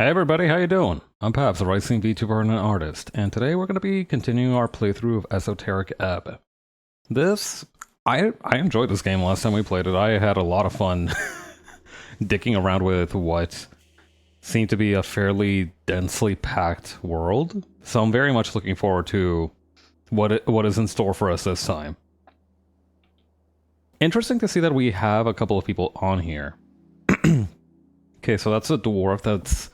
Hey everybody, how you doing? I'm Paps, a racing VTuber and an artist, and today we're going to be continuing our playthrough of Esoteric Ebb. I enjoyed this game last time we played it. I had a lot of fun dicking around with what seemed to be a fairly densely packed world, so I'm very much looking forward to what is in store for us this time. Interesting to see that we have a couple of people on here. Okay, so that's a dwarf that's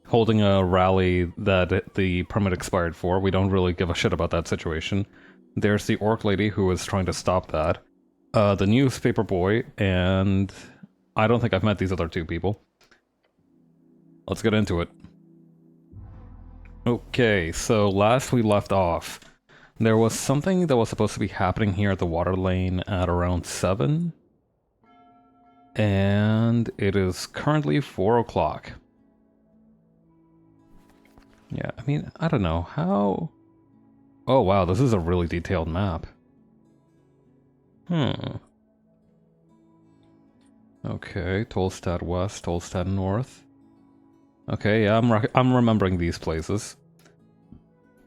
holding a rally that the permit expired for. We don't really give a shit about that situation. There's the orc lady who is trying to stop that. The newspaper boy, and I don't think I've met these other two people. Let's get into it. Okay, so last we left off, there was something that was supposed to be happening here at the water lane at around 7. And it is currently 4 o'clock. Yeah, I mean, I don't know, how... Oh wow, this is a really detailed map. Okay, Tolstad West, Tolstad North. Okay, yeah, I'm remembering these places.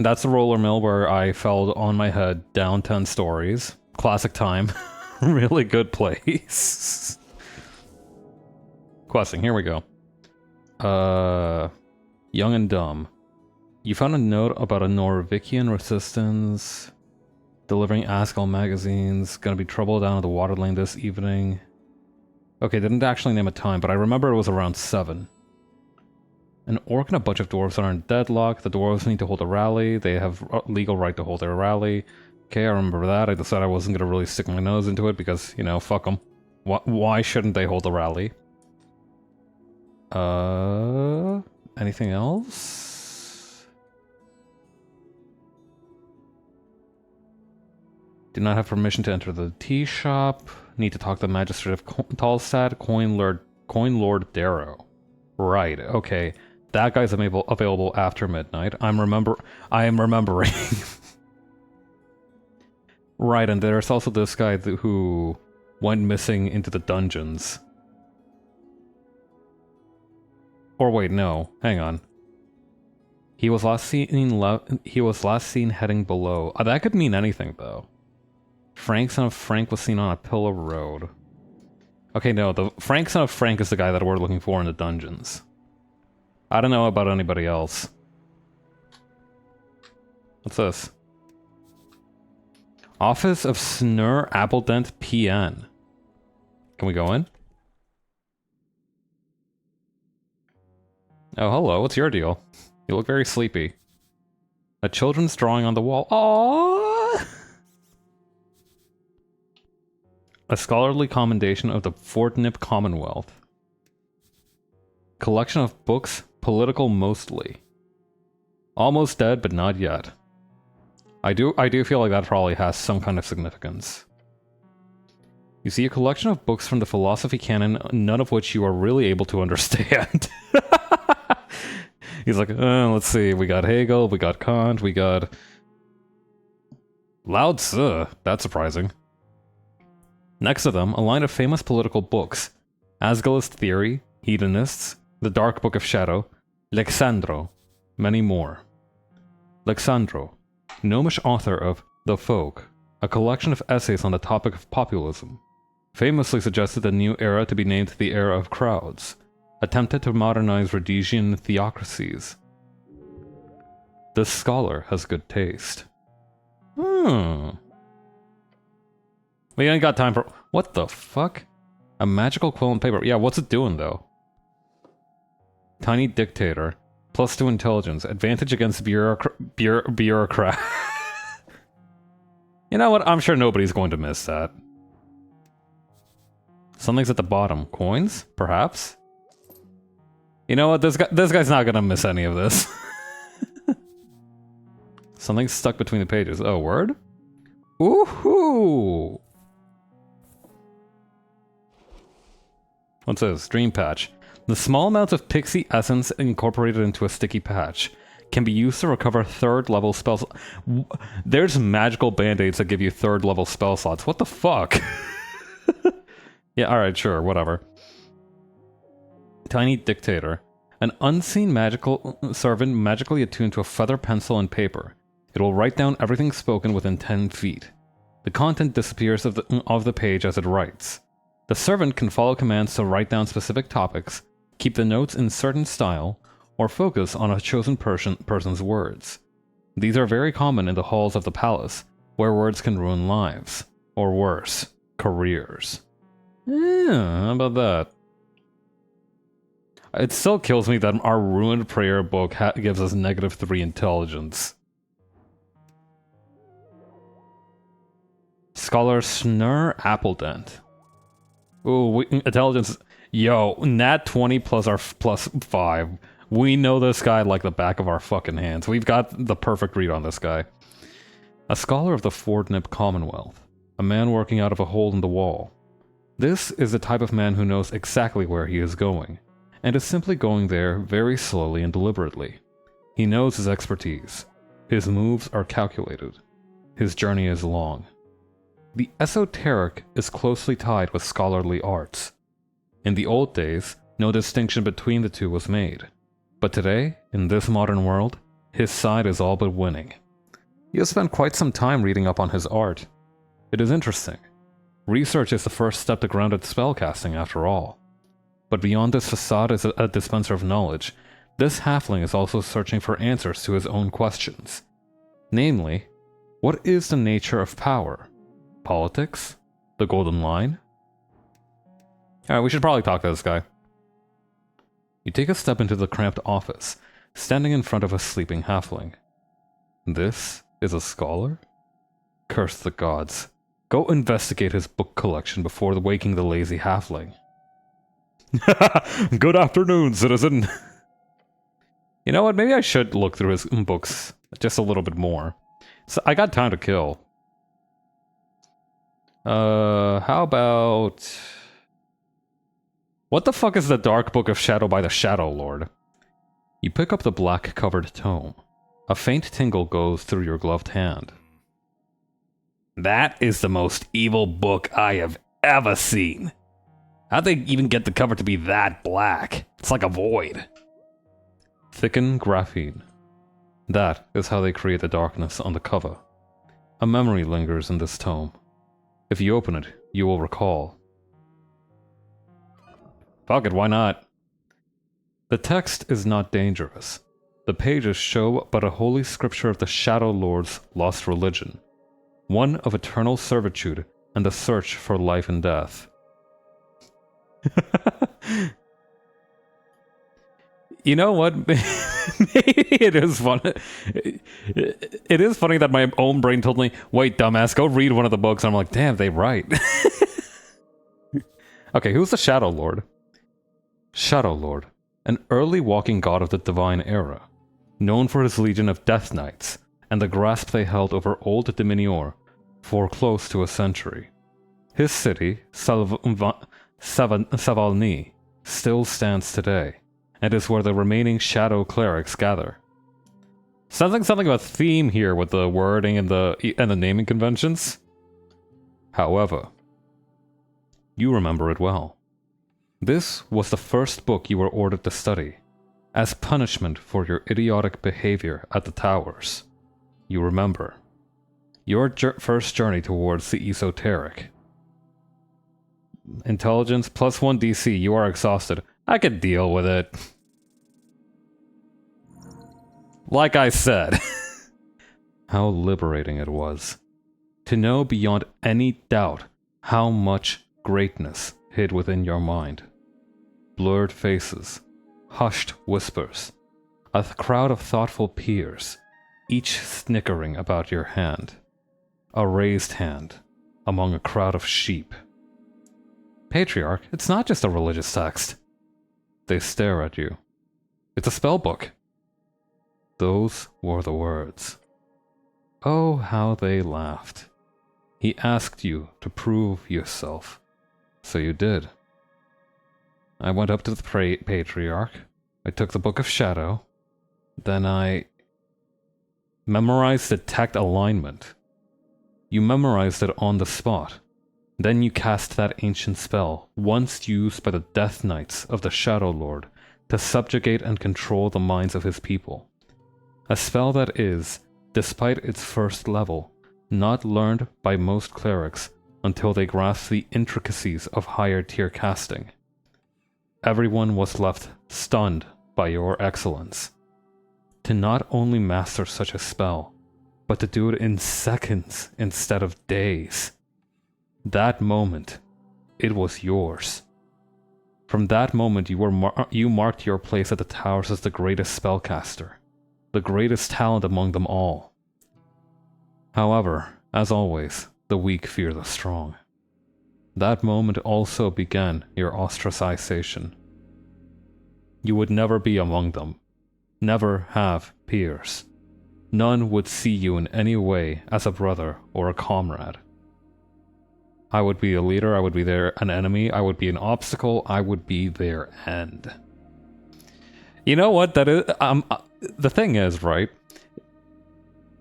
That's the roller mill where I fell on my head down 10 stories. Classic time. Really good place. Questing, here we go. Young and Dumb. You found a note about a Norvikian resistance. Delivering Askell magazines. Gonna be trouble down at the water lane this evening. Okay, didn't actually name a time, but I remember it was around 7. An orc and a bunch of dwarves are in deadlock. The dwarves need to hold a rally. They have legal right to hold their rally. Okay, I remember that. I decided I wasn't gonna really stick my nose into it because, you know, fuck them. Why shouldn't they hold a rally? Anything else? Do not have permission to enter the tea shop. Need to talk to the magistrate of Talstad, Coin Lord Darrow. Right, okay. That guy's available after midnight. I am remembering. Right, and there's also this guy who went missing into the dungeons. Or wait, no. Hang on. He was last seen heading below. That could mean anything, though. Frank, son of Frank, was seen on a pillar road. Okay, no, the Frank, son of Frank is the guy that we're looking for in the dungeons. I don't know about anybody else. What's this? Office of Snur Appledent PN. Can we go in? Oh, hello, what's your deal? You look very sleepy. A children's drawing on the wall. Aww! A scholarly commendation of the Fortnip Commonwealth. Collection of books, political mostly. Almost dead, but not yet. I do feel like that probably has some kind of significance. You see a collection of books from the philosophy canon, none of which you are really able to understand. He's like, let's see, we got Hegel, we got Kant, we got... Lao Tzu, that's surprising. Next to them, a line of famous political books. Asgilist Theory, Hedonists, The Dark Book of Shadow, Lexandro, many more. Lexandro, gnomish author of The Folk, a collection of essays on the topic of populism. Famously suggested the new era to be named the Era of Crowds. Attempted to modernize Rhodesian theocracies. This scholar has good taste. We ain't got time for... What the fuck? A magical quill and paper. Yeah, what's it doing, though? Tiny dictator. +2 intelligence. Advantage against bureaucrat. You know what? I'm sure nobody's going to miss that. Something's at the bottom. Coins? Perhaps? You know what? This guy's not gonna miss any of this. Something's stuck between the pages. Oh, word? Woohoo! What's this? Dream patch. The small amounts of pixie essence incorporated into a sticky patch can be used to recover 3rd level spells. There's magical band-aids that give you 3rd level spell slots. What the fuck? Yeah, alright, sure, whatever. Tiny dictator. An unseen magical servant magically attuned to a feather pencil and paper. It will write down everything spoken within 10 feet. The content disappears of the page as it writes. The servant can follow commands to write down specific topics, keep the notes in certain style, or focus on a chosen person's words. These are very common in the halls of the palace, where words can ruin lives, or worse, careers. Yeah, how about that? It still kills me that our ruined prayer book gives us -3 intelligence. Scholar Snur Appledent. Ooh, intelligence. Yo, nat 20 plus our +5. We know this guy like the back of our fucking hands. We've got the perfect read on this guy. A scholar of the Fordnip Commonwealth. A man working out of a hole in the wall. This is the type of man who knows exactly where he is going, and is simply going there very slowly and deliberately. He knows his expertise. His moves are calculated. His journey is long. The esoteric is closely tied with scholarly arts. In the old days, no distinction between the two was made. But today, in this modern world, his side is all but winning. He has spent quite some time reading up on his art. It is interesting. Research is the first step to grounded spellcasting, after all. But beyond this facade as a dispenser of knowledge, this halfling is also searching for answers to his own questions. Namely, what is the nature of power? Politics? The golden line? Alright, we should probably talk to this guy. You take a step into the cramped office, standing in front of a sleeping halfling. This is a scholar? Curse the gods. Go investigate his book collection before waking the lazy halfling. Good afternoon, citizen. You know what, maybe I should look through his books just a little bit more. So I got time to kill. How about... What the fuck is the Dark Book of Shadow by the Shadow Lord? You pick up the black-covered tome. A faint tingle goes through your gloved hand. That is the most evil book I have ever seen. How'd they even get the cover to be that black? It's like a void. Thicken graphene. That is how they create the darkness on the cover. A memory lingers in this tome. If you open it, you will recall. Fuck it, why not? The text is not dangerous. The pages show but a holy scripture of the Shadow Lord's lost religion. One of eternal servitude and the search for life and death. You know what? Maybe it is funny. It is funny that my own brain told me, wait, dumbass, go read one of the books. And I'm like, damn, they right. Okay, who's the Shadow Lord? Shadow Lord, an early walking god of the divine era, known for his legion of Death Knights and the grasp they held over Old Diminior for close to a century. His city, Savalny, still stands today, and is where the remaining shadow clerics gather. Something about theme here with the wording and the naming conventions. However, you remember it well. This was the first book you were ordered to study, as punishment for your idiotic behavior at the towers. You remember. Your first journey towards the esoteric. Intelligence +1 DC, you are exhausted. I could deal with it. Like I said. How liberating it was. To know beyond any doubt how much greatness hid within your mind. Blurred faces, hushed whispers, a crowd of thoughtful peers, each snickering about your hand. A raised hand among a crowd of sheep. Patriarch, it's not just a religious text. They stare at you. It's a spell book. Those were the words. Oh, how they laughed. He asked you to prove yourself. So you did. I went up to the Patriarch. I took the Book of Shadow. Then I memorized Detect Alignment. You memorized it on the spot. Then you cast that ancient spell, once used by the Death Knights of the Shadow Lord, to subjugate and control the minds of his people. A spell that is, despite its first level, not learned by most clerics until they grasp the intricacies of higher tier casting. Everyone was left stunned by your excellence. To not only master such a spell, but to do it in seconds instead of days. That moment, it was yours. From that moment, you marked your place at the towers as the greatest spellcaster, the greatest talent among them all. However, as always, the weak fear the strong. That moment also began your ostracization. You would never be among them, never have peers. None would see you in any way as a brother or a comrade. I would be a leader, I would be an enemy, I would be an obstacle, I would be their end. You know what, that is, the thing is, right?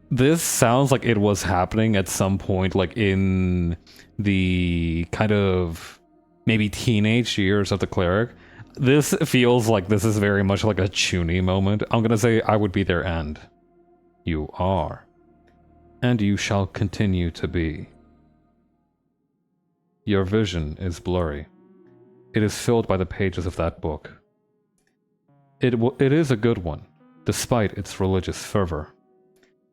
This sounds like it was happening at some point, like in the kind of maybe teenage years of the cleric. This feels like this is very much like a Chuny moment. I'm gonna say I would be their end. You are. And you shall continue to be. Your vision is blurry. It is filled by the pages of that book. It is a good one, despite its religious fervor.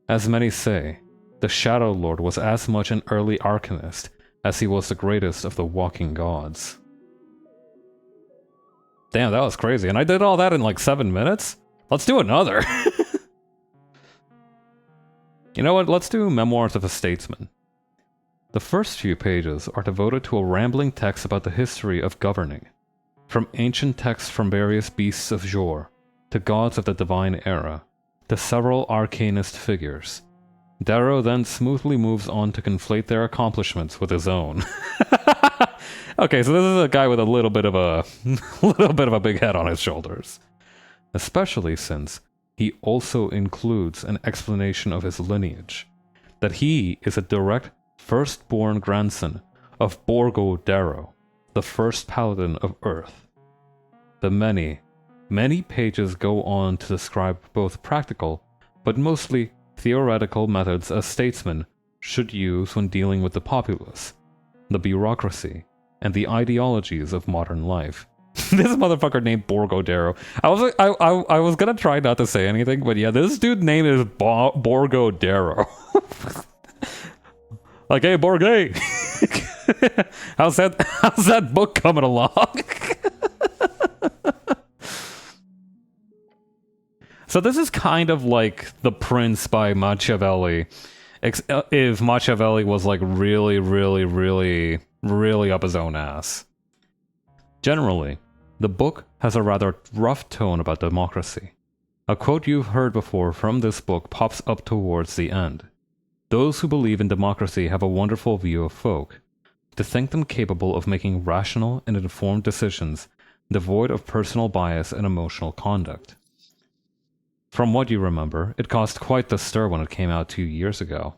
As many say, the Shadow Lord was as much an early arcanist as he was the greatest of the walking gods. Damn, that was crazy. And I did all that in like 7 minutes? Let's do another. You know what? Let's do Memoirs of a Statesman. The first few pages are devoted to a rambling text about the history of governing, from ancient texts from various beasts of Jor, to gods of the divine era, to several arcanist figures. Darrow then smoothly moves on to conflate their accomplishments with his own. Okay, so this is a guy with a little bit of a big head on his shoulders. Especially since he also includes an explanation of his lineage, that he is a direct firstborn grandson of Borgo Darrow, the first paladin of Earth. The many, many pages go on to describe both practical, but mostly theoretical methods a statesman should use when dealing with the populace, the bureaucracy, and the ideologies of modern life. This motherfucker named Borgo Darrow. I was gonna try not to say anything, but yeah, this dude's name is Borgo Darrow. Like, hey, Borgay, how's that book coming along? So this is kind of like The Prince by Machiavelli, if Machiavelli was like really, really, really, really up his own ass. Generally, the book has a rather rough tone about democracy. A quote you've heard before from this book pops up towards the end. Those who believe in democracy have a wonderful view of folk, to think them capable of making rational and informed decisions, devoid of personal bias and emotional conduct. From what you remember, it caused quite the stir when it came out 2 years ago.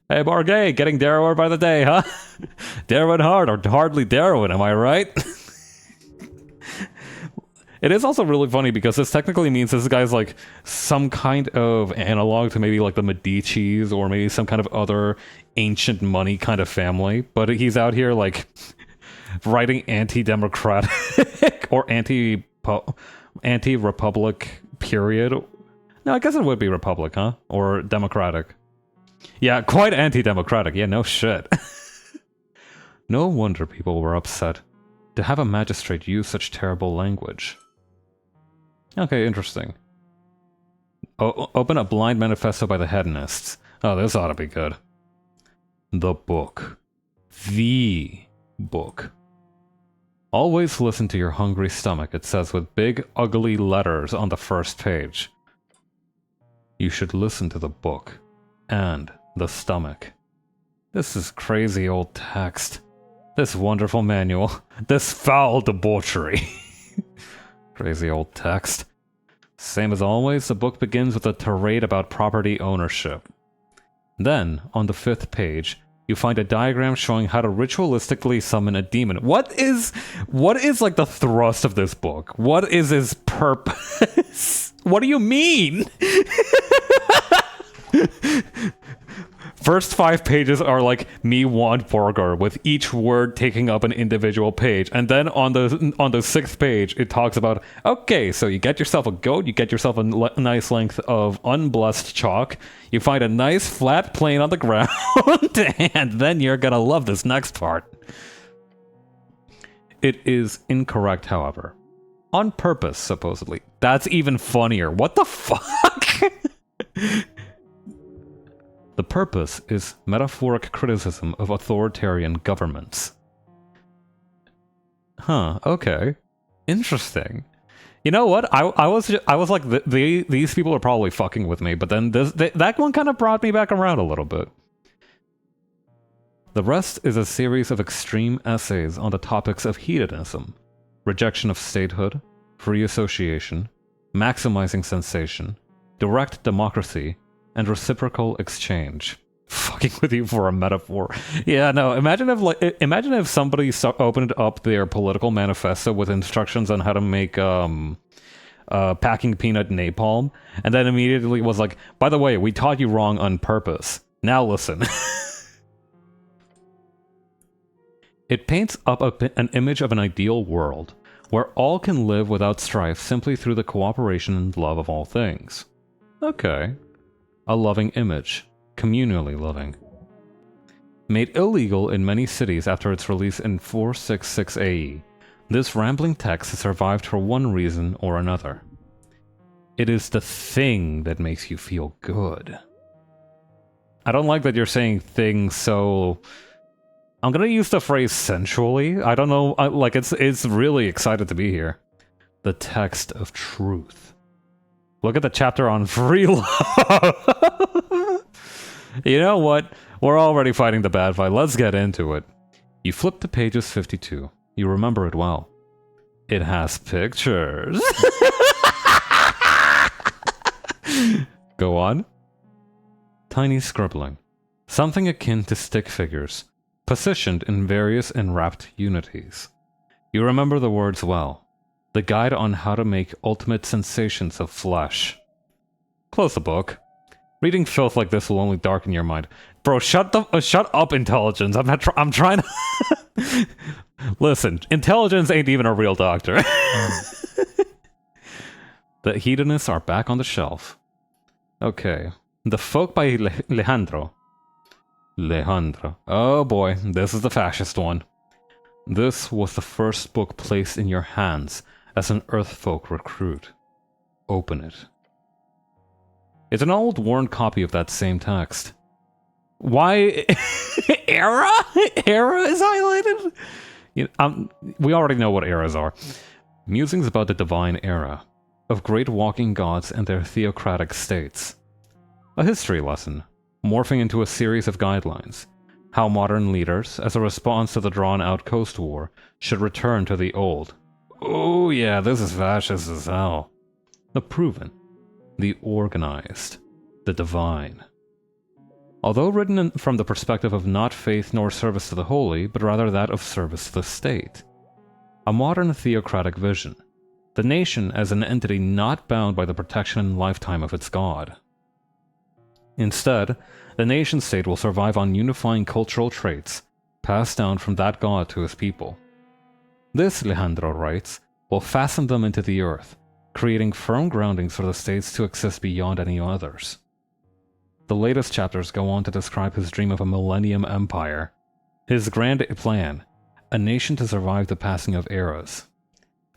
Hey, Borgay, getting Darrower by the day, huh? Darrowing hard, or hardly Darrowing, am I right? It is also really funny because this technically means this guy's like some kind of analog to maybe like the Medicis or maybe some kind of other ancient money kind of family. But he's out here like writing anti-democratic or anti-republic period. No, I guess it would be republic, huh? Or democratic. Yeah, quite anti-democratic. Yeah, no shit. No wonder people were upset to have a magistrate use such terrible language. Okay, interesting. Open a blind manifesto by the hedonists. Oh, this ought to be good. The book. The book. Always listen to your hungry stomach, it says with big, ugly letters on the first page. You should listen to the book. And the stomach. This is crazy old text. This wonderful manual. This foul debauchery. Crazy old text. Same as always, the book begins with a tirade about property ownership. Then, on the 5th page, you find a diagram showing how to ritualistically summon a demon. What is like the thrust of this book? What is its purpose? What do you mean? First 5 pages are like me want burger, with each word taking up an individual page, and then on the 6th page it talks about, okay, so you get yourself a goat, you get yourself a nice length of unblessed chalk, you find a nice flat plane on the ground, and then you're gonna love this next part. It is incorrect, however. On purpose, supposedly. That's even funnier. What the fuck? The purpose is metaphoric criticism of authoritarian governments. Huh, okay. Interesting. You know what? I was like, these people are probably fucking with me, but then that one kind of brought me back around a little bit. The rest is a series of extreme essays on the topics of hedonism, rejection of statehood, free association, maximizing sensation, direct democracy, and reciprocal exchange. Fucking with you for a metaphor. Yeah, no, imagine if somebody opened up their political manifesto with instructions on how to make packing peanut napalm, and then immediately was like, by the way, we taught you wrong on purpose. Now listen. It paints up an image of an ideal world, where all can live without strife simply through the cooperation and love of all things. Okay. A loving image, communally loving. Made illegal in many cities after its release in 466 AE, this rambling text has survived for one reason or another. It is the thing that makes you feel good. I don't like that you're saying things so... I'm gonna use the phrase sensually. I don't know, it's really excited to be here. The text of truth. Look at the chapter on free love. You know what? We're already fighting the bad fight. Let's get into it. You flip to pages 52. You remember it well. It has pictures. Go on. Tiny scribbling. Something akin to stick figures, positioned in various enwrapped unities. You remember the words well. The guide on how to make ultimate sensations of flesh. Close the book. Reading filth like this will only darken your mind. Bro, shut up, intelligence. I'm trying to... Listen, intelligence ain't even a real doctor. The hedonists are back on the shelf. Okay. The Folk by Alejandro. Oh boy, this is the fascist one. This was the first book placed in your hands as an Earthfolk recruit. Open it. It's an old, worn copy of that same text. Why... Era? Era is highlighted? We already know what eras are. Musings about the divine era, of great walking gods and their theocratic states. A history lesson, morphing into a series of guidelines. How modern leaders, as a response to the drawn-out Coast War, should return to the old. Oh yeah, this is fascist as hell. The proven, the organized, the divine. Although written from the perspective of not faith nor service to the holy, but rather that of service to the state. A modern theocratic vision. The nation as an entity not bound by the protection and lifetime of its god. Instead, the nation-state will survive on unifying cultural traits, passed down from that god to his people. This, Alejandro writes, will fasten them into the earth, creating firm groundings for the states to exist beyond any others. The latest chapters go on to describe his dream of a millennium empire, his grand plan, a nation to survive the passing of eras.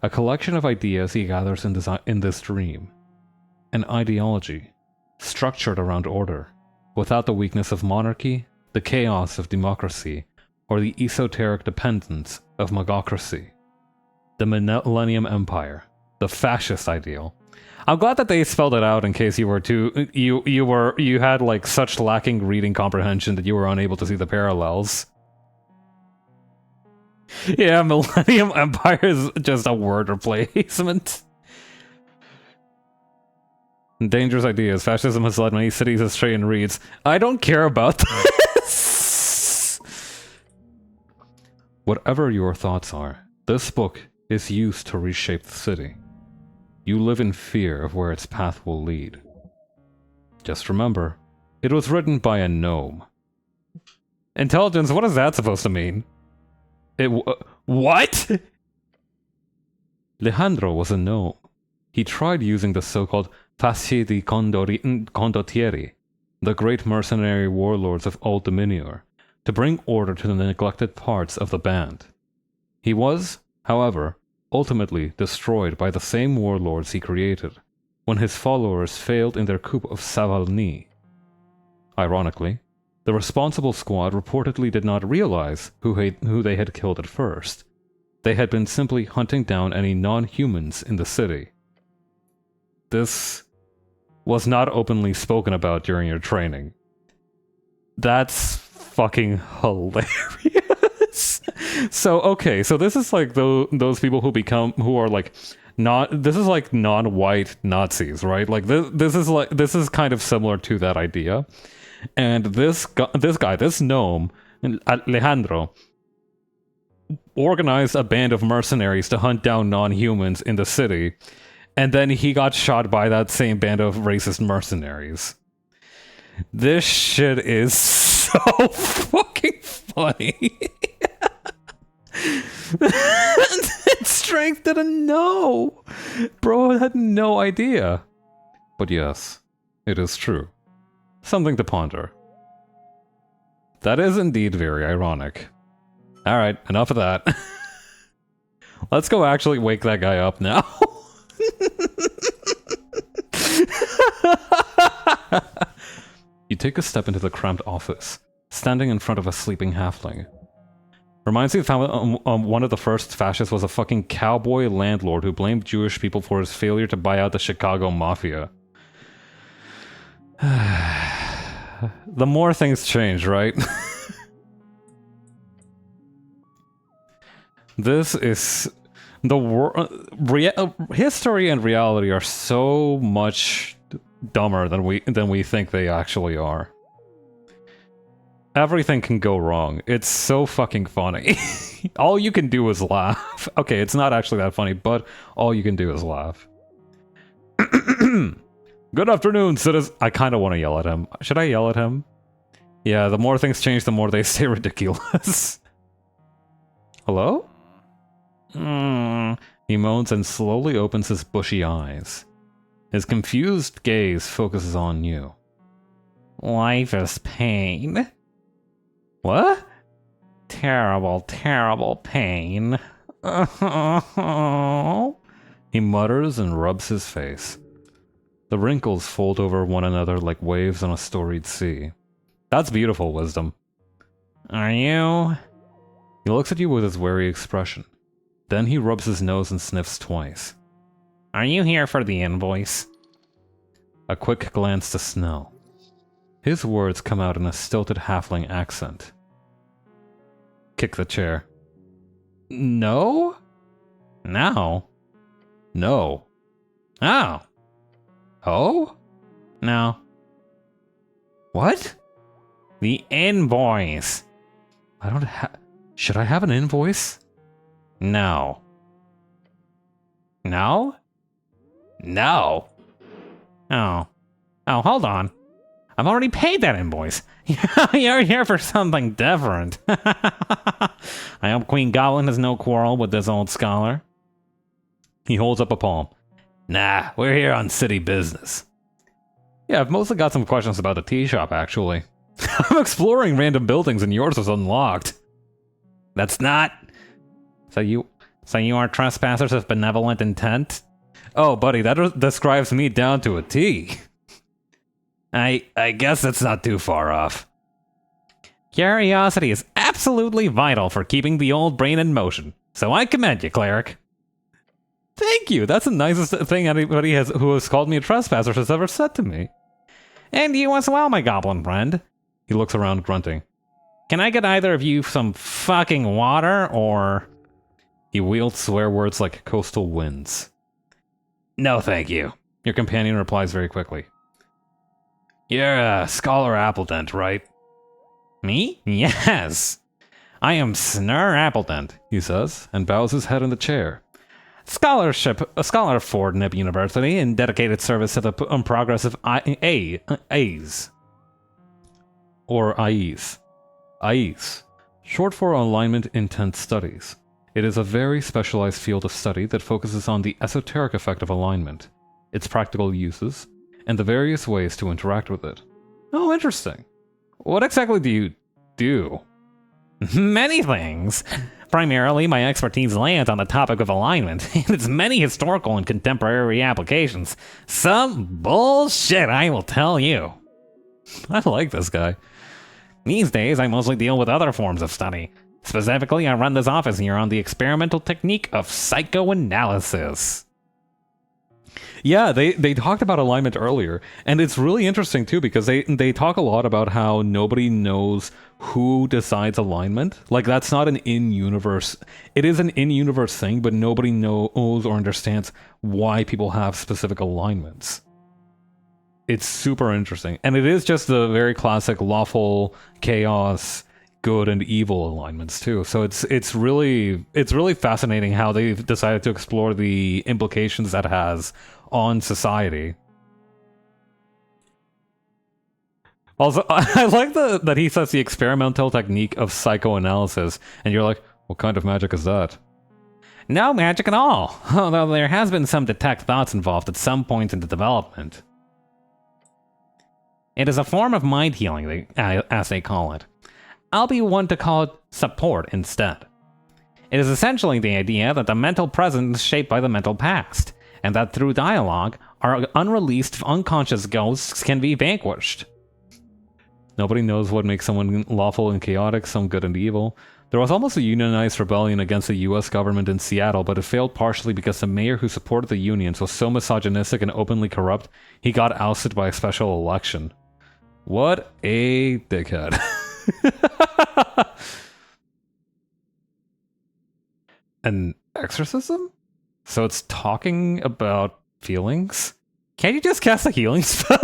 A collection of ideas he gathers in this dream. An ideology, structured around order, without the weakness of monarchy, the chaos of democracy, or the esoteric dependence of magocracy. The Millennium Empire, the fascist ideal. I'm glad that they spelled it out in case you were you had like such lacking reading comprehension that you were unable to see the parallels. Yeah, Millennium Empire is just a word replacement. Dangerous ideas. Fascism has led many cities astray and reads, I don't care about this. Whatever your thoughts are, this book is used to reshape the city. You live in fear of where its path will lead. Just remember, it was written by a gnome. Intelligence, what is that supposed to mean? What? Alejandro was a gnome. He tried using the so-called Fasci di Condottieri, the great mercenary warlords of Old Dominior, to bring order to the neglected parts of the band. He was, however, ultimately destroyed by the same warlords he created, when his followers failed in their coup of Savalny. Ironically, the responsible squad reportedly did not realize who they had killed at first. They had been simply hunting down any non-humans in the city. This was not openly spoken about during your training. That's fucking hilarious. So this is like those people who are like this is like non-white Nazis, right? Like this is kind of similar to that idea. And this gnome, Alejandro, organized a band of mercenaries to hunt down non-humans in the city, and then he got shot by that same band of racist mercenaries. This shit is so fucking funny. Strength didn't know. Bro had no idea. But yes, it is true. Something to ponder. That is indeed very ironic. Alright, enough of that. Let's go actually wake that guy up now. You take a step into the cramped office, standing in front of a sleeping halfling. Reminds me of how one of the first fascists was a fucking cowboy landlord who blamed Jewish people for his failure to buy out the Chicago Mafia. The more things change, right? This is... history and reality are so much dumber than we think they actually are. Everything can go wrong. It's so fucking funny. All you can do is laugh. Okay, it's not actually that funny, but all you can do is laugh. Good afternoon, citizen. I kind of want to yell at him. Should I yell at him? Yeah, the more things change, the more they stay ridiculous. Hello? He moans and slowly opens his bushy eyes. His confused gaze focuses on you. Life is pain. What? Terrible, terrible pain. He mutters and rubs his face. The wrinkles fold over one another like waves on a storied sea. That's beautiful, Wisdom. Are you? He looks at you with his wary expression. Then he rubs his nose and sniffs twice. Are you here for the invoice? A quick glance to Snell. His words come out in a stilted halfling accent. Kick the chair. No? Now? No. Oh. Oh? No. What? The invoice. I don't have... Should I have an invoice? No. No? No. Oh. Oh, hold on. I've already paid that invoice. You're here for something different. I hope Queen Goblin has no quarrel with this old scholar. He holds up a palm. Nah, we're here on city business. Yeah, I've mostly got some questions about the tea shop, actually. I'm exploring random buildings and yours was unlocked. That's not... So you are trespassers of benevolent intent? Oh, buddy, that describes me down to a T. I guess that's not too far off. Curiosity is absolutely vital for keeping the old brain in motion, so I commend you, cleric. Thank you, that's the nicest thing anybody who has called me a trespasser has ever said to me. And you as well, my goblin friend. He looks around, grunting. Can I get either of you some fucking water, or... He wields swear words like coastal winds. No, thank you. Your companion replies very quickly. You're a Scholar Appledent, right? Me? Yes. I am Snur Appledent, he says, and bows his head in the chair. A scholar of Ford Nib University in dedicated service to the progress of A's. Or IEs. IEs, short for Alignment Intent Studies. It is a very specialized field of study that focuses on the esoteric effect of alignment, its practical uses, and the various ways to interact with it. Oh, interesting. What exactly do you do? Many things. Primarily, my expertise lands on the topic of alignment, and its many historical and contemporary applications. Some bullshit, I will tell you. I like this guy. These days, I mostly deal with other forms of study. Specifically, I run this office here on the experimental technique of psychoanalysis. Yeah, they talked about alignment earlier, and it's really interesting too because they talk a lot about how nobody knows who decides alignment. Like, that's not an in-universe... It is an in-universe thing, but nobody knows or understands why people have specific alignments. It's super interesting. And it is just the very classic lawful, chaos, good and evil alignments too. So it's really fascinating how they've decided to explore the implications that has on society. Also, I like that he says the experimental technique of psychoanalysis, and you're like, what kind of magic is that? No magic at all, although there has been some detect thoughts involved at some point in the development. It is a form of mind healing, as they call it. I'll be one to call it support instead. It is essentially the idea that the mental present is shaped by the mental past, and that through dialogue, our unreleased unconscious ghosts can be vanquished. Nobody knows what makes someone lawful and chaotic, some good and evil. There was almost a unionized rebellion against the US government in Seattle, but it failed partially because the mayor who supported the unions was so misogynistic and openly corrupt, he got ousted by a special election. What a dickhead. An exorcism? So it's talking about feelings? Can't you just cast a healing spell?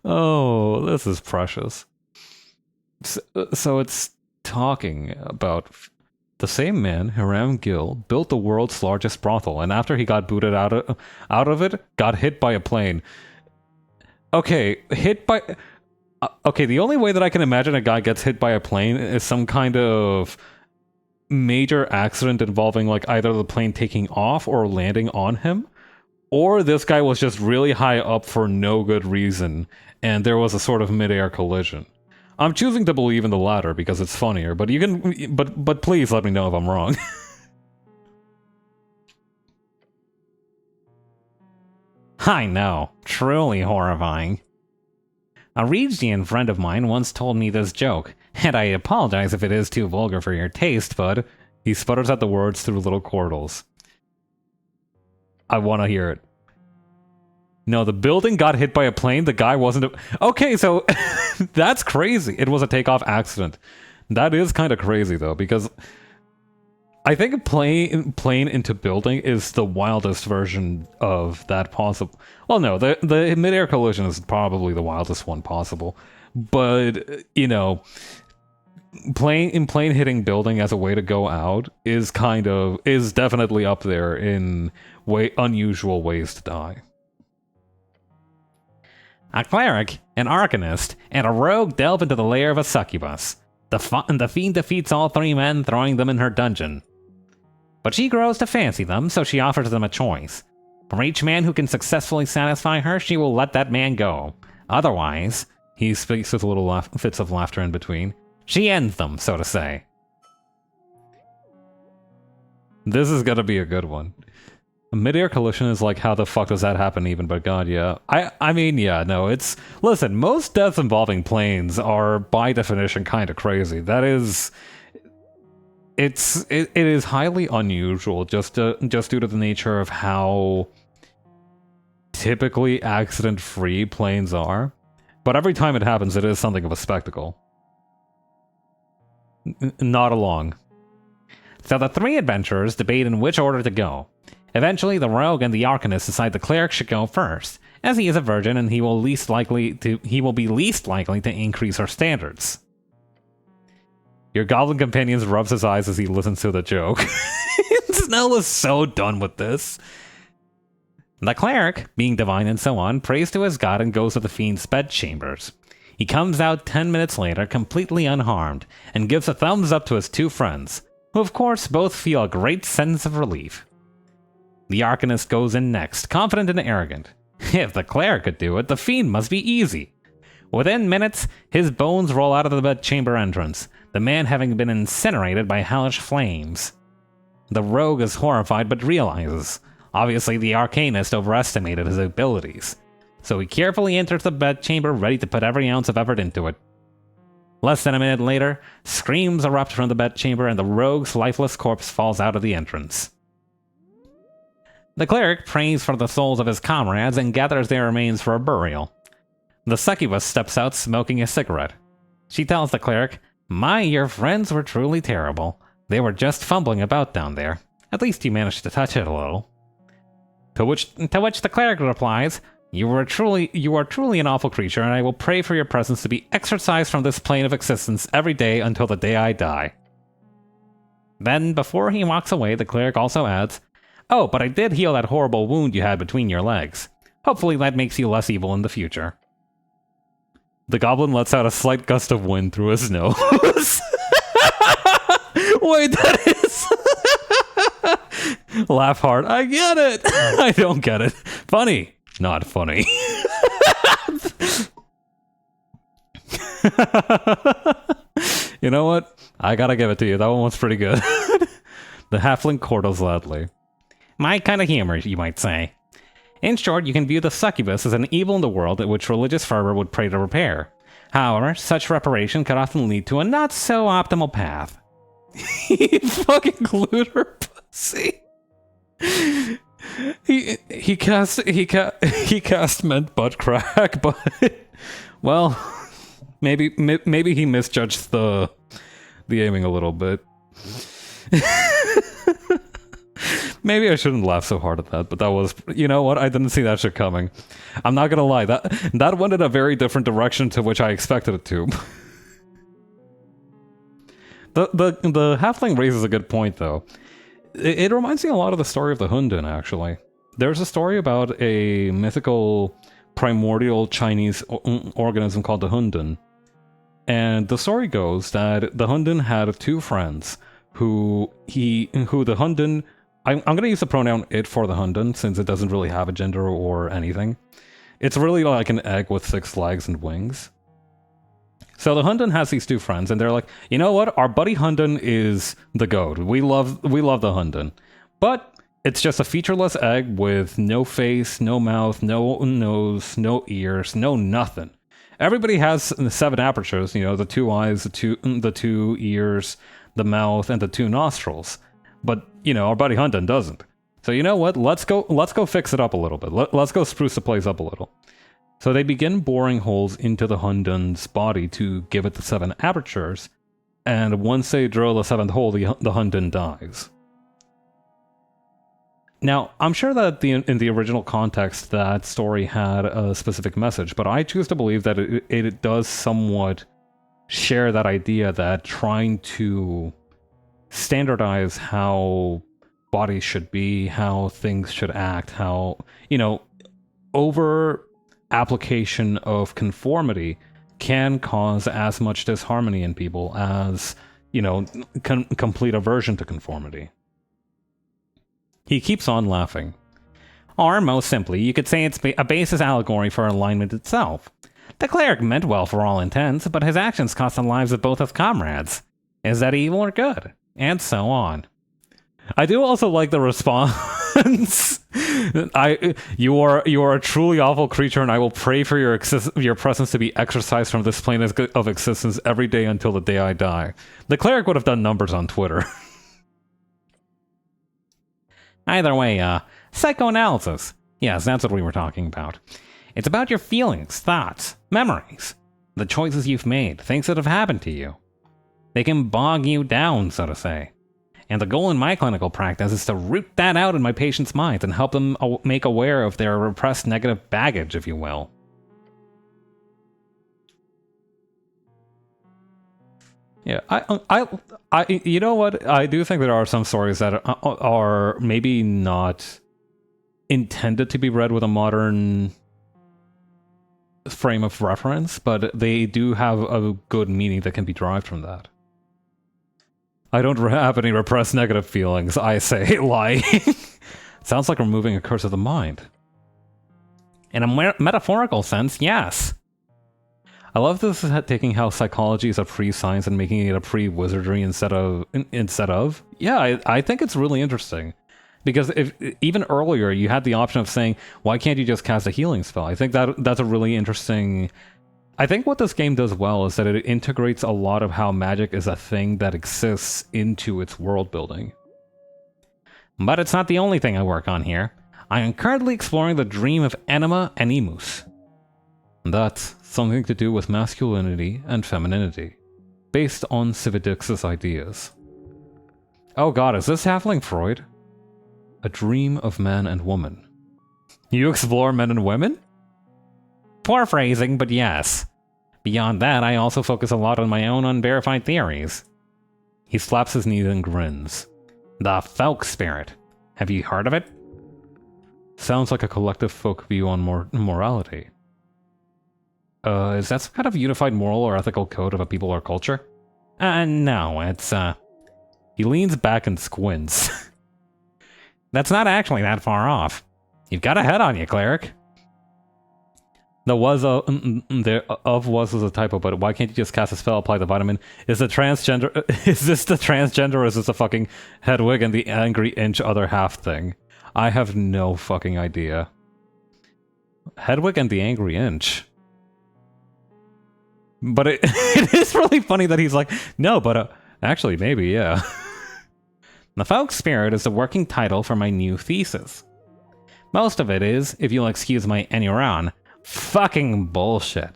Oh, this is precious. So it's talking about the same man, Hiram Gill, built the world's largest brothel, and after he got booted out of it, got hit by a plane. Okay, the only way that I can imagine a guy gets hit by a plane is some kind of major accident involving like either the plane taking off or landing on him, or this guy was just really high up for no good reason, and there was a sort of mid-air collision. I'm choosing to believe in the latter because it's funnier, but you can, but please let me know if I'm wrong. I know, truly horrifying. A Region friend of mine once told me this joke, and I apologize if it is too vulgar for your taste, but he sputters out the words through little chortles. I want to hear it. No, the building got hit by a plane, the guy wasn't... Okay, so that's crazy. It was a takeoff accident. That is kind of crazy, though, because I think plane into building is the wildest version of that possible. Well, no, the mid-air collision is probably the wildest one possible. But, you know, plane hitting building as a way to go out is definitely up there in unusual ways to die. A cleric, an arcanist, and a rogue delve into the lair of a succubus. The fiend defeats all three men, throwing them in her dungeon. But she grows to fancy them, so she offers them a choice. For each man who can successfully satisfy her, she will let that man go. Otherwise, he speaks with little fits of laughter in between, she ends them, so to say. This is gonna be a good one. A mid-air collision is like, how the fuck does that happen even? But god, yeah. I mean, yeah, no, it's... Listen, most deaths involving planes are, by definition, kind of crazy. That is... It is highly unusual, just due to the nature of how typically accident-free planes are. But every time it happens, it is something of a spectacle. Not along. So the three adventurers debate in which order to go. Eventually, the rogue and the arcanist decide the cleric should go first, as he is a virgin and he will be least likely to increase her standards. Your goblin companion rubs his eyes as he listens to the joke. Snell is so done with this. The cleric, being divine and so on, prays to his god and goes to the fiend's bedchambers. He comes out 10 minutes later, completely unharmed, and gives a thumbs up to his two friends, who of course both feel a great sense of relief. The Arcanist goes in next, confident and arrogant. If the cleric could do it, the fiend must be easy. Within minutes, his bones roll out of the bedchamber entrance, the man having been incinerated by hellish flames. The rogue is horrified but realizes, obviously the Arcanist overestimated his abilities, so he carefully enters the bedchamber ready to put every ounce of effort into it. Less than a minute later, screams erupt from the bedchamber and the rogue's lifeless corpse falls out of the entrance. The cleric prays for the souls of his comrades and gathers their remains for a burial. The succubus steps out smoking a cigarette. She tells the cleric, your friends were truly terrible. They were just fumbling about down there. At least you managed to touch it a little. To which the cleric replies, You are truly an awful creature, and I will pray for your presence to be exorcised from this plane of existence every day until the day I die. Then, before he walks away, the cleric also adds, Oh, but I did heal that horrible wound you had between your legs. Hopefully that makes you less evil in the future. The goblin lets out a slight gust of wind through his nose. Wait, that is... Laugh hard. I get it. I don't get it. Funny. Not funny. You know what? I gotta give it to you. That one was pretty good. The halfling chortles loudly. My kind of humor, you might say. In short, you can view the succubus as an evil in the world at which religious fervor would pray to repair. However, such reparation could often lead to a not-so-optimal path. He fucking glued her pussy. He cast meant butt crack, but well, maybe he misjudged the aiming a little bit. Maybe I shouldn't laugh so hard at that, but that was, you know what? I didn't see that shit coming. I'm not gonna lie, that went in a very different direction to which I expected it to. The halfling raises a good point, though. It reminds me a lot of the story of the Hundun, actually. There's a story about a mythical primordial Chinese organism called the Hundun. And the story goes that the Hundun had two friends who the Hundun... I'm going to use the pronoun it for the Hundun, since it doesn't really have a gender or anything. It's really like an egg with 6 legs and wings. So the Hundun has these two friends, and they're like, you know what? Our buddy Hundun is the goat. We love the Hundun. But it's just a featureless egg with no face, no mouth, no nose, no ears, no nothing. Everybody has 7 apertures, you know, the 2 eyes, the two ears, the mouth, and the 2 nostrils. But, you know, our buddy Hundun doesn't. So you know what? Let's go fix it up a little bit. Let's go spruce the place up a little. So they begin boring holes into the Hundun's body to give it the 7 apertures, and once they drill the 7th hole, the Hundun dies. Now, I'm sure that in the original context, that story had a specific message, but I choose to believe that it does somewhat share that idea that trying to standardize how bodies should be, how things should act, how, you know, over application of conformity can cause as much disharmony in people as, you know, complete aversion to conformity. He keeps on laughing. Or, most simply, you could say it's a basis allegory for alignment itself. The cleric meant well for all intents, but his actions cost the lives of both his comrades. Is that evil or good? And so on. I do also like the response. You are a truly awful creature, and I will pray for your presence to be exorcised from this plane of existence every day until the day I die. The cleric would have done numbers on Twitter. Either way, psychoanalysis. Yes, that's what we were talking about. It's about your feelings, thoughts, memories, the choices you've made, things that have happened to you. They can bog you down, so to say. And the goal in my clinical practice is to root that out in my patients' minds and help them make aware of their repressed negative baggage, if you will. Yeah, you know what? I do think there are some stories that are maybe not intended to be read with a modern frame of reference, but they do have a good meaning that can be derived from that. I don't have any repressed negative feelings, I say, lying. Sounds like removing a curse of the mind. In a metaphorical sense, yes. I love this taking how psychology is a pre-science and making it a pre-wizardry instead of. Yeah, I think it's really interesting. Because if even earlier you had the option of saying, why can't you just cast a healing spell? I think that's a really interesting... I think what this game does well is that it integrates a lot of how magic is a thing that exists into its world building. But it's not the only thing I work on here. I am currently exploring the dream of Anima Animus. That's something to do with masculinity and femininity, based on Cividix's ideas. Oh god, is this Halfling Freud? A dream of man and woman. You explore men and women? Poor phrasing, but yes. Beyond that, I also focus a lot on my own unverified theories. He slaps his knees and grins. The folk spirit. Have you heard of it? Sounds like a collective folk view on morality. Is that some kind of unified moral or ethical code of a people or culture? No, it's, He leans back and squints. That's not actually that far off. You've got a head on you, cleric. The was is a typo, but why can't you just cast a spell, apply the vitamin? Is this the transgender, or is this a fucking Hedwig and the angry inch other half thing? I have no fucking idea. Hedwig and the angry inch. But it is really funny that he's like, no, but actually, maybe, yeah. The folk spirit is the working title for my new thesis. Most of it is, if you'll excuse my enuron, fucking bullshit.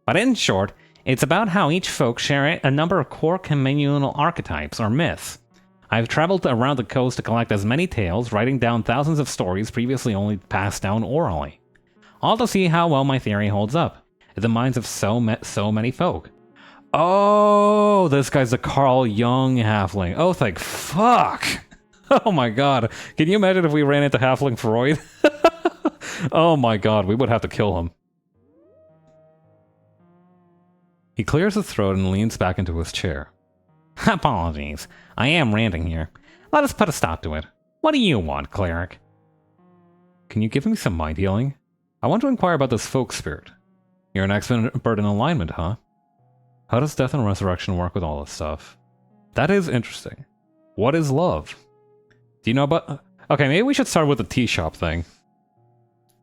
But in short, it's about how each folk share a number of core communal archetypes or myths. I've traveled around the coast to collect as many tales, writing down thousands of stories previously only passed down orally. All to see how well my theory holds up in the minds of so many folk. Oh, this guy's a Carl Jung halfling. Oh, thank fuck. Oh my god. Can you imagine if we ran into Halfling Freud? Oh my god, we would have to kill him. He clears his throat and leans back into his chair. Apologies. I am ranting here. Let us put a stop to it. What do you want, cleric? Can you give me some mind healing? I want to inquire about this folk spirit. You're an expert in alignment, huh? How does death and resurrection work with all this stuff? That is interesting. What is love? Do you know about... Okay, maybe we should start with the tea shop thing.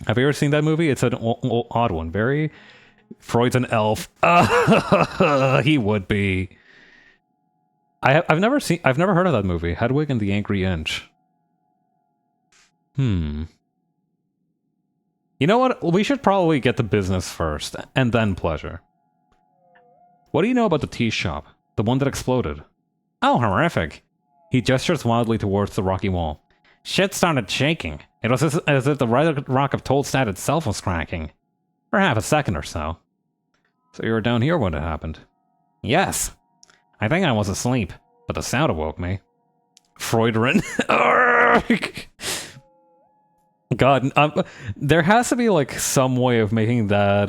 Have you ever seen that movie? It's an odd one. Very... Freud's an elf. He would be. I've never heard of that movie. Hedwig and the Angry Inch. You know what? We should probably get to business first, and then pleasure. What do you know about the tea shop? The one that exploded? Oh, horrific. He gestures wildly towards the rocky wall. Shit started shaking. It was as if the rock of Toldstad itself was cracking. For half a second or so. So you were down here when it happened? Yes. I think I was asleep, but the sound awoke me. Freudrin. God, there has to be like some way of making that.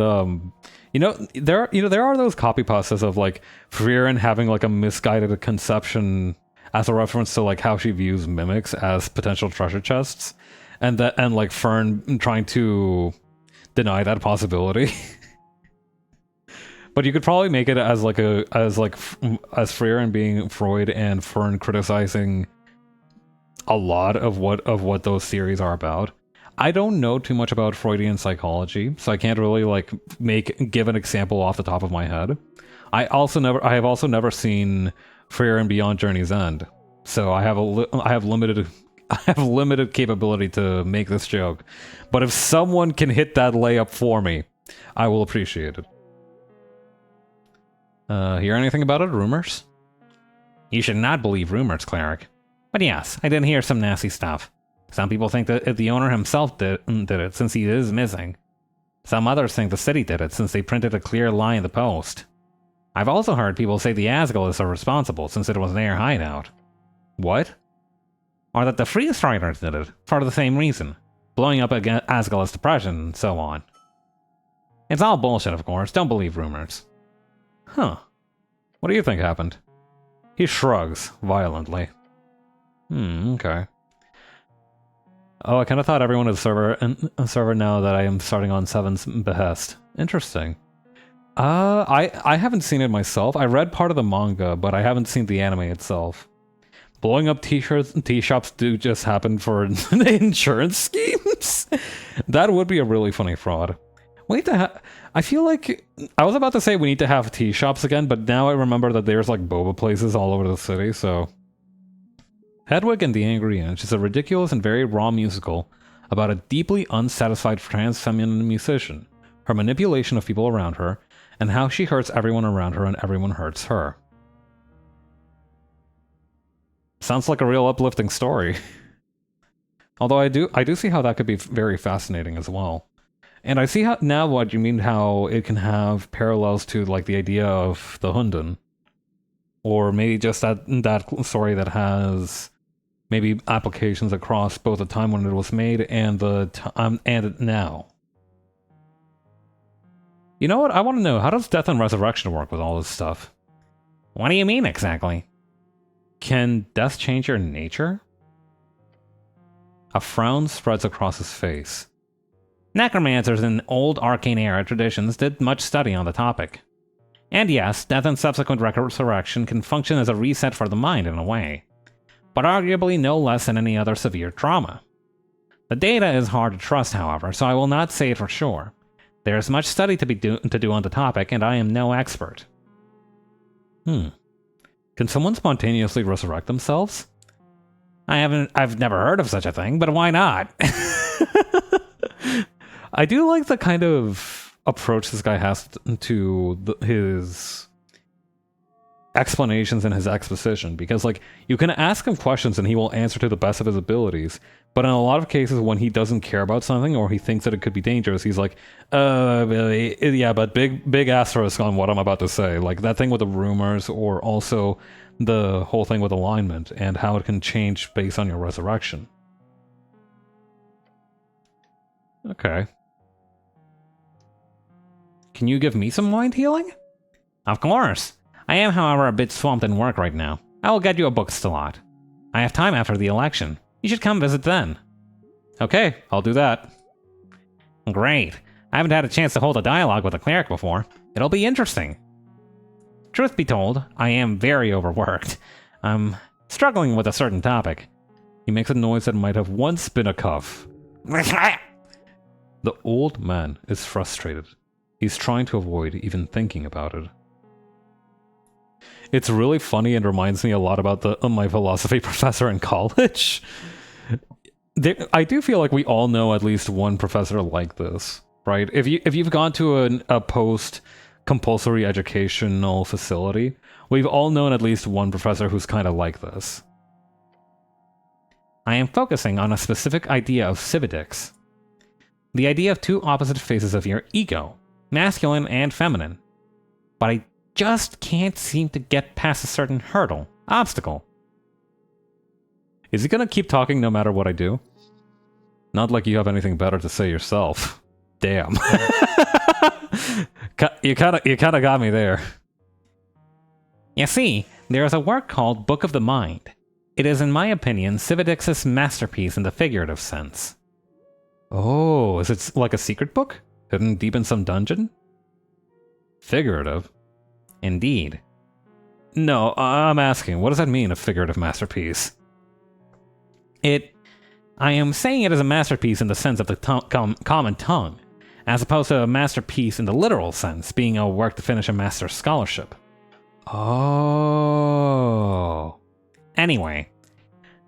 There are those copy pastas of like Frieren having like a misguided conception as a reference to like how she views mimics as potential treasure chests, and like Fern trying to deny that possibility. But you could probably make it as Frieren being Freud and Fern criticizing a lot of what those theories are about. I don't know too much about Freudian psychology, so I can't really like give an example off the top of my head. I have also never seen Frieren Beyond Journey's End, so I have limited capability to make this joke. But if someone can hit that layup for me, I will appreciate it. Hear anything about it? Rumors? You should not believe rumors, cleric. But yes, I did hear some nasty stuff. Some people think that the owner himself did it, since he is missing. Some others think the city did it, since they printed a clear lie in the post. I've also heard people say the Asgilists are responsible since it was their hideout. What? Or that the Free Striders did it, for the same reason. Blowing up Asgilist depression and so on. It's all bullshit, of course. Don't believe rumors. Huh. What do you think happened? He shrugs violently. Okay. Oh, I kind of thought everyone is a server now that I am starting on 7's behest. Interesting. I haven't seen it myself. I read part of the manga, but I haven't seen the anime itself. Blowing up tea shops do just happen for insurance schemes? That would be a really funny fraud. We need to I feel like... I was about to say we need to have tea shops again, but now I remember that there's like boba places all over the city, so... Hedwig and the Angry Inch is a ridiculous and very raw musical about a deeply unsatisfied trans-feminine musician, her manipulation of people around her, and how she hurts everyone around her and everyone hurts her. Sounds like a real uplifting story. Although I do see how that could be very fascinating as well. And I see how now what you mean, how it can have parallels to like the idea of the Hunden. Or maybe just that story that has maybe applications across both the time when it was made and the and now. You know what? I want to know, how does death and resurrection work with all this stuff? What do you mean exactly? Can death change your nature? A frown spreads across his face. Necromancers in old arcane era traditions did much study on the topic. And yes, death and subsequent resurrection can function as a reset for the mind in a way, but arguably no less than any other severe trauma. The data is hard to trust, however, so I will not say it for sure. There is much study to do on the topic, and I am no expert. Can someone spontaneously resurrect themselves? I've never heard of such a thing, but why not? I do like the kind of approach this guy has to his explanations and his exposition, because like you can ask him questions and he will answer to the best of his abilities, but in a lot of cases when he doesn't care about something or he thinks that it could be dangerous, he's like, yeah, but big asterisk on what I'm about to say, like that thing with the rumors, or also the whole thing with alignment and how it can change based on your resurrection. Okay. Can you give me some mind healing? Of course. I am, however, a bit swamped in work right now. I will get you a book slot. I have time after the election. You should come visit then. Okay, I'll do that. Great. I haven't had a chance to hold a dialogue with a cleric before. It'll be interesting. Truth be told, I am very overworked. I'm struggling with a certain topic. He makes a noise that might have once been a cough. The old man is frustrated. He's trying to avoid even thinking about it. It's really funny and reminds me a lot about my philosophy professor in college. I do feel like we all know at least one professor like this, right? If you've gone to a post-compulsory educational facility, we've all known at least one professor who's kind of like this. I am focusing on a specific idea of civics. The idea of two opposite faces of your ego, masculine and feminine. But I just can't seem to get past a certain obstacle. Is he gonna keep talking no matter what I do? Not like you have anything better to say yourself. Damn. You kinda got me there. You see, there is a work called Book of the Mind. It is, in my opinion, Cividix's masterpiece in the figurative sense. Oh, is it like a secret book? Hidden deep in some dungeon? Figurative? Indeed. No, I'm asking, what does that mean, a figurative masterpiece? I am saying it is a masterpiece in the sense of the common tongue, as opposed to a masterpiece in the literal sense, being a work to finish a master's scholarship. Oh. Anyway,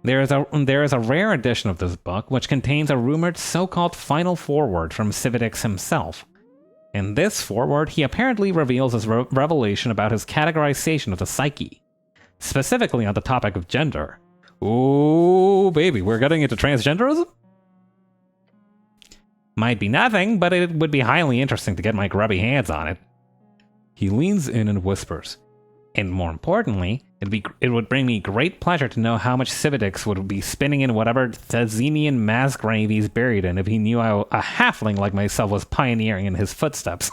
there is a rare edition of this book which contains a rumored so-called final foreword from Cividix himself. In this foreword, he apparently reveals his revelation about his categorization of the psyche, specifically on the topic of gender. Ooh, baby, we're getting into transgenderism? Might be nothing, but it would be highly interesting to get my grubby hands on it. He leans in and whispers, "And more importantly, it would bring me great pleasure to know how much Civitix would be spinning in whatever Thazenian mass grave he's buried in if he knew a halfling like myself was pioneering in his footsteps."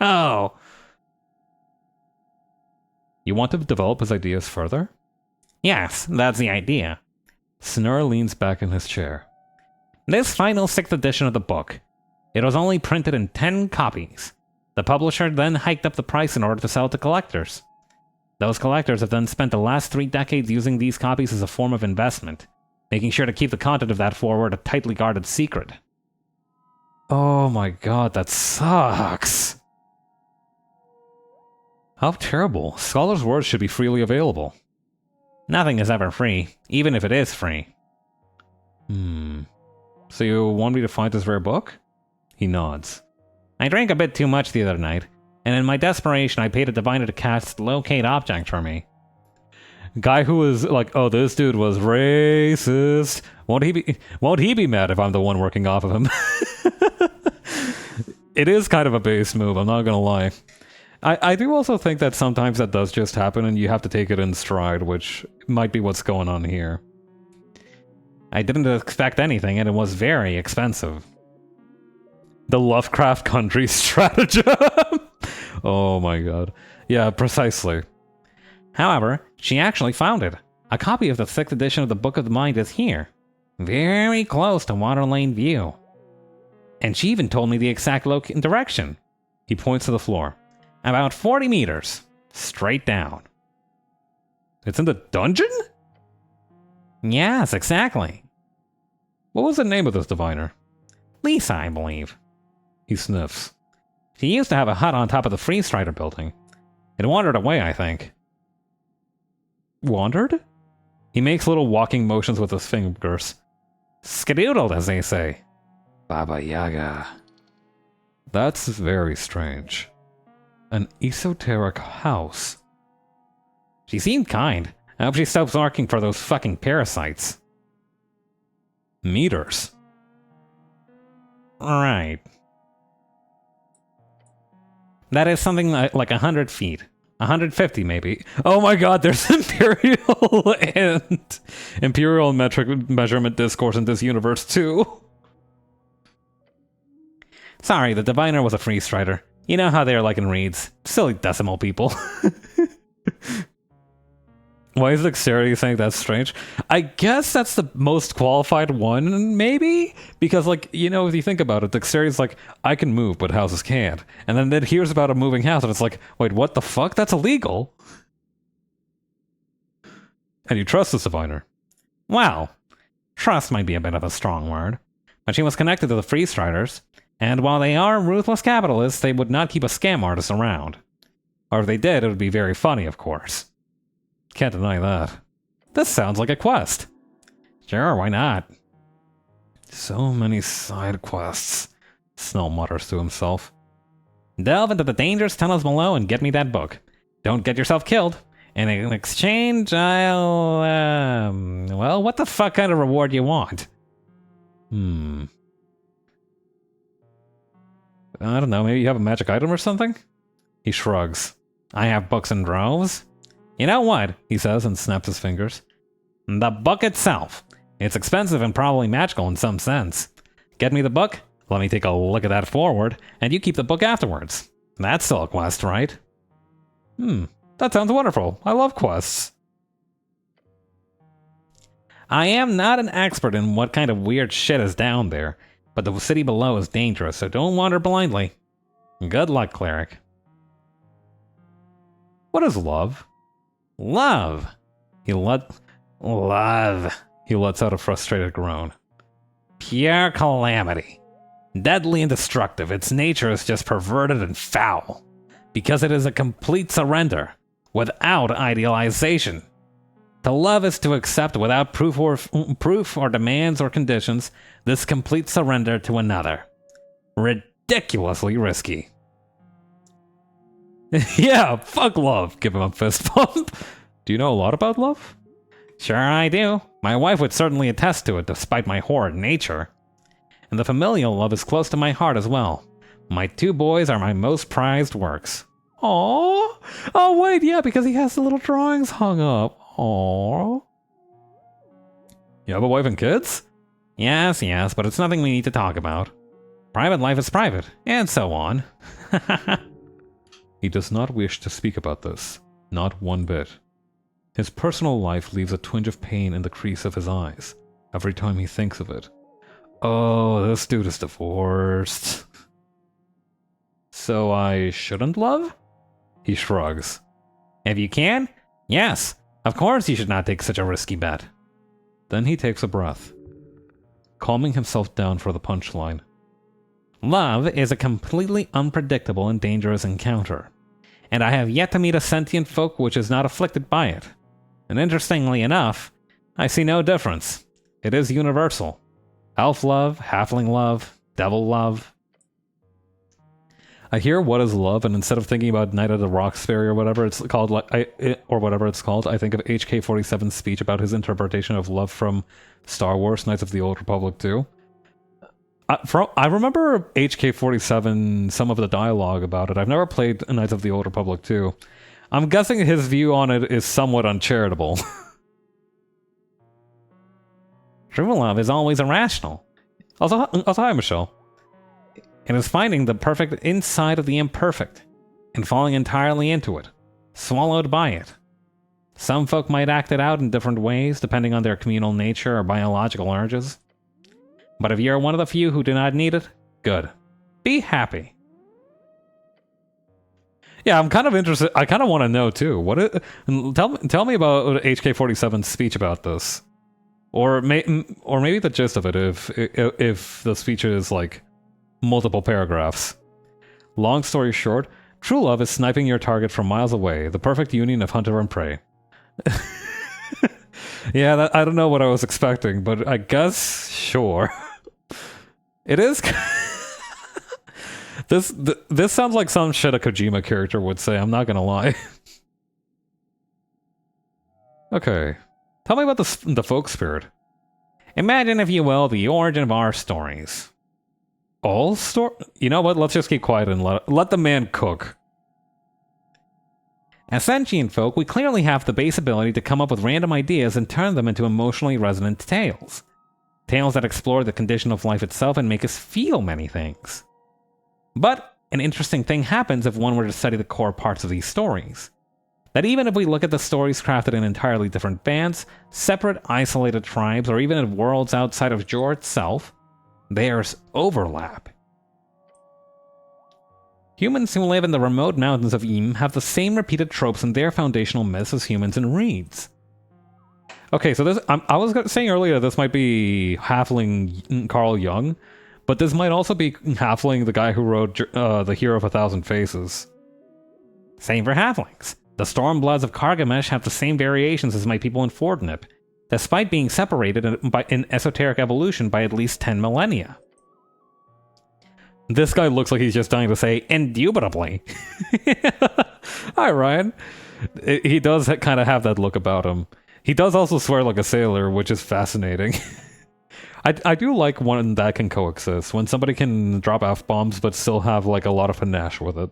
Oh. You want to develop his ideas further? Yes, that's the idea. Snur leans back in his chair. This final 6th edition of the book. It was only printed in 10 copies. The publisher then hiked up the price in order to sell to collectors. Those collectors have then spent the last 3 decades using these copies as a form of investment, making sure to keep the content of that forward a tightly guarded secret. Oh my god, that sucks. How terrible. Scholars' words should be freely available. Nothing is ever free, even if it is free. So you want me to find this rare book? He nods. I drank a bit too much the other night, and in my desperation I paid a diviner to cast Locate Object for me. Guy who was like, oh, this dude was racist. Won't he be mad if I'm the one working off of him? It is kind of a base move, I'm not gonna lie. I do also think that sometimes that does just happen and you have to take it in stride, which might be what's going on here. I didn't expect anything, and it was very expensive. The Lovecraft Country stratagem! Oh my god. Yeah, precisely. However, she actually found it. A copy of the 6th edition of the Book of the Mind is here. Very close to Waterlane View. And she even told me the exact direction. He points to the floor. About 40 meters. Straight down. It's in the dungeon? Yes, exactly. What was the name of this diviner? Lisa, I believe. He sniffs. She used to have a hut on top of the Free Strider building. It wandered away, I think. Wandered? He makes little walking motions with his fingers. Skedoodled, as they say. Baba Yaga. That's very strange. An esoteric house. She seemed kind. I hope she stops working for those fucking parasites. Meters. Right. That is something like 100 feet. 150 maybe. Oh my god, there's Imperial and Imperial metric measurement discourse in this universe too. Sorry, the diviner was a free strider. You know how they are like in reads. Silly decimal people. Why is Dexterity saying that's strange? I guess that's the most qualified one, maybe? Because, like, you know, if you think about it, Dexterity's like, I can move, but houses can't. And then it hears about a moving house, and it's like, wait, what the fuck? That's illegal. And you trust this diviner? Well, trust might be a bit of a strong word. But she was connected to the Free Striders, and while they are ruthless capitalists, they would not keep a scam artist around. Or if they did, it would be very funny, of course. Can't deny that. This sounds like a quest. Sure, why not? So many side quests, Snell mutters to himself. Delve into the dangerous tunnels below and get me that book. Don't get yourself killed. And in exchange, I'll, well, what the fuck kind of reward you want? I don't know, maybe you have a magic item or something? He shrugs. I have books in droves. You know what? He says and snaps his fingers. The book itself. It's expensive and probably magical in some sense. Get me the book, let me take a look at that forward, and you keep the book afterwards. That's still a quest, right? That sounds wonderful. I love quests. I am not an expert in what kind of weird shit is down there, but the city below is dangerous, so don't wander blindly. Good luck, cleric. What is love? Love! Love! He lets out a frustrated groan. Pure calamity. Deadly and destructive, its nature is just perverted and foul. Because it is a complete surrender, without idealization. To love is to accept without proof or demands or conditions this complete surrender to another. Ridiculously risky. Yeah, fuck love. Give him a fist bump. Do you know a lot about love? Sure I do. My wife would certainly attest to it, despite my horrid nature. And the familial love is close to my heart as well. My 2 boys are my most prized works. Aww. Oh, wait, yeah, because he has the little drawings hung up. Aww. You have a wife and kids? Yes, but it's nothing we need to talk about. Private life is private, and so on. He does not wish to speak about this. Not one bit. His personal life leaves a twinge of pain in the crease of his eyes every time he thinks of it. Oh, this dude is divorced. So I shouldn't love? He shrugs. If you can? Yes. Of course you should not take such a risky bet. Then he takes a breath, calming himself down for the punchline. Love is a completely unpredictable and dangerous encounter, and I have yet to meet a sentient folk which is not afflicted by it. And interestingly enough, I see no difference. It is universal. Elf love, halfling love, devil love. I hear what is love, and instead of thinking about Night of the Roxbury or whatever it's called, I think of HK-47's speech about his interpretation of love from Star Wars: Knights of the Old Republic 2. I remember HK-47, some of the dialogue about it. I've never played Knights of the Old Republic 2. I'm guessing his view on it is somewhat uncharitable. True love is always irrational. Also, hi, Michelle. It is finding the perfect inside of the imperfect, and falling entirely into it, swallowed by it. Some folk might act it out in different ways, depending on their communal nature or biological urges. But if you're one of the few who do not need it, good. Be happy. Yeah, I'm kind of interested. I kind of want to know too. Tell me about HK-47's speech about this, or maybe the gist of it. If the speech is like multiple paragraphs. Long story short, true love is sniping your target from miles away. The perfect union of hunter and prey. Yeah, I don't know what I was expecting, but I guess sure. It is. This sounds like some shit a Kojima character would say, I'm not gonna lie. Okay. Tell me about the folk spirit. Imagine, if you will, the origin of our stories. All You know what? Let's just keep quiet and let the man cook. As sentient folk, we clearly have the base ability to come up with random ideas and turn them into emotionally resonant tales. Tales that explore the condition of life itself and make us feel many things. But an interesting thing happens if one were to study the core parts of these stories. That even if we look at the stories crafted in entirely different bands, separate isolated tribes, or even in worlds outside of Jor itself, there's overlap. Humans who live in the remote mountains of Im have the same repeated tropes in their foundational myths as humans in Reeds. Okay, so this I was saying earlier this might be Halfling Carl Jung, but this might also be Halfling, the guy who wrote The Hero of a Thousand Faces. Same for Halflings. The Stormbloods of Kargamesh have the same variations as my people in Fordnip, despite being separated in esoteric evolution by at least 10 millennia. This guy looks like he's just dying to say, indubitably. Hi, Ryan. He does kind of have that look about him. He does also swear like a sailor, which is fascinating. I do like one that can coexist, when somebody can drop F-bombs but still have like a lot of panache with it.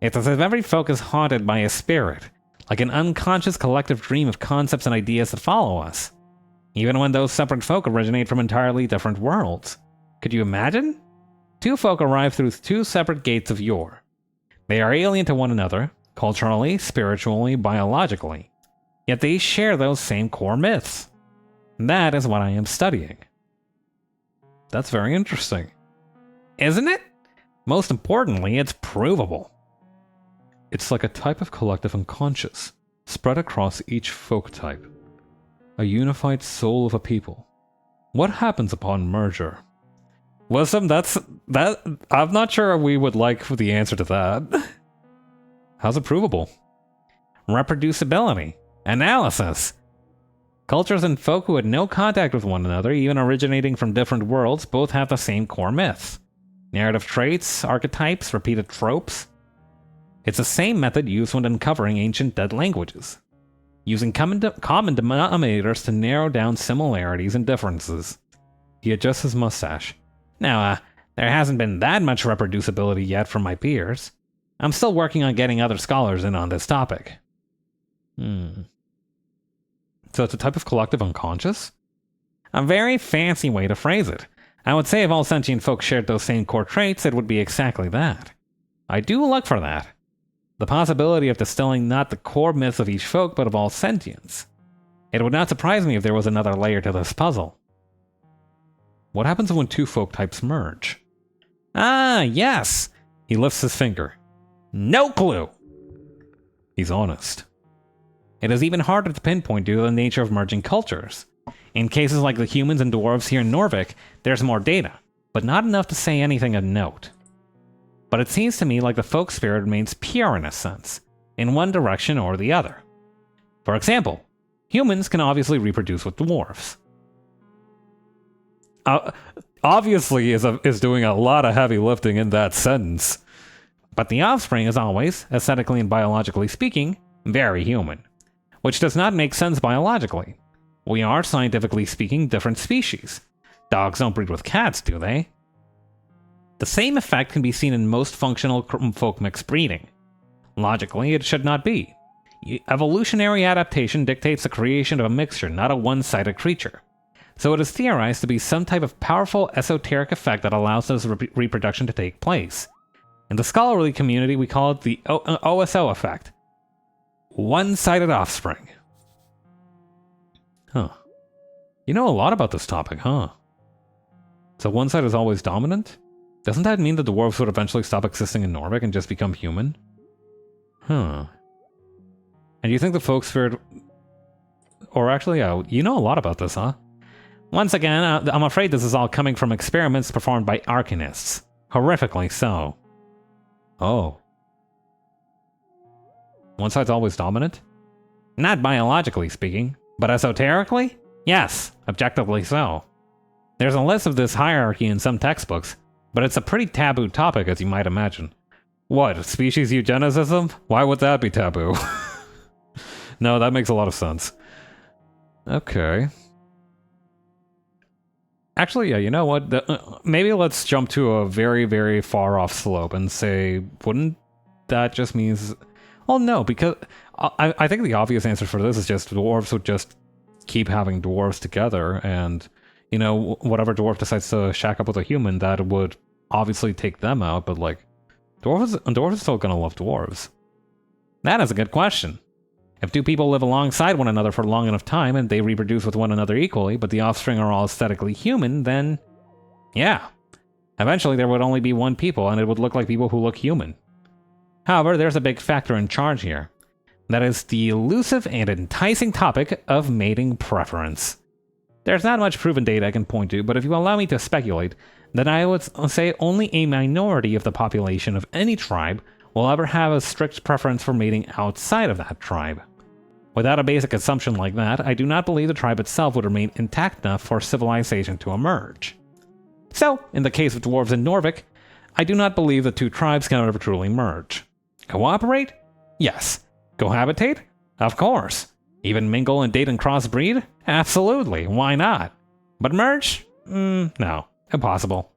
It's as if every folk is haunted by a spirit, like an unconscious collective dream of concepts and ideas that follow us, even when those separate folk originate from entirely different worlds. Could you imagine? Two folk arrive through two separate gates of yore. They are alien to one another, culturally, spiritually, biologically. Yet they share those same core myths. That is what I am studying. That's very interesting. Isn't it? Most importantly, it's provable. It's like a type of collective unconscious, spread across each folk type. A unified soul of a people. What happens upon merger? Wisdom, I'm not sure we would like the answer to that. How's it provable? Reproducibility. Analysis. Cultures and folk who had no contact with one another, even originating from different worlds, both have the same core myths. Narrative traits, archetypes, repeated tropes. It's the same method used when uncovering ancient dead languages. Using common denominators to narrow down similarities and differences. He adjusts his mustache. Now, there hasn't been that much reproducibility yet from my peers. I'm still working on getting other scholars in on this topic. So it's a type of collective unconscious? A very fancy way to phrase it. I would say if all sentient folk shared those same core traits, it would be exactly that. I do look for that. The possibility of distilling not the core myths of each folk, but of all sentience. It would not surprise me if there was another layer to this puzzle. What happens when two folk types merge? Ah, yes! He lifts his finger. No clue! He's honest. It is even harder to pinpoint due to the nature of merging cultures. In cases like the humans and dwarves here in Norvik, there's more data, but not enough to say anything of note. But it seems to me like the folk spirit remains pure in a sense, in one direction or the other. For example, humans can obviously reproduce with dwarves. Obviously is doing a lot of heavy lifting in that sentence. But the offspring is always, aesthetically and biologically speaking, very human. Which does not make sense biologically. We are, scientifically speaking, different species. Dogs don't breed with cats, do they? The same effect can be seen in most functional folk mixed breeding. Logically, it should not be. Evolutionary adaptation dictates the creation of a mixture, not a one-sided creature. So it is theorized to be some type of powerful esoteric effect that allows this reproduction to take place. In the scholarly community, we call it the OSO effect. One-sided offspring. Huh. You know a lot about this topic, huh? So one side is always dominant? Doesn't that mean the dwarves would eventually stop existing in Norvik and just become human? Huh. And you think the folk spirit... Or actually, you know a lot about this, huh? Once again, I'm afraid this is all coming from experiments performed by arcanists. Horrifically so. Oh. One side's always dominant? Not biologically speaking, but esoterically? Yes, objectively so. There's a list of this hierarchy in some textbooks, but it's a pretty taboo topic, as you might imagine. What, species eugenicism? Why would that be taboo? No, that makes a lot of sense. Okay. Actually, yeah, you know what? Maybe let's jump to a very, very far off slope and say, wouldn't that just means... Well, no, because I think the obvious answer for this is just dwarves would just keep having dwarves together, and, you know, whatever dwarf decides to shack up with a human, that would obviously take them out, but, like, dwarves are still gonna love dwarves. That is a good question. If two people live alongside one another for long enough time and they reproduce with one another equally, but the offspring are all aesthetically human, then... yeah. Eventually there would only be one people, and it would look like people who look human. However, there's a big factor in charge here. That is the elusive and enticing topic of mating preference. There's not much proven data I can point to, but if you allow me to speculate, then I would say only a minority of the population of any tribe will ever have a strict preference for mating outside of that tribe. Without a basic assumption like that, I do not believe the tribe itself would remain intact enough for civilization to emerge. So, in the case of dwarves and Norvik, I do not believe the two tribes can ever truly merge. Cooperate? Yes. Cohabitate? Of course. Even mingle and date and crossbreed? Absolutely, why not? But merge? No, impossible.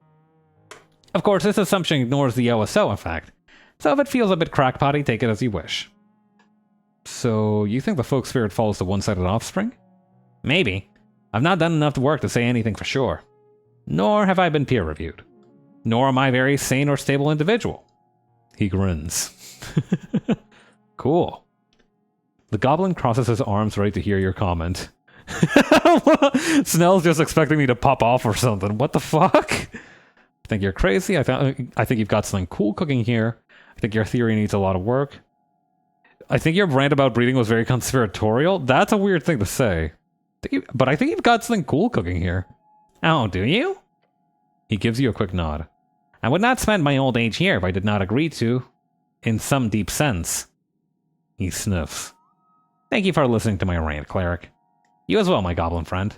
Of course, this assumption ignores the OSO effect, so if it feels a bit crackpotty, take it as you wish. So, you think the folk spirit follows the one-sided offspring? Maybe. I've not done enough work to say anything for sure. Nor have I been peer-reviewed. Nor am I a very sane or stable individual. He grins. Cool. The goblin crosses his arms ready to hear your comment. Snell's just expecting me to pop off or something. What the fuck? I think you're crazy. I think you've got something cool cooking here. I think your theory needs a lot of work. I think your rant about breeding was very conspiratorial. That's a weird thing to say. But I think you've got something cool cooking here. Oh, do you? He gives you a quick nod. I would not spend my old age here if I did not agree to, in some deep sense. He sniffs. Thank you for listening to my rant, cleric. You as well, my goblin friend.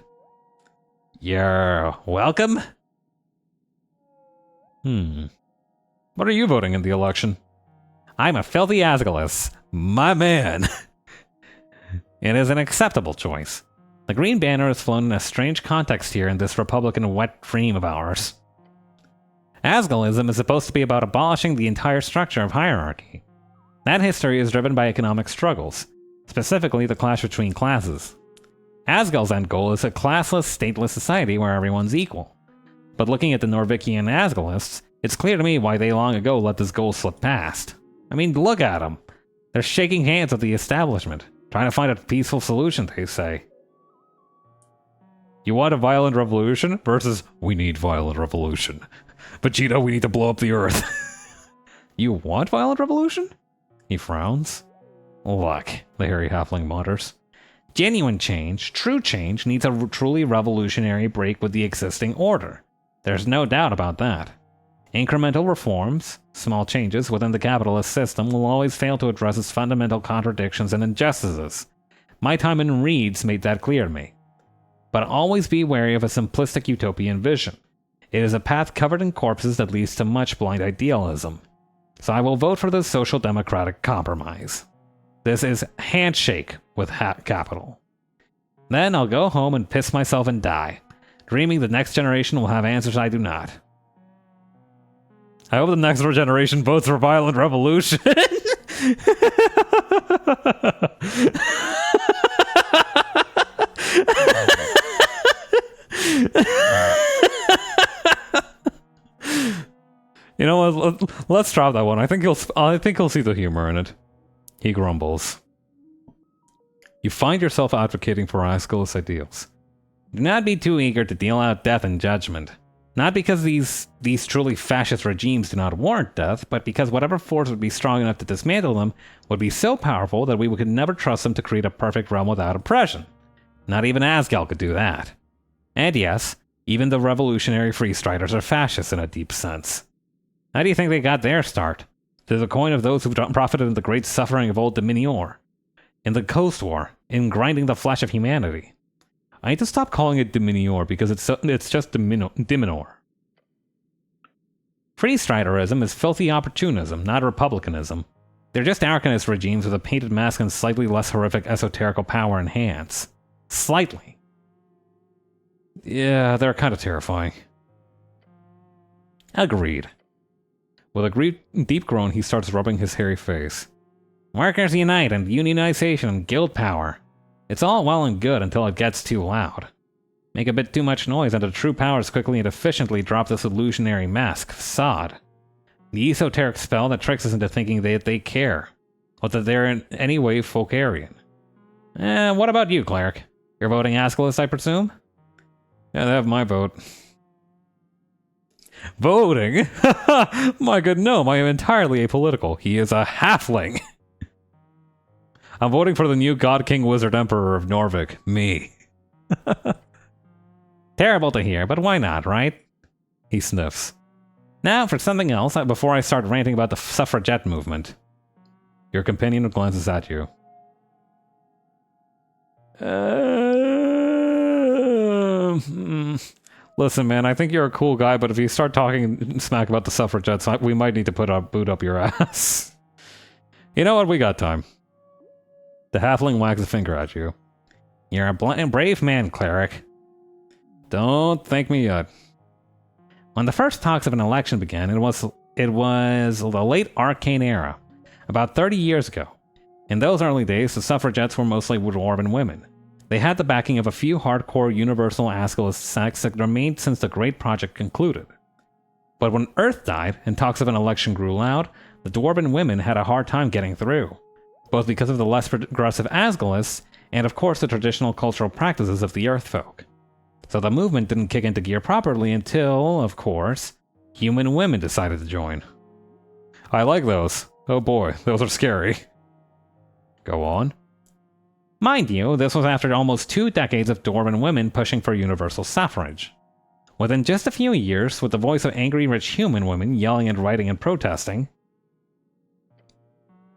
You're welcome? What are you voting in the election? I'm a filthy Asgulus. My man. It is an acceptable choice. The green banner is flown in a strange context here in this Republican wet dream of ours. Asgalism is supposed to be about abolishing the entire structure of hierarchy. That history is driven by economic struggles, specifically the clash between classes. Asgal's end goal is a classless, stateless society where everyone's equal. But looking at the Norvikian Asgalists, it's clear to me why they long ago let this goal slip past. I mean, look at them. They're shaking hands at the establishment, trying to find a peaceful solution, they say. You want a violent revolution versus we need violent revolution. Vegeta, we need to blow up the Earth. You want violent revolution? He frowns. Look, the hairy halfling mutters. Genuine change, true change, needs a truly revolutionary break with the existing order. There's no doubt about that. Incremental reforms, small changes within the capitalist system will always fail to address its fundamental contradictions and injustices. My time in Reeds made that clear to me. But always be wary of a simplistic utopian vision. It is a path covered in corpses that leads to much blind idealism. So I will vote for the social democratic compromise. This is handshake with capital. Then I'll go home and piss myself and die, dreaming the next generation will have answers I do not. I hope the next generation votes for violent revolution. You know what? Let's drop that one. I think he'll see the humor in it. He grumbles. You find yourself advocating for Asgalist ideals. Do not be too eager to deal out death and judgment. Not because these truly fascist regimes do not warrant death, but because whatever force would be strong enough to dismantle them would be so powerful that we could never trust them to create a perfect realm without oppression. Not even Asgal could do that. And yes, even the revolutionary freestriders are fascists in a deep sense. How do you think they got their start? Through the coin of those who profited in the great suffering of old Dominior, in the Coast War, in grinding the flesh of humanity. I need to stop calling it Dominior because it's just Diminor. Freestriderism is filthy opportunism, not republicanism. They're just arcanist regimes with a painted mask and slightly less horrific esoterical power in hands. Slightly. Yeah, they're kind of terrifying. Agreed. With a deep groan, he starts rubbing his hairy face. Workers unite and unionization and guild power. It's all well and good until it gets too loud. Make a bit too much noise and the true powers quickly and efficiently drop this illusionary mask, facade. The esoteric spell that tricks us into thinking that they care, or that they're in any way Folkarian. What about you, cleric? You're voting Asgalist, I presume? Yeah, they have my vote. Voting? My good gnome, I am entirely apolitical. He is a halfling. I'm voting for the new God King Wizard Emperor of Norvik. Me. Terrible to hear, but why not, right? He sniffs. Now, for something else, before I start ranting about the suffragette movement. Your companion glances at you. Listen, man, I think you're a cool guy, but if you start talking smack about the suffragettes, we might need to boot up your ass. You know what? We got time. The halfling wags a finger at you. You're a brave man, cleric. Don't thank me yet. When the first talks of an election began, it was the late Arcane Era, about 30 years ago. In those early days, the suffragettes were mostly dwarven women. They had the backing of a few hardcore universal Asgalist sects that remained since the Great Project concluded. But when Earth died and talks of an election grew loud, the dwarven women had a hard time getting through, both because of the less progressive Asgalists and of course the traditional cultural practices of the Earth folk. So the movement didn't kick into gear properly until, of course, human women decided to join. I like those. Oh boy, those are scary. Go on. Mind you, this was after almost 2 decades of dwarven women pushing for universal suffrage. Within just a few years, with the voice of angry rich human women yelling and writing and protesting,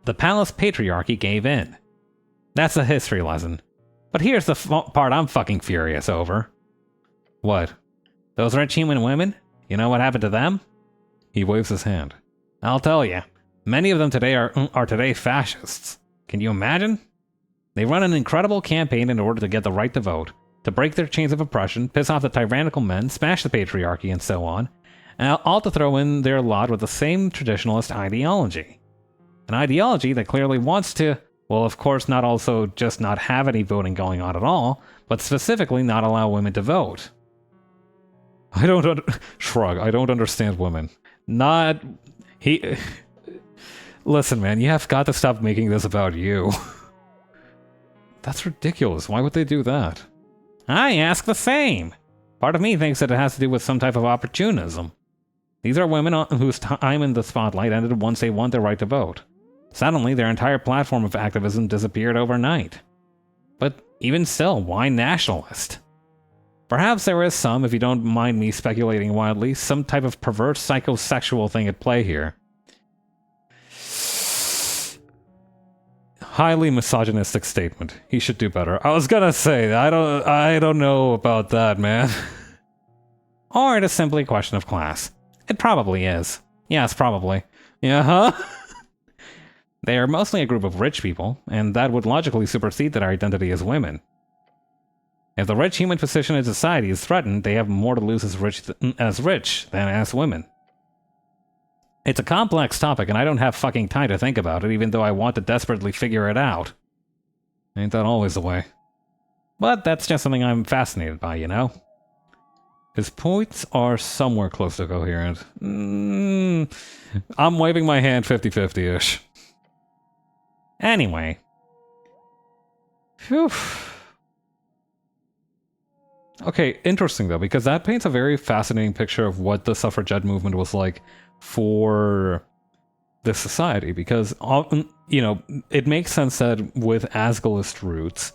the palace patriarchy gave in. That's a history lesson. But here's the part I'm fucking furious over. What? Those rich human women? You know what happened to them? He waves his hand. I'll tell you. Many of them today are today fascists. Can you imagine? They run an incredible campaign in order to get the right to vote, to break their chains of oppression, piss off the tyrannical men, smash the patriarchy, and so on. all to throw in their lot with the same traditionalist ideology. An ideology that clearly wants to, well, of course, not also just not have any voting going on at all, but specifically not allow women to vote. Shrug, I don't understand women. Listen, man, you have got to stop making this about you. That's ridiculous. Why would they do that? I ask the same. Part of me thinks that it has to do with some type of opportunism. These are women whose time in the spotlight ended once they won their right to vote. Suddenly, their entire platform of activism disappeared overnight. But even still, why nationalist? Perhaps there is some, if you don't mind me speculating wildly, some type of perverse psychosexual thing at play here. Highly misogynistic statement. He should do better. I was gonna say, I don't know about that, man. Or it is simply a question of class. It probably is. Yes, probably. Yeah, huh? They are mostly a group of rich people, and that would logically supersede their identity as women. If the rich human position in society is threatened, they have more to lose as rich than as women. It's a complex topic, and I don't have fucking time to think about it, even though I want to desperately figure it out. Ain't that always the way? But that's just something I'm fascinated by, you know? His points are somewhere close to coherent. I'm waving my hand 50-50-ish. Anyway. Phew. Okay, interesting though, because that paints a very fascinating picture of what the suffragette movement was like for this society, because, you know, it makes sense that with Asgulist roots,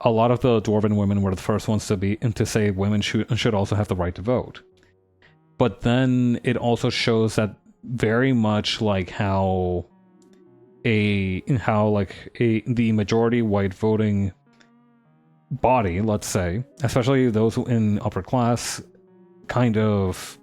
a lot of the dwarven women were the first ones to say women should also have the right to vote. But then it also shows that very much like how the majority white voting body, let's say, especially those in upper class, kind of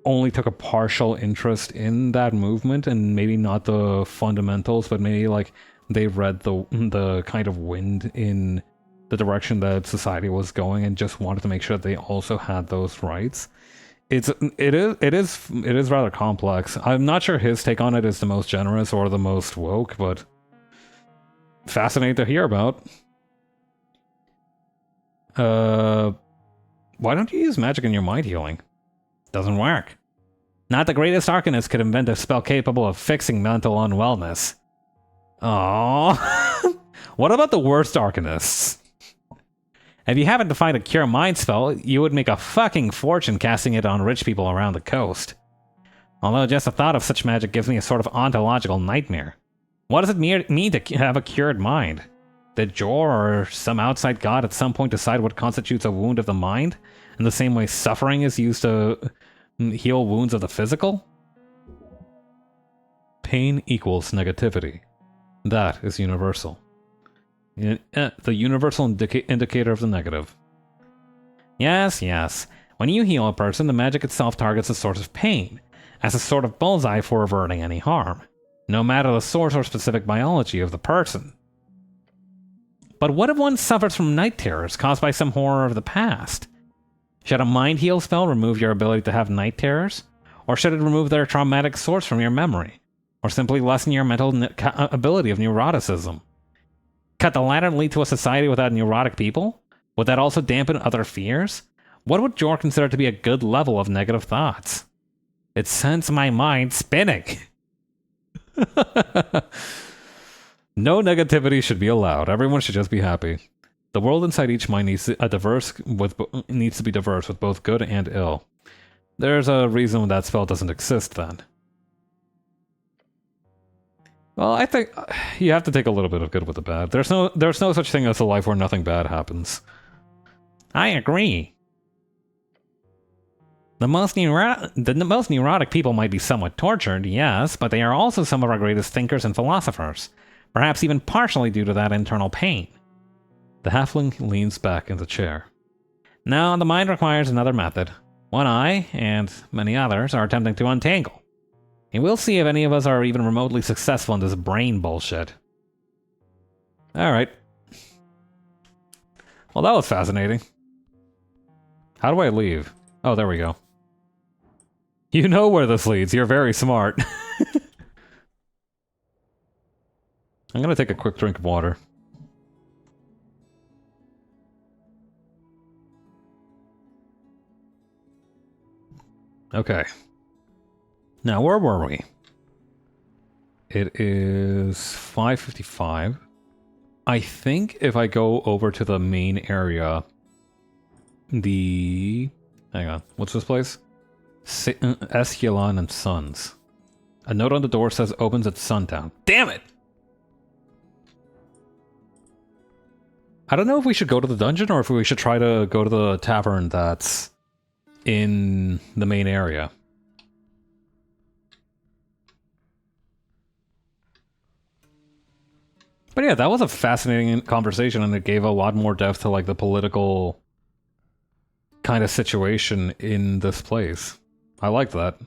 only took a partial interest in that movement, and maybe not the fundamentals, but maybe like they read the kind of wind in the direction that society was going and just wanted to make sure that they also had those rights. It is rather complex. I'm not sure his take on it is the most generous or the most woke, but fascinating to hear about. Why don't you use magic in your mind healing? Doesn't work. Not the greatest arcanist could invent a spell capable of fixing mental unwellness. Aww. What about the worst arcanists? If you happened to find a cure mind spell, you would make a fucking fortune casting it on rich people around the coast. Although just the thought of such magic gives me a sort of ontological nightmare. What does it mean to have a cured mind? Did Jor or some outside god at some point decide what constitutes a wound of the mind, in the same way suffering is used to heal wounds of the physical? Pain equals negativity. That is universal. The universal indicator of the negative. Yes, yes. When you heal a person, the magic itself targets a source of pain, as a sort of bullseye for averting any harm, no matter the source or specific biology of the person. But what if one suffers from night terrors caused by some horror of the past? Should a mind heal spell remove your ability to have night terrors? Or should it remove their traumatic source from your memory? Or simply lessen your mental ability of neuroticism? Could the latter lead to a society without neurotic people? Would that also dampen other fears? What would Jor consider to be a good level of negative thoughts? It sends my mind spinning. No negativity should be allowed. Everyone should just be happy. The world inside each mind needs to be diverse with both good and ill. There's a reason that spell doesn't exist then. Well, I think you have to take a little bit of good with the bad. There's no such thing as a life where nothing bad happens. I agree. The most neurotic people might be somewhat tortured, yes, but they are also some of our greatest thinkers and philosophers. Perhaps even partially due to that internal pain. The halfling leans back in the chair. Now, the mind requires another method. One I, and many others, are attempting to untangle. And we'll see if any of us are even remotely successful in this brain bullshit. Alright. Well, that was fascinating. How do I leave? Oh, there we go. You know where this leads. You're very smart. I'm gonna take a quick drink of water. Okay. Now, where were we? It is 5:55. I think if I go over to the main area, hang on, what's this place? Esquilan and Sons. A note on the door says opens at sundown. Damn it! I don't know if we should go to the dungeon or if we should try to go to the tavern that's in the main area. But yeah, that was a fascinating conversation, and it gave a lot more depth to like the political kind of situation in this place. I liked that.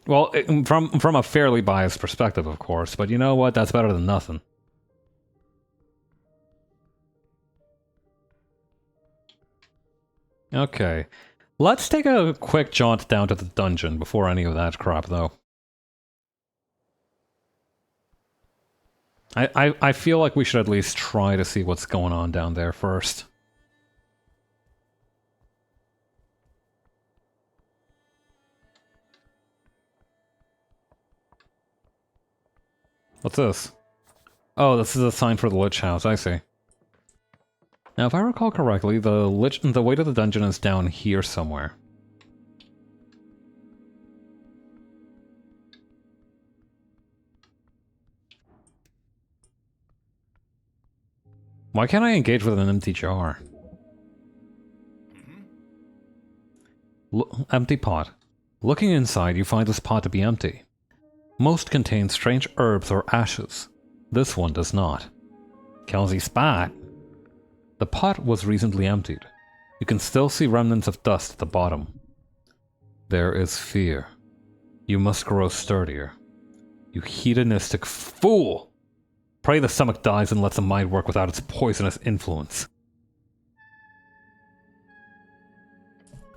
Well, from a fairly biased perspective, of course, but you know what? That's better than nothing. Okay. Let's take a quick jaunt down to the dungeon before any of that crap, though. I feel like we should at least try to see what's going on down there first. What's this? Oh, this is a sign for the Lich House, I see. Now, if I recall correctly, the way to the dungeon is down here somewhere. Why can't I engage with an empty jar? Empty pot. Looking inside, you find this pot to be empty. Most contain strange herbs or ashes. This one does not. Cozy spot. The pot was recently emptied. You can still see remnants of dust at the bottom. There is fear. You must grow sturdier. You hedonistic fool! Pray the stomach dies and lets the mind work without its poisonous influence.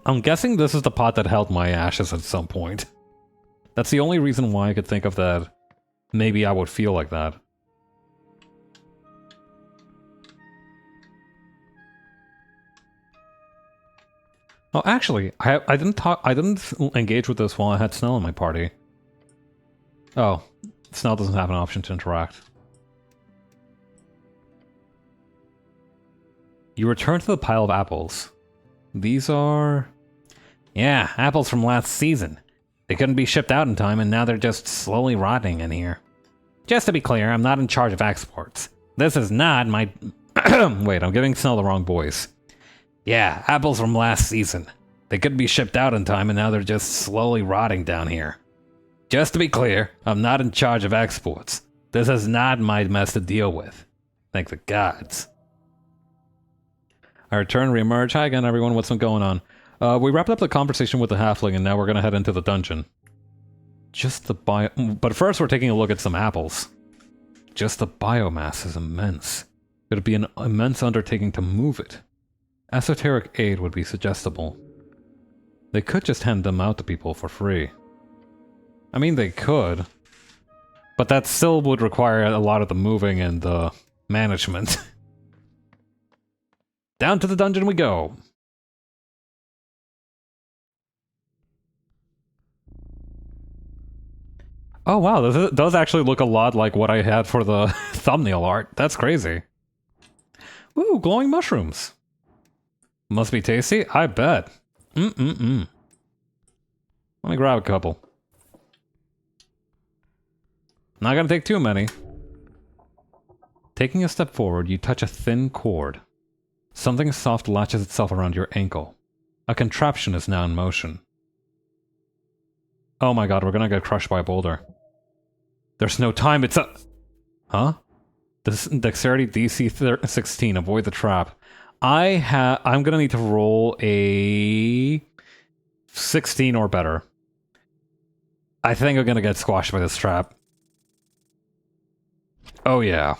I'm guessing this is the pot that held my ashes at some point. That's the only reason why I could think of that. Maybe I would feel like that. Oh, actually, I didn't engage with this while I had Snell in my party. Oh, Snell doesn't have an option to interact. You return to the pile of apples. These are... Yeah, apples from last season. They couldn't be shipped out in time, and now they're just slowly rotting in here. Just to be clear, I'm not in charge of exports. This is not my... Wait, I'm giving Snell the wrong voice. Yeah, apples from last season. They couldn't be shipped out in time, and now they're just slowly rotting down here. Just to be clear, I'm not in charge of exports. This is not my mess to deal with. Thank the gods. I return, reemerge. Hi again, everyone. What's been going on? We wrapped up the conversation with the halfling, and now we're going to head into the dungeon. But first, we're taking a look at some apples. Just the biomass is immense. It would be an immense undertaking to move it. Esoteric aid would be suggestible. They could just hand them out to people for free. I mean, they could. But that still would require a lot of the moving and the management. Down to the dungeon we go! Oh wow, this does actually look a lot like what I had for the thumbnail art. That's crazy. Ooh, glowing mushrooms. Must be tasty? I bet. Let me grab a couple. Not gonna take too many. Taking a step forward, you touch a thin cord. Something soft latches itself around your ankle. A contraption is now in motion. Oh my god, we're gonna get crushed by a boulder. There's no time, it's a... Huh? This Dexterity DC 16, avoid the trap. I'm gonna need to roll a... 16 or better. I think I'm gonna get squashed by this trap. Oh yeah.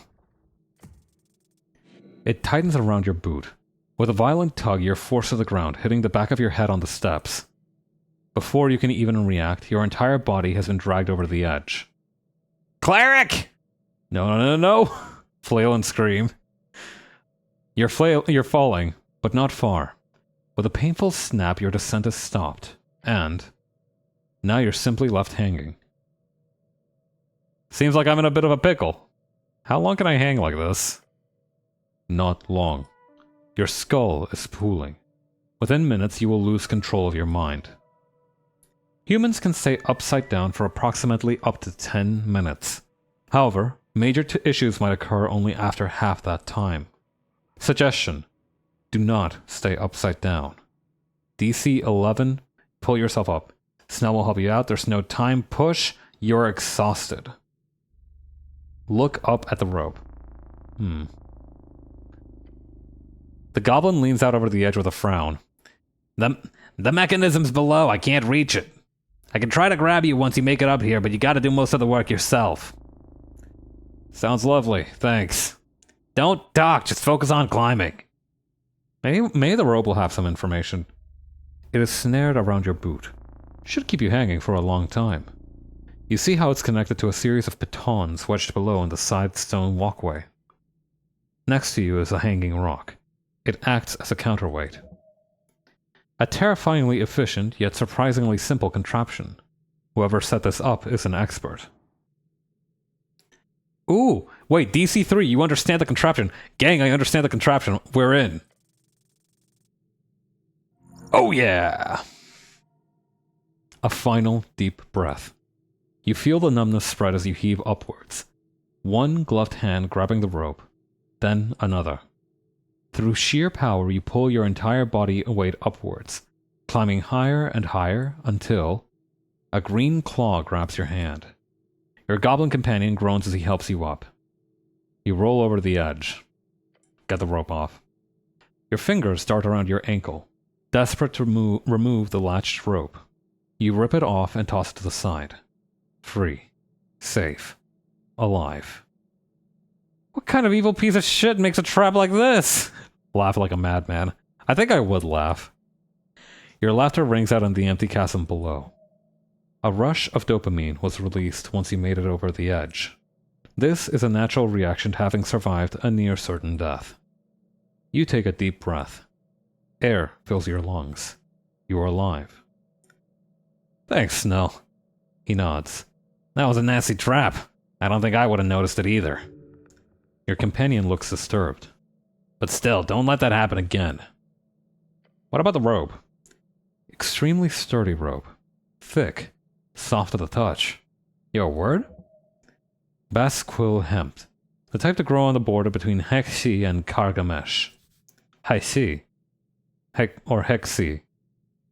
It tightens around your boot. With a violent tug, you're forced to the ground, hitting the back of your head on the steps. Before you can even react, your entire body has been dragged over the edge. Cleric! No, no, no, no! Flail and scream. You're falling, but not far. With a painful snap, your descent is stopped, and now you're simply left hanging. Seems like I'm in a bit of a pickle. How long can I hang like this? Not long. Your skull is pooling. Within minutes, you will lose control of your mind. Humans can stay upside down for approximately up to 10 minutes. However, major issues might occur only after half that time. Suggestion: do not stay upside down. DC 11, pull yourself up. Snell will help you out. There's no time. Push. You're exhausted. Look up at the rope. The goblin leans out over the edge with a frown. The mechanism's below. I can't reach it. I can try to grab you once you make it up here, but you gotta do most of the work yourself. Sounds lovely. Thanks. Don't talk. Just focus on climbing. Maybe the rope will have some information. It is snared around your boot. Should keep you hanging for a long time. You see how it's connected to a series of pitons wedged below in the side stone walkway. Next to you is a hanging rock. It acts as a counterweight. A terrifyingly efficient, yet surprisingly simple contraption. Whoever set this up is an expert. Ooh, wait, DC 3, you understand the contraption. Gang, I understand the contraption. We're in. Oh yeah! A final deep breath. You feel the numbness spread as you heave upwards. One gloved hand grabbing the rope, then another. Through sheer power, you pull your entire body weight upwards, climbing higher and higher until a green claw grabs your hand. Your goblin companion groans as he helps you up. You roll over the edge. Get the rope off. Your fingers dart around your ankle, desperate to remove the latched rope. You rip it off and toss it to the side. Free. Safe. Alive. What kind of evil piece of shit makes a trap like this? Laugh like a madman. I think I would laugh. Your laughter rings out in the empty chasm below. A rush of dopamine was released once you made it over the edge. This is a natural reaction to having survived a near certain death. You take a deep breath. Air fills your lungs. You are alive. Thanks, Snell. He nods. That was a nasty trap. I don't think I would have noticed it either. Your companion looks disturbed. But still, don't let that happen again. What about the rope? Extremely sturdy rope. Thick. Soft to the touch. Your word? Basquill hemp. The type to grow on the border between Hexi and Kargamesh. Hexi. Hexi.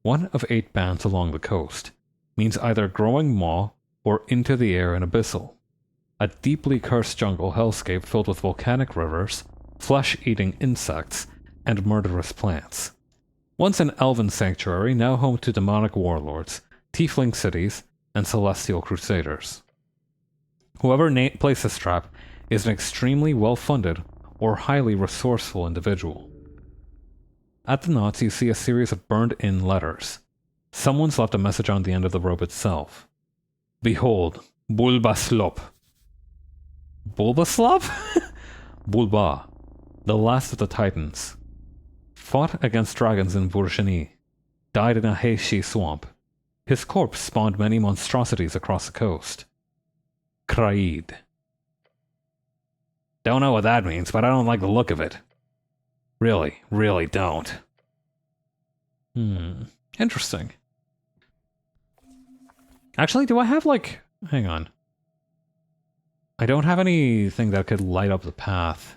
One of 8 bands along the coast. Means either growing maw or into the air and abyssal. A deeply cursed jungle hellscape filled with volcanic rivers, flesh-eating insects, and murderous plants. Once an elven sanctuary, now home to demonic warlords, tiefling cities, and celestial crusaders. Whoever placed this trap is an extremely well-funded or highly resourceful individual. At the knots, you see a series of burned-in letters. Someone's left a message on the end of the rope itself. Behold, Bulbaslop. Bulbaslop? Bulba, the last of the Titans. Fought against dragons in Vurshani. Died in a Heishi swamp. His corpse spawned many monstrosities across the coast. Kraid. Don't know what that means, but I don't like the look of it. Really, really don't. Interesting. Actually, do I have, hang on. I don't have anything that could light up the path.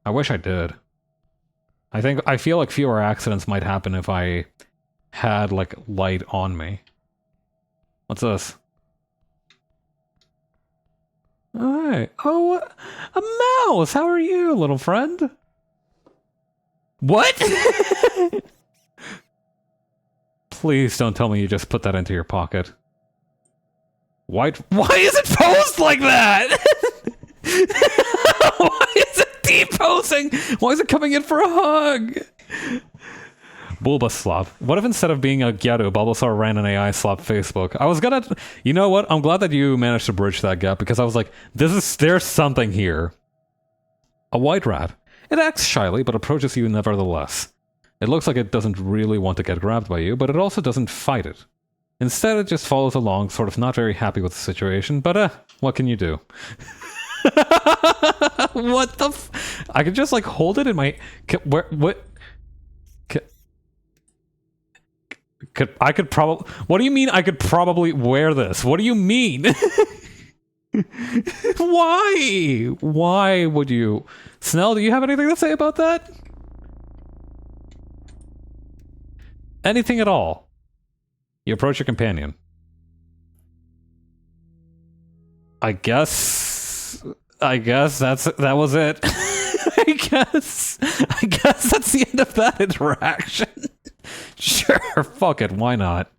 I wish I did. I feel like fewer accidents might happen if I had, light on me. What's this? Oh, hey. Oh, a mouse! How are you, little friend? What? Please don't tell me you just put that into your pocket. Why is it posed like that? Why is it deposing? Why is it coming in for a hug? Bulba slop. What if instead of being a Gyaru, Bulbasaur ran an AI slop Facebook? I was gonna... You know what? I'm glad that you managed to bridge that gap, because I was like, there's something here. A white rat. It acts shyly, but approaches you nevertheless. It looks like it doesn't really want to get grabbed by you, but it also doesn't fight it. Instead, it just follows along, sort of not very happy with the situation, but what can you do? What the I could just, like, hold it in my... I could probably... What do you mean I could probably wear this? What do you mean? Why? Why would you... Snell, do you have anything to say about that? Anything at all? You approach your companion. I guess that was it. I guess that's the end of that interaction. Sure, fuck it, why not?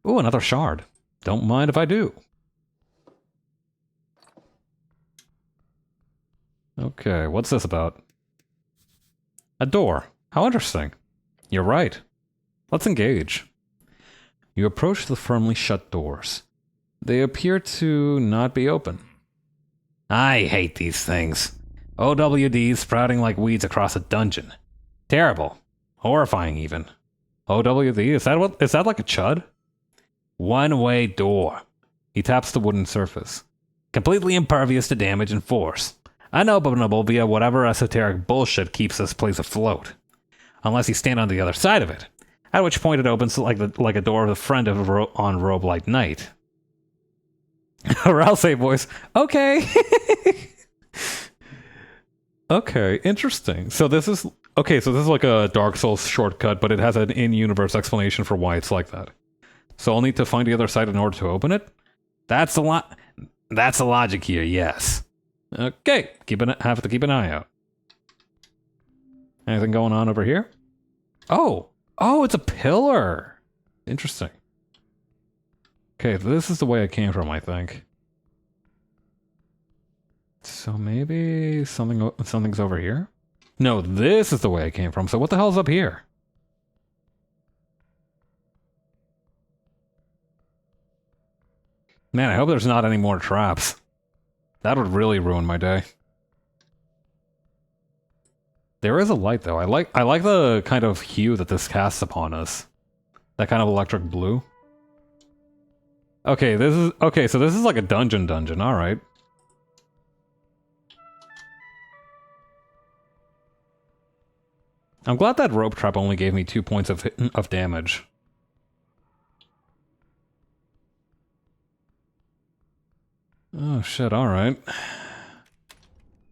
Ooh, another shard. Don't mind if I do. Okay, what's this about? A door. How interesting. You're right. Let's engage. You approach the firmly shut doors. They appear to not be open. I hate these things. OWDs sprouting like weeds across a dungeon. Terrible. Horrifying, even. OWD? Is that like a chud? One-way door. He taps the wooden surface. Completely impervious to damage and force. Unopenable via whatever esoteric bullshit keeps this place afloat. Unless you stand on the other side of it. At which point it opens like a door of a friend of on Robe Light Night. Rousey voice. Okay. Okay, interesting. So this is like a Dark Souls shortcut, but it has an in-universe explanation for why it's like that. So I'll need to find the other side in order to open it? That's the logic here, yes. Okay, have to keep an eye out. Anything going on over here? Oh, it's a pillar. Interesting. Okay, this is the way I came from, I think. So maybe something's over here? No, this is the way I came from, so what the hell's up here? Man, I hope there's not any more traps. That would really ruin my day. There is a light, though. I like the kind of hue that this casts upon us. That kind of electric blue. Okay, so this is like a dungeon, alright. I'm glad that rope trap only gave me 2 points of damage. Oh shit, alright.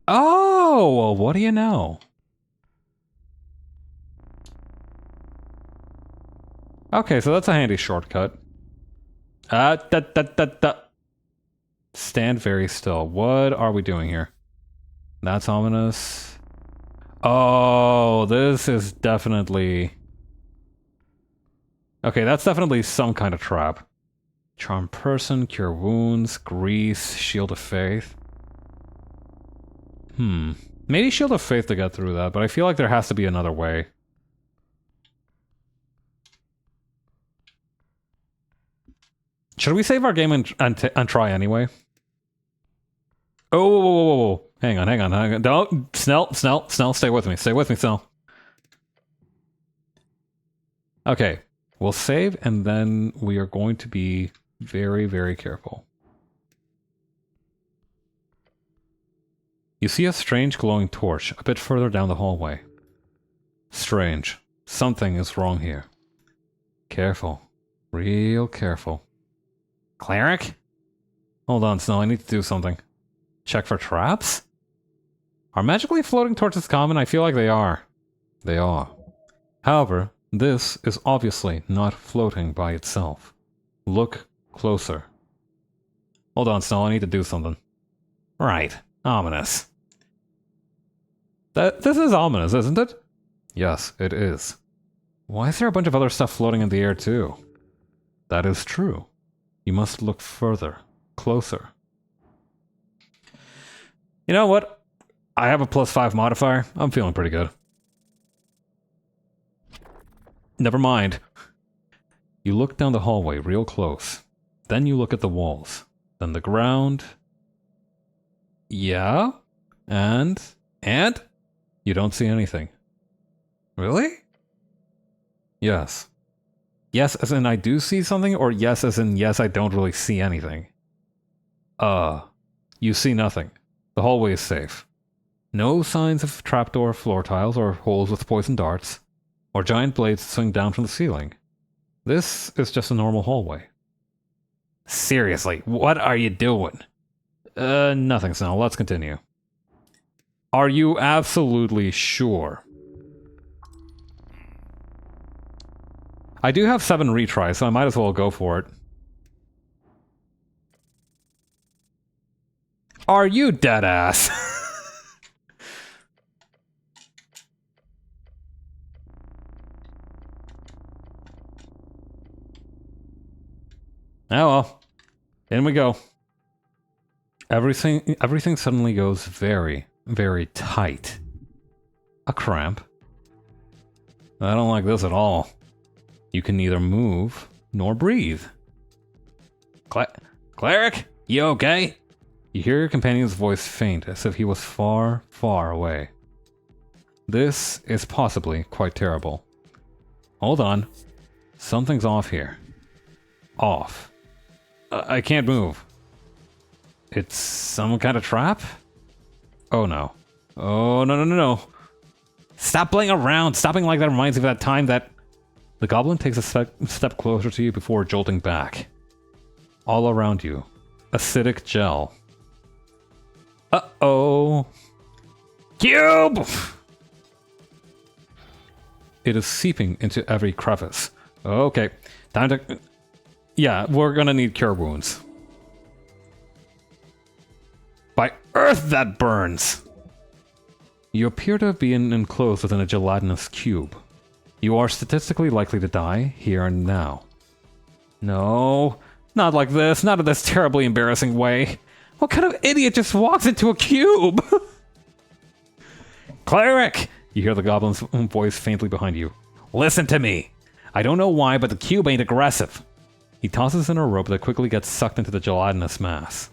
Oh, well, what do you know? Okay, so that's a handy shortcut. Stand very still. What are we doing here? That's ominous. Oh, this is definitely... Okay, that's definitely some kind of trap. Charm person, cure wounds, grease, shield of faith. Maybe shield of faith to get through that, but I feel like there has to be another way. Should we save our game and try anyway? Oh, whoa. Hang on. Don't, Snell, stay with me. Stay with me, Snell. Okay, we'll save, and then we are going to be very, very careful. You see a strange glowing torch a bit further down the hallway. Strange. Something is wrong here. Careful. Real careful. Cleric? Hold on, Snow, I need to do something. Check for traps? Are magically floating torches common? I feel like they are. They are. However, this is obviously not floating by itself. Look closer. Hold on, Snow, I need to do something. Right. Ominous. This is ominous, isn't it? Yes, it is. Why is there a bunch of other stuff floating in the air, too? That is true. You must look further, closer. You know what? I have a +5 modifier. I'm feeling pretty good. Never mind. You look down the hallway real close. Then you look at the walls. Then the ground. Yeah? And? You don't see anything. Really? Yes. Yes as in I do see something, or yes as in yes I don't really see anything? You see nothing. The hallway is safe. No signs of trapdoor floor tiles or holes with poison darts, or giant blades that swing down from the ceiling. This is just a normal hallway. Seriously, what are you doing? Nothing, Snell. Let's continue. Are you absolutely sure? I do have 7 retries, so I might as well go for it. Are you dead ass? Oh well. In we go. Everything suddenly goes very, very tight. A cramp. I don't like this at all. You can neither move nor breathe. Cleric? You okay? You hear your companion's voice faint, as if he was far, far away. This is possibly quite terrible. Hold on. Something's off here. Off. I can't move. It's some kind of trap? Oh no. Oh no. Stop playing around! Stopping like that reminds me of that time that... The goblin takes a step closer to you before jolting back. All around you. Acidic gel. Uh-oh. Cube! It is seeping into every crevice. Okay, time to... Yeah, we're gonna need cure wounds. By earth that burns! You appear to be enclosed within a gelatinous cube. You are statistically likely to die here and now. No, not like this, not in this terribly embarrassing way. What kind of idiot just walks into a cube? Cleric! You hear the goblin's voice faintly behind you. Listen to me! I don't know why, but the cube ain't aggressive. He tosses in a rope that quickly gets sucked into the gelatinous mass.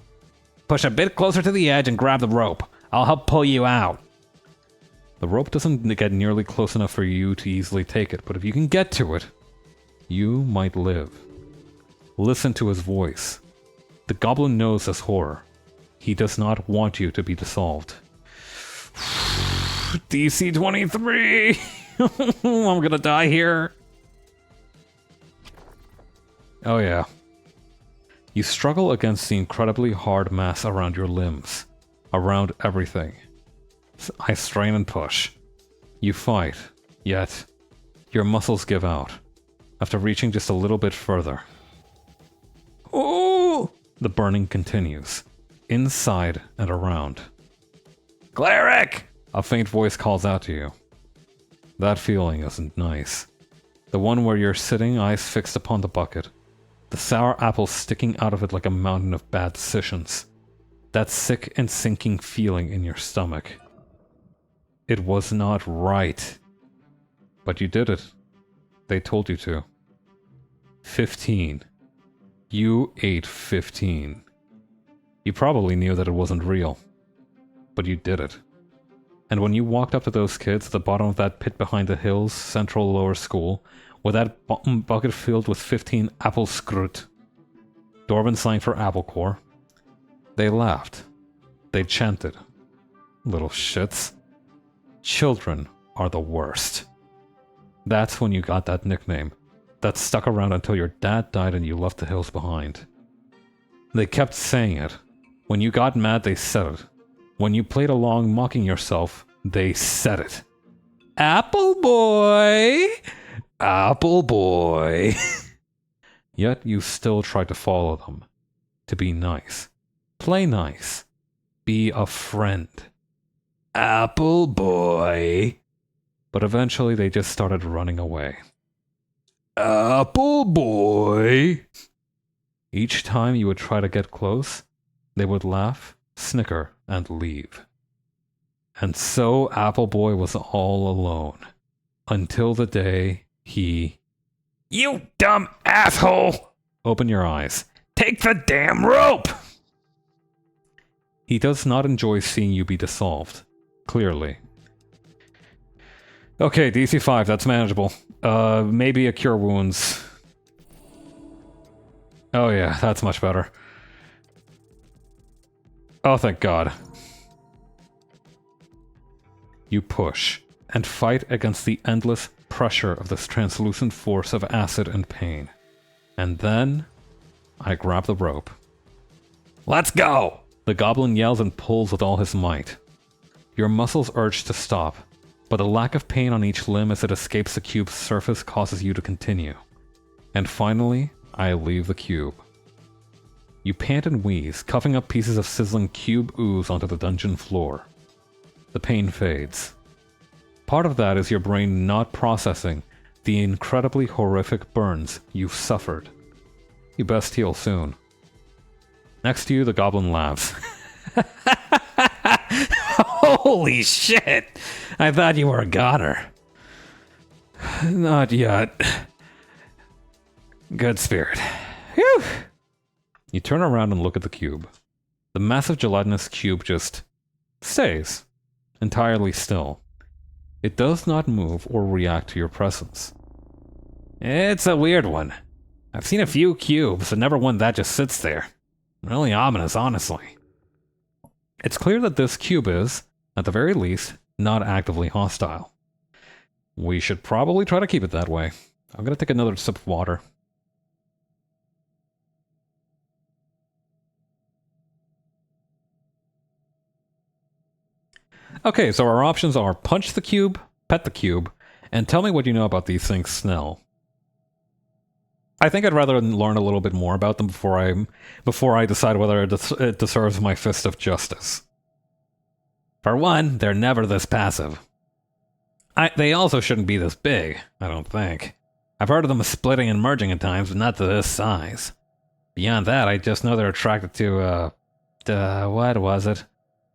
Push a bit closer to the edge and grab the rope. I'll help pull you out. The rope doesn't get nearly close enough for you to easily take it, but if you can get to it, you might live. Listen to his voice. The goblin knows this horror. He does not want you to be dissolved. DC 23! I'm gonna die here. Oh yeah. You struggle against the incredibly hard mass around your limbs. Around everything. I strain and push. You fight, yet your muscles give out. After reaching just a little bit further. Oh! The burning continues. Inside and around. Cleric! A faint voice calls out to you. That feeling isn't nice. The one where you're sitting, eyes fixed upon the bucket. The sour apple sticking out of it like a mountain of bad decisions. That sick and sinking feeling in your stomach. It was not right. But you did it. They told you to. 15. You ate 15. You probably knew that it wasn't real. But you did it. And when you walked up to those kids at the bottom of that pit behind the hills, Central Lower School, with that bucket filled with 15 apple scrut, Dwarven slang for apple core, they laughed. They chanted. Little shits. Children are the worst. That's when you got that nickname. That stuck around until your dad died and you left the hills behind. They kept saying it. When you got mad, they said it. When you played along mocking yourself, they said it. Apple boy! Apple boy! Yet you still tried to follow them. To be nice. Play nice. Be a friend. Apple boy! But eventually they just started running away. Apple boy! Each time you would try to get close, they would laugh, snicker, and leave. And so Apple Boy was all alone. Until the day He... You dumb asshole! Open your eyes. Take the damn rope! He does not enjoy seeing you be dissolved. Clearly. Okay, DC 5, that's manageable. Maybe a cure wounds. Oh yeah, that's much better. Oh, thank God. You push, and fight against the endless pressure of this translucent force of acid and pain. And then, I grab the rope. Let's go! The goblin yells and pulls with all his might. Your muscles urge to stop, but the lack of pain on each limb as it escapes the cube's surface causes you to continue. And finally, I leave the cube. You pant and wheeze, cuffing up pieces of sizzling cube ooze onto the dungeon floor. The pain fades. Part of that is your brain not processing the incredibly horrific burns you've suffered. You best heal soon. Next to you, the goblin laughs. Holy shit! I thought you were a goner. Not yet. Good spirit. Whew! You turn around and look at the cube. The massive gelatinous cube just stays, entirely still. It does not move or react to your presence. It's a weird one. I've seen a few cubes, but never one that just sits there. Really ominous, honestly. It's clear that this cube is, at the very least, not actively hostile. We should probably try to keep it that way. I'm gonna take another sip of water. Okay, so our options are punch the cube, pet the cube, and tell me what you know about these things, Snell. I think I'd rather learn a little bit more about them before I decide whether it deserves my fist of justice. For one, they're never this passive. They also shouldn't be this big, I don't think. I've heard of them splitting and merging at times, but not to this size. Beyond that, I just know they're attracted to, what was it?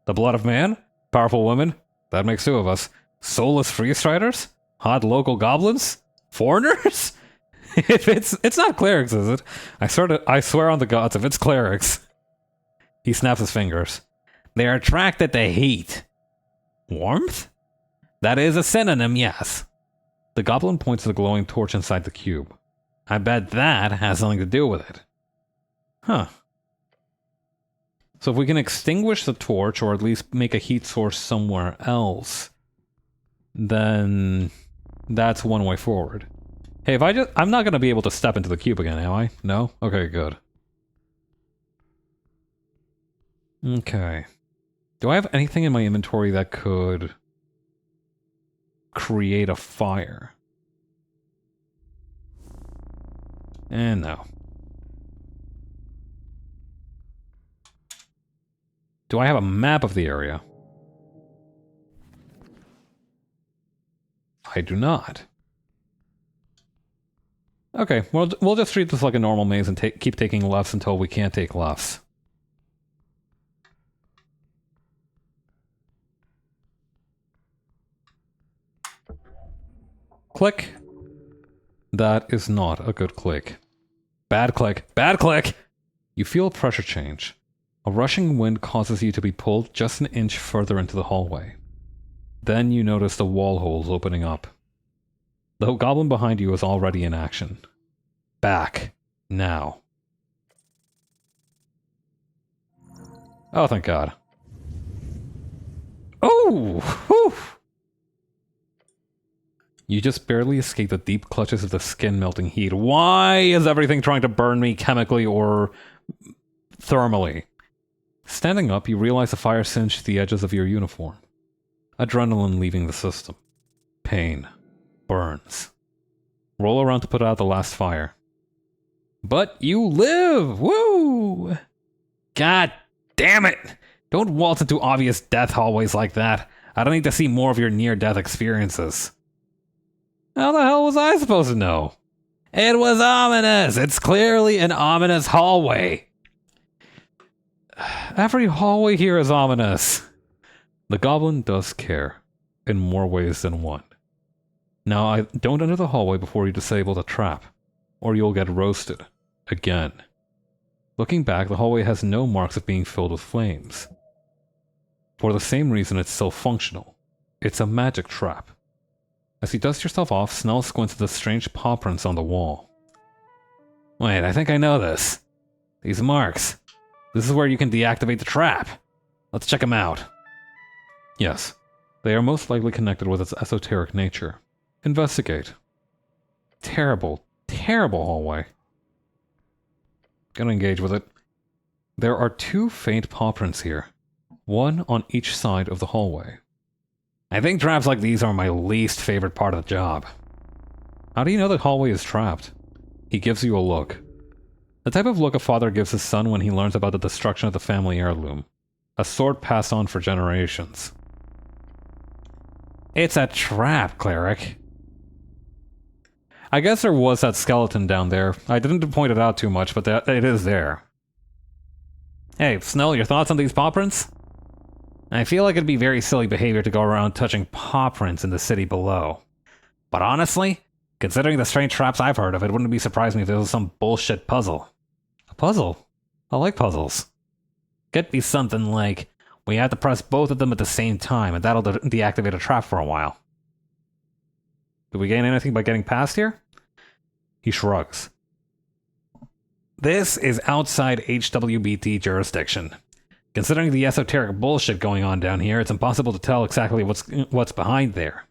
The blood of man? Powerful women? That makes two of us. Soulless freestriders? Hot local goblins? Foreigners? If it's not clerics, is it? I swear on the gods, if it's clerics. He snaps his fingers. They're attracted to heat. Warmth? That is a synonym, yes. The goblin points to the glowing torch inside the cube. I bet that has something to do with it. Huh. So if we can extinguish the torch, or at least make a heat source somewhere else, then that's one way forward. Hey, I'm not going to be able to step into the cube again, am I? No? Okay, good. Okay. Do I have anything in my inventory that could create a fire? And no. Do I have a map of the area? I do not. Okay, we'll just treat this like a normal maze and keep taking lefts until we can't take lefts. Click. That is not a good click. Bad click. Bad click! You feel a pressure change. A rushing wind causes you to be pulled just an inch further into the hallway. Then you notice the wall holes opening up. The goblin behind you is already in action. Back. Now. Oh, thank God. Oh! Whew! You just barely escape the deep clutches of the skin-melting heat. Why is everything trying to burn me chemically or thermally? Standing up, you realize the fire singed the edges of your uniform. Adrenaline leaving the system. Pain. Burns. Roll around to put out the last fire. But you live! Woo! God damn it! Don't waltz into obvious death hallways like that. I don't need to see more of your near-death experiences. How the hell was I supposed to know? It was ominous! It's clearly an ominous hallway. Every hallway here is ominous. The goblin does care, in more ways than one. Now, don't enter the hallway before you disable the trap, or you'll get roasted. Again. Looking back, the hallway has no marks of being filled with flames. For the same reason it's still functional. It's a magic trap. As you dust yourself off, Snell squints at the strange paw prints on the wall. Wait, I think I know this. These marks. This is where you can deactivate the trap. Let's check them out. Yes, they are most likely connected with its esoteric nature. Investigate. Terrible, terrible hallway. Gonna engage with it. There are 2 faint paw prints here. One on each side of the hallway. I think traps like these are my least favorite part of the job. How do you know the hallway is trapped? He gives you a look. The type of look a father gives his son when he learns about the destruction of the family heirloom. A sword passed on for generations. It's a trap, cleric. I guess there was that skeleton down there. I didn't point it out too much, but it is there. Hey, Snell, your thoughts on these paw prints? I feel like it'd be very silly behavior to go around touching paw prints in the city below. But honestly, considering the strange traps I've heard of, it wouldn't be surprising me if there was some bullshit puzzle. A puzzle? I like puzzles. Could be something like, we have to press both of them at the same time, and that'll deactivate a trap for a while. Do we gain anything by getting past here? He shrugs. This is outside HWBT jurisdiction. Considering the esoteric bullshit going on down here, it's impossible to tell exactly what's behind there.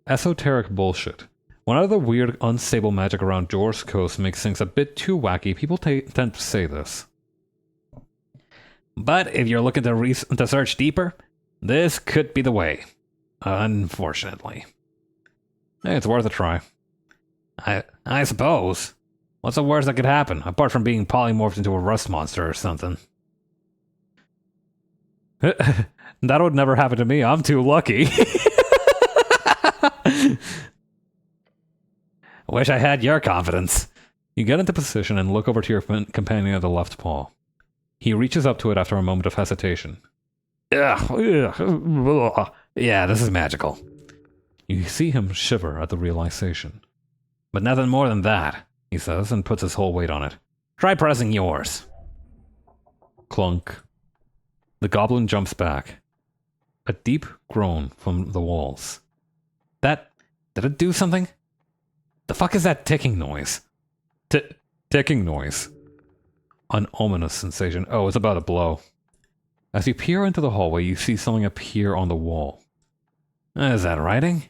Esoteric bullshit. When other weird, unstable magic around Jor's coast makes things a bit too wacky, people tend to say this. But if you're looking to search deeper, this could be the way. Unfortunately. Hey, it's worth a try. I suppose. What's the worst that could happen, apart from being polymorphed into a rust monster or something? That would never happen to me. I'm too lucky. Wish I had your confidence. You get into position and look over to your companion at the left paw. He reaches up to it after a moment of hesitation. Yeah, this is magical. You see him shiver at the realization. But nothing more than that, he says, and puts his whole weight on it. Try pressing yours. Clunk. The goblin jumps back. A deep groan from the walls. Did it do something? The fuck is that ticking noise? Ticking noise. An ominous sensation. Oh, it's about to blow. As you peer into the hallway, you see something appear on the wall. Is that writing?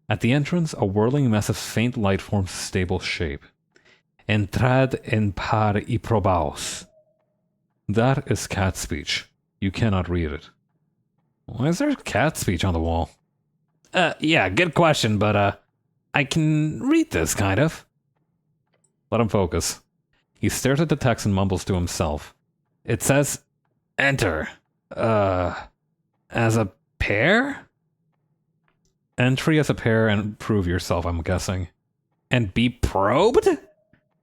At the entrance, a whirling mess of faint light forms a stable shape. Entrad en par y probaos. That is cat speech. You cannot read it. Why is there cat speech on the wall? Yeah, good question, but, I can read this, kind of. Let him focus. He stares at the text and mumbles to himself. It says, enter. As a pair? Entry as a pair and prove yourself, I'm guessing. And be probed?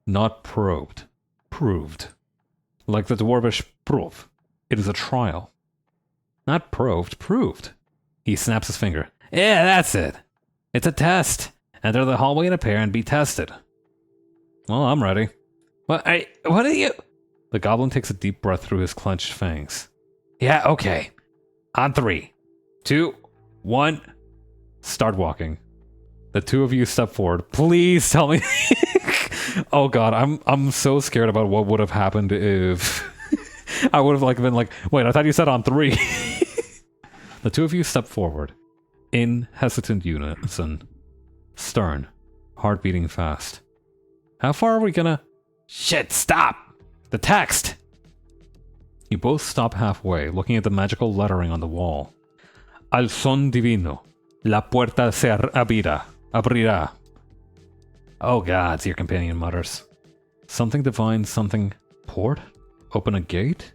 Not probed. Proved. Like the dwarvish proof. It is a trial. Not proved, proved. He snaps his finger. Yeah, that's it. It's a test. Enter the hallway in a pair and be tested. Well, I'm ready. What are you? The goblin takes a deep breath through his clenched fangs. Yeah, okay. On 3, 2, 1. Start walking. The two of you step forward. Please tell me. Oh god, I'm so scared about what would have happened if I would have been like, wait, I thought you said on 3. The two of you step forward. In hesitant unison. Stern. Heart beating fast. How far are we gonna... Shit, stop! The text! You both stop halfway, looking at the magical lettering on the wall. Al son divino. La puerta se abrirá. Oh gods, your companion mutters. Something divine, something... Port? Open a gate?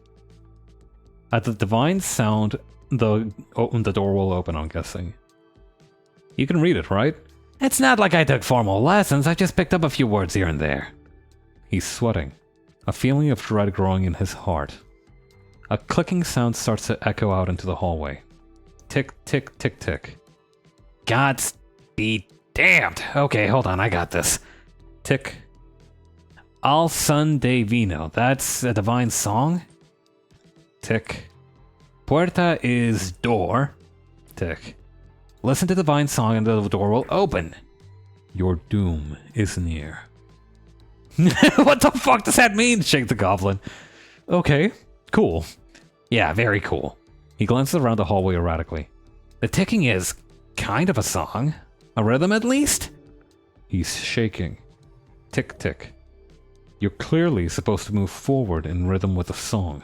At the divine sound, the door will open, I'm guessing. You can read it, right? It's not like I took formal lessons, I just picked up a few words here and there. He's sweating, a feeling of dread growing in his heart. A clicking sound starts to echo out into the hallway. Tick, tick, tick, tick. Gods be damned. Okay, hold on, I got this. Tick. Al son de vino. That's a divine song? Tick. Puerta is door. Tick. Listen to the divine song and the door will open. Your doom is near. What the fuck does that mean? Shake the goblin. Okay, cool. Yeah, very cool. He glances around the hallway erratically. The ticking is kind of a song. A rhythm at least? He's shaking. Tick, tick. You're clearly supposed to move forward in rhythm with the song.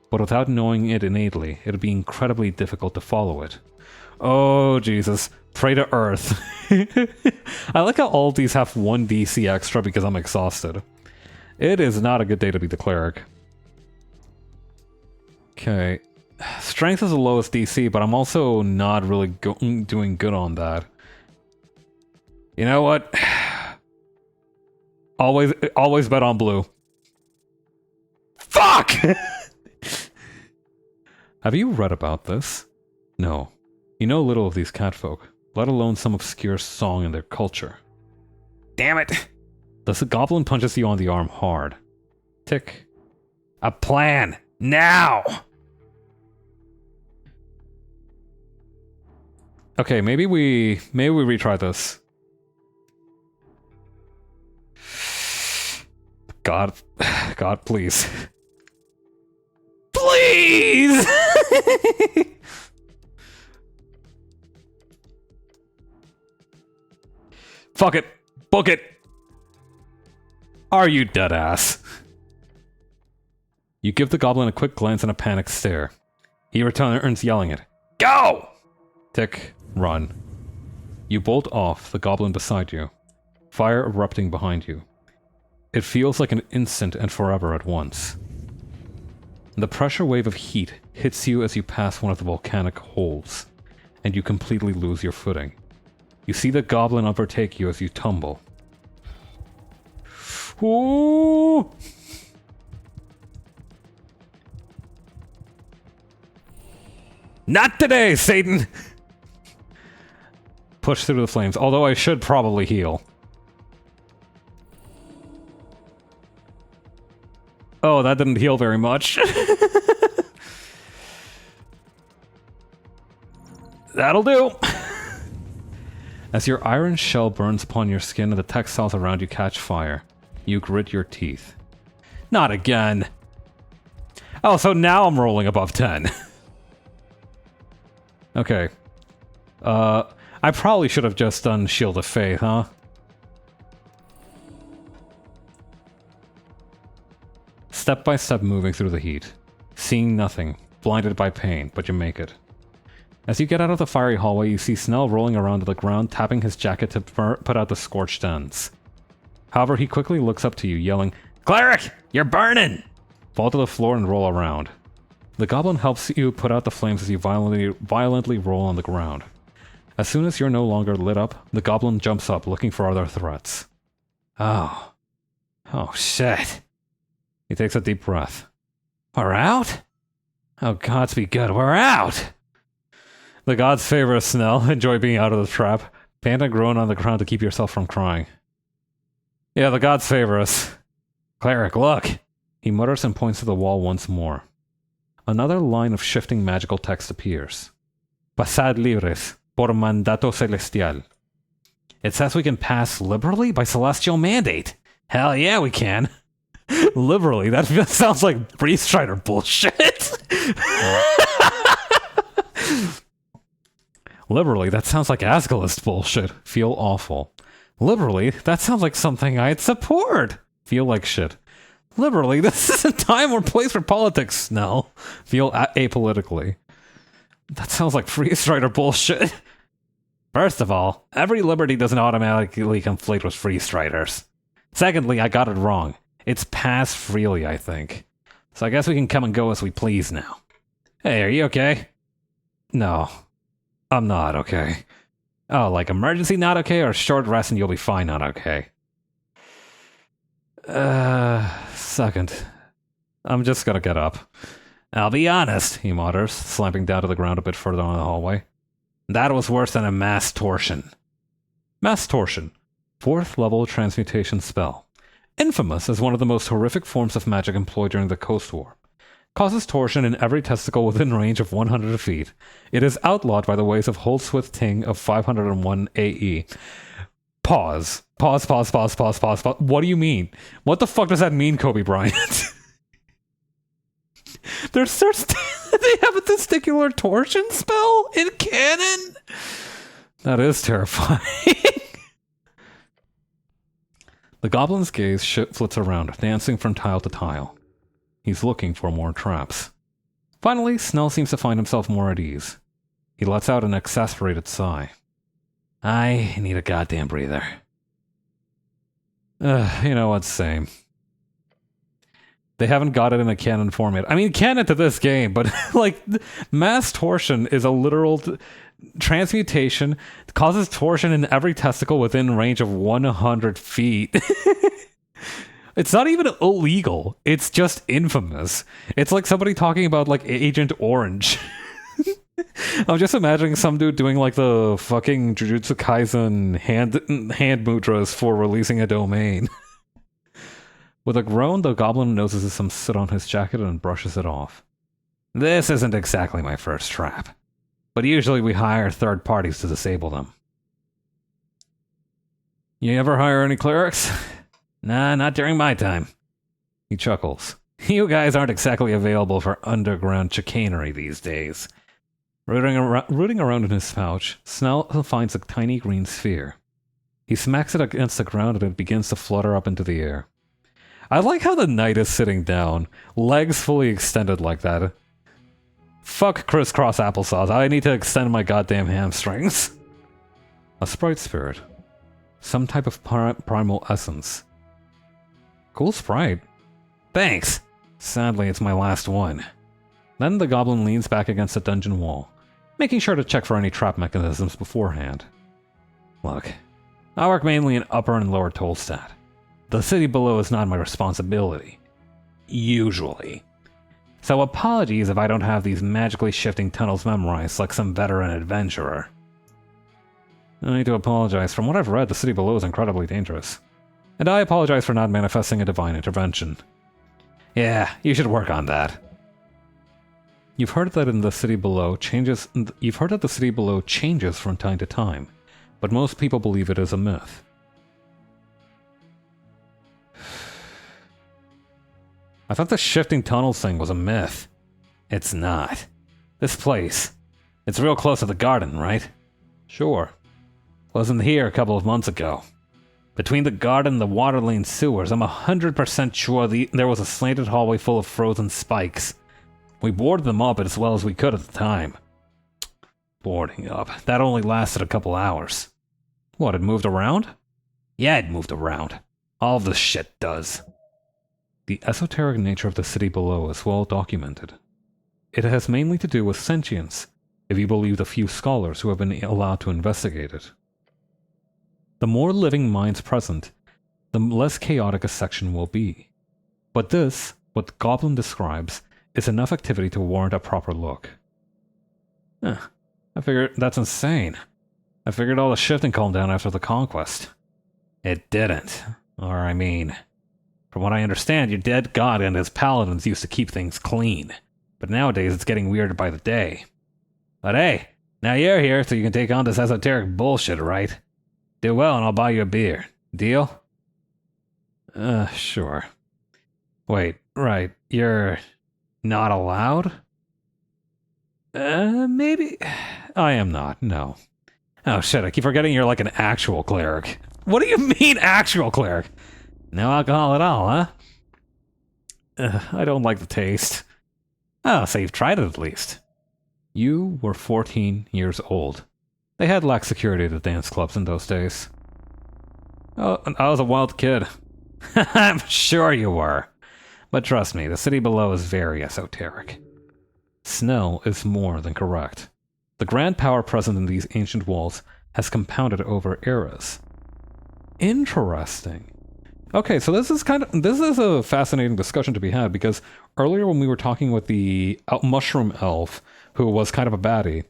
But without knowing it innately, it'd be incredibly difficult to follow it. Oh, Jesus. Pray to Earth. I like how all these have 1 DC extra because I'm exhausted. It is not a good day to be the cleric. Okay. Strength is the lowest DC, but I'm also not really doing good on that. You know what? Always bet on blue. Fuck! Have you read about this? No. You know little of these catfolk, let alone some obscure song in their culture. Damn it! The goblin punches you on the arm hard. Tick. A plan! Now! Okay, maybe we retry this. God, please. Please! Fuck it. Book it. Are you dead ass? You give the goblin a quick glance and a panicked stare. He returns yelling it. Go! Tick. Run. You bolt off, the goblin beside you. Fire erupting behind you. It feels like an instant and forever at once. The pressure wave of heat hits you as you pass one of the volcanic holes, and you completely lose your footing. You see the goblin overtake you as you tumble. Ooh! Not today, Satan! Push through the flames, although I should probably heal. Oh, that didn't heal very much. That'll do! As your iron shell burns upon your skin and the textiles around you catch fire, you grit your teeth. Not again! Oh, so now I'm rolling above 10. Okay. I probably should have just done Shield of Faith, huh? Step by step moving through the heat. Seeing nothing, blinded by pain, but you make it. As you get out of the fiery hallway, you see Snell rolling around on the ground, tapping his jacket to put out the scorched ends. However, he quickly looks up to you, yelling, "Cleric, you're burning!" Fall to the floor and roll around. The goblin helps you put out the flames as you violently roll on the ground. As soon as you're no longer lit up, the goblin jumps up, looking for other threats. Oh. Oh, shit. He takes a deep breath. We're out? Oh, gods be good, we're out! The gods favor us, Snell. Enjoy being out of the trap. Pant and groan on the ground to keep yourself from crying. Yeah, the gods favor us. Cleric, look! He mutters and points to the wall once more. Another line of shifting magical text appears. Pasad libres, por mandato celestial. It says we can pass liberally by celestial mandate. Hell yeah, we can. Liberally? That sounds like Breeze Strider bullshit. Liberally? That sounds like Asgalist bullshit. Feel awful. Liberally? That sounds like something I'd support. Feel like shit. Liberally? This isn't time or place for politics, Snell. Feel apolitically. That sounds like Freeze Strider bullshit. First of all, every liberty doesn't automatically conflict with Free Striders. Secondly, I got it wrong. It's pass freely, I think. So I guess we can come and go as we please now. Hey, are you okay? No. I'm not okay. Oh, like emergency not okay, or short rest and you'll be fine not okay? Second. I'm just gonna get up. I'll be honest, he mutters, slapping down to the ground a bit further on the hallway. That was worse than a mass torsion. Mass torsion. 4th level transmutation spell. Infamous as one of the most horrific forms of magic employed during the Coast War. Causes torsion in every testicle within range of 100 feet. It is outlawed by the ways of Holdsworth Ting of 501 AE. Pause. Pause. What do you mean? What the fuck does that mean, Kobe Bryant? They have a testicular torsion spell in canon? That is terrifying. The goblin's gaze flits around, dancing from tile to tile. He's looking for more traps. Finally, Snell seems to find himself more at ease. He lets out an exasperated sigh. I need a goddamn breather. You know what, same. They haven't got it in a canon form yet. I mean, canon to this game, but like, mass torsion is a literal transmutation. It causes torsion in every testicle within range of 100 feet. It's not even illegal. It's just infamous. It's like somebody talking about like Agent Orange. I'm just imagining some dude doing like the fucking Jujutsu Kaisen hand mudras for releasing a domain. With a groan, the goblin notices some soot on his jacket and brushes it off. This isn't exactly my first trap, but usually we hire third parties to disable them. You ever hire any clerics? Nah, not during my time. He chuckles. You guys aren't exactly available for underground chicanery these days. Rooting around in his pouch, Snell finds a tiny green sphere. He smacks it against the ground and it begins to flutter up into the air. I like how the knight is sitting down, legs fully extended like that. Fuck crisscross applesauce, I need to extend my goddamn hamstrings. A sprite spirit. Some type of primal essence. Cool sprite. Thanks! Sadly, it's my last one. Then the goblin leans back against the dungeon wall, making sure to check for any trap mechanisms beforehand. Look, I work mainly in upper and lower Tolstad. The city below is not my responsibility. Usually. So apologies if I don't have these magically shifting tunnels memorized like some veteran adventurer. I need to apologize. From what I've read, the city below is incredibly dangerous. And I apologize for not manifesting a divine intervention. Yeah, you should work on that. You've heard that the city below changes from time to time, but most people believe it is a myth. I thought the shifting tunnels thing was a myth. It's not. This place, it's real close to the garden, right? Sure. Wasn't here a couple of months ago. Between the garden and the water lane sewers, I'm 100% sure there was a slanted hallway full of frozen spikes. We boarded them up as well as we could at the time. Boarding up. That only lasted a couple hours. What, it moved around? Yeah, it moved around. All this shit does. The esoteric nature of the city below is well documented. It has mainly to do with sentience, if you believe the few scholars who have been allowed to investigate it. The more living minds present, the less chaotic a section will be. But this, what the Goblin describes, is enough activity to warrant a proper look. I figured that's insane. I figured all the shifting calmed down after the conquest. It didn't. Or I mean, from what I understand, your dead god and his paladins used to keep things clean. But nowadays it's getting weirder by the day. But hey, now you're here so you can take on this esoteric bullshit, right? Do well and I'll buy you a beer. Deal? Sure. Wait, right, you're not allowed? Maybe? I am not, no. Oh shit, I keep forgetting you're like an actual cleric. What do you mean, actual cleric? No alcohol at all, huh? I don't like the taste. Oh, so you've tried it at least. You were 14 years old. They had lax security at the dance clubs in those days. Oh, I was a wild kid. I'm sure you were. But trust me, the city below is very esoteric. Snell is more than correct. The grand power present in these ancient walls has compounded over eras. Interesting. Okay, so this is a fascinating discussion to be had, because earlier when we were talking with the mushroom elf, who was kind of a baddie,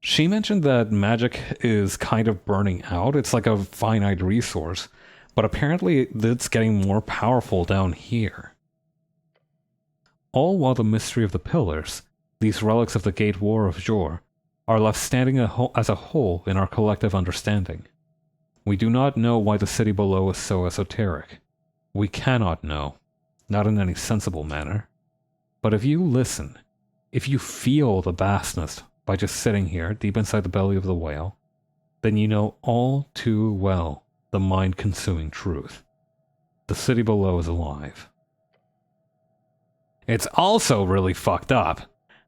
She mentioned that magic is kind of burning out. It's like a finite resource, but apparently it's getting more powerful down here. All while the mystery of the pillars, these relics of the Gate War of Jor, are left standing as a whole in our collective understanding. We do not know why the city below is so esoteric. We cannot know, not in any sensible manner. But if you listen, if you feel the vastness by just sitting here deep inside the belly of the whale, then you know all too well the mind-consuming truth. The city below is alive. It's also really fucked up,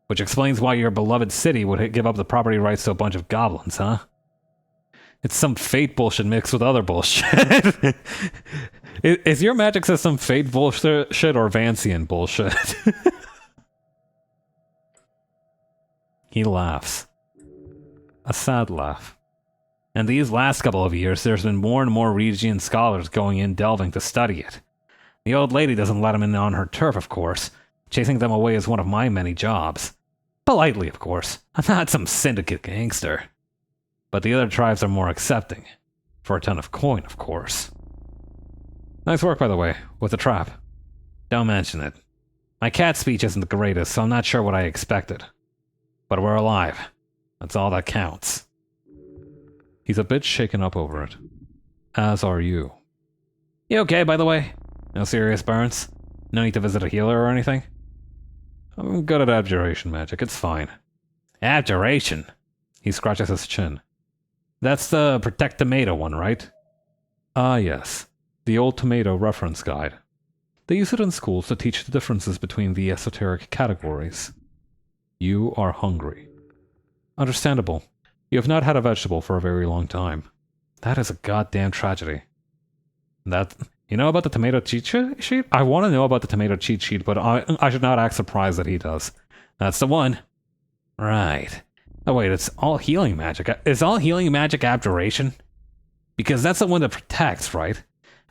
which explains why your beloved city would give up the property rights to a bunch of goblins, huh? It's some fate bullshit mixed with other bullshit. Is your magic system fate bullshit or Vancian bullshit? He laughs. A sad laugh. And these last couple of years, there's been more and more Region scholars going in delving to study it. The old lady doesn't let them in on her turf, of course. Chasing them away is one of my many jobs. Politely, of course. I'm not some syndicate gangster. But the other tribes are more accepting. For a ton of coin, of course. Nice work, by the way, with the trap. Don't mention it. My cat speech isn't the greatest, so I'm not sure what I expected. But we're alive. That's all that counts. He's a bit shaken up over it. As are you. You okay, by the way? No serious burns? No need to visit a healer or anything? I'm good at abjuration magic, it's fine. Abjuration? He scratches his chin. That's the Protect Tomato one, right? Ah, yes. The old tomato reference guide. They use it in schools to teach the differences between the esoteric categories. You are hungry. Understandable. You have not had a vegetable for a very long time. That is a goddamn tragedy. You know about the tomato cheat sheet? I want to know about the tomato cheat sheet, but I should not act surprised that he does. That's the one. Right. Oh wait, it's all healing magic. Is all healing magic abjuration? Because that's the one that protects, right?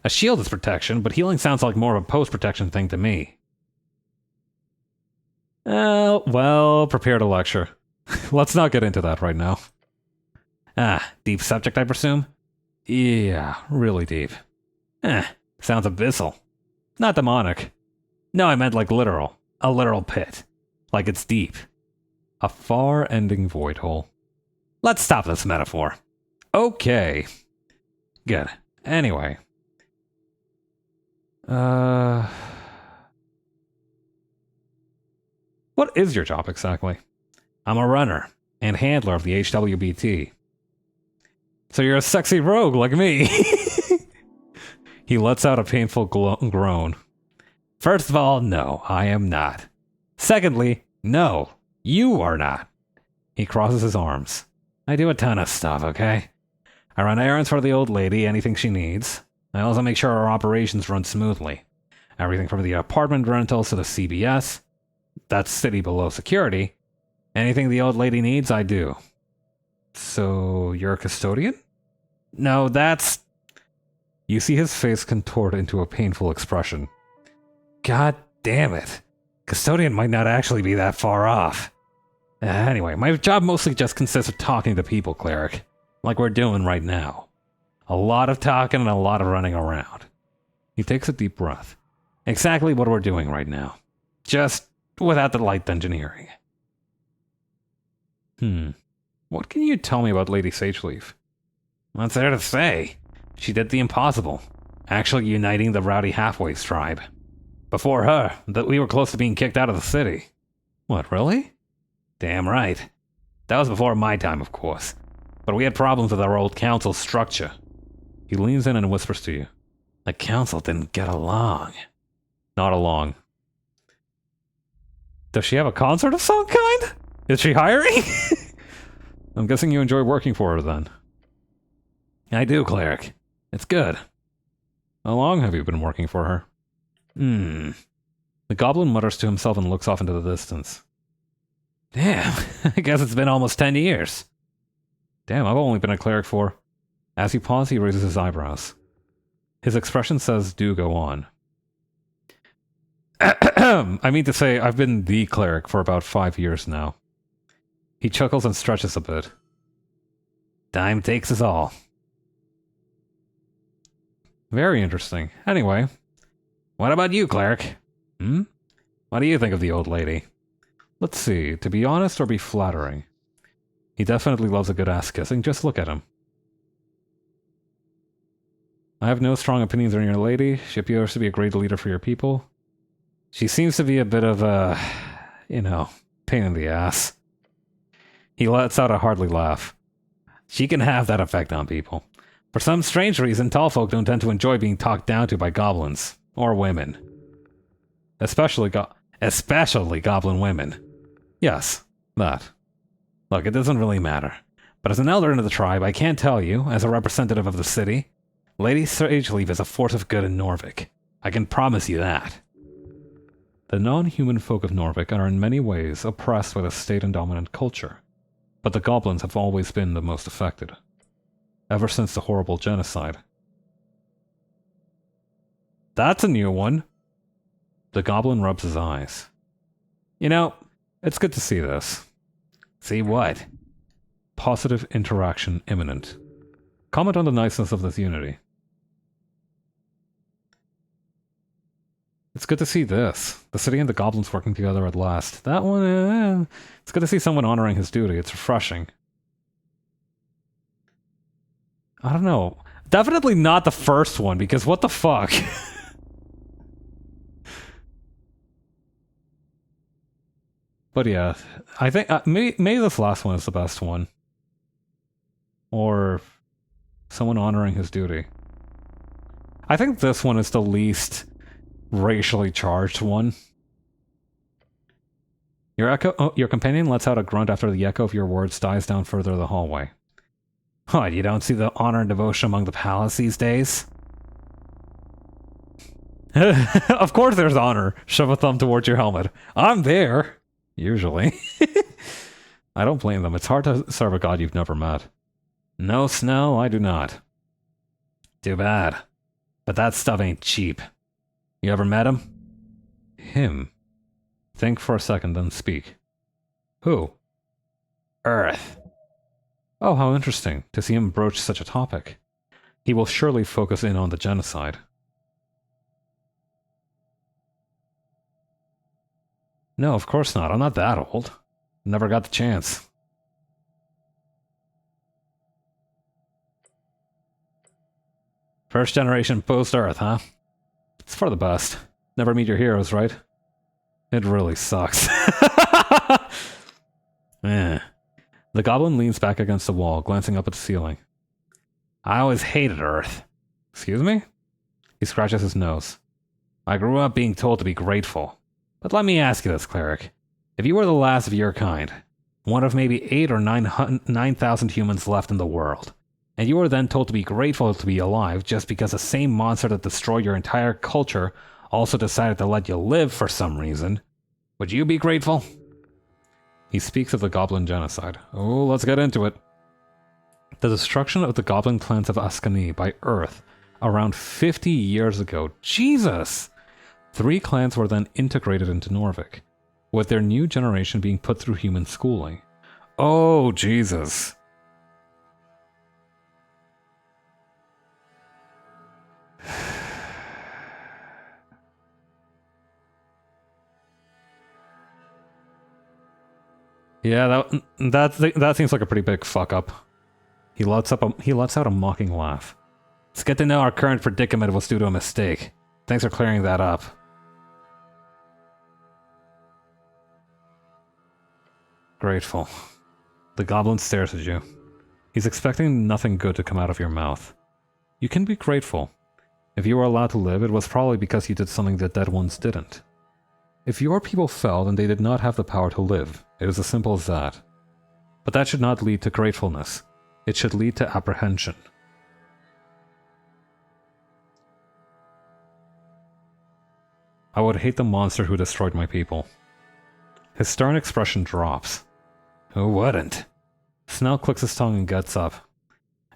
A shield is protection, but healing sounds like more of a post-protection thing to me. Well, prepare to lecture. Let's not get into that right now. Deep subject, I presume? Yeah, really deep. Sounds abyssal. Not demonic. No, I meant like literal. A literal pit. Like it's deep. A far-ending void hole. Let's stop this metaphor. Okay. Good. Anyway. What is your job exactly? I'm a runner and handler of the HWBT. So you're a sexy rogue like me. He lets out a painful groan. First of all, no, I am not. Secondly, no, you are not. He crosses his arms. I do a ton of stuff, okay? I run errands for the old lady, anything she needs. I also make sure our operations run smoothly. Everything from the apartment rentals to the CBS. That's city below security. Anything the old lady needs, I do. So, you're a custodian? No, that's... You see his face contort into a painful expression. God damn it. Custodian might not actually be that far off. Anyway, my job mostly just consists of talking to people, cleric. Like we're doing right now. A lot of talking and a lot of running around. He takes a deep breath. Exactly what we're doing right now. Just without the light engineering. What can you tell me about Lady Sageleaf? What's there to say? She did the impossible. Actually uniting the rowdy halfways tribe. Before her, we were close to being kicked out of the city. What, really? Damn right. That was before my time, of course. But we had problems with our old council structure. He leans in and whispers to you. The council didn't get along. Not along. Does she have a concert of some kind? Is she hiring? I'm guessing you enjoy working for her then. I do, cleric. It's good. How long have you been working for her? The goblin mutters to himself and looks off into the distance. Damn, I guess it's been almost 10 years. Damn, I've only been a cleric for... As he pauses, he raises his eyebrows. His expression says, do go on. I mean to say, I've been the cleric for about 5 years now. He chuckles and stretches a bit. Time takes us all. Very interesting. Anyway, what about you, cleric? What do you think of the old lady? Let's see, to be honest or be flattering? He definitely loves a good ass kissing, just look at him. I have no strong opinions on your lady. She appears to be a great leader for your people. She seems to be a bit of a, pain in the ass. He lets out a hearty laugh. She can have that effect on people. For some strange reason, tall folk don't tend to enjoy being talked down to by goblins. Or women. Especially goblin women. Yes, that. Look, it doesn't really matter. But as an elder in the tribe, I can tell you, as a representative of the city, Lady Sageleaf is a force of good in Norvik. I can promise you that. The non-human folk of Norvik are in many ways oppressed by the state and dominant culture. But the goblins have always been the most affected. Ever since the horrible genocide. That's a new one. The goblin rubs his eyes. It's good to see this. See what? Positive interaction imminent. Comment on the niceness of this unity. It's good to see this. The city and the goblins working together at last. That one, it's good to see someone honoring his duty. It's refreshing. I don't know. Definitely not the first one, because what the fuck? But yeah, I think maybe this last one is the best one. Or someone honoring his duty. I think this one is the least racially charged one. Your companion lets out a grunt after the echo of your words dies down further the hallway. What, you don't see the honor and devotion among the palace these days? Of course there's honor. Shove a thumb towards your helmet. I'm there. Usually. I don't blame them. It's hard to serve a god you've never met. No, Snow, I do not. Too bad. But that stuff ain't cheap. You ever met him? Him. Think for a second, then speak. Who? Earth. Oh, how interesting to see him broach such a topic. He will surely focus in on the genocide. No, of course not. I'm not that old. Never got the chance. First generation post-Earth, huh? It's for the best. Never meet your heroes, right? It really sucks. Eh. The goblin leans back against the wall, glancing up at the ceiling. I always hated Earth. Excuse me? He scratches his nose. I grew up being told to be grateful. But let me ask you this, cleric. If you were the last of your kind, one of maybe 8,000 or 9,000 humans left in the world, and you were then told to be grateful to be alive just because the same monster that destroyed your entire culture also decided to let you live for some reason, would you be grateful? He speaks of the goblin genocide. Oh, let's get into it. The destruction of the goblin clans of Ascani by Earth around 50 years ago. Jesus! 3 clans were then integrated into Norvik, with their new generation being put through human schooling. Oh, Jesus. Yeah, that seems like a pretty big fuck up. He lets out a mocking laugh. It's good to know our current predicament was due to a mistake. Thanks for clearing that up. Grateful. The goblin stares at you. He's expecting nothing good to come out of your mouth. You can be grateful. If you were allowed to live, it was probably because you did something that dead ones didn't. If your people fell, then they did not have the power to live. It is as simple as that. But that should not lead to gratefulness. It should lead to apprehension. I would hate the monster who destroyed my people. His stern expression drops. Who wouldn't? Snell clicks his tongue and gets up.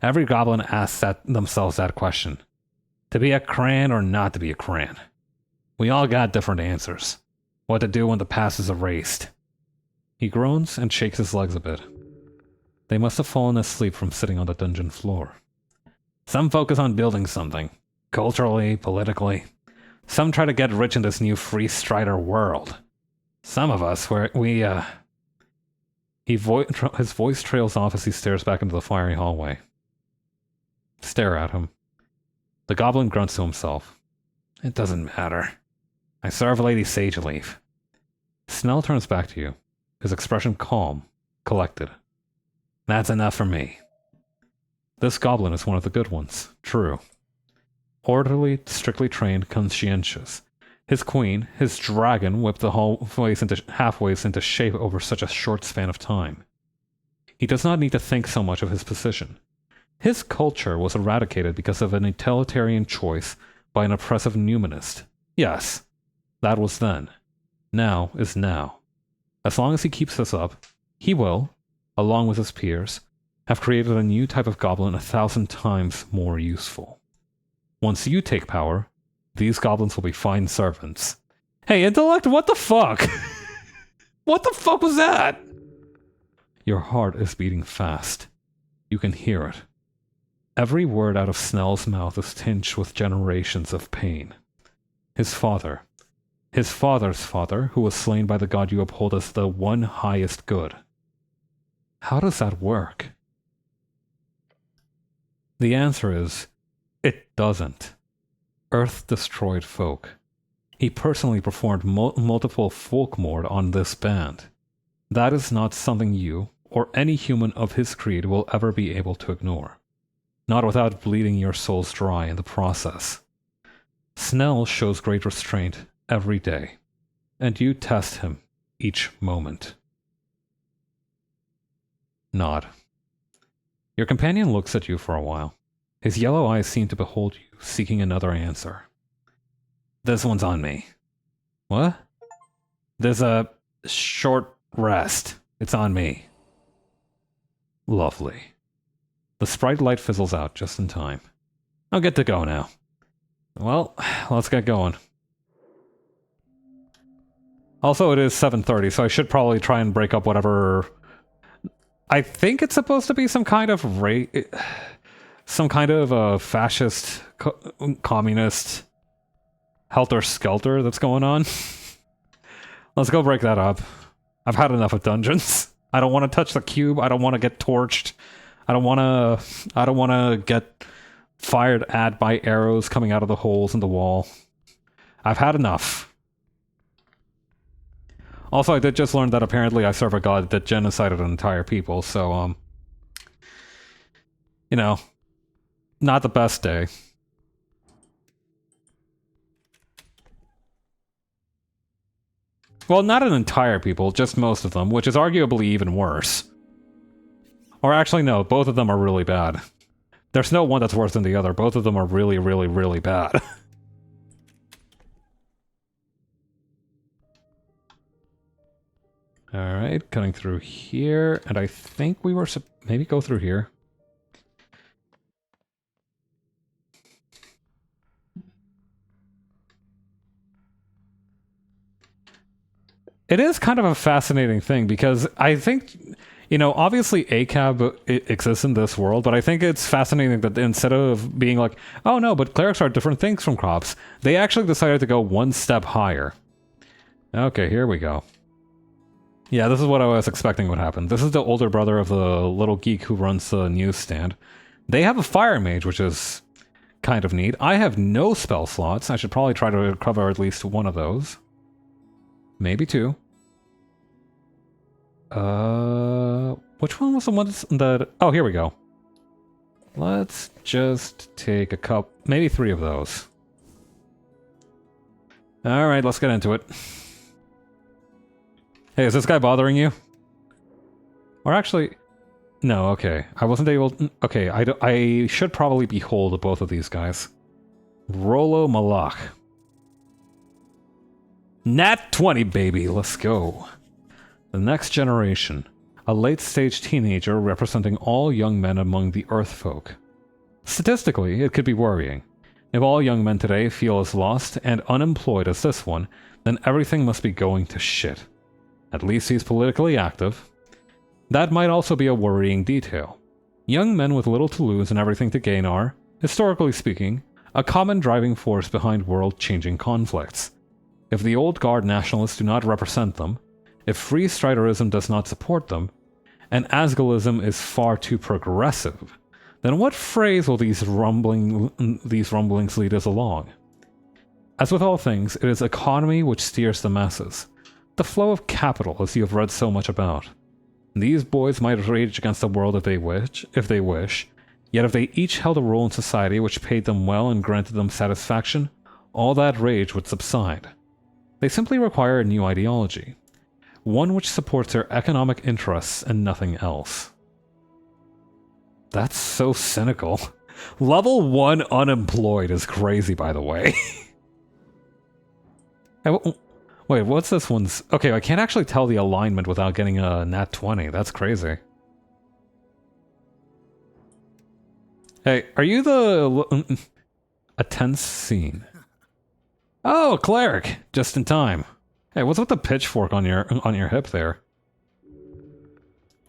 Every goblin asks themselves that question. To be a cran or not to be a cran? We all got different answers. What to do when the past is erased. He groans and shakes his legs a bit. They must have fallen asleep from sitting on the dungeon floor. Some focus on building something, culturally, politically. Some try to get rich in this new free strider world. Some of us, his voice trails off as he stares back into the fiery hallway. Stare at him. The goblin grunts to himself. It doesn't matter. I serve Lady Sageleaf. Snell turns back to you, his expression calm, collected. That's enough for me. This goblin is one of the good ones, true. Orderly, strictly trained, conscientious. His queen, his dragon, whipped the halfways into shape over such a short span of time. He does not need to think so much of his position. His culture was eradicated because of an utilitarian choice by an oppressive numinist. Yes, that was then. Now is now. As long as he keeps this up, he will, along with his peers, have created a new type of goblin 1,000 times more useful. Once you take power, these goblins will be fine servants. Hey, intellect, what the fuck? What the fuck was that? Your heart is beating fast. You can hear it. Every word out of Snell's mouth is tinged with generations of pain. His father. His father's father, who was slain by the god you uphold as the one highest good. How does that work? The answer is, it doesn't. Earth destroyed folk. He personally performed multiple folkmord on this band. That is not something you, or any human of his creed, will ever be able to ignore. Not without bleeding your souls dry in the process. Snell shows great restraint every day, and you test him each moment. Nod. Your companion looks at you for a while. His yellow eyes seem to behold you, seeking another answer. This one's on me. What? There's a short rest. It's on me. Lovely. The sprite light fizzles out just in time. I'll get to go now. Well, let's get going. Also, it is 7:30, so I should probably try and break up whatever... I think it's supposed to be some kind of fascist, communist helter-skelter that's going on. Let's go break that up. I've had enough of dungeons. I don't want to touch the cube. I don't want to get torched. I don't want to get fired at by arrows coming out of the holes in the wall. I've had enough. Also, I did just learn that apparently I serve a god that genocided an entire people, so, you know, not the best day. Well, not an entire people, just most of them, which is arguably even worse. Or actually, no, both of them are really bad. There's no one that's worse than the other. Both of them are really, really, really bad. Alright, cutting through here, and I think we were maybe go through here. It is kind of a fascinating thing, because I think, you know, obviously ACAB exists in this world, but I think it's fascinating that instead of being like, oh no, but clerics are different things from crops, they actually decided to go one step higher. Okay, here we go. Yeah, this is what I was expecting would happen. This is the older brother of the little geek who runs the newsstand. They have a fire mage, which is kind of neat. I have no spell slots. I should probably try to recover at least one of those. Maybe two. Which one was the one that... Oh, here we go. Let's just take a couple... Maybe 3 of those. Alright, let's get into it. Hey, is this guy bothering you? Or actually... No, okay. I wasn't able... Okay, I should probably behold both of these guys. Rollo Malach. Nat 20, baby! Let's go. The next generation. A late-stage teenager representing all young men among the Earth folk. Statistically, it could be worrying. If all young men today feel as lost and unemployed as this one, then everything must be going to shit. At least he's politically active. That might also be a worrying detail. Young men with little to lose and everything to gain are, historically speaking, a common driving force behind world-changing conflicts. If the old guard nationalists do not represent them, if free striderism does not support them, and Asgalism is far too progressive, then what phrase will these rumblings lead us along? As with all things, it is economy which steers the masses. The flow of capital, as you have read so much about. These boys might rage against the world if they wish, yet if they each held a role in society which paid them well and granted them satisfaction, all that rage would subside. They simply require a new ideology, one which supports their economic interests and nothing else. That's so cynical. Level 1 unemployed is crazy, by the way. Wait, what's this one's... Okay, I can't actually tell the alignment without getting a nat 20. That's crazy. Hey, are you the... A tense scene. Oh, cleric! Just in time. Hey, what's with the pitchfork on your hip there?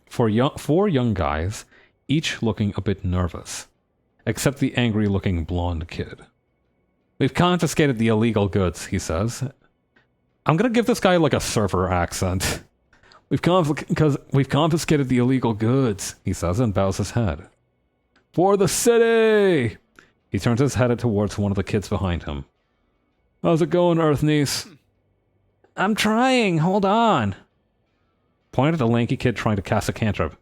Four young guys, each looking a bit nervous. Except the angry-looking blonde kid. We've confiscated the illegal goods, he says. I'm gonna give this guy like a surfer accent. We've confiscated the illegal goods, he says, and bows his head. For the city! He turns his head towards one of the kids behind him. How's it going, Earth Niece? I'm trying, hold on. Point at the lanky kid trying to cast a cantrip.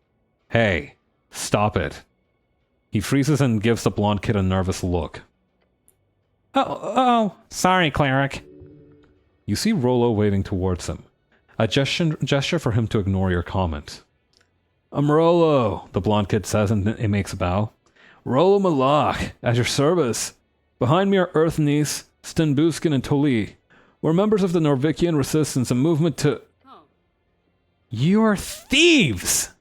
Hey, stop it. He freezes and gives the blonde kid a nervous look. Oh, sorry, cleric. You see Rollo waving towards him. A gesture for him to ignore your comment. I'm Rollo, the blonde kid says, and it makes a bow. Rollo Malak, at your service. Behind me are Earth Niece, Stenbuskin, and Toli. We're members of the Norvikian resistance, a movement to... Oh. You are thieves!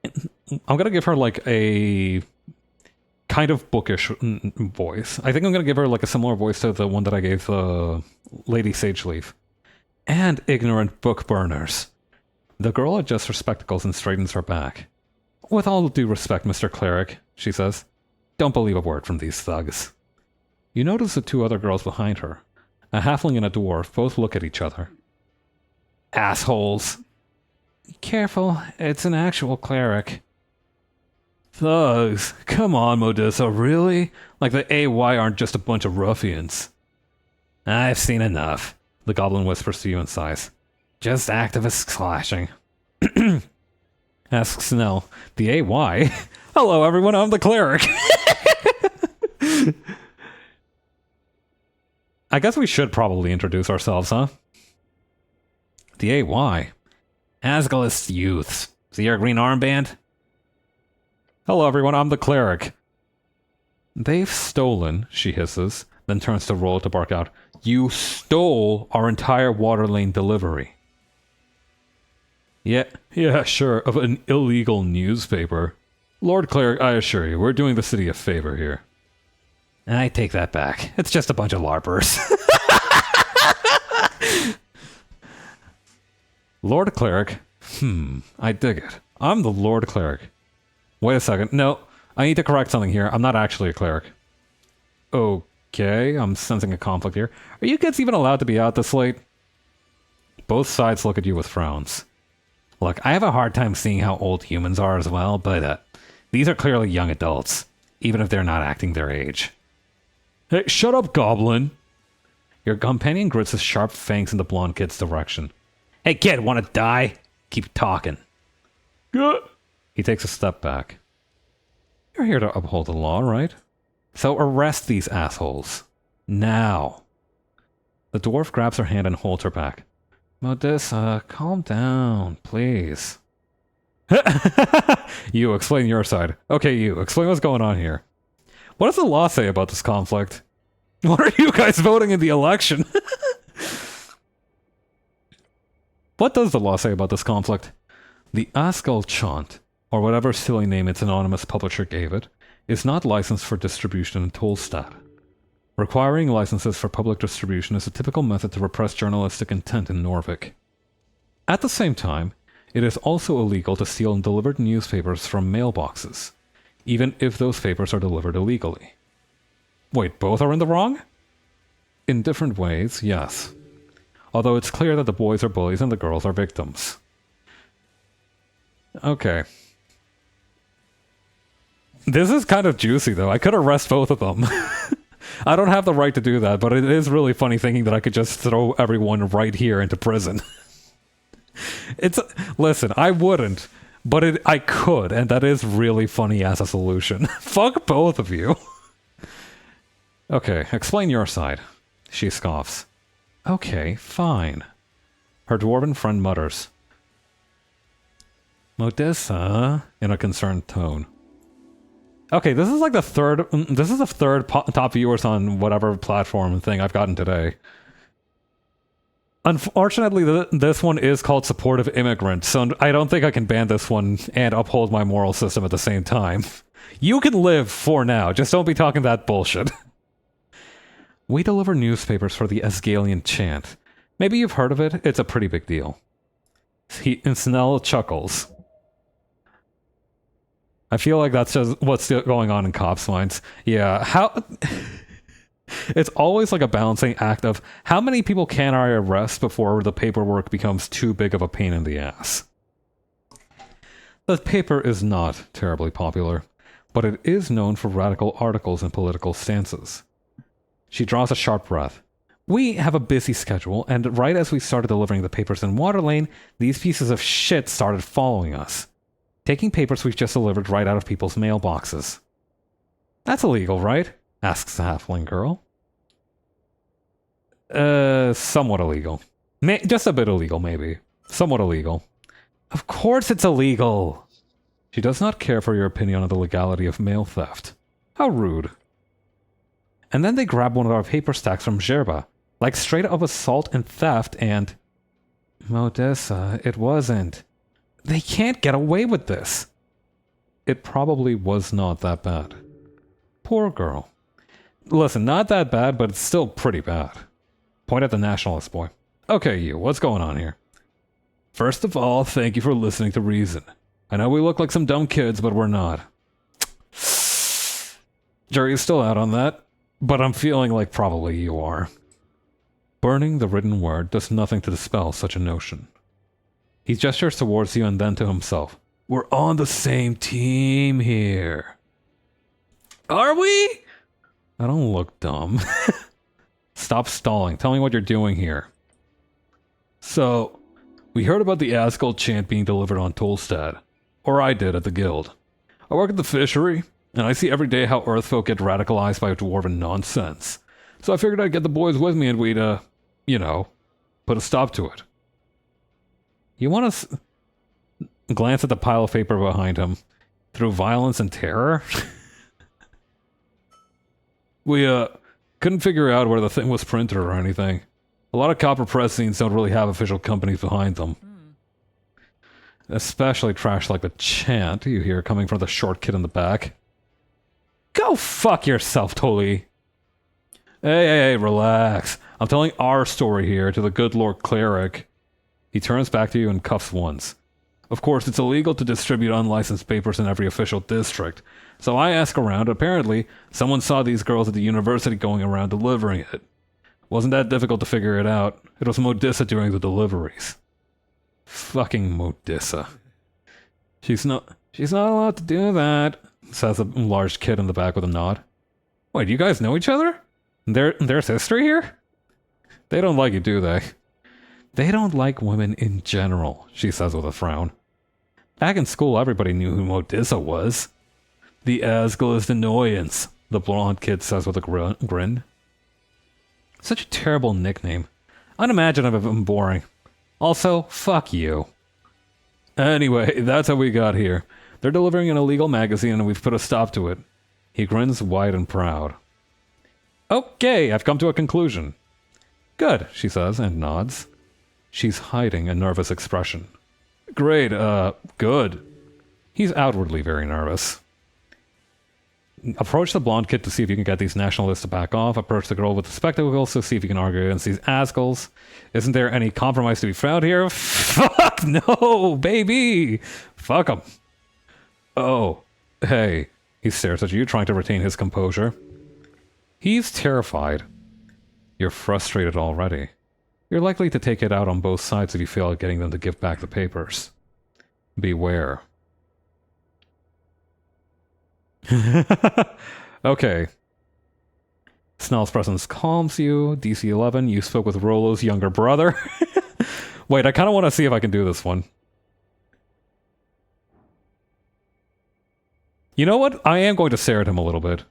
I'm gonna give her, like, a... kind of bookish voice. I think I'm gonna give her, like, a similar voice to the one that I gave Lady Sageleaf. And ignorant book burners. The girl adjusts her spectacles and straightens her back. With all due respect, Mr. Cleric, she says, don't believe a word from these thugs. You notice the two other girls behind her. A halfling and a dwarf both look at each other. Assholes. Careful, it's an actual cleric. Thugs? Come on, Modissa, really? Like the AY aren't just a bunch of ruffians. I've seen enough, the goblin whispers to you and sighs. Just activists clashing. Asks Snell. The AY? Hello everyone, I'm the cleric. I guess we should probably introduce ourselves, huh? The AY? Asgalist youths. See your green armband? Hello everyone, I'm the cleric. They've stolen, she hisses, then turns to Rollo to bark out, you stole our entire water lane delivery. Yeah, sure, of an illegal newspaper. Lord Cleric, I assure you, we're doing the city a favor here. I take that back. It's just a bunch of LARPers. Lord Cleric? I dig it. I'm the Lord Cleric. Wait a second. No, I need to correct something here. I'm not actually a cleric. Okay, I'm sensing a conflict here. Are you kids even allowed to be out this late? Both sides look at you with frowns. Look, I have a hard time seeing how old humans are as well, but these are clearly young adults, even if they're not acting their age. Hey, shut up, goblin! Your companion grits his sharp fangs in the blonde kid's direction. Hey kid, wanna die? Keep talking. Good. He takes a step back. You're here to uphold the law, right? So arrest these assholes. Now. The dwarf grabs her hand and holds her back. Modissa, calm down, please. You, explain your side. Okay, you, explain what's going on here. What does the law say about this conflict? What are you guys voting in the election? What does the law say about this conflict? The Asgal chant, or whatever silly name its anonymous publisher gave it, is not licensed for distribution in Tolstad. Requiring licenses for public distribution is a typical method to repress journalistic intent in Norvik. At the same time, it is also illegal to steal and deliver newspapers from mailboxes, even if those papers are delivered illegally. Wait, both are in the wrong? In different ways, yes. Although it's clear that the boys are bullies and the girls are victims. Okay. This is kind of juicy, though. I could arrest both of them. I don't have the right to do that, but it is really funny thinking that I could just throw everyone right here into prison. Listen, I wouldn't, but I could, and that is really funny as a solution. Fuck both of you. Okay, explain your side. She scoffs. Okay, fine. Her dwarven friend mutters. Modessa, in a concerned tone. Okay, this is like the third top viewers on whatever platform thing I've gotten today. Unfortunately, this one is called Supportive Immigrant, so I don't think I can ban this one and uphold my moral system at the same time. You can live for now, just don't be talking that bullshit. We deliver newspapers for the Asgalian chant. Maybe you've heard of it, it's a pretty big deal. Snell chuckles. I feel like that's just what's going on in cops' minds. Yeah, how... It's always like a balancing act of how many people can I arrest before the paperwork becomes too big of a pain in the ass. The paper is not terribly popular, but it is known for radical articles and political stances. She draws a sharp breath. We have a busy schedule, and right as we started delivering the papers in Waterlane, these pieces of shit started following us. Taking papers we've just delivered right out of people's mailboxes. That's illegal, right? Asks the halfling girl. Somewhat illegal. Just a bit illegal, maybe. Somewhat illegal. Of course it's illegal! She does not care for your opinion on the legality of mail theft. How rude. And then they grab one of our paper stacks from Zherba, like straight up assault and theft, and... Modessa, it wasn't. They can't get away with this. It probably was not that bad. Poor girl. Listen, not that bad, but it's still pretty bad. Point at the nationalist boy. Okay, you, what's going on here? First of all, thank you for listening to reason. I know we look like some dumb kids, but we're not. Jury's still out on that, but I'm feeling like probably you are. Burning the written word does nothing to dispel such a notion. He gestures towards you and then to himself. We're on the same team here. Are we? I don't look dumb. Stop stalling. Tell me what you're doing here. So, we heard about the Asgald chant being delivered on Tolstad. Or I did at the guild. I work at the fishery, and I see every day how Earthfolk get radicalized by dwarven nonsense. So I figured I'd get the boys with me and we'd, put a stop to it. You want to glance at the pile of paper behind him. Through violence and terror? We, couldn't figure out where the thing was printed or anything. A lot of copper press scenes don't really have official companies behind them. Especially trash like the chant you hear coming from the short kid in the back. Go fuck yourself, Toli! Hey, relax. I'm telling our story here to the good Lord Cleric. He turns back to you and cuffs once. Of course, it's illegal to distribute unlicensed papers in every official district. So I ask around. Apparently, someone saw these girls at the university going around delivering it. Wasn't that difficult to figure it out. It was Modissa doing the deliveries. Fucking Modissa. She's not allowed to do that, says a large kid in the back with a nod. Wait, you guys know each other? There's history here? They don't like you, do they? They don't like women in general, she says with a frown. Back in school, everybody knew who Modissa was. The Asgalist annoyance, the blonde kid says with a grin. Such a terrible nickname. Unimaginative and boring. Also, fuck you. Anyway, that's how we got here. They're delivering an illegal magazine and we've put a stop to it. He grins wide and proud. Okay, I've come to a conclusion. Good, she says, and nods. She's hiding a nervous expression. Great, good. He's outwardly very nervous. Approach the blonde kid to see if you can get these nationalists to back off. Approach the girl with the spectacles to see if you can argue against these assholes. Isn't there any compromise to be found here? Fuck no, baby! Fuck him. Oh, hey. He stares at you, trying to retain his composure. He's terrified. You're frustrated already. You're likely to take it out on both sides if you fail at getting them to give back the papers. Beware. Okay. Snell's presence calms you. DC 11, you spoke with Rollo's younger brother. Wait, I kind of want to see if I can do this one. You know what? I am going to stare at him a little bit.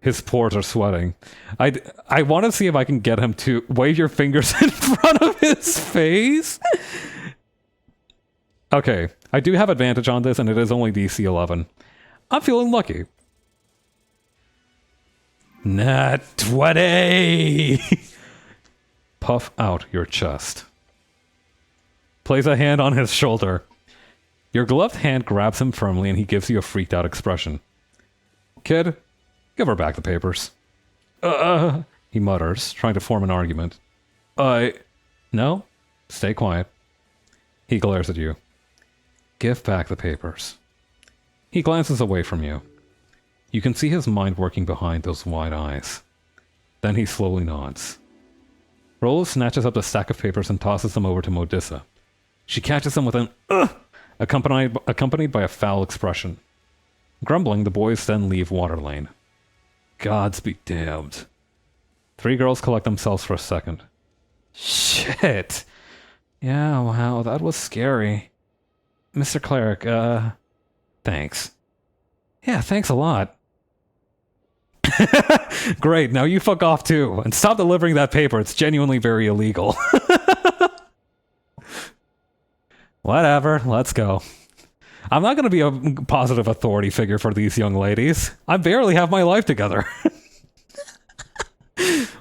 His pores are sweating. I want to see if I can get him to wave your fingers in front of his face. Okay, I do have advantage on this, and it is only DC 11. I'm feeling lucky. Nat 20! Puff out your chest. Place a hand on his shoulder. Your gloved hand grabs him firmly and he gives you a freaked out expression. Kid, give her back the papers. He mutters, trying to form an argument. No? Stay quiet. He glares at you. Give back the papers. He glances away from you. You can see his mind working behind those wide eyes. Then he slowly nods. Rollo snatches up the stack of papers and tosses them over to Modissa. She catches them with an accompanied by a foul expression. Grumbling, the boys then leave Waterlane. Gods be damned. Three girls collect themselves for a second. Shit. Yeah, wow, that was scary. Mr. Cleric, thanks. Yeah, thanks a lot. Great, now you fuck off too, and stop delivering that paper, it's genuinely very illegal. Whatever, let's go. I'm not going to be a positive authority figure for these young ladies. I barely have my life together.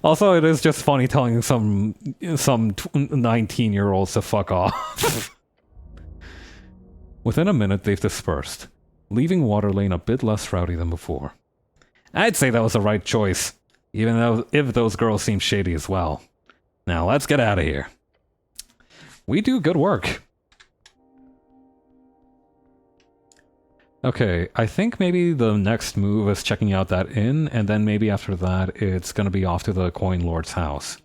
Also, it is just funny telling some 19-year-olds to fuck off. Within a minute, they've dispersed, leaving Waterlane a bit less rowdy than before. I'd say that was the right choice, even though if those girls seem shady as well. Now, let's get out of here. We do good work. Okay, I think maybe the next move is checking out that inn, and then maybe after that it's gonna be off to the Coin Lord's house.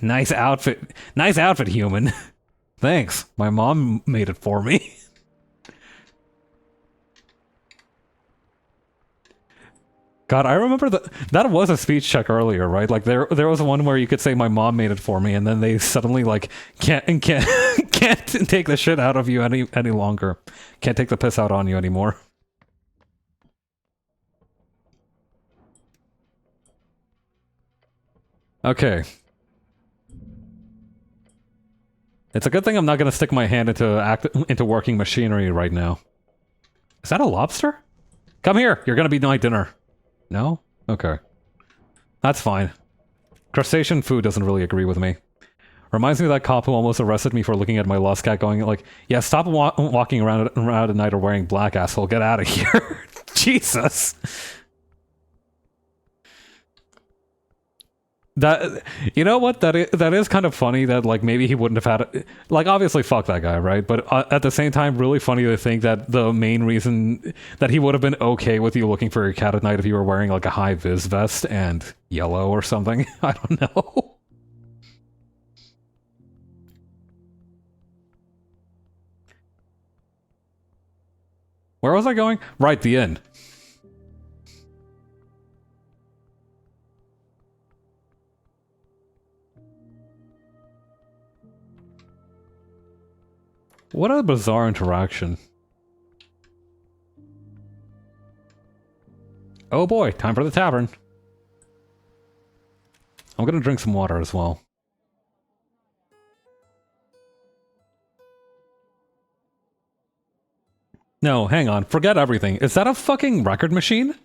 Nice outfit, human. Thanks, my mom made it for me. God, I remember that was a speech check earlier, right? Like there was one where you could say my mom made it for me, and then they suddenly like can't take the shit out of you any longer. Can't take the piss out on you anymore. Okay. It's a good thing I'm not gonna stick my hand into working machinery right now. Is that a lobster? Come here, you're gonna be my dinner. No? Okay. That's fine. Crustacean food doesn't really agree with me. Reminds me of that cop who almost arrested me for looking at my lost cat going like, yeah, stop walking around at night or wearing black, asshole. Get out of here. Jesus. That, you know what? That is kind of funny that, like, maybe he wouldn't have had it. Like, obviously, fuck that guy, right? But at the same time, really funny to think that the main reason that he would have been okay with you looking for your cat at night if you were wearing, like, a high-vis vest and yellow or something. I don't know. Where was I going? Right, the inn. What a bizarre interaction. Oh boy, time for the tavern. I'm gonna drink some water as well. No, hang on. Forget everything. Is that a fucking record machine?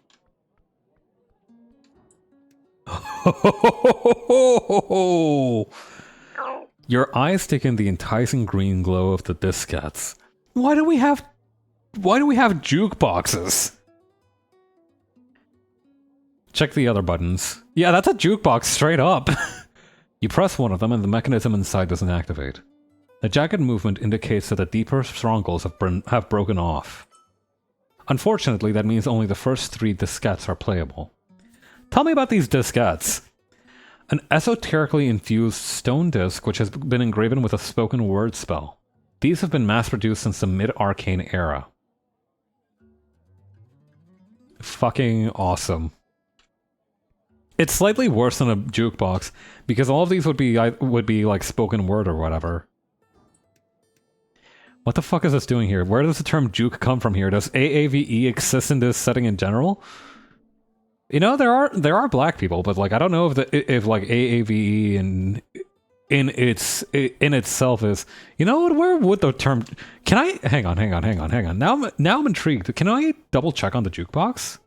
Your eyes take in the enticing green glow of the diskettes. Why do we have Why do we have jukeboxes? Check the other buttons. Yeah, that's a jukebox straight up. You press one of them and the mechanism inside doesn't activate. The jagged movement indicates that the deeper strongholds have broken off. Unfortunately, that means only the first 3 diskettes are playable. Tell me about these diskettes. An esoterically infused stone disc which has been engraven with a spoken word spell. These have been mass-produced since the mid-arcane era. Fucking awesome. It's slightly worse than a jukebox, because all of these would be like spoken word or whatever. What the fuck is this doing here? Where does the term juke come from here? Does AAVE exist in this setting in general? You know, there are black people, but like I don't know if like AAVE in itself is, you know what? Where would the term? Can I hang on? Now I'm intrigued. Can I double check on the jukebox?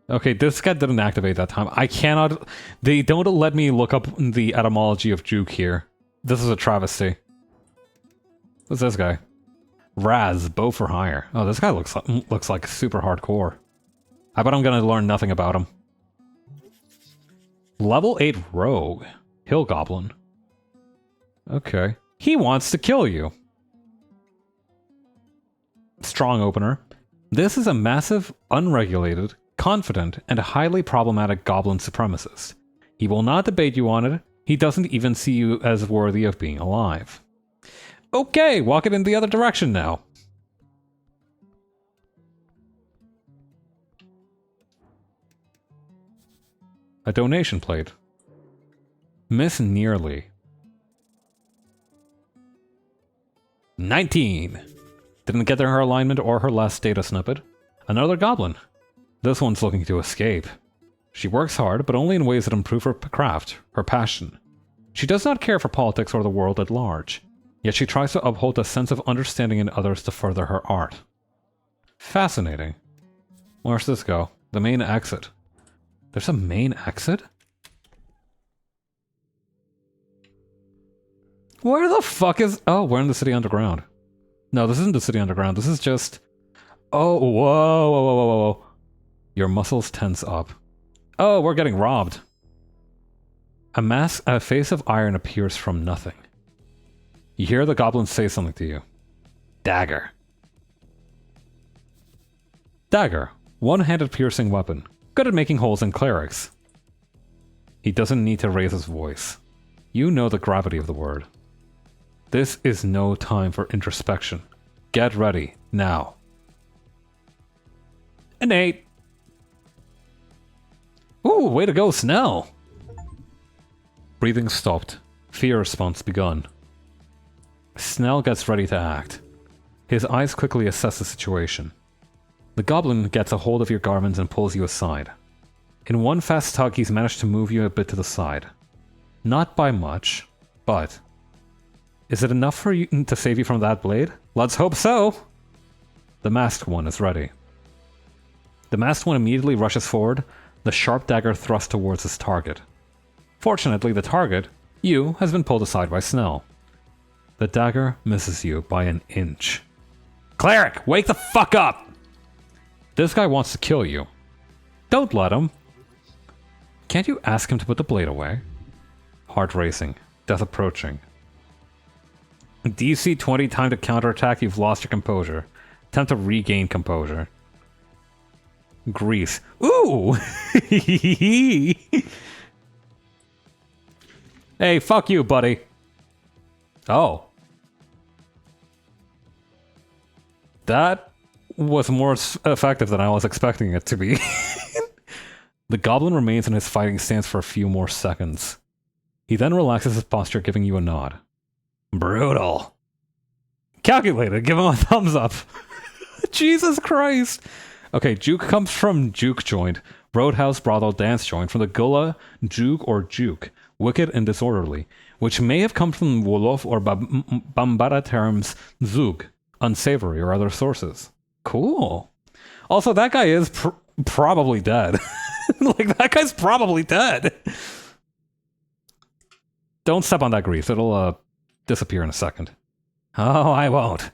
Okay, this guy didn't activate that time. I cannot... They don't let me look up the etymology of juke here. This is a travesty. What's this guy? Raz, bow for hire. Oh, this guy looks like super hardcore. I bet I'm gonna learn nothing about him. Level 8 rogue. Hill goblin. Okay. He wants to kill you. Strong opener. This is a massive, unregulated, confident, and highly problematic goblin supremacist. He will not debate you on it. He doesn't even see you as worthy of being alive. Okay, walk it in the other direction now. A donation plate. Miss Nearly. 19. Didn't get her alignment or her last data snippet. Another goblin. This one's looking to escape. She works hard, but only in ways that improve her craft, her passion. She does not care for politics or the world at large, yet she tries to uphold a sense of understanding in others to further her art. Fascinating. Where's this go? The main exit. There's a main exit? Where the fuck is... Oh, we're in the city underground. No, this isn't the city underground. This is just... Oh, whoa. Your muscles tense up. Oh, we're getting robbed. A face of iron appears from nothing. You hear the goblin say something to you. Dagger. Dagger. One-handed piercing weapon. Good at making holes in clerics. He doesn't need to raise his voice. You know the gravity of the word. This is no time for introspection. Get ready, now. Innate. Ooh, way to go, Snell. Breathing stopped. Fear response begun. Snell gets ready to act. His eyes quickly assess the situation. The goblin gets a hold of your garments and pulls you aside. In one fast tug, he's managed to move you a bit to the side. Not by much, but... Is it enough for you to save you from that blade? Let's hope so! The masked one is ready. The masked one immediately rushes forward, the sharp dagger thrust towards his target. Fortunately, the target, you, has been pulled aside by Snell. The dagger misses you by an inch. Cleric, wake the fuck up! This guy wants to kill you. Don't let him. Can't you ask him to put the blade away? Heart racing. Death approaching. DC 20 time to counterattack, you've lost your composure. Attempt to regain composure. Grease. Ooh! Hey, fuck you, buddy. Oh. That was more effective than I was expecting it to be. The goblin remains in his fighting stance for a few more seconds. He then relaxes his posture, giving you a nod. Brutal. Calculated, give him a thumbs up. Jesus Christ. Okay, juke comes from juke joint, roadhouse, brothel, dance joint, from the Gullah, juke or juke, wicked and disorderly, which may have come from Wolof or Bambara terms zug, unsavory, or other sources. Cool. Also, that guy is probably dead. Like, that guy's probably dead. Don't step on that grease. It'll disappear in a second. Oh, I won't.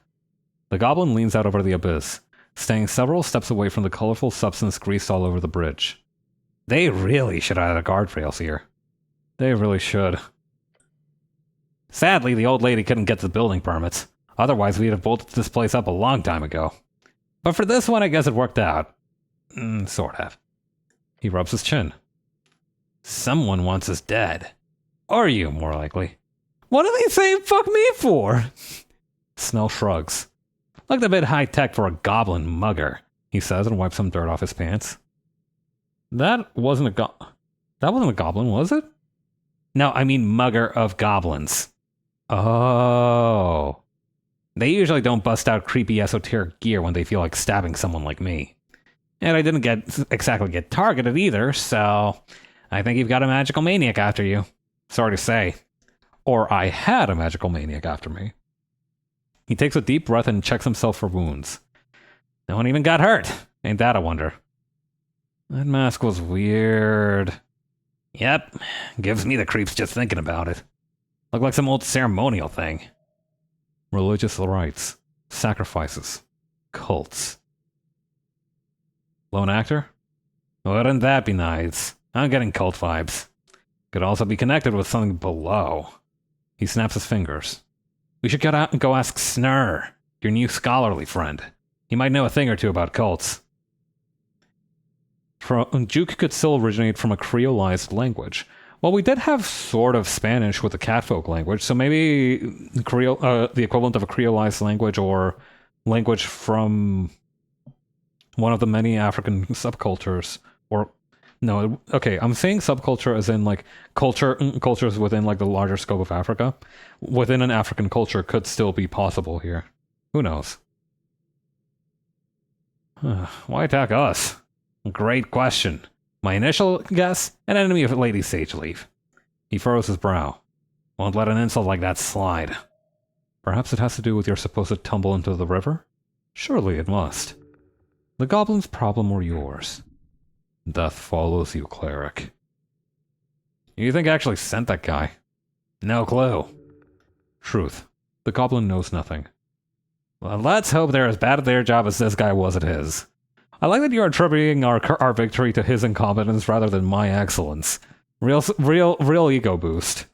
The goblin leans out over the abyss, staying several steps away from the colorful substance greased all over the bridge. They really should have had guardrails here. They really should. Sadly, the old lady couldn't get the building permits. Otherwise, we'd have bolted this place up a long time ago. But for this one, I guess it worked out. Sort of. He rubs his chin. Someone wants us dead. Or you, more likely. What are they saying fuck me for? Snell shrugs. Looked a bit high-tech for a goblin mugger, he says and wipes some dirt off his pants. That wasn't a goblin, was it? No, I mean mugger of goblins. Oh. They usually don't bust out creepy esoteric gear when they feel like stabbing someone like me. And I didn't exactly get targeted either, so I think you've got a magical maniac after you. Sorry to say. Or I had a magical maniac after me. He takes a deep breath and checks himself for wounds. No one even got hurt. Ain't that a wonder? That mask was weird. Yep, gives me the creeps just thinking about it. Looked like some old ceremonial thing. Religious rites, sacrifices, cults. Lone actor? Wouldn't that be nice? I'm getting cult vibes. Could also be connected with something below. He snaps his fingers. We should get out and go ask Snurr, your new scholarly friend. He might know a thing or two about cults. Juke could still originate from a creolized language. Well, we did have sort of Spanish with the catfolk language, so maybe the equivalent of a creolized language or language from one of the many African subcultures. Or no, okay, I'm saying subculture as in like cultures within like the larger scope of Africa. Within an African culture could still be possible here. Who knows? Why attack us? Great question. My initial guess, an enemy of Lady Sageleaf. He furrows his brow. Won't let an insult like that slide. Perhaps it has to do with your supposed tumble into the river? Surely it must. The goblin's problem or yours? Death follows you, cleric. You think I actually sent that guy? No clue. Truth. The goblin knows nothing. Well, let's hope they're as bad at their job as this guy was at his. I like that you're attributing our victory to his incompetence rather than my excellence. Real ego boost.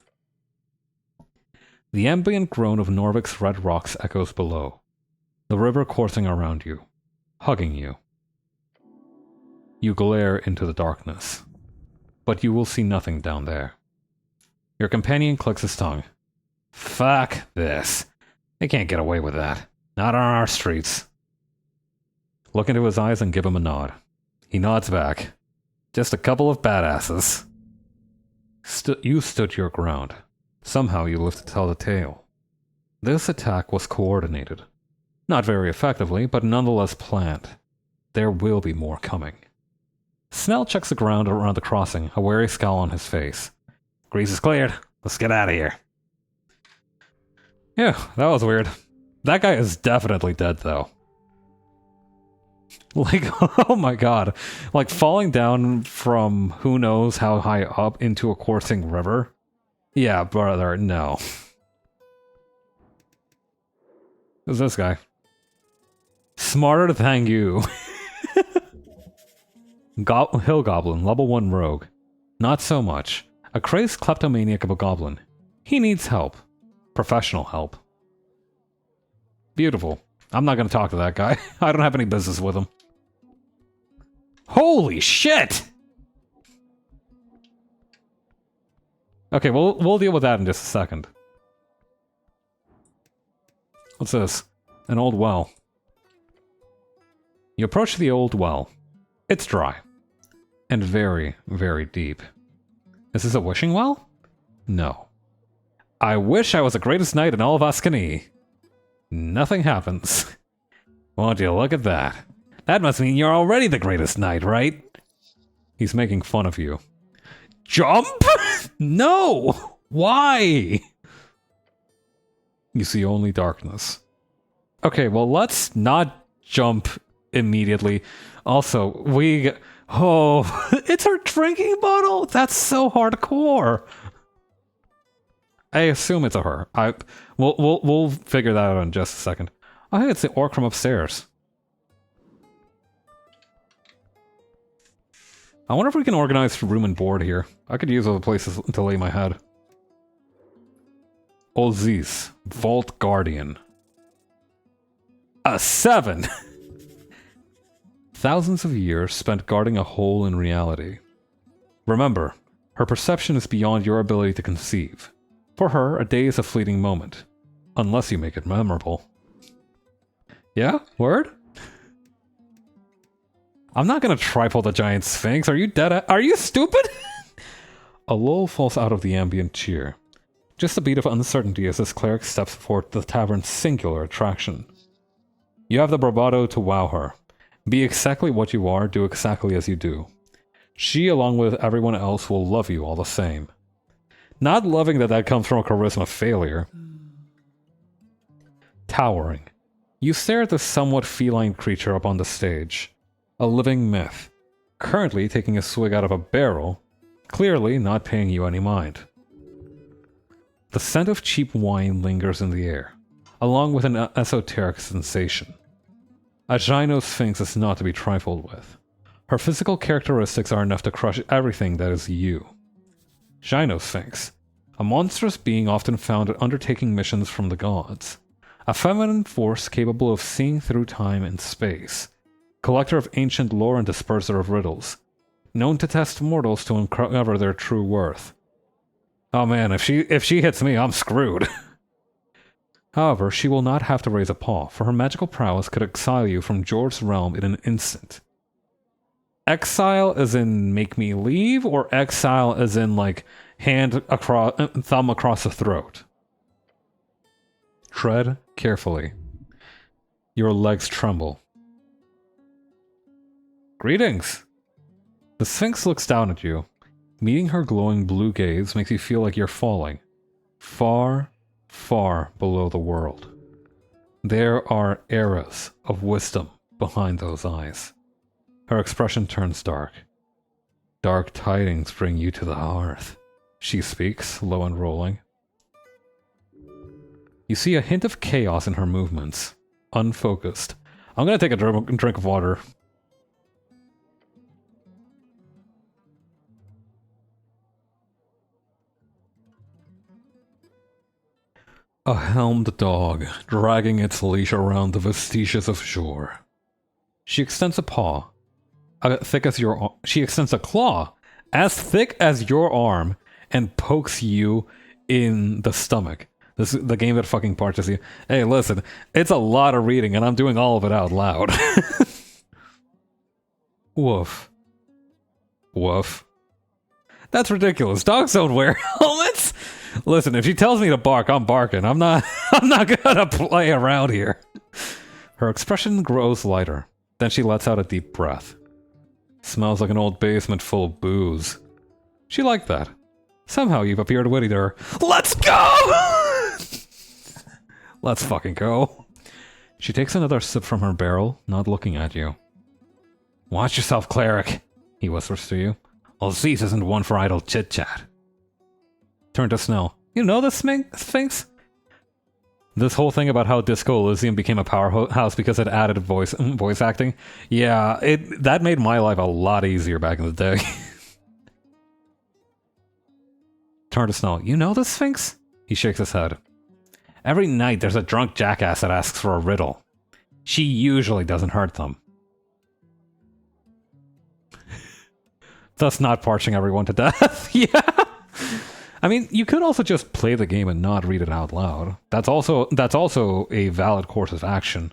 The ambient groan of Norvik's red rocks echoes below. The river coursing around you, hugging you. You glare into the darkness, but you will see nothing down there. Your companion clicks his tongue. Fuck this. They can't get away with that. Not on our streets. Look into his eyes and give him a nod. He nods back. Just a couple of badasses. You stood your ground. Somehow you lived to tell the tale. This attack was coordinated. Not very effectively, but nonetheless planned. There will be more coming. Snell checks the ground around the crossing, a wary scowl on his face. Grease is cleared. Let's get out of here. Yeah, that was weird. That guy is definitely dead, though. Like, oh my god. Like, falling down from who knows how high up into a coursing river? Yeah, brother, no. Who's this guy? Smarter than you. Hill Goblin, level 1 rogue. Not so much. A crazed kleptomaniac of a goblin. He needs help. Professional help. Beautiful. I'm not gonna talk to that guy. I don't have any business with him. Holy shit! Okay, we'll deal with that in just a second. What's this? An old well. You approach the old well. It's dry. And very, very deep. Is this a wishing well? No. I wish I was the greatest knight in all of Ascany. Nothing happens. Won't you look at that? That must mean you're already the greatest knight, right? He's making fun of you. Jump? No! Why? You see only darkness. Okay, well, let's not jump immediately. Also, oh, it's her drinking bottle? That's so hardcore. I assume it's a her. We'll figure that out in just a second. Oh, hey, it's the orc from upstairs. I wonder if we can organize room and board here. I could use other places to lay my head. Ozis, Vault Guardian. A 7! Thousands of years spent guarding a hole in reality. Remember, her perception is beyond your ability to conceive. For her, a day is a fleeting moment. Unless you make it memorable. Yeah? Word? I'm not gonna trifle the giant sphinx. Are you dead? Are you stupid? A lull falls out of the ambient cheer. Just a beat of uncertainty as this cleric steps forward the tavern's singular attraction. You have the bravado to wow her. Be exactly what you are, do exactly as you do. She, along with everyone else, will love you all the same. Not loving that comes from a charisma failure. Towering. You stare at this somewhat feline creature up on the stage. A living myth. Currently taking a swig out of a barrel, clearly not paying you any mind. The scent of cheap wine lingers in the air, along with an esoteric sensation. A Gyno Sphinx is not to be trifled with. Her physical characteristics are enough to crush everything that is you. Gyno Sphinx, a monstrous being often found undertaking missions from the gods. A feminine force capable of seeing through time and space. Collector of ancient lore and disperser of riddles. Known to test mortals to uncover their true worth. Oh man, if she hits me, I'm screwed. However, she will not have to raise a paw, for her magical prowess could exile you from Jord's realm in an instant. Exile as in make me leave, or exile as in like thumb across the throat? Tread carefully. Your legs tremble. Greetings! The Sphinx looks down at you. Meeting her glowing blue gaze makes you feel like you're falling. Far, far below the world. There are eras of wisdom behind those eyes. Her expression turns dark. Dark tidings bring you to the hearth. She speaks, low and rolling. You see a hint of chaos in her movements. Unfocused. I'm gonna take a drink of water. A helmed dog, dragging its leash around the vestiges of shore. She extends a paw, she extends a claw, as thick as your arm, and pokes you in the stomach. This is the game that fucking parches you. Hey, listen, it's a lot of reading, and I'm doing all of it out loud. Woof. Woof. That's ridiculous. Dogs don't wear helmets. Listen, if she tells me to bark, I'm barking. I'm not gonna play around here. Her expression grows lighter. Then she lets out a deep breath. Smells like an old basement full of booze. She liked that. Somehow you've appeared witty to her. Let's go! Let's fucking go. She takes another sip from her barrel, not looking at you. Watch yourself, cleric, he whispers to you. Ozis isn't one for idle chit-chat. Turn to Snell. You know this Sphinx? This whole thing about how Disco Elysium became a powerhouse because it added voice acting? Yeah, that made my life a lot easier back in the day. Turn to Snell. You know this Sphinx? He shakes his head. Every night there's a drunk jackass that asks for a riddle. She usually doesn't hurt them. Thus not parching everyone to death. Yeah. I mean, you could also just play the game and not read it out loud. That's also a valid course of action.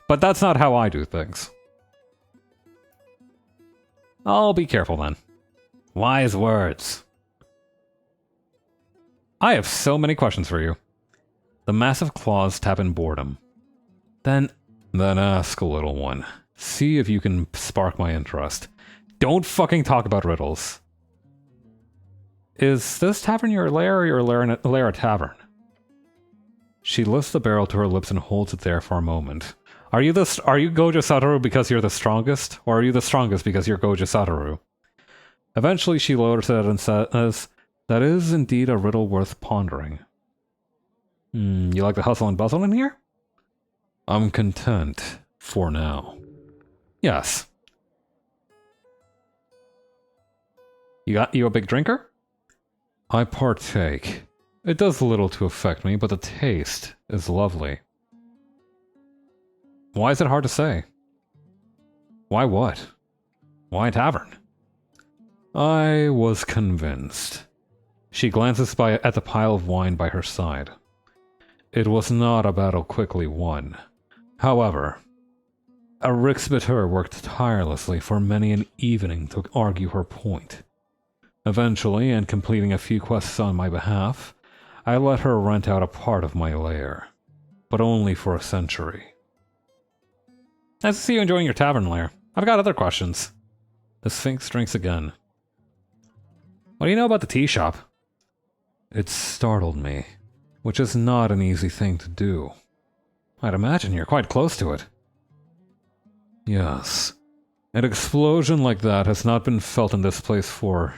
But that's not how I do things. I'll be careful then. Wise words. I have so many questions for you. The massive claws tap in boredom. Then ask, little one. See if you can spark my interest. Don't fucking talk about riddles. Is this tavern your lair or your lair a tavern? She lifts the barrel to her lips and holds it there for a moment. Are you Gojo Satoru because you're the strongest? Or are you the strongest because you're Gojo Satoru? Eventually she lowers it and says, that is indeed a riddle worth pondering. You like the hustle and bustle in here? I'm content, for now. Yes. You a big drinker? I partake. It does little to affect me, but the taste is lovely. Why is it hard to say? Why what? Why a tavern? I was convinced. She glances at the pile of wine by her side. It was not a battle quickly won. However, a Rixbitter worked tirelessly for many an evening to argue her point. Eventually, and completing a few quests on my behalf, I let her rent out a part of my lair, but only for a century. Nice to see you enjoying your tavern lair. I've got other questions. The Sphinx drinks again. What do you know about the tea shop? It startled me, which is not an easy thing to do. I'd imagine you're quite close to it. Yes. An explosion like that has not been felt in this place for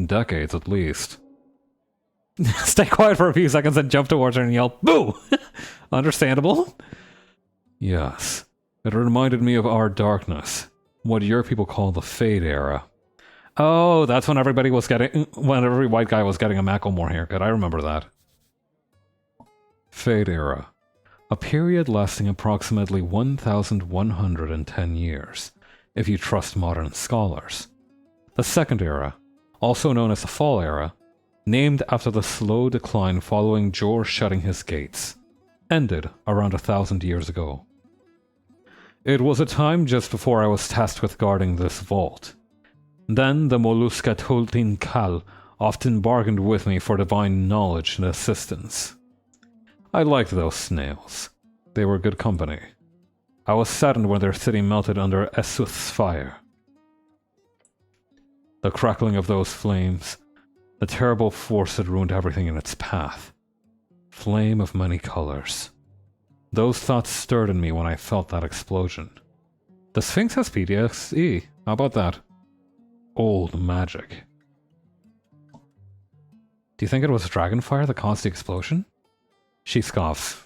decades at least. Stay quiet for a few seconds and jump towards her and yell, "Boo!" Understandable? Yes. It reminded me of our darkness, what your people call the Fade Era. Oh, that's when every white guy was getting a Macklemore haircut. I remember that. Fade Era. A period lasting approximately 1,110 years, if you trust modern scholars. The Second Era, also known as the Fall Era, named after the slow decline following Jor shutting his gates, ended around 1,000 years ago. It was a time just before I was tasked with guarding this vault. Then the Molluska Toltin Kal often bargained with me for divine knowledge and assistance. I liked those snails. They were good company. I was saddened when their city melted under Esuth's fire. The crackling of those flames, the terrible force that ruined everything in its path. Flame of many colors. Those thoughts stirred in me when I felt that explosion. The Sphinx has PTSD. How about that? Old magic. Do you think it was dragonfire that caused the explosion? She scoffs.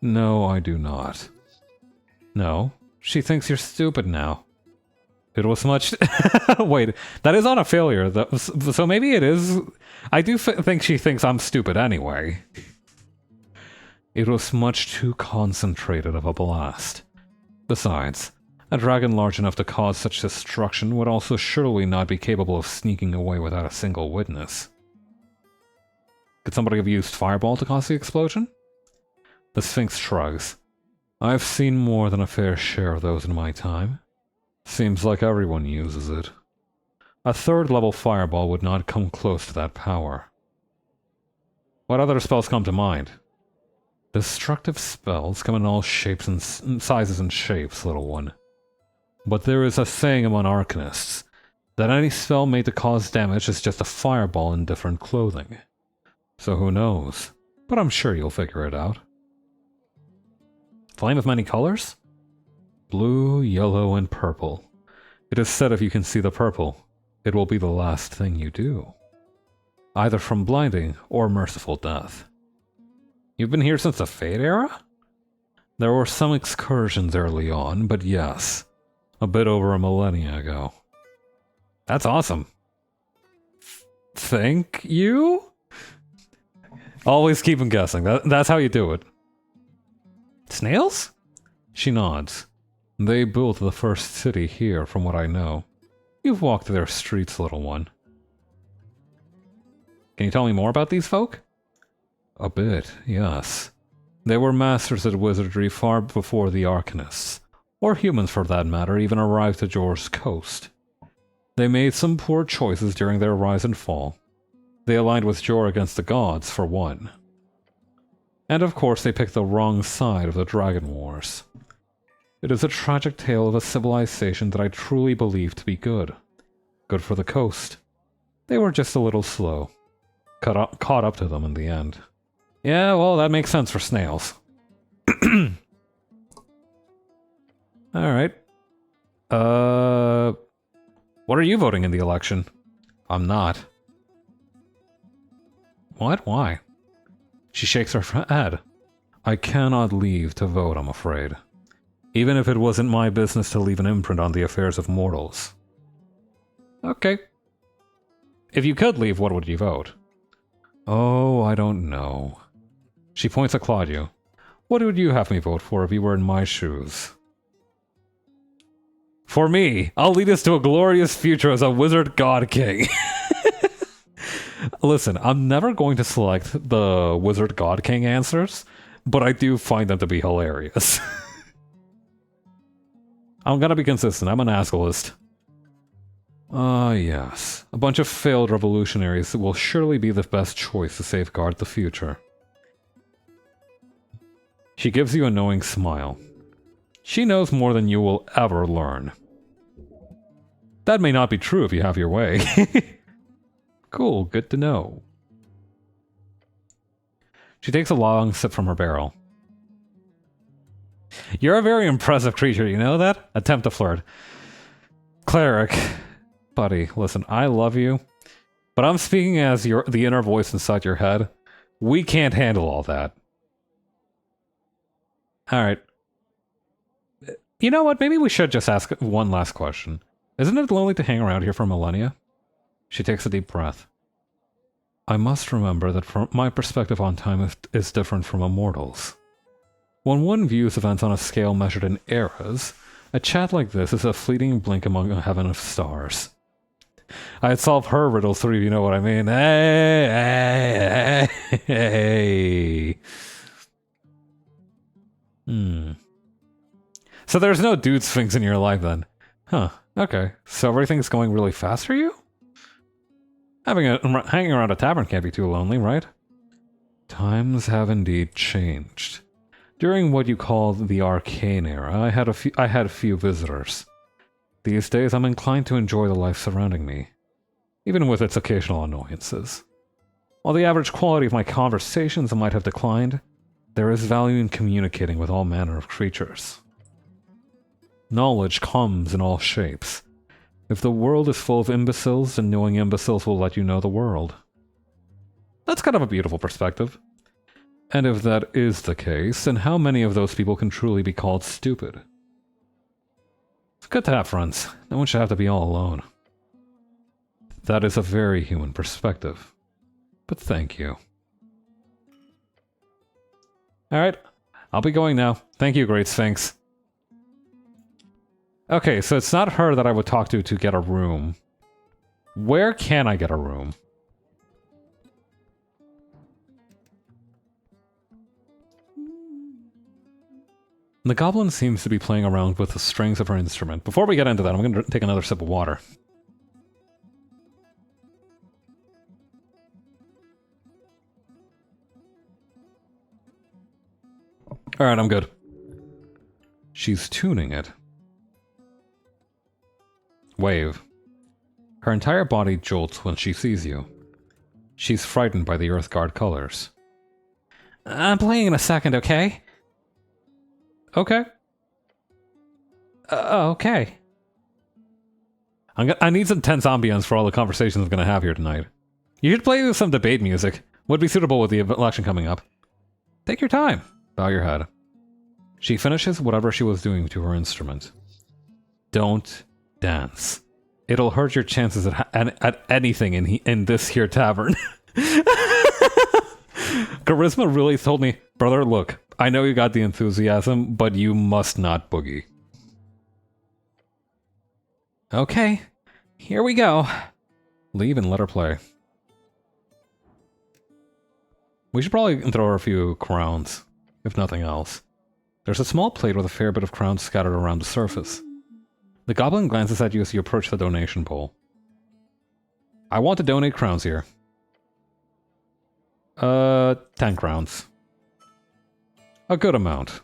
No, I do not. No, she thinks you're stupid now. It was much... Wait, that is on a failure. So maybe it is... I do think she thinks I'm stupid anyway. It was much too concentrated of a blast. Besides, a dragon large enough to cause such destruction would also surely not be capable of sneaking away without a single witness. Could somebody have used fireball to cause the explosion? The Sphinx shrugs. I've seen more than a fair share of those in my time. Seems like everyone uses it. A third-level fireball would not come close to that power. What other spells come to mind? Destructive spells come in all shapes and sizes and shapes, little one. But there is a saying among arcanists, that any spell made to cause damage is just a fireball in different clothing. So who knows? But I'm sure you'll figure it out. Flame of many colors? Blue, yellow, and purple. It is said if you can see the purple, it will be the last thing you do. Either from blinding or merciful death. You've been here since the Fade Era? There were some excursions early on, but yes, a bit over a millennia ago. That's awesome. Thank you? Always keep them guessing. That's how you do it. Snails? She nods. They built the first city here, from what I know. You've walked their streets, little one. Can you tell me more about these folk? A bit, yes. They were masters at wizardry far before the Arcanists, or humans for that matter, even arrived at Jor's coast. They made some poor choices during their rise and fall. They aligned with Jor against the gods, for one. And of course they picked the wrong side of the Dragon Wars. It is a tragic tale of a civilization that I truly believe to be good. Good for the coast. They were just a little slow. Caught up to them in the end. Yeah, well, that makes sense for snails. Alright. What are you voting in the election? I'm not. What? Why? She shakes her head. I cannot leave to vote, I'm afraid. Even if it wasn't my business to leave an imprint on the affairs of mortals. Okay. If you could leave, what would you vote? Oh, I don't know. She points at Claudio. What would you have me vote for if you were in my shoes? For me, I'll lead us to a glorious future as a wizard god king. Listen, I'm never going to select the wizard god king answers, but I do find them to be hilarious. I'm gonna be consistent, I'm an ascolist. Ah, yes. A bunch of failed revolutionaries will surely be the best choice to safeguard the future. She gives you a knowing smile. She knows more than you will ever learn. That may not be true if you have your way. Cool, good to know. She takes a long sip from her barrel. You're a very impressive creature, you know that? Attempt to flirt. Cleric. Buddy, listen, I love you, but I'm speaking as the inner voice inside your head. We can't handle all that. Alright. You know what, maybe we should just ask one last question. Isn't it lonely to hang around here for millennia? She takes a deep breath. I must remember that from my perspective on time is different from a mortal's. When one views events on a scale measured in eras, a chat like this is a fleeting blink among a heaven of stars. I'd solve her riddles too, if you know what I mean. Hey, hey, hey. So there's no dude sphinx in your life then? Huh, okay. So everything's going really fast for you? Hanging around a tavern can't be too lonely, right? Times have indeed changed. During what you call the arcane era, I had a few visitors. These days, I'm inclined to enjoy the life surrounding me, even with its occasional annoyances. While the average quality of my conversations might have declined, there is value in communicating with all manner of creatures. Knowledge comes in all shapes. If the world is full of imbeciles, then knowing imbeciles will let you know the world. That's kind of a beautiful perspective. And if that is the case, then how many of those people can truly be called stupid? It's good to have friends. No one should have to be all alone. That is a very human perspective. But thank you. Alright, I'll be going now. Thank you, Great Sphinx. Okay, so it's not her that I would talk to get a room. Where can I get a room? The goblin seems to be playing around with the strings of her instrument. Before we get into that, I'm going to take another sip of water. Alright, I'm good. She's tuning it. Wave. Her entire body jolts when she sees you. She's frightened by the Earthguard colors. I'm playing in a second, okay? Okay. Okay. I need some tense ambience for all the conversations I'm going to have here tonight. You should play some debate music. Would be suitable with the election coming up. Take your time. Bow your head. She finishes whatever she was doing to her instrument. Don't dance. It'll hurt your chances at anything in this here tavern. Charisma really told me, brother, look, I know you got the enthusiasm, but you must not boogie. Okay, here we go. Leave and let her play. We should probably throw her a few crowns, if nothing else. There's a small plate with a fair bit of crowns scattered around the surface. The goblin glances at you as you approach the donation pole. I want to donate crowns here. 10 crowns. A good amount.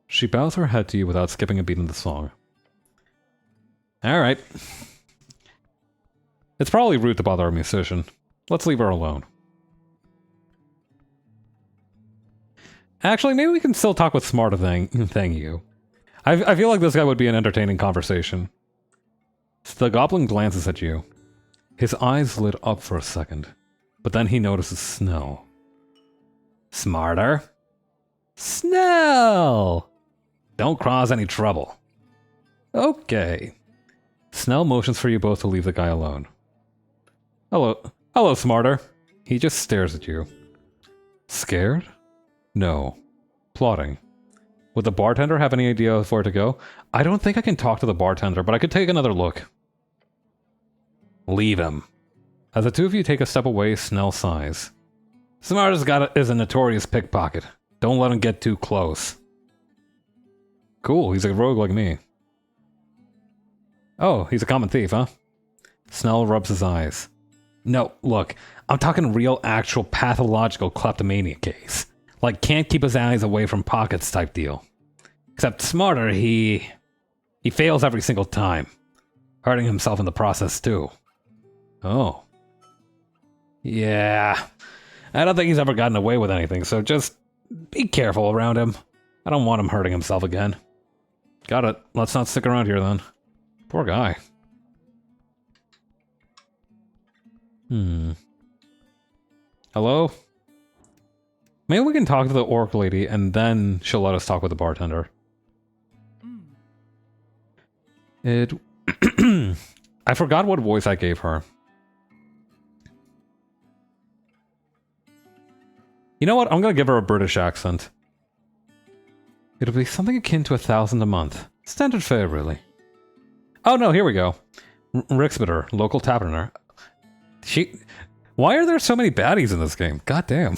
She bows her head to you without skipping a beat in the song. Alright. It's probably rude to bother a musician. Let's leave her alone. Actually, maybe we can still talk with Smarter than you. I feel like this guy would be an entertaining conversation. The goblin glances at you. His eyes lit up for a second, but then he notices snow. Smarter. Snell! Don't cause any trouble. Okay. Snell motions for you both to leave the guy alone. Hello, Smarter. He just stares at you. Scared? No. Plotting. Would the bartender have any idea of where to go? I don't think I can talk to the bartender, but I could take another look. Leave him. As the two of you take a step away, Snell sighs. Smarter's is a notorious pickpocket. Don't let him get too close. Cool, he's a rogue like me. Oh, he's a common thief, huh? Snell rubs his eyes. No, look, I'm talking real, actual, pathological kleptomania case. Like, can't keep his eyes away from pockets type deal. Except Smarter, he fails every single time. Hurting himself in the process, too. Oh. Yeah. I don't think he's ever gotten away with anything, so just be careful around him. I don't want him hurting himself again. Got it. Let's not stick around here, then. Poor guy. Hello? Maybe we can talk to the orc lady, and then she'll let us talk with the bartender. I forgot what voice I gave her. You know what? I'm gonna give her a British accent. It'll be something akin to 1,000 a month. Standard fare, really. Oh no, here we go. Rixbitter, local taverner. Why are there so many baddies in this game? God damn.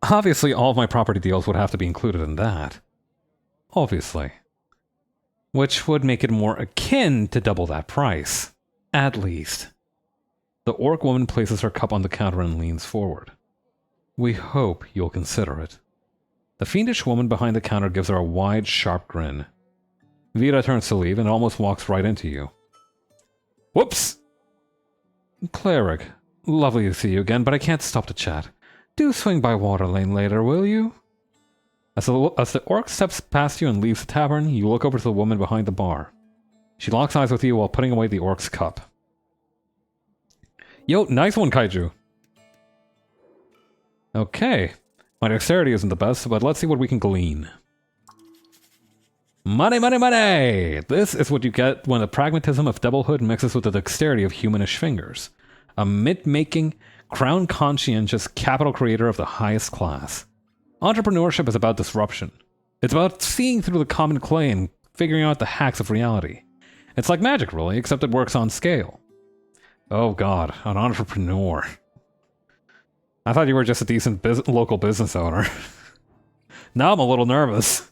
Obviously, all of my property deals would have to be included in that. Obviously. Which would make it more akin to double that price. At least. The orc woman places her cup on the counter and leans forward. We hope you'll consider it. The fiendish woman behind the counter gives her a wide, sharp grin. Vida turns to leave and almost walks right into you. Whoops! Cleric, lovely to see you again, but I can't stop to chat. Do swing by Water Lane later, will you? As the orc steps past you and leaves the tavern, you look over to the woman behind the bar. She locks eyes with you while putting away the orc's cup. Yo, nice one, Kaiju! Okay. My dexterity isn't the best, but let's see what we can glean. Money, money, money! This is what you get when the pragmatism of Devilhood mixes with the dexterity of humanish fingers. A myth-making, crown-conscientious capital creator of the highest class. Entrepreneurship is about disruption. It's about seeing through the common clay and figuring out the hacks of reality. It's like magic, really, except it works on scale. Oh god, an entrepreneur. I thought you were just a decent local business owner. Now I'm a little nervous.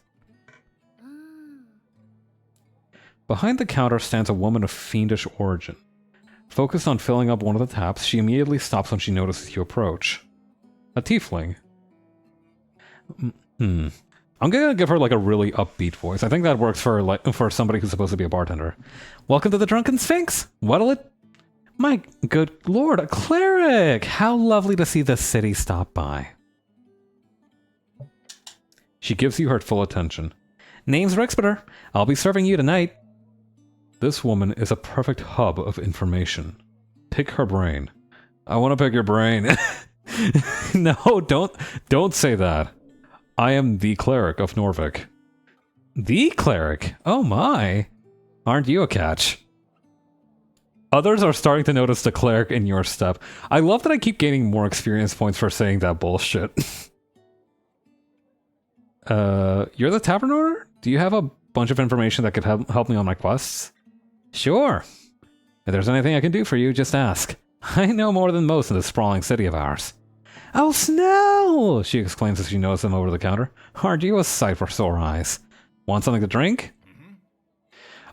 Behind the counter stands a woman of fiendish origin. Focused on filling up one of the taps, she immediately stops when she notices you approach. A tiefling. I'm gonna give her like a really upbeat voice. I think that works for somebody who's supposed to be a bartender. Welcome to the Drunken Sphinx! What'll it... My good lord, a cleric! How lovely to see the city stop by. She gives you her full attention. Name's Rixbitter. I'll be serving you tonight. This woman is a perfect hub of information. Pick her brain. I want to pick your brain. No, don't say that. I am the cleric of Norvik. The cleric? Oh my. Aren't you a catch? Others are starting to notice the cleric in your step. I love that I keep gaining more experience points for saying that bullshit. You're the tavern owner? Do you have a bunch of information that could help me on my quests? Sure. If there's anything I can do for you, just ask. I know more than most in this sprawling city of ours. Oh, Snell! She exclaims as she notices him over the counter. Aren't you a sight for sore eyes? Want something to drink?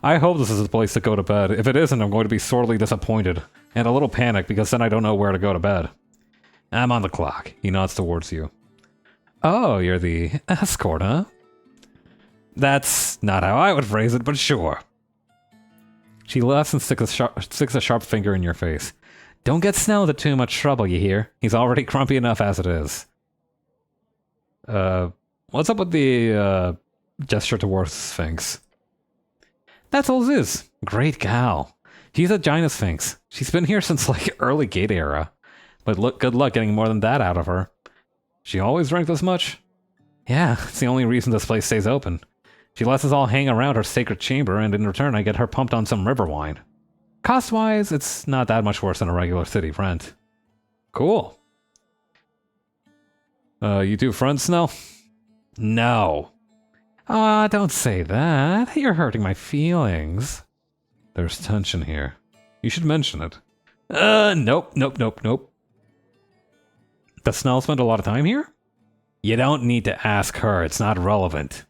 I hope this is the place to go to bed. If it isn't, I'm going to be sorely disappointed. And a little panicked, because then I don't know where to go to bed. I'm on the clock. He nods towards you. Oh, you're the escort, huh? That's not how I would phrase it, but sure. She laughs and sticks a sharp finger in your face. Don't get Snell into too much trouble, you hear? He's already grumpy enough as it is. What's up with the, gesture towards Sphinx? That's all Ziz. Great gal. She's a giant Sphinx. She's been here since, like, early Gate era. But good luck getting more than that out of her. She always drank this much? Yeah, it's the only reason this place stays open. She lets us all hang around her sacred chamber, and in return I get her pumped on some river wine. Cost-wise, it's not that much worse than a regular city rent. Cool. You two friends now? No. Ah, don't say that. You're hurting my feelings. There's tension here. You should mention it. Nope. Does Snell spend a lot of time here? You don't need to ask her, it's not relevant.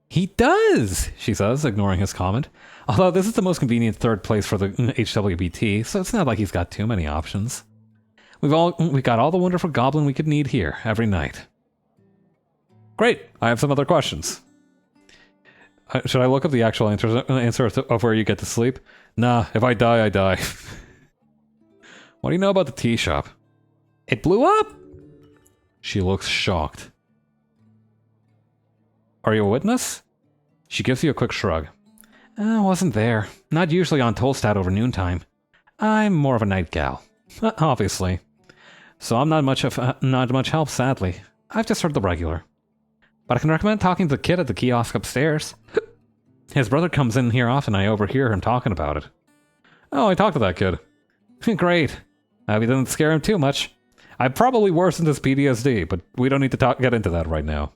He does, she says, ignoring his comment. Although this is the most convenient third place for the HWBT, so it's not like he's got too many options. We got all the wonderful goblin we could need here, every night. Great, I have some other questions. Should I look up the actual answer of where you get to sleep? Nah, if I die, I die. What do you know about the tea shop? It blew up! She looks shocked. Are you a witness? She gives you a quick shrug. I wasn't there. Not usually on Tolstad over noontime. I'm more of a night gal. Obviously. So I'm not much help, sadly. I've just heard the regular. But I can recommend talking to the kid at the kiosk upstairs. His brother comes in here often, and I overhear him talking about it. Oh, I talked to that kid. Great. I hope he didn't scare him too much. I probably worsened his PTSD, but we don't need to get into that right now.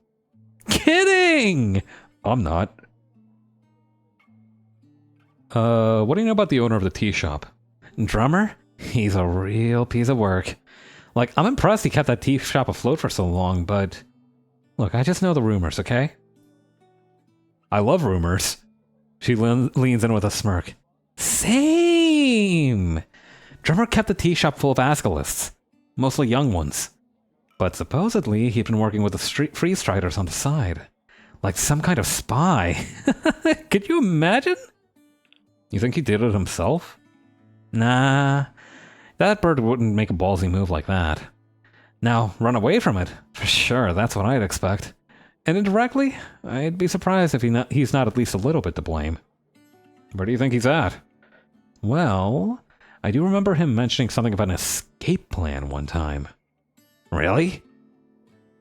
Kidding! I'm not. What do you know about the owner of the tea shop? Drummer? He's a real piece of work. Like, I'm impressed he kept that tea shop afloat for so long, but... Look, I just know the rumors, okay? I love rumors. She leans in with a smirk. Same! Drummer kept the tea shop full of Ascalists. Mostly young ones. But supposedly, he'd been working with the freestriders on the side. Like some kind of spy. Could you imagine? You think he did it himself? Nah. That bird wouldn't make a ballsy move like that. Now, run away from it. For sure, that's what I'd expect. And indirectly, I'd be surprised if he's not at least a little bit to blame. Where do you think he's at? Well, I do remember him mentioning something about an escape plan one time. Really?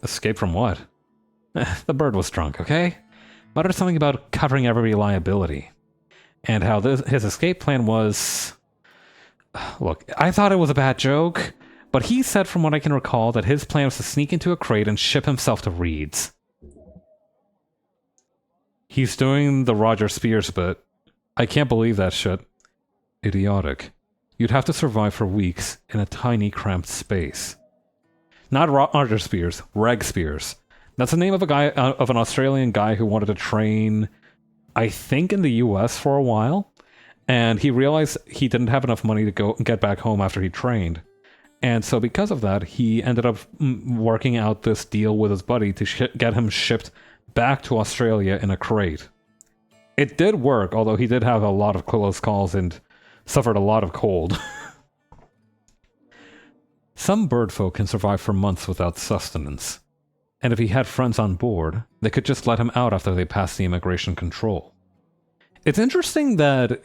Escape from what? The bird was drunk, okay? Muttered something about covering every liability. And how his escape plan was... Look, I thought it was a bad joke, but he said from what I can recall that his plan was to sneak into a crate and ship himself to Reed's. He's doing the Roger Spears bit. I can't believe that shit. Idiotic. You'd have to survive for weeks in a tiny, cramped space. Not Roger Spears, Reg Spears. That's the name of an Australian guy who wanted to train, I think, in the US for a while. And he realized he didn't have enough money to go and get back home after he trained. And so because of that, he ended up working out this deal with his buddy to get him shipped back to Australia in a crate. It did work, although he did have a lot of close calls and suffered a lot of cold. Some birdfolk can survive for months without sustenance. And if he had friends on board, they could just let him out after they passed the immigration control. It's interesting that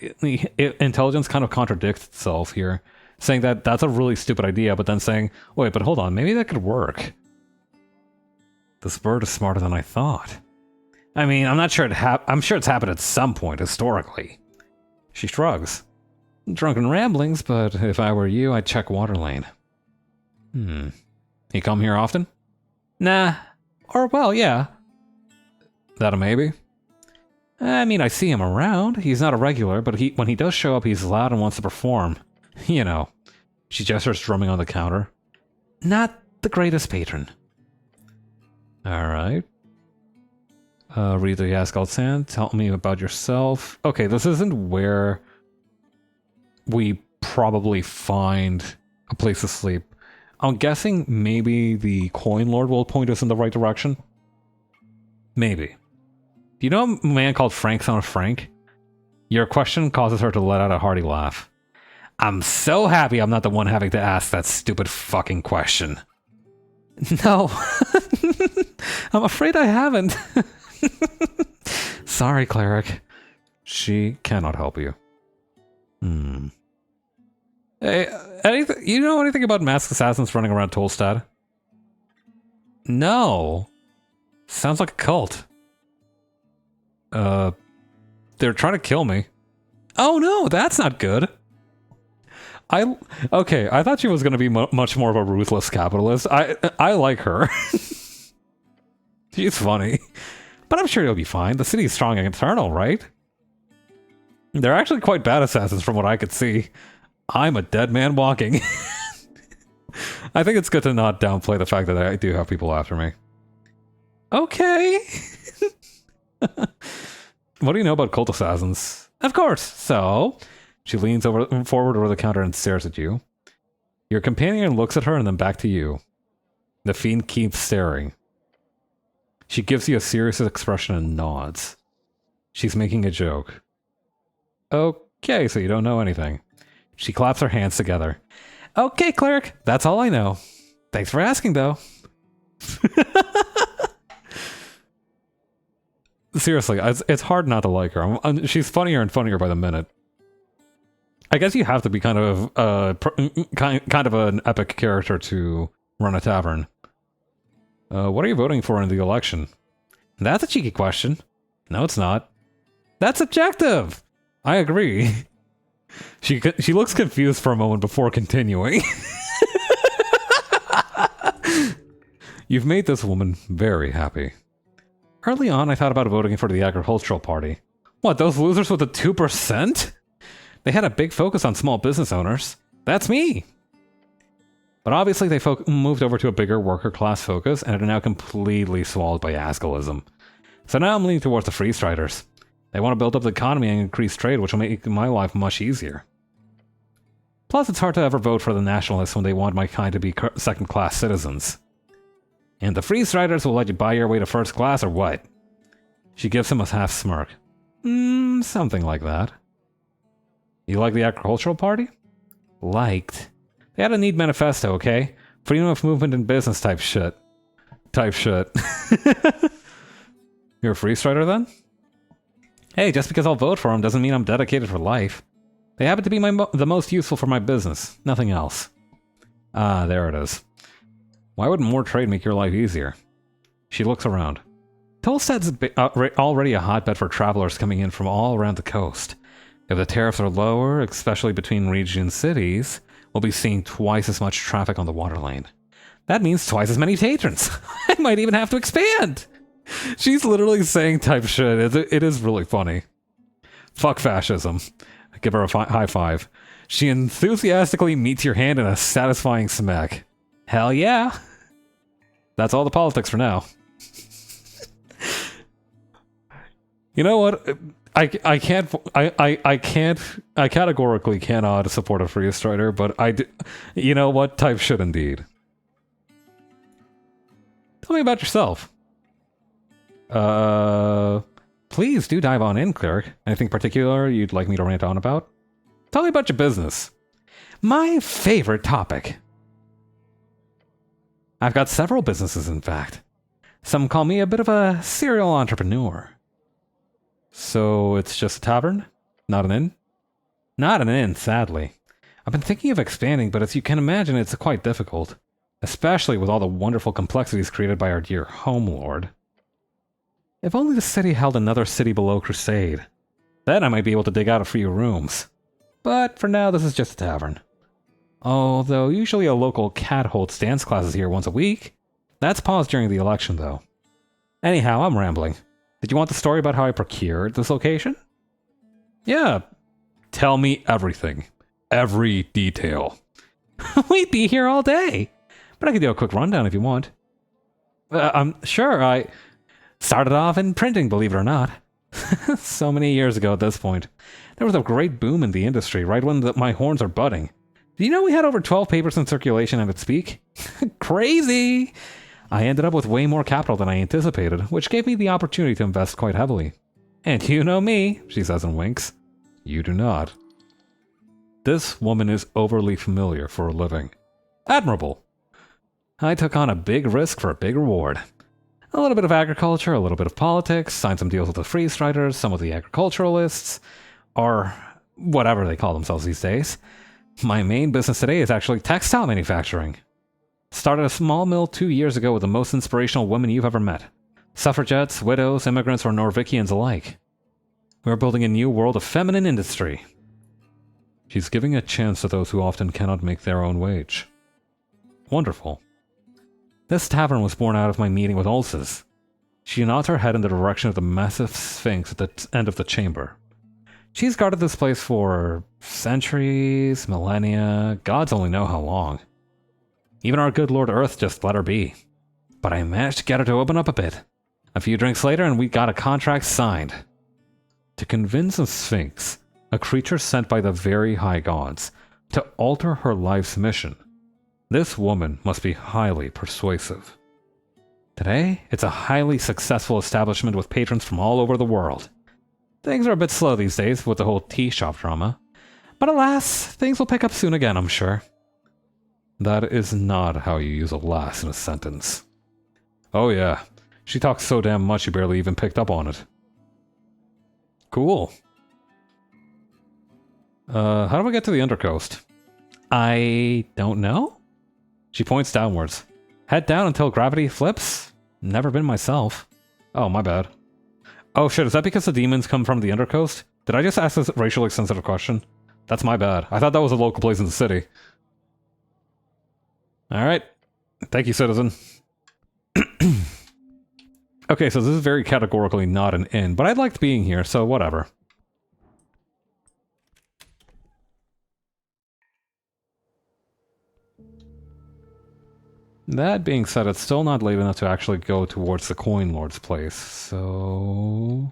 intelligence kind of contradicts itself here, saying that that's a really stupid idea, but then saying, wait, but hold on, maybe that could work. This bird is smarter than I thought. I mean, I'm sure it's happened at some point historically. She shrugs. Drunken ramblings, but if I were you, I'd check water lane. He come here often? Nah. Or, well, yeah. That a maybe? I mean, I see him around. He's not a regular, but when he does show up, he's loud and wants to perform. You know. She gestures, drumming on the counter. Not the greatest patron. Alright. Read the Yaskald Sand. Tell me about yourself. Okay, this isn't where we probably find a place to sleep. I'm guessing maybe the Coin Lord will point us in the right direction. Maybe. Do you know a man called Frank, son of Frank? Your question causes her to let out a hearty laugh. I'm so happy I'm not the one having to ask that stupid fucking question. No. I'm afraid I haven't. Sorry, cleric. She cannot help you. Hey, you know anything about masked assassins running around Tolstad? No. Sounds like a cult. They're trying to kill me. Oh no, that's not good. Okay, I thought she was going to be much more of a ruthless capitalist. I like her. She's funny. But I'm sure you'll be fine. The city's strong and eternal, right? They're actually quite bad assassins from what I could see. I'm a dead man walking. I think it's good to not downplay the fact that I do have people after me. Okay. What do you know about cult assassins? Of course. So, she leans forward over the counter and stares at you. Your companion looks at her and then back to you. The fiend keeps staring. She gives you a serious expression and nods. She's making a joke. Okay, so you don't know anything. She claps her hands together. Okay, cleric, that's all I know. Thanks for asking, though. Seriously, it's hard not to like her. She's funnier and funnier by the minute. I guess you have to be kind of an epic character to run a tavern. What are you voting for in the election? That's a cheeky question. No, it's not. That's objective! I agree. She looks confused for a moment before continuing. You've made this woman very happy. Early on, I thought about voting for the agricultural party. What, those losers with the 2%? They had a big focus on small business owners. That's me! But obviously they moved over to a bigger worker class focus and are now completely swallowed by Asgalism. So now I'm leaning towards the Free Striders. They want to build up the economy and increase trade, which will make my life much easier. Plus, it's hard to ever vote for the Nationalists when they want my kind to be second-class citizens. And the Free Striders will let you buy your way to first class, or what? She gives him a half smirk. Something like that. You like the agricultural party? Liked. They had a neat manifesto, okay? Freedom of movement and business type shit. You're a Free Strider then? Hey, just because I'll vote for them doesn't mean I'm dedicated for life. They happen to be the most useful for my business. Nothing else. Ah, there it is. Why would more trade make your life easier? She looks around. Tolstad's already a hotbed for travelers coming in from all around the coast. If the tariffs are lower, especially between region cities, we'll be seeing twice as much traffic on the water lane. That means twice as many patrons. I might even have to expand. She's literally saying type shit. It is really funny. Fuck fascism. I give her a high five. She enthusiastically meets your hand in a satisfying smack. Hell yeah. That's all the politics for now. You know what? I categorically cannot support a Free Strider, but you know what? Type shit indeed. Tell me about yourself. Please do dive on in, cleric. Anything particular you'd like me to rant on about? Tell me about your business. My favorite topic. I've got several businesses, in fact. Some call me a bit of a serial entrepreneur. So it's just a tavern? Not an inn? Not an inn, sadly. I've been thinking of expanding, but as you can imagine, it's quite difficult. Especially with all the wonderful complexities created by our dear home lord. If only the city held another city below crusade. Then I might be able to dig out a few rooms. But for now, this is just a tavern. Although usually a local cat holds dance classes here once a week. That's paused during the election, though. Anyhow, I'm rambling. Did you want the story about how I procured this location? Yeah. Tell me everything. Every detail. We'd be here all day. But I could do a quick rundown if you want. I'm sure I started off in printing, believe it or not. So many years ago at this point. There was a great boom in the industry right when my horns are budding. Do you know we had over 12 papers in circulation at its peak? Crazy! I ended up with way more capital than I anticipated, which gave me the opportunity to invest quite heavily. And you know me, she says and winks. You do not. This woman is overly familiar for a living. Admirable. I took on a big risk for a big reward. A little bit of agriculture, a little bit of politics, signed some deals with the Free Striders, some of the agriculturalists, or whatever they call themselves these days. My main business today is actually textile manufacturing. Started a small mill 2 years ago with the most inspirational women you've ever met. Suffragettes, widows, immigrants, or Norvikians alike. We're building a new world of feminine industry. She's giving a chance to those who often cannot make their own wage. Wonderful. This tavern was born out of my meeting with Ulysses. She nods her head in the direction of the massive sphinx at the end of the chamber. She's guarded this place for centuries, millennia, gods only know how long. Even our good Lord Earth just let her be. But I managed to get her to open up a bit. A few drinks later and we got a contract signed. To convince a sphinx, a creature sent by the very high gods, to alter her life's mission, this woman must be highly persuasive. Today, it's a highly successful establishment with patrons from all over the world. Things are a bit slow these days with the whole tea shop drama. But alas, things will pick up soon again, I'm sure. That is not how you use alas in a sentence. Oh yeah, she talks so damn much you barely even picked up on it. Cool. How do we get to the Undercoast? I don't know? She points downwards. Head down until gravity flips? Never been myself. Oh, my bad. Oh shit, is that because the demons come from the Undercoast? Did I just ask this racially sensitive question? That's my bad. I thought that was a local place in the city. Alright. Thank you, citizen. Okay, so this is very categorically not an inn, but I liked being here, so whatever. That being said, it's still not late enough to actually go towards the Coin Lord's place, so...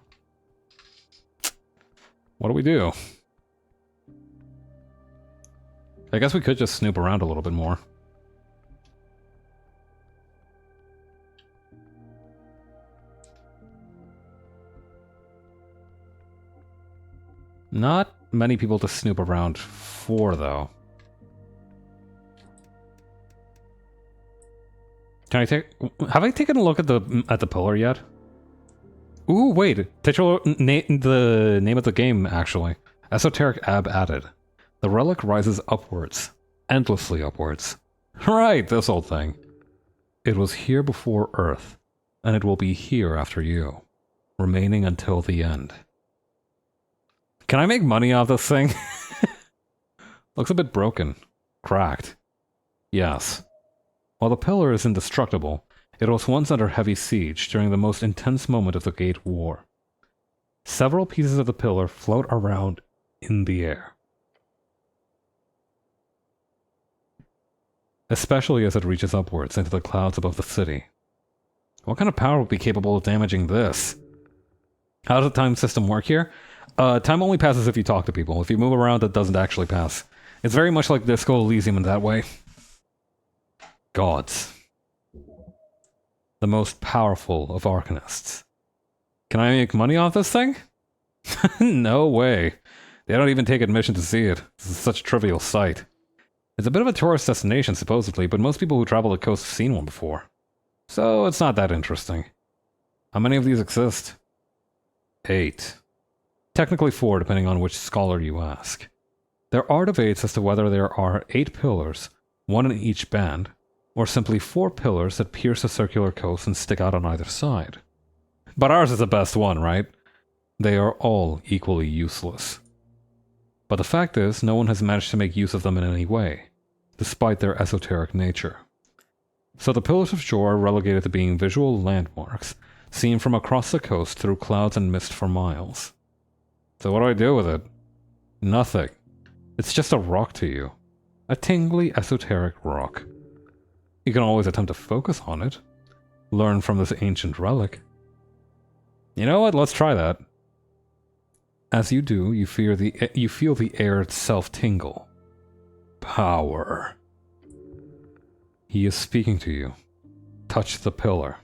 what do we do? I guess we could just snoop around a little bit more. Not many people to snoop around for, though. Can I take... have I taken a look at the pillar yet? Ooh, wait. The name of the game, actually. Esoteric Ebb added. The relic rises upwards. Endlessly upwards. Right, this old thing. It was here before Earth, and it will be here after you. Remaining until the end. Can I make money off this thing? Looks a bit broken. Cracked. Yes. While the pillar is indestructible, it was once under heavy siege during the most intense moment of the Great War. Several pieces of the pillar float around in the air. Especially as it reaches upwards into the clouds above the city. What kind of power would be capable of damaging this? How does the time system work here? Time only passes if you talk to people. If you move around, it doesn't actually pass. It's very much like Disco Elysium in that way. Gods. The most powerful of arcanists. Can I make money off this thing? No way. They don't even take admission to see it. This is such a trivial sight. It's a bit of a tourist destination, supposedly, but most people who travel the coast have seen one before. So it's not that interesting. How many of these exist? 8. Technically 4, depending on which scholar you ask. There are debates as to whether there are 8 pillars, 1 in each band, or simply 4 pillars that pierce a circular coast and stick out on either side. But ours is the best one, right? They are all equally useless. But the fact is, no one has managed to make use of them in any way, despite their esoteric nature. So the Pillars of Shore are relegated to being visual landmarks, seen from across the coast through clouds and mist for miles. So what do I do with it? Nothing. It's just a rock to you. A tingly, esoteric rock. You can always attempt to focus on it. Learn from this ancient relic. You know what? Let's try that. As you do, you feel the air itself tingle. Power. He is speaking to you. Touch the pillar.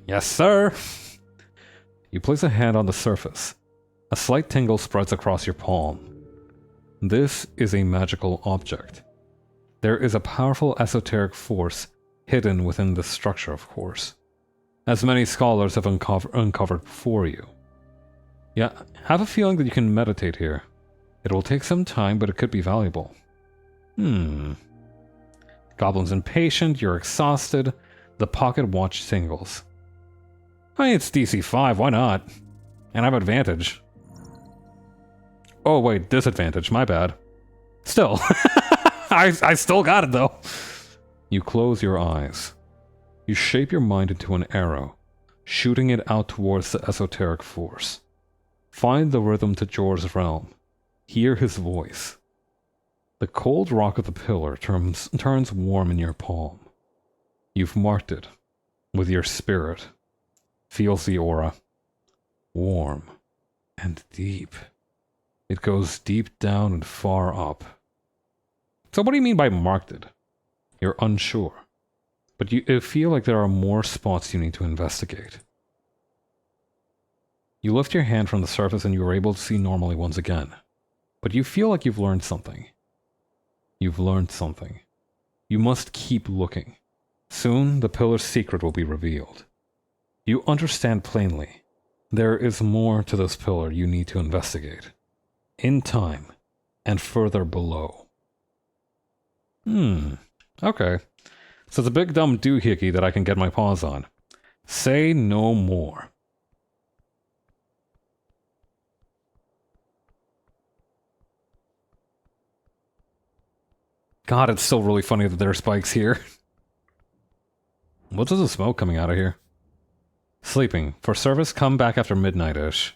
Yes, sir! You place a hand on the surface. A slight tingle spreads across your palm. This is a magical object. There is a powerful esoteric force hidden within this structure, of course, as many scholars have uncovered before you. Yeah, have a feeling that you can meditate here. It will take some time, but it could be valuable. Can Goblin's impatient, you're exhausted. The pocket watch tingles. Hey, it's DC 5, why not? And I have advantage. Oh wait, disadvantage, my bad. Still. I still got it though. You close your eyes. You shape your mind into an arrow, shooting it out towards the esoteric force. Find the rhythm to Jor's realm. Hear his voice. The cold rock of the pillar turns warm in your palm. You've marked it with your spirit. Feels the aura. Warm and deep. It goes deep down and far up. So what do you mean by marked it? You're unsure. But you feel like there are more spots you need to investigate. You lift your hand from the surface and you are able to see normally once again. But you feel like you've learned something. You've learned something. You must keep looking. Soon the pillar's secret will be revealed. You understand plainly. There is more to this pillar you need to investigate. In time, and further below. Okay. So it's a big dumb doohickey that I can get my paws on. Say no more. God, it's still really funny that there are spikes here. What's the smoke coming out of here? Sleeping. For service, come back after midnight-ish.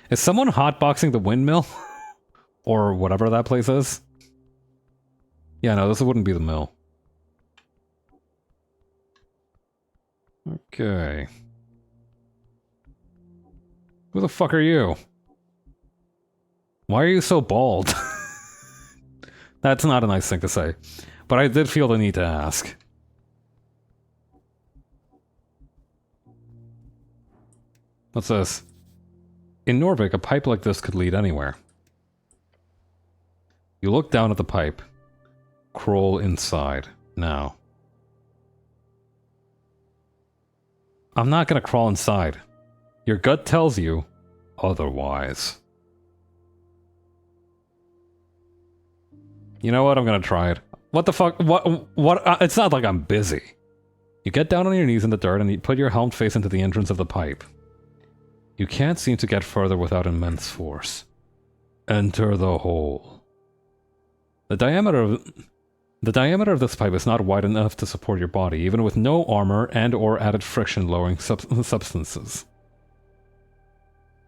Is someone hotboxing the windmill? Or whatever that place is? Yeah, no, this wouldn't be the mill. Okay. Who the fuck are you? Why are you so bald? That's not a nice thing to say. But I did feel the need to ask. What's this? In Norvik, a pipe like this could lead anywhere. You look down at the pipe. Crawl inside. Now. I'm not gonna crawl inside. Your gut tells you otherwise. You know what? I'm gonna try it. What the fuck? What? It's not like I'm busy. You get down on your knees in the dirt and you put your helmed face into the entrance of the pipe. You can't seem to get further without immense force. Enter the hole. The diameter of this pipe is not wide enough to support your body, even with no armor and/or added friction-lowering substances.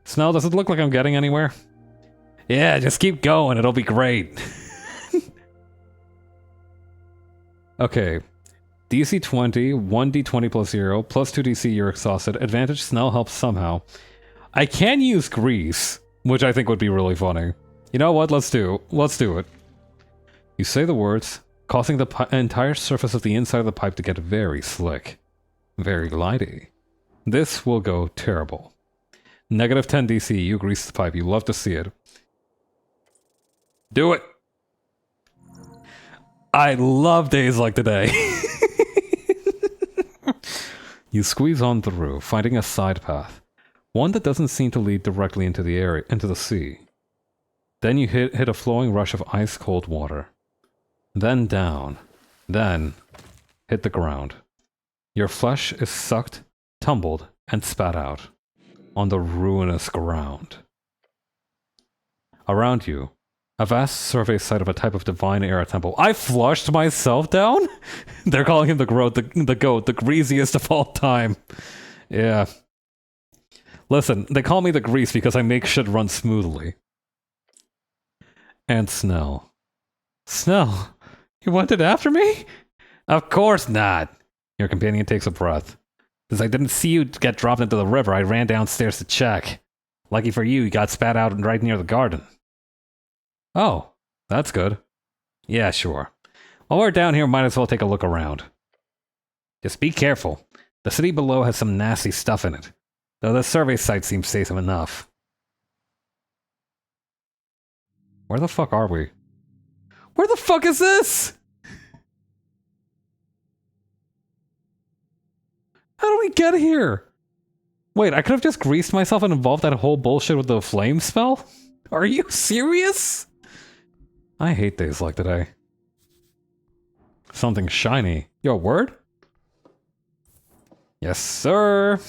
Snell, does it look like I'm getting anywhere? Yeah, just keep going, it'll be great. Okay. DC 20, 1d20 plus 0, plus 2 DC, you're exhausted. Advantage, Snell helps somehow. I can use grease, which I think would be really funny. You know what? Let's do it. You say the words, causing the entire surface of the inside of the pipe to get very slick. Very lighty. This will go terrible. Negative 10 DC, you grease the pipe. You love to see it. Do it! I love days like today. You squeeze on through, finding a side path. One that doesn't seem to lead directly into the sea. Then you hit a flowing rush of ice-cold water. Then down. Then hit the ground. Your flesh is sucked, tumbled, and spat out on the ruinous ground. Around you, a vast survey site of a type of divine era temple. I flushed myself down? They're calling him the goat, the greasiest of all time. Yeah. Listen, they call me the grease because I make shit run smoothly. And Snell. Snell, you wanted after me? Of course not. Your companion takes a breath. Since I didn't see you get dropped into the river, I ran downstairs to check. Lucky for you, you got spat out right near the garden. Oh, that's good. Yeah, sure. While we're down here, might as well take a look around. Just be careful. The city below has some nasty stuff in it. Though the survey site seems safe enough. Where the fuck are we? Where the fuck is this? How do we get here? Wait, I could have just greased myself and involved that whole bullshit with the flame spell? Are you serious? I hate days like today. Something shiny. Yo, word? Yes, sir!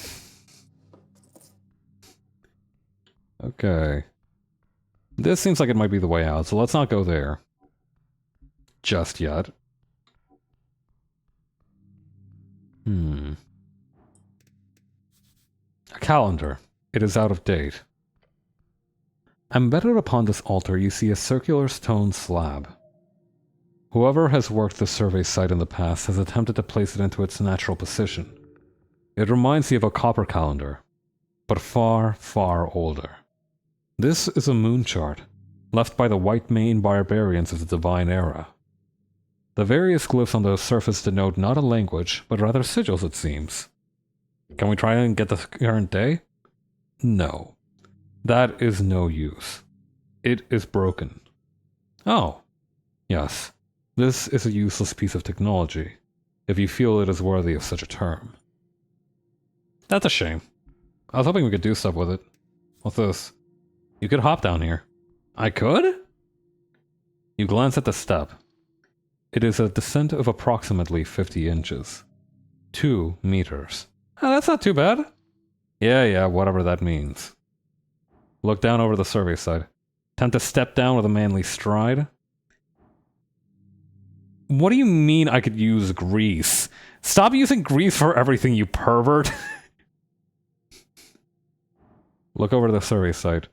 Okay. This seems like it might be the way out, so let's not go there. Just yet. A calendar. It is out of date. Embedded upon this altar, you see a circular stone slab. Whoever has worked the survey site in the past has attempted to place it into its natural position. It reminds you of a copper calendar, but far, far older. This is a moon chart, left by the white mane barbarians of the Divine Era. The various glyphs on the surface denote not a language, but rather sigils, it seems. Can we try and get the current day? No. That is no use. It is broken. Oh. Yes. This is a useless piece of technology, if you feel it is worthy of such a term. That's a shame. I was hoping we could do stuff with it. What's this? You could hop down here. I could? You glance at the step. It is a descent of approximately 50 inches. 2 meters. Oh, that's not too bad. Yeah, whatever that means. Look down over the survey site. Attempt to step down with a manly stride. What do you mean I could use grease? Stop using grease for everything, you pervert. Look over the survey site.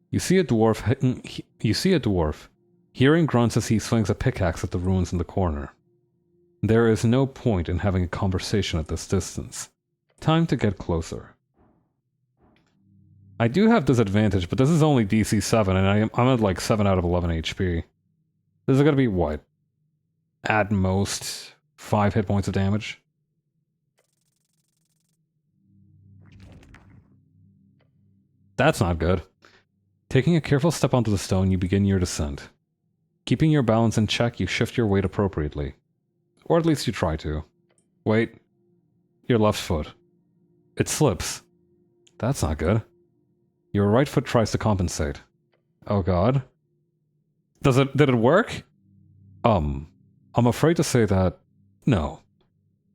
You see a dwarf. Hearing grunts as he swings a pickaxe at the ruins in the corner. There is no point in having a conversation at this distance. Time to get closer. I do have disadvantage, but this is only DC 7, and I'm at like 7 out of 11 HP. This is gonna be what? At most 5 hit points of damage. That's not good. Taking a careful step onto the stone, you begin your descent. Keeping your balance in check, you shift your weight appropriately. Or at least you try to. Wait. Your left foot. It slips. That's not good. Your right foot tries to compensate. Oh god. Did it work? I'm afraid to say that... no.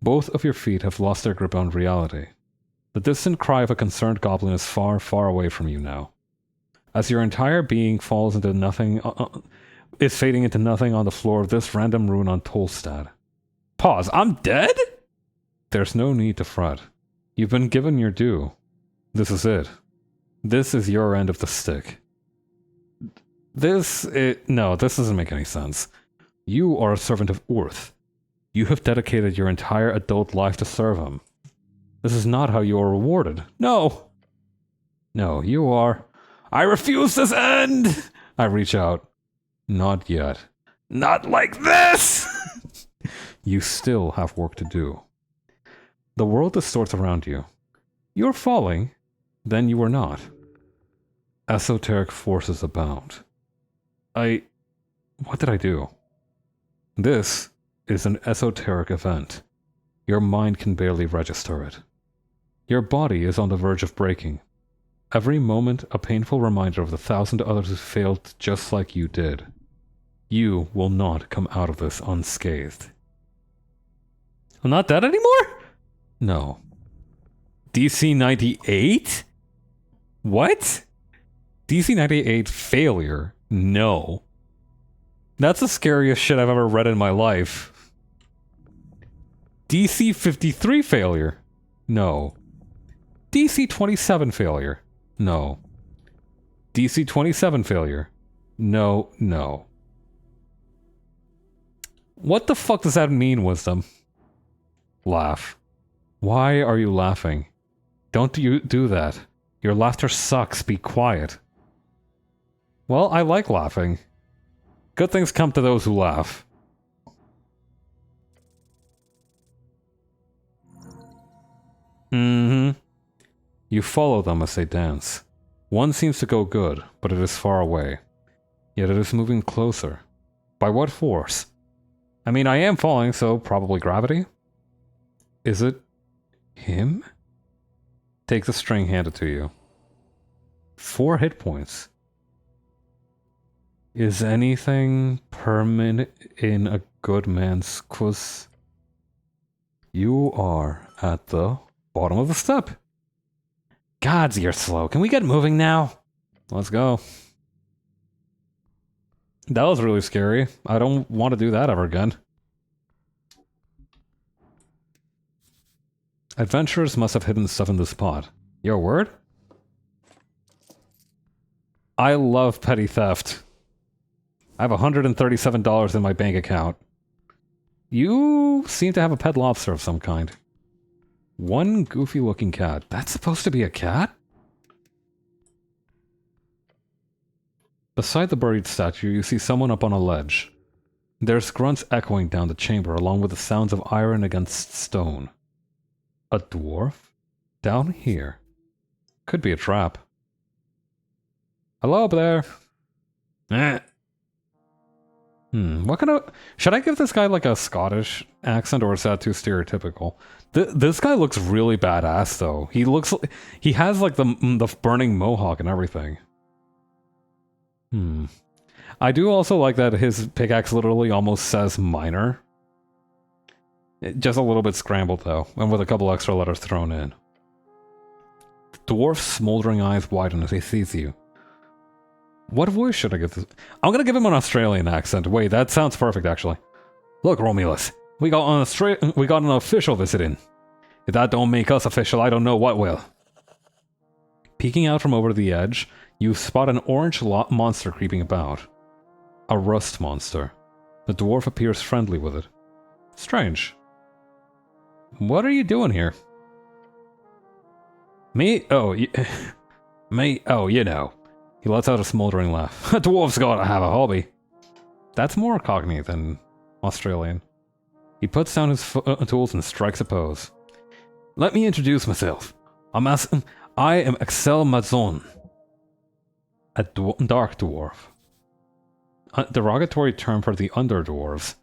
Both of your feet have lost their grip on reality. The distant cry of a concerned goblin is far, far away from you now. As your entire being falls into nothing... is fading into nothing on the floor of this random ruin on Tolstad. Pause. I'm dead? There's no need to fret. You've been given your due. This is it. This is your end of the stick. No, this doesn't make any sense. You are a servant of Urth. You have dedicated your entire adult life to serve him. This is not how you are rewarded. No! No, you are... I refuse this end! I reach out. Not yet. Not like this! You still have work to do. The world distorts around you. You're falling, then you are not. Esoteric forces abound. What did I do? This is an esoteric event. Your mind can barely register it. Your body is on the verge of breaking. Every moment a painful reminder of the 1,000 others who failed just like you did. You will not come out of this unscathed. I'm not dead anymore? No. DC 98? What? DC 98 failure? No. That's the scariest shit I've ever read in my life. DC 53 failure? No. DC 27 failure? No. DC 27 failure? No, no. What the fuck does that mean, Wisdom? Laugh. Why are you laughing? Don't you do that. Your laughter sucks. Be quiet. Well, I like laughing. Good things come to those who laugh. Mm-hmm. You follow them as they dance. One seems to go good, but it is far away. Yet it is moving closer. By what force? I mean, I am falling, so probably gravity? Is it him? Take the string handed to you. 4 hit points. Is anything permanent in a good man's cuss? You are at the bottom of the step. Gods, you're slow. Can we get moving now? Let's go. That was really scary. I don't want to do that ever again. Adventurers must have hidden stuff in this spot. Your word? I love petty theft. I have $137 in my bank account. You seem to have a pet lobster of some kind. One goofy-looking cat. That's supposed to be a cat? Beside the buried statue, you see someone up on a ledge. There's grunts echoing down the chamber, along with the sounds of iron against stone. A dwarf? Down here. Could be a trap. Hello up there. What kind of... Should I give this guy like a Scottish accent, or is that too stereotypical? This guy looks really badass, though. He looks... He has like the burning mohawk and everything. I do also like that his pickaxe literally almost says minor. Just a little bit scrambled, though, and with a couple extra letters thrown in. The dwarf's smoldering eyes widen as he sees you. What voice should I give this? I'm gonna give him an Australian accent. Wait, that sounds perfect, actually. Look, Romulus, we got an official visiting. If that don't make us official, I don't know what will. Peeking out from over the edge, you spot an orange monster creeping about. A rust monster. The dwarf appears friendly with it. Strange. What are you doing here? Me? Oh, me? Oh, you know. He lets out a smoldering laugh. A dwarf's gotta have a hobby. That's more Cockney than Australian. He puts down his tools and strikes a pose. Let me introduce myself. I am Axel Mazon. A dark dwarf. A derogatory term for the underdwarves.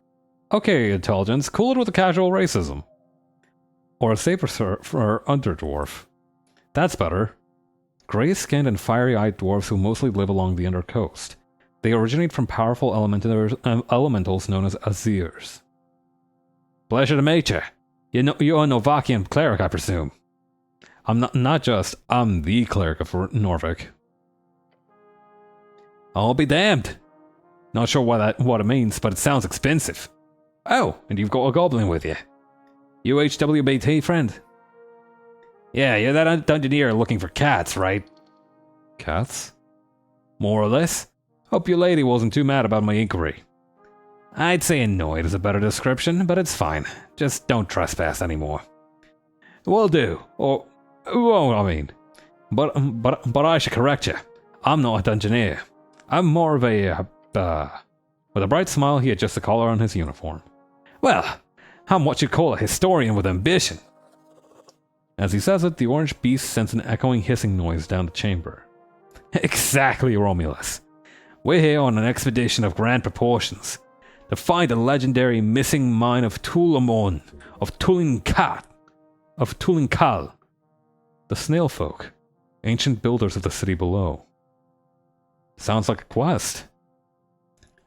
Okay, intelligence, cool it with a casual racism. Or a saber for underdwarf. That's better. Gray-skinned and fiery-eyed dwarves who mostly live along the undercoast. They originate from powerful elementals known as Azirs. Pleasure to meet you. You're a Novakian cleric, I presume. I'm the cleric of Norvik. I'll be damned. Not sure what it means, but it sounds expensive. Oh, and you've got a goblin with you. UHWBT, friend? Yeah, you're that dungeoneer looking for cats, right? Cats? More or less. Hope your lady wasn't too mad about my inquiry. I'd say annoyed is a better description, but it's fine. Just don't trespass anymore. Will do. Or, won't, I mean. But I should correct you. I'm not a dungeoneer. I'm more of a, With a bright smile, he adjusts the collar on his uniform. Well, I'm what you'd call a historian with ambition. As he says it, the orange beast sends an echoing hissing noise down the chamber. Exactly, Romulus. We're here on an expedition of grand proportions to find the legendary missing mine of Tulamon, of Tulinkal, the snail folk, ancient builders of the city below. Sounds like a quest.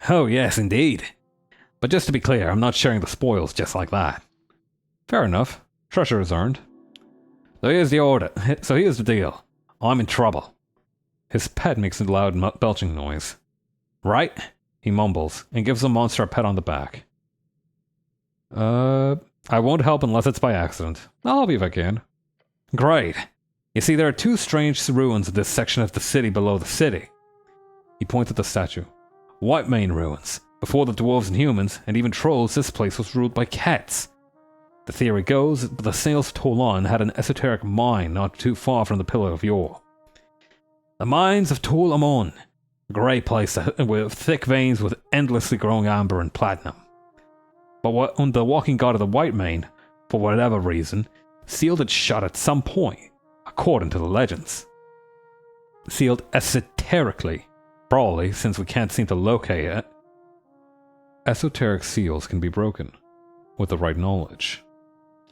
Oh yes, indeed. But just to be clear, I'm not sharing the spoils just like that. Fair enough. Treasure is earned. So here's the deal. I'm in trouble. His pet makes a loud belching noise. Right? He mumbles, and gives the monster a pat on the back. I won't help unless it's by accident. I'll help you if I can. Great. You see, there are two strange ruins in this section of the city below the city. He points at the statue. White Mane ruins. Before the dwarves and humans, and even trolls, this place was ruled by cats. The theory goes that the sails of Tolan had an esoteric mine not too far from the Pillar of Yore. The mines of Tulamon, a grey place with thick veins with endlessly growing amber and platinum. But the walking god of the White Mane, for whatever reason, sealed it shut at some point, according to the legends. Sealed esoterically, probably since we can't seem to locate it. Esoteric seals can be broken, with the right knowledge.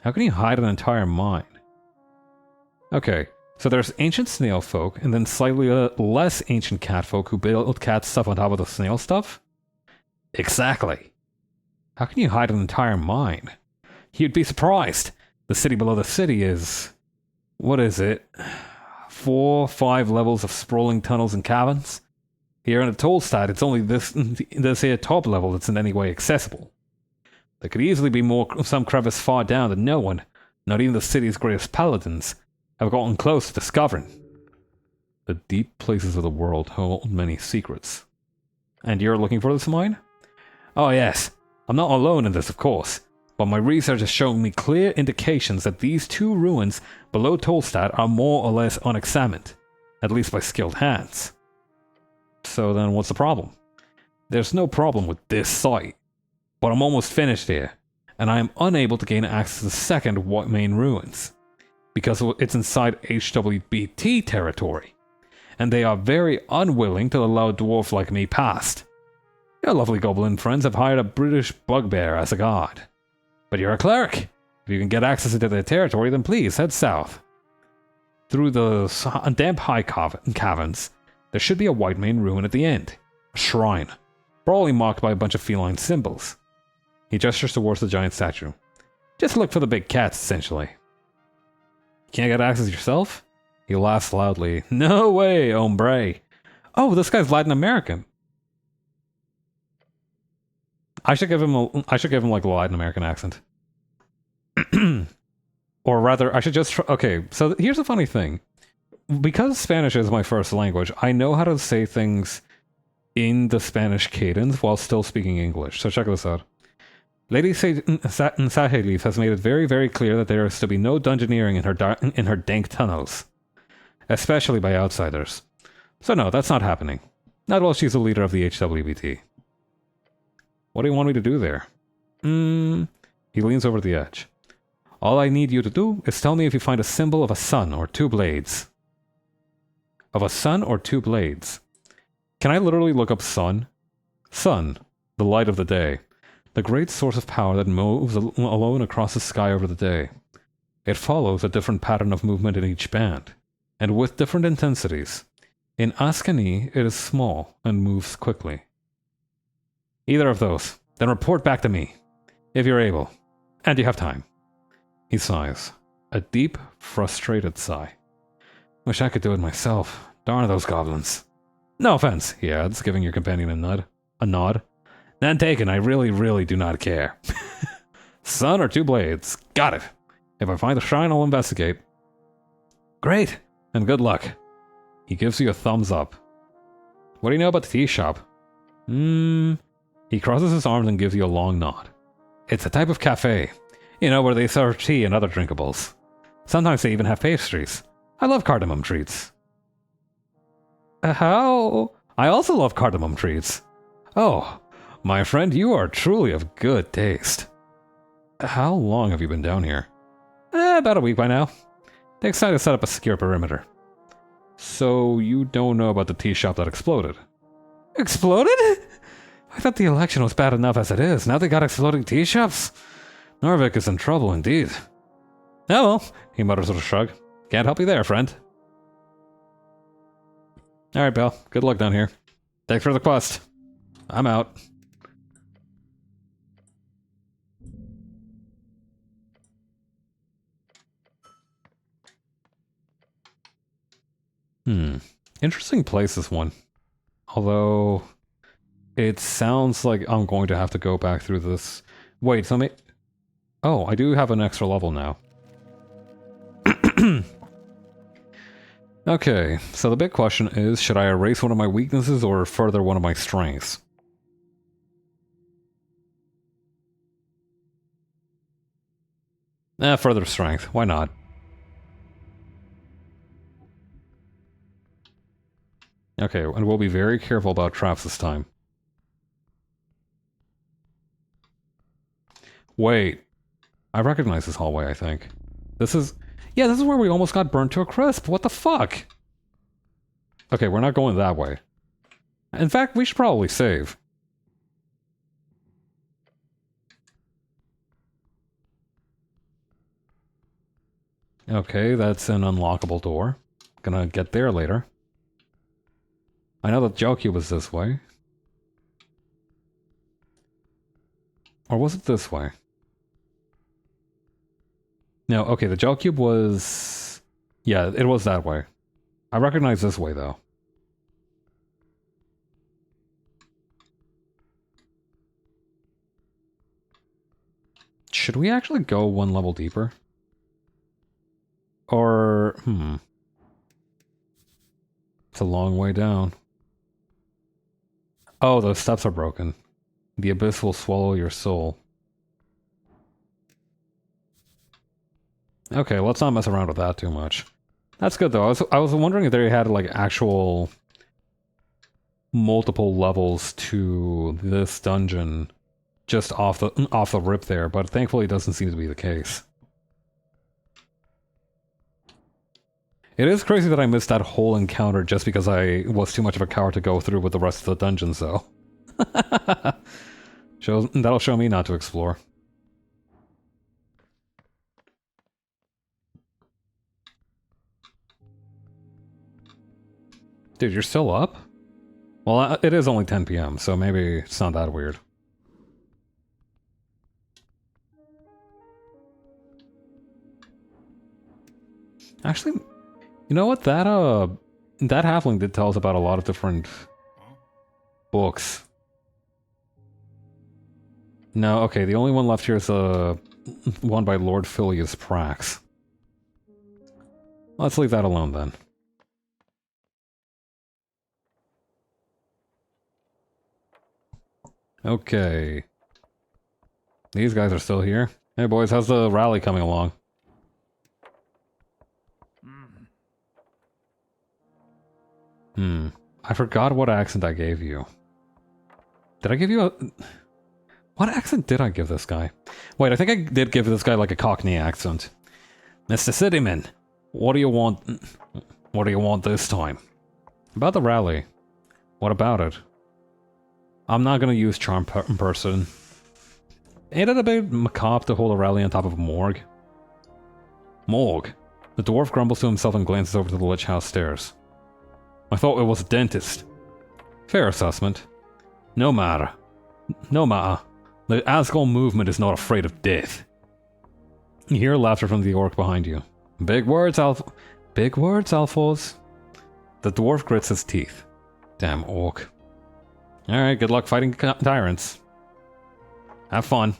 How can you hide an entire mine? Okay, So there's ancient snail folk, and then slightly less ancient cat folk who build cat stuff on top of the snail stuff? Exactly. How can you hide an entire mine? You'd be surprised. The city below the city is... what is it? 4, 5 levels of sprawling tunnels and caverns? Here in the Tollstadt, it's only this here top level that's in any way accessible. There could easily be some crevice far down that no one, not even the city's greatest paladins, have gotten close to discovering. The deep places of the world hold many secrets. And you're looking for this mine? Oh yes, I'm not alone in this, of course, but my research has shown me clear indications that these 2 ruins below Tollstadt are more or less unexamined, at least by skilled hands. So then what's the problem? There's no problem with this site, but I'm almost finished here, and I am unable to gain access to the second main ruins, because it's inside HWBT territory, and they are very unwilling to allow a dwarf like me past. Your lovely goblin friends have hired a British bugbear as a guard. But you're a cleric. If you can get access into their territory, then please head south. Through the damp high caverns, there should be a white main ruin at the end. A shrine, probably marked by a bunch of feline symbols. He gestures towards the giant statue. Just look for the big cats, essentially. Can't get access yourself? He laughs loudly. No way, hombre. Oh, this guy's Latin American. I should give him like a Latin American accent. Or rather, I should just... okay, so here's the funny thing. Because Spanish is my first language, I know how to say things in the Spanish cadence while still speaking English. So check this out. Lady Sahelis has made it very, very clear that there is to be no dungeoneering in her dank tunnels. Especially by outsiders. So no, that's not happening. Not while she's the leader of the HWBT. What do you want me to do there? He leans over the edge. All I need you to do is tell me if you find a symbol of a sun or 2 blades. Of a sun or 2 blades? Can I literally look up sun? Sun, the light of the day. The great source of power that moves alone across the sky over the day. It follows a different pattern of movement in each band, and with different intensities. In Ascani, it is small and moves quickly. Either of those. Then report back to me, if you're able, and you have time. He sighs. A deep, frustrated sigh. Wish I could do it myself. Darn those goblins. No offense, he adds, giving your companion a nod. None taken, I really, really do not care. Sun or 2 blades. Got it. If I find the shrine, I'll investigate. Great, and good luck. He gives you a thumbs up. What do you know about the tea shop? He crosses his arms and gives you a long nod. It's a type of cafe. You know, where they serve tea and other drinkables. Sometimes they even have pastries. I love cardamom treats. How? I also love cardamom treats. Oh, my friend, you are truly of good taste. How long have you been down here? About a week by now. They decided to set up a secure perimeter. So you don't know about the tea shop that exploded? Exploded? I thought the election was bad enough as it is. Now they got exploding tea shops? Norvik is in trouble indeed. Oh well, he mutters with a shrug. Can't help you there, friend. Alright, pal. Good luck down here. Thanks for the quest. I'm out. Interesting place, this one. Although, it sounds like I'm going to have to go back through this. Wait, so oh, I do have an extra level now. Okay, so the big question is, should I erase one of my weaknesses or further one of my strengths? Further strength. Why not? Okay, and we'll be very careful about traps this time. Wait. I recognize this hallway, I think. This is... yeah, this is where we almost got burnt to a crisp. What the fuck? Okay, we're not going that way. In fact, we should probably save. Okay, that's an unlockable door. Gonna get there later. I know the gel cube was this way. Or was it this way? No, okay, the gel cube was... Yeah, it was that way. I recognize this way, though. Should we actually go one level deeper? Or... It's a long way down. Oh, those steps are broken. The abyss will swallow your soul. Okay, let's not mess around with that too much. That's good though. I was wondering if they had like actual multiple levels to this dungeon just off the rip there, but thankfully it doesn't seem to be the case. It is crazy that I missed that whole encounter just because I was too much of a coward to go through with the rest of the dungeons though. That'll show me not to explore. Dude, you're still up? Well, it is only 10 p.m., so maybe it's not that weird. Actually, you know what? That halfling did tell us about a lot of different books. No, okay, the only one left here is one by Lord Filius Prax. Let's leave that alone then. Okay. These guys are still here. Hey boys, how's the rally coming along? I forgot what accent I gave you. Did I give you a... What accent did I give this guy? Wait, I think I did give this guy like a Cockney accent. Mr. Cityman, what do you want? What do you want this time? About the rally. What about it? I'm not gonna use charm person. Ain't it a bit macabre to hold a rally on top of a morgue? Morgue? The dwarf grumbles to himself and glances over to the Lich House stairs. I thought it was a dentist. Fair assessment. No matter. No matter. The Asgol movement is not afraid of death. You hear laughter from the orc behind you. Big words, Big words, Alphonse. The dwarf grits his teeth. Damn orc. Alright, good luck fighting tyrants. Have fun.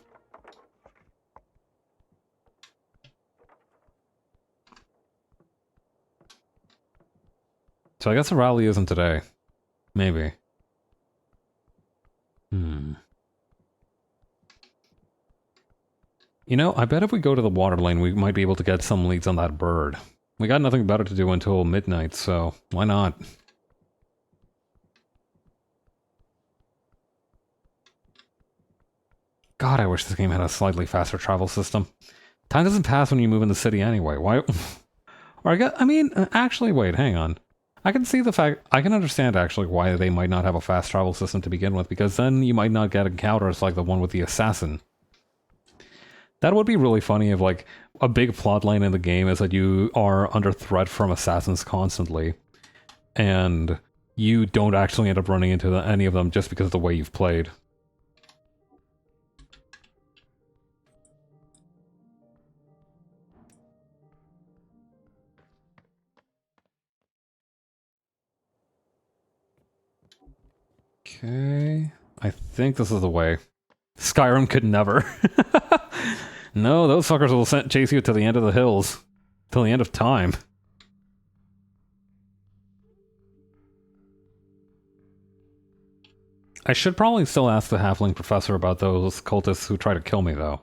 So I guess the rally isn't today. Maybe. You know, I bet if we go to the water lane, we might be able to get some leads on that bird. We got nothing better to do until midnight, so why not? God, I wish this game had a slightly faster travel system. Time doesn't pass when you move in the city anyway. Why? Or I mean, actually, wait, hang on. I can see the fact, I can understand actually why they might not have a fast travel system to begin with, because then you might not get encounters like the one with the assassin. That would be really funny if, like, a big plotline in the game is that you are under threat from assassins constantly, and you don't actually end up running into any of them just because of the way you've played. Okay, I think this is the way. Skyrim could never. No, those fuckers will chase you to the end of the hills. Till the end of time. I should probably still ask the halfling professor about those cultists who try to kill me, though.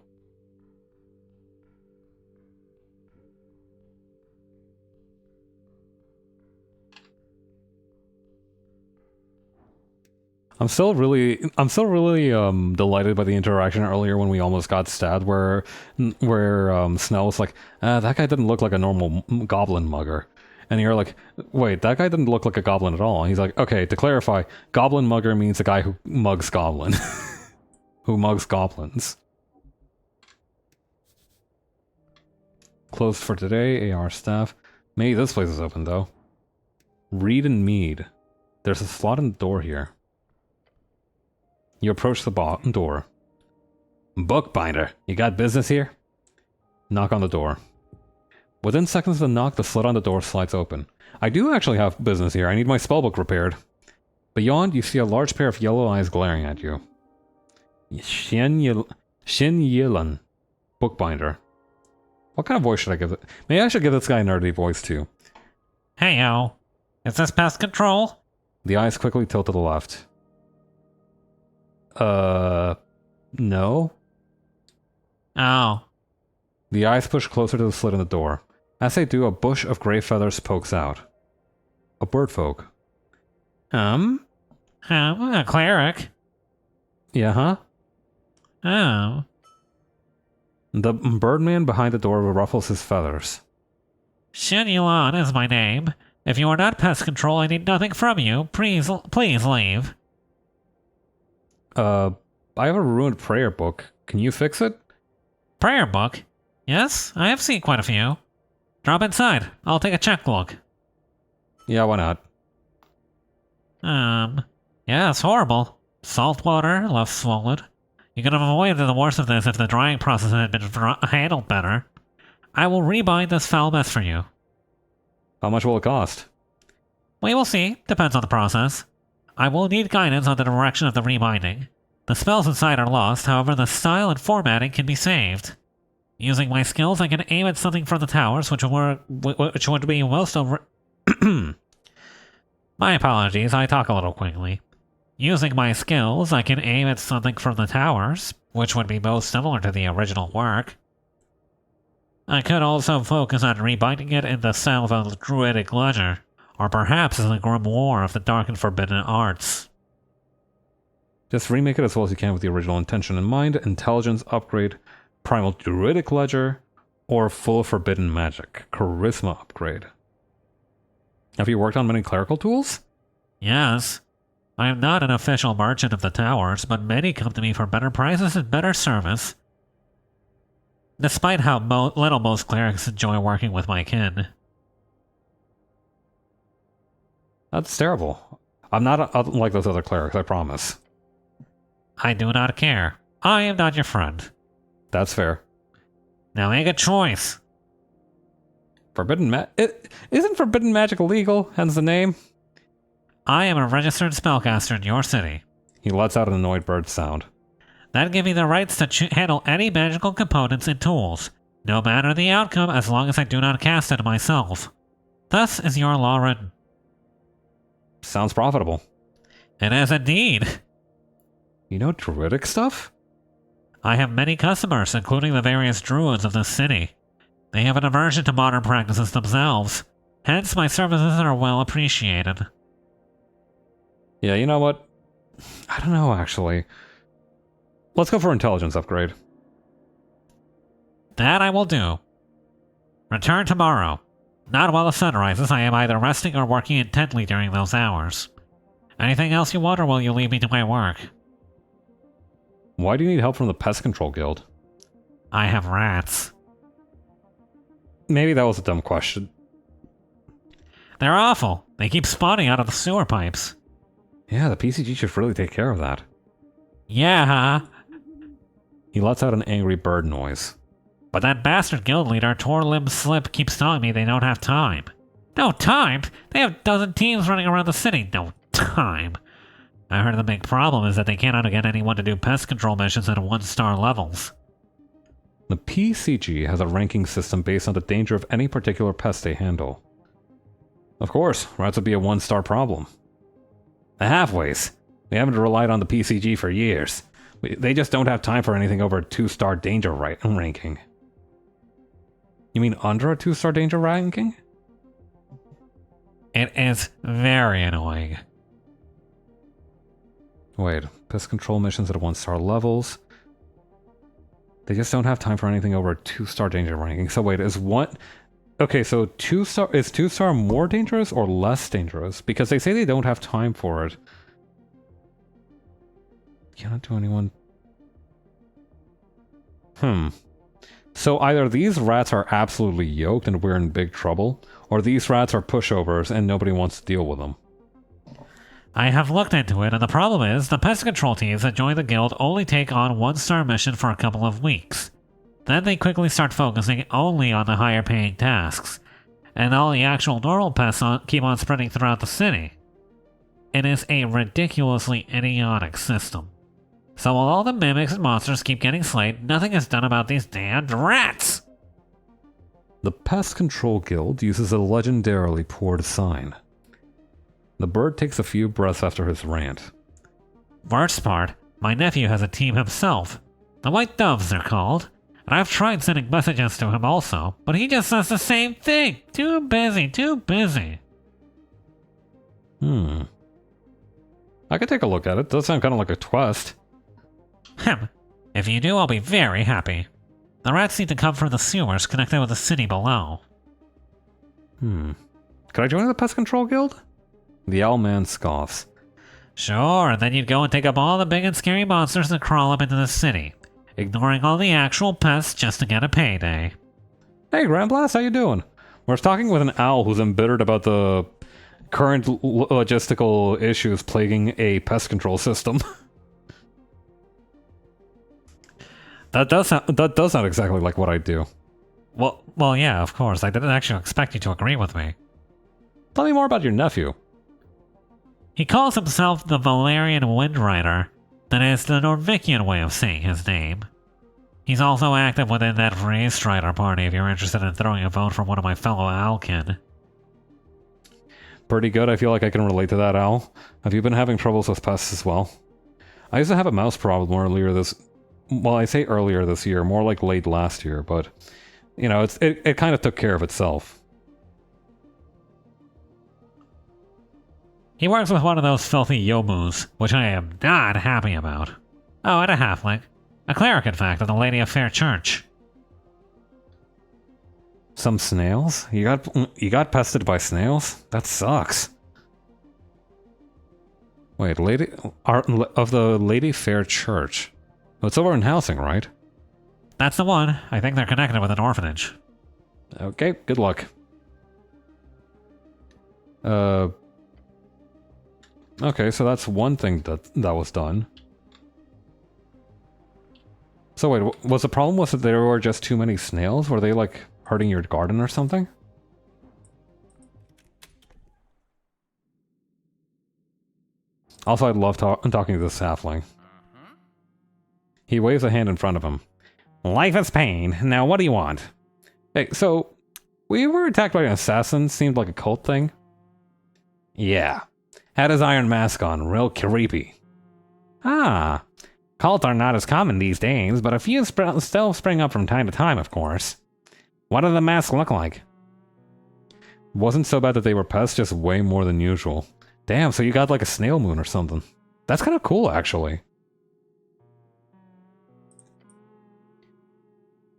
I'm still really delighted by the interaction earlier when we almost got stabbed, where Snell was like, that guy didn't look like a normal goblin mugger. And you're like, wait, that guy didn't look like a goblin at all. And he's like, okay, to clarify, goblin mugger means the guy who mugs goblin. Who mugs goblins. Closed for today, AR staff. Maybe this place is open, though. Read and Mead. There's a slot in the door here. You approach the door. Bookbinder, you got business here? Knock on the door. Within seconds of the knock, the slit on the door slides open. I do actually have business here. I need my spellbook repaired. Beyond, you see a large pair of yellow eyes glaring at you. Shin Yilan, Bookbinder. What kind of voice should I give it? Maybe I should give this guy a nerdy voice too. Hey yo, is this pest control? The eyes quickly tilt to the left. No. Oh. The eyes push closer to the slit in the door. As they do, a bush of gray feathers pokes out. A bird folk. A cleric. Yeah, huh? Oh. The birdman behind the door ruffles his feathers. Shin Yuan is my name. If you are not pest control, I need nothing from you. Please leave. I have a ruined prayer book. Can you fix it? Prayer book? Yes, I have seen quite a few. Drop inside. I'll take a check look. Yeah, why not? Yeah, it's horrible. Salt water, left swollen. You could have avoided the worst of this if the drying process had been handled better. I will rebind this foul mess for you. How much will it cost? We will see. Depends on the process. I will need guidance on the direction of the rebinding. The spells inside are lost, however the style and formatting can be saved. Using my skills, I can aim at something from the towers, which would be most over... My apologies, I talk a little quickly. Using my skills, I can aim at something from the towers, which would be most similar to the original work. I could also focus on rebinding it in the style of a druidic ledger, or perhaps in the grimoire of the dark and forbidden arts. Just remake it as well as you can with the original intention in mind. Intelligence upgrade, primal druidic ledger, or full of forbidden magic. Charisma upgrade. Have you worked on many clerical tools? Yes. I am not an official merchant of the towers, but many come to me for better prices and better service. Despite how little most clerics enjoy working with my kin. That's terrible. I'm not like those other clerics, I promise. I do not care. I am not your friend. That's fair. Now make a choice. Isn't forbidden magic illegal, hence the name? I am a registered spellcaster in your city. He lets out an annoyed bird sound. That gives me the rights to handle any magical components and tools, no matter the outcome as long as I do not cast it myself. Thus is your law written. Sounds profitable. It is indeed. You know druidic stuff? I have many customers, including the various druids of this city. They have an aversion to modern practices themselves, hence my services are well appreciated. Yeah, you know what? I don't know, actually. Let's go for intelligence upgrade. That I will do. Return tomorrow. Not while the sun rises. I am either resting or working intently during those hours. Anything else you want, or will you leave me to my work? Why do you need help from the Pest Control Guild? I have rats. Maybe that was a dumb question. They're awful. They keep spawning out of the sewer pipes. Yeah, the PCG should really take care of that. Yeah. He lets out an angry bird noise. But that bastard guild leader, Tor Limb Slip, keeps telling me they don't have time. No time? They have a dozen teams running around the city. No time. I heard the big problem is that they cannot get anyone to do pest control missions at 1-star levels. The PCG has a ranking system based on the danger of any particular pest they handle. Of course, rats would be a 1-star problem. The halfways. We haven't relied on the PCG for years. They just don't have time for anything over a 2-star danger ranking. You mean under a 2-star danger ranking? It is very annoying. Wait, pest control missions at 1-star levels. They just don't have time for anything over a 2-star danger ranking. So wait, is what? Okay, so 2-star is 2-star more dangerous or less dangerous? Because they say they don't have time for it. Cannot do anyone. So either these rats are absolutely yoked and we're in big trouble, or these rats are pushovers and nobody wants to deal with them. I have looked into it, and the problem is the pest control teams that join the guild only take on one-star mission for a couple of weeks. Then they quickly start focusing only on the higher-paying tasks, and all the actual normal pests keep on spreading throughout the city. It is a ridiculously idiotic system. So while all the mimics and monsters keep getting slayed, nothing is done about these damned rats! The Pest Control Guild uses a legendarily poured sign. The bird takes a few breaths after his rant. Worst part, my nephew has a team himself. The White Doves, they're called. And I've tried sending messages to him also, but he just says the same thing. Too busy, too busy. I could take a look at it. Does sound kind of like a quest. If you do, I'll be very happy. The rats need to come from the sewers connected with the city below. Could I join the Pest Control Guild? The Owl Man scoffs. Sure, and then you'd go and take up all the big and scary monsters that crawl up into the city, ignoring all the actual pests just to get a payday. Hey, Grand Blast, how you doing? We're talking with an owl who's embittered about the current logistical issues plaguing a pest control system. That does sound exactly like what I do. Well, yeah, of course. I didn't actually expect you to agree with me. Tell me more about your nephew. He calls himself the Valerian Windrider. That is the Norvikian way of saying his name. He's also active within that Race Rider party if you're interested in throwing a vote for one of my fellow Owlkin. Pretty good, I feel like I can relate to that, Owl. Have you been having troubles with pests as well? I used to have a mouse problem earlier this... Well, I say earlier this year, more like late last year, but... You know, it kind of took care of itself. He works with one of those filthy yomus, which I am not happy about. Oh, and a halfling. A cleric, in fact, of the Lady of Fair Church. Some snails? You got pested by snails? That sucks. Wait, of the Lady Fair Church. Oh, it's over in Housing, right? That's the one. I think they're connected with an orphanage. Okay, good luck. Okay, so that's one thing that was done. So wait, was the problem was that there were just too many snails? Were they, like, hurting your garden or something? Also, I'd love talking to this halfling. He waves a hand in front of him. Life is pain. Now what do you want? Hey, so, we were attacked by an assassin. Seemed like a cult thing. Yeah. Had his iron mask on. Real creepy. Ah. Cults are not as common these days, but a few still spring up from time to time, of course. What do the masks look like? Wasn't so bad that they were pests, just way more than usual. Damn, so you got like a snail moon or something. That's kind of cool, actually.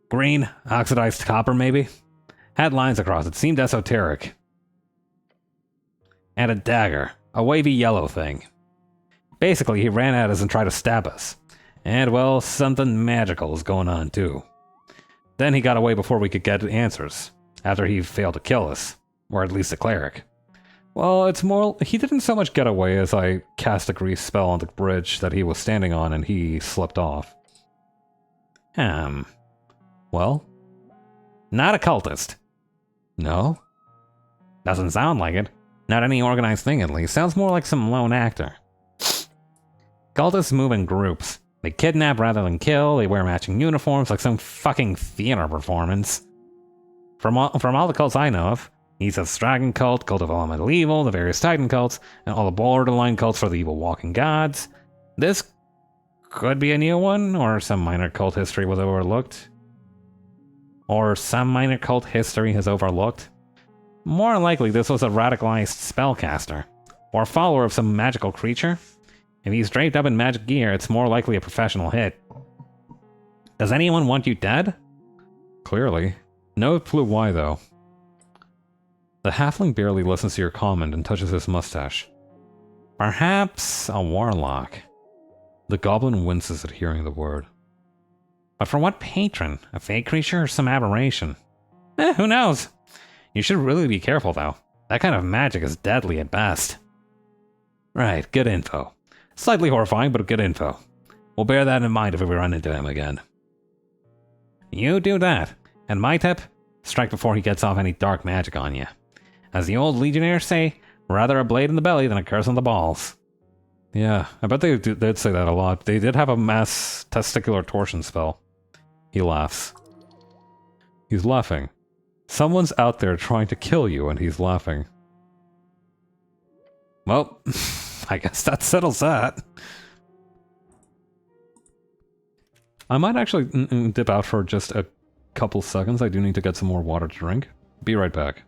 Green, oxidized copper, maybe? Had lines across it, seemed esoteric. And a dagger, a wavy yellow thing. Basically, he ran at us and tried to stab us. And, well, something magical is going on, too. Then he got away before we could get answers, after he failed to kill us. Or at least the cleric. Well, it's more... He didn't so much get away as I cast a grease spell on the bridge that he was standing on and he slipped off. Well? Not a cultist. No? Doesn't sound like it. Not any organized thing, at least. Sounds more like some lone actor. Cultists move in groups. They kidnap rather than kill. They wear matching uniforms like some fucking theater performance. From all the cults I know of, Esa's Dragon Cult, Cult of Elemental Evil, the various Titan cults, and all the borderline cults for the evil walking gods. This could be a new one, or some minor cult history was overlooked. Or some minor cult history has overlooked. More likely this was a radicalized spellcaster, or a follower of some magical creature. If he's draped up in magic gear, it's more likely a professional hit. Does anyone want you dead? Clearly. No clue why, though. The halfling barely listens to your comment and touches his mustache. Perhaps a warlock. The goblin winces at hearing the word. But for what patron? A fake creature or some aberration? Who knows? You should really be careful, though. That kind of magic is deadly at best. Right, good info. Slightly horrifying, but good info. We'll bear that in mind if we run into him again. You do that. And my tip? Strike before he gets off any dark magic on you. As the old legionnaires say, rather a blade in the belly than a curse on the balls. Yeah, I bet they did say that a lot. They did have a mass testicular torsion spell. He laughs. He's laughing. Someone's out there trying to kill you and he's laughing. Well, I guess that settles that. I might actually dip out for just a couple seconds. I do need to get some more water to drink. Be right back.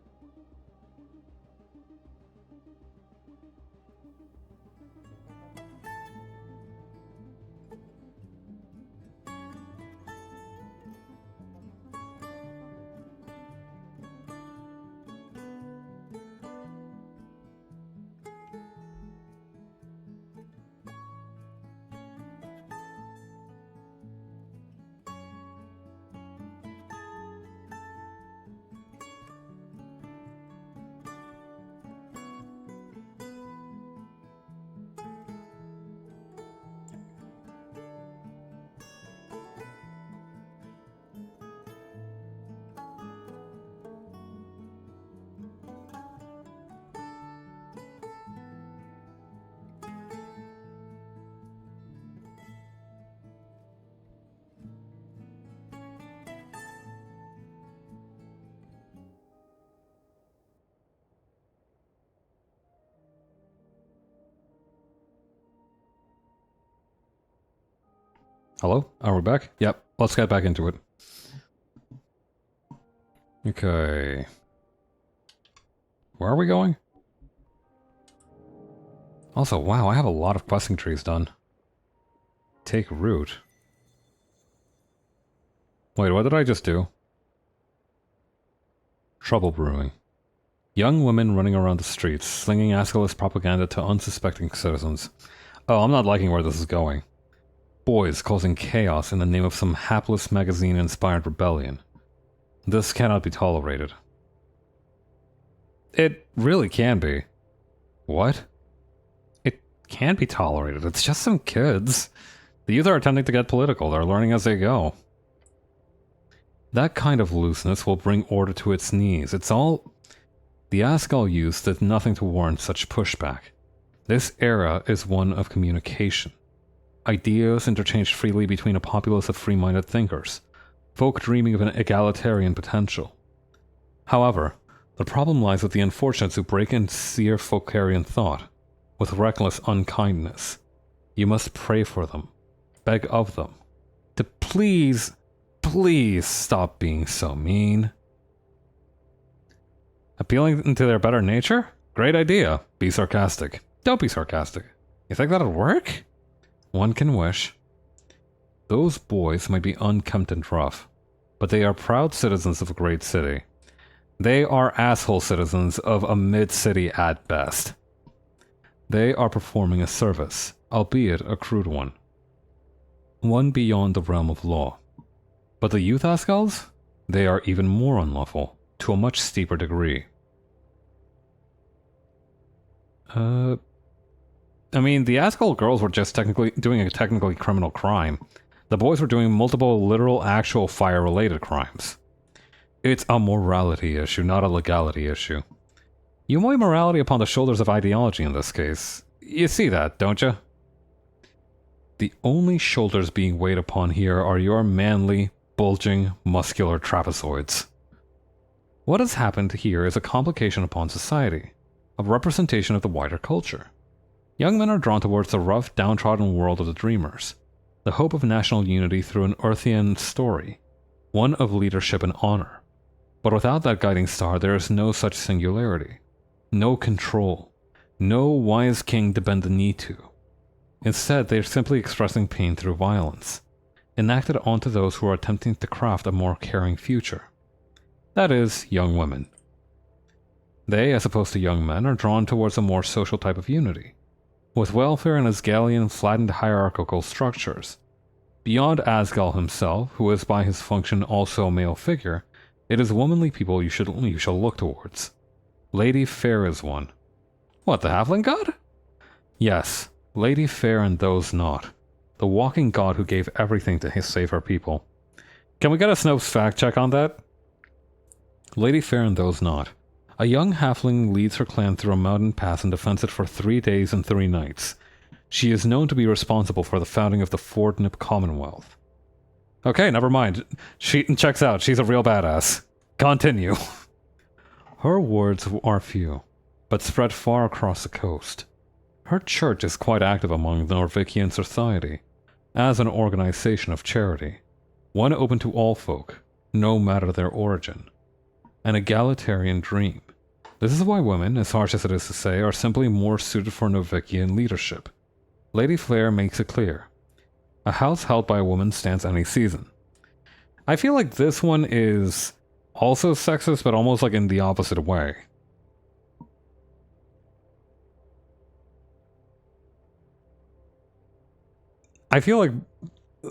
Hello? Are we back? Yep, let's get back into it. Okay. Where are we going? Also, wow, I have a lot of questing trees done. Take root. Wait, what did I just do? Trouble brewing. Young women running around the streets, slinging Ascalus propaganda to unsuspecting citizens. Oh, I'm not liking where this is going. Boys causing chaos in the name of some hapless magazine-inspired rebellion. This cannot be tolerated. It really can be. What? It can't be tolerated. It's just some kids. The youth are attempting to get political. They're learning as they go. That kind of looseness will bring order to its knees. It's all... The Asgal youth did nothing to warrant such pushback. This era is one of communication. Ideas interchanged freely between a populace of free-minded thinkers, folk dreaming of an egalitarian potential. However, the problem lies with the unfortunates who break in seer folkarian thought, with reckless unkindness. You must pray for them, beg of them, to please, please stop being so mean. Appealing to their better nature? Great idea. Be sarcastic. Don't be sarcastic. You think that'll work? One can wish. Those boys might be unkempt and rough, but they are proud citizens of a great city. They are asshole citizens of a mid-city at best. They are performing a service, albeit a crude one. One beyond the realm of law. But the youth Asgals? They are even more unlawful, to a much steeper degree. I mean, the Asgal girls were just doing a technically criminal crime. The boys were doing multiple literal actual fire-related crimes. It's a morality issue, not a legality issue. You weigh morality upon the shoulders of ideology in this case. You see that, don't you? The only shoulders being weighed upon here are your manly, bulging, muscular trapezoids. What has happened here is a complication upon society, a representation of the wider culture. Young men are drawn towards the rough, downtrodden world of the dreamers, the hope of national unity through an Earthian story, one of leadership and honor. But without that guiding star, there is no such singularity, no control, no wise king to bend the knee to. Instead, they are simply expressing pain through violence, enacted onto those who are attempting to craft a more caring future. That is, young women. They, as opposed to young men, are drawn towards a more social type of unity, with welfare and Asgalian flattened hierarchical structures. Beyond Asgal himself, who is by his function also a male figure, it is womanly people you shall look towards. Lady Fair is one. What, the halfling god? Yes, Lady Fair and those not. The walking god who gave everything to save her people. Can we get a Snopes fact check on that? Lady Fair and those not. A young halfling leads her clan through a mountain pass and defends it for 3 days and 3 nights. She is known to be responsible for the founding of the Fordnip Commonwealth. Okay, never mind. She checks out. She's a real badass. Continue. Her wards are few, but spread far across the coast. Her church is quite active among the Norvikian society, as an organization of charity, one open to all folk, no matter their origin. An egalitarian dream. This is why women, as harsh as it is to say, are simply more suited for Novikian leadership. Lady Flair makes it clear. A house held by a woman stands any season. I feel like this one is also sexist, but almost like in the opposite way. I feel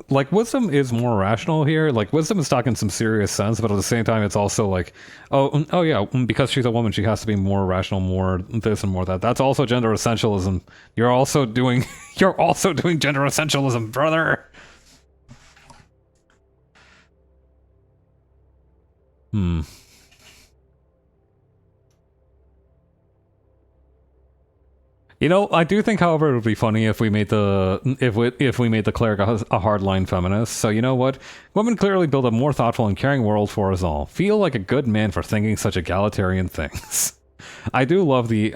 like wisdom is more rational here. Like wisdom is talking some serious sense, but at the same time it's also like, oh yeah, because she's a woman she has to be more rational, more this and more that. That's also gender essentialism. You're also doing gender essentialism, brother. You know, I do think, however, it would be funny if we made the cleric a hardline feminist. So you know what? Women clearly build a more thoughtful and caring world for us all. Feel like a good man for thinking such egalitarian things. I do love the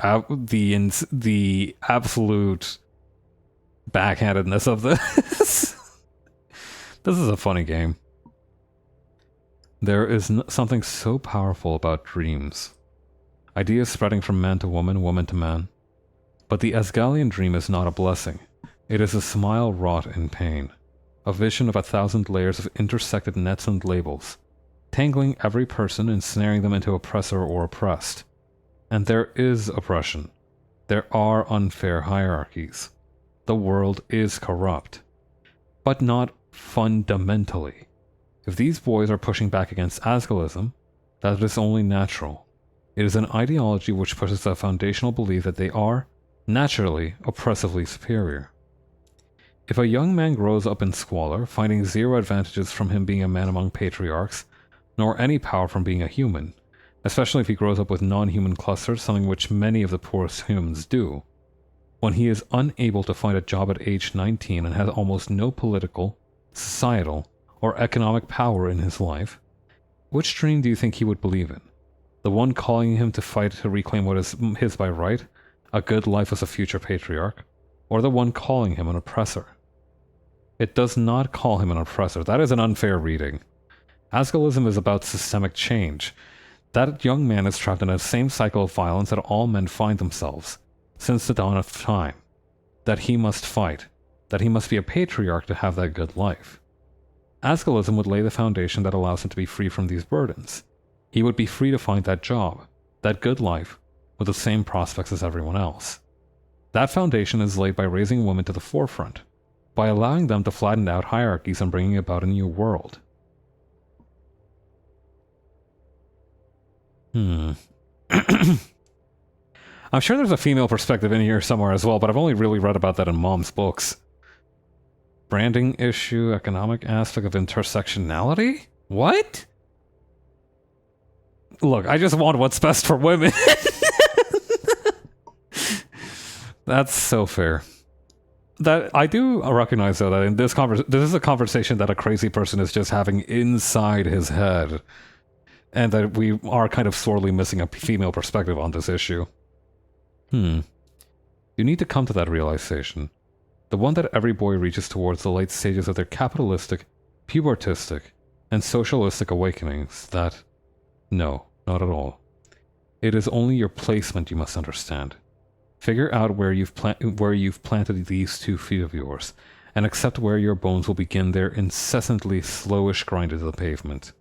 absolute backhandedness of this. This is a funny game. There is something so powerful about dreams. Ideas spreading from man to woman, woman to man. But the Asgalian dream is not a blessing. It is a smile wrought in pain. A vision of 1,000 layers of intersected nets and labels, tangling every person and snaring them into oppressor or oppressed. And there is oppression. There are unfair hierarchies. The world is corrupt. But not fundamentally. If these boys are pushing back against Asgalism, that is only natural. It is an ideology which pushes a foundational belief that they are, naturally, oppressively superior. If a young man grows up in squalor, finding zero advantages from him being a man among patriarchs, nor any power from being a human, especially if he grows up with non-human clusters, something which many of the poorest humans do, when he is unable to find a job at age 19 and has almost no political, societal, or economic power in his life, which dream do you think he would believe in? The one calling him to fight to reclaim what is his by right, a good life as a future patriarch, or the one calling him an oppressor? It does not call him an oppressor. That is an unfair reading. Asgalism is about systemic change. That young man is trapped in the same cycle of violence that all men find themselves, since the dawn of time. That he must fight. That he must be a patriarch to have that good life. Asgalism would lay the foundation that allows him to be free from these burdens. He would be free to find that job, that good life, with the same prospects as everyone else. That foundation is laid by raising women to the forefront, by allowing them to flatten out hierarchies and bringing about a new world. I'm sure there's a female perspective in here somewhere as well, but I've only really read about that in Mom's books. Branding issue, economic aspect of intersectionality? What? Look, I just want what's best for women. That's so fair. That I do recognize, though, that in this is a conversation that a crazy person is just having inside his head, and that we are kind of sorely missing a female perspective on this issue. You need to come to that realization. The one that every boy reaches towards the late stages of their capitalistic, pubertistic, and socialistic awakenings, that... No, not at all. It is only your placement you must understand. Figure out where you've planted these 2 feet of yours, and accept where your bones will begin their incessantly slowish grind to the pavement.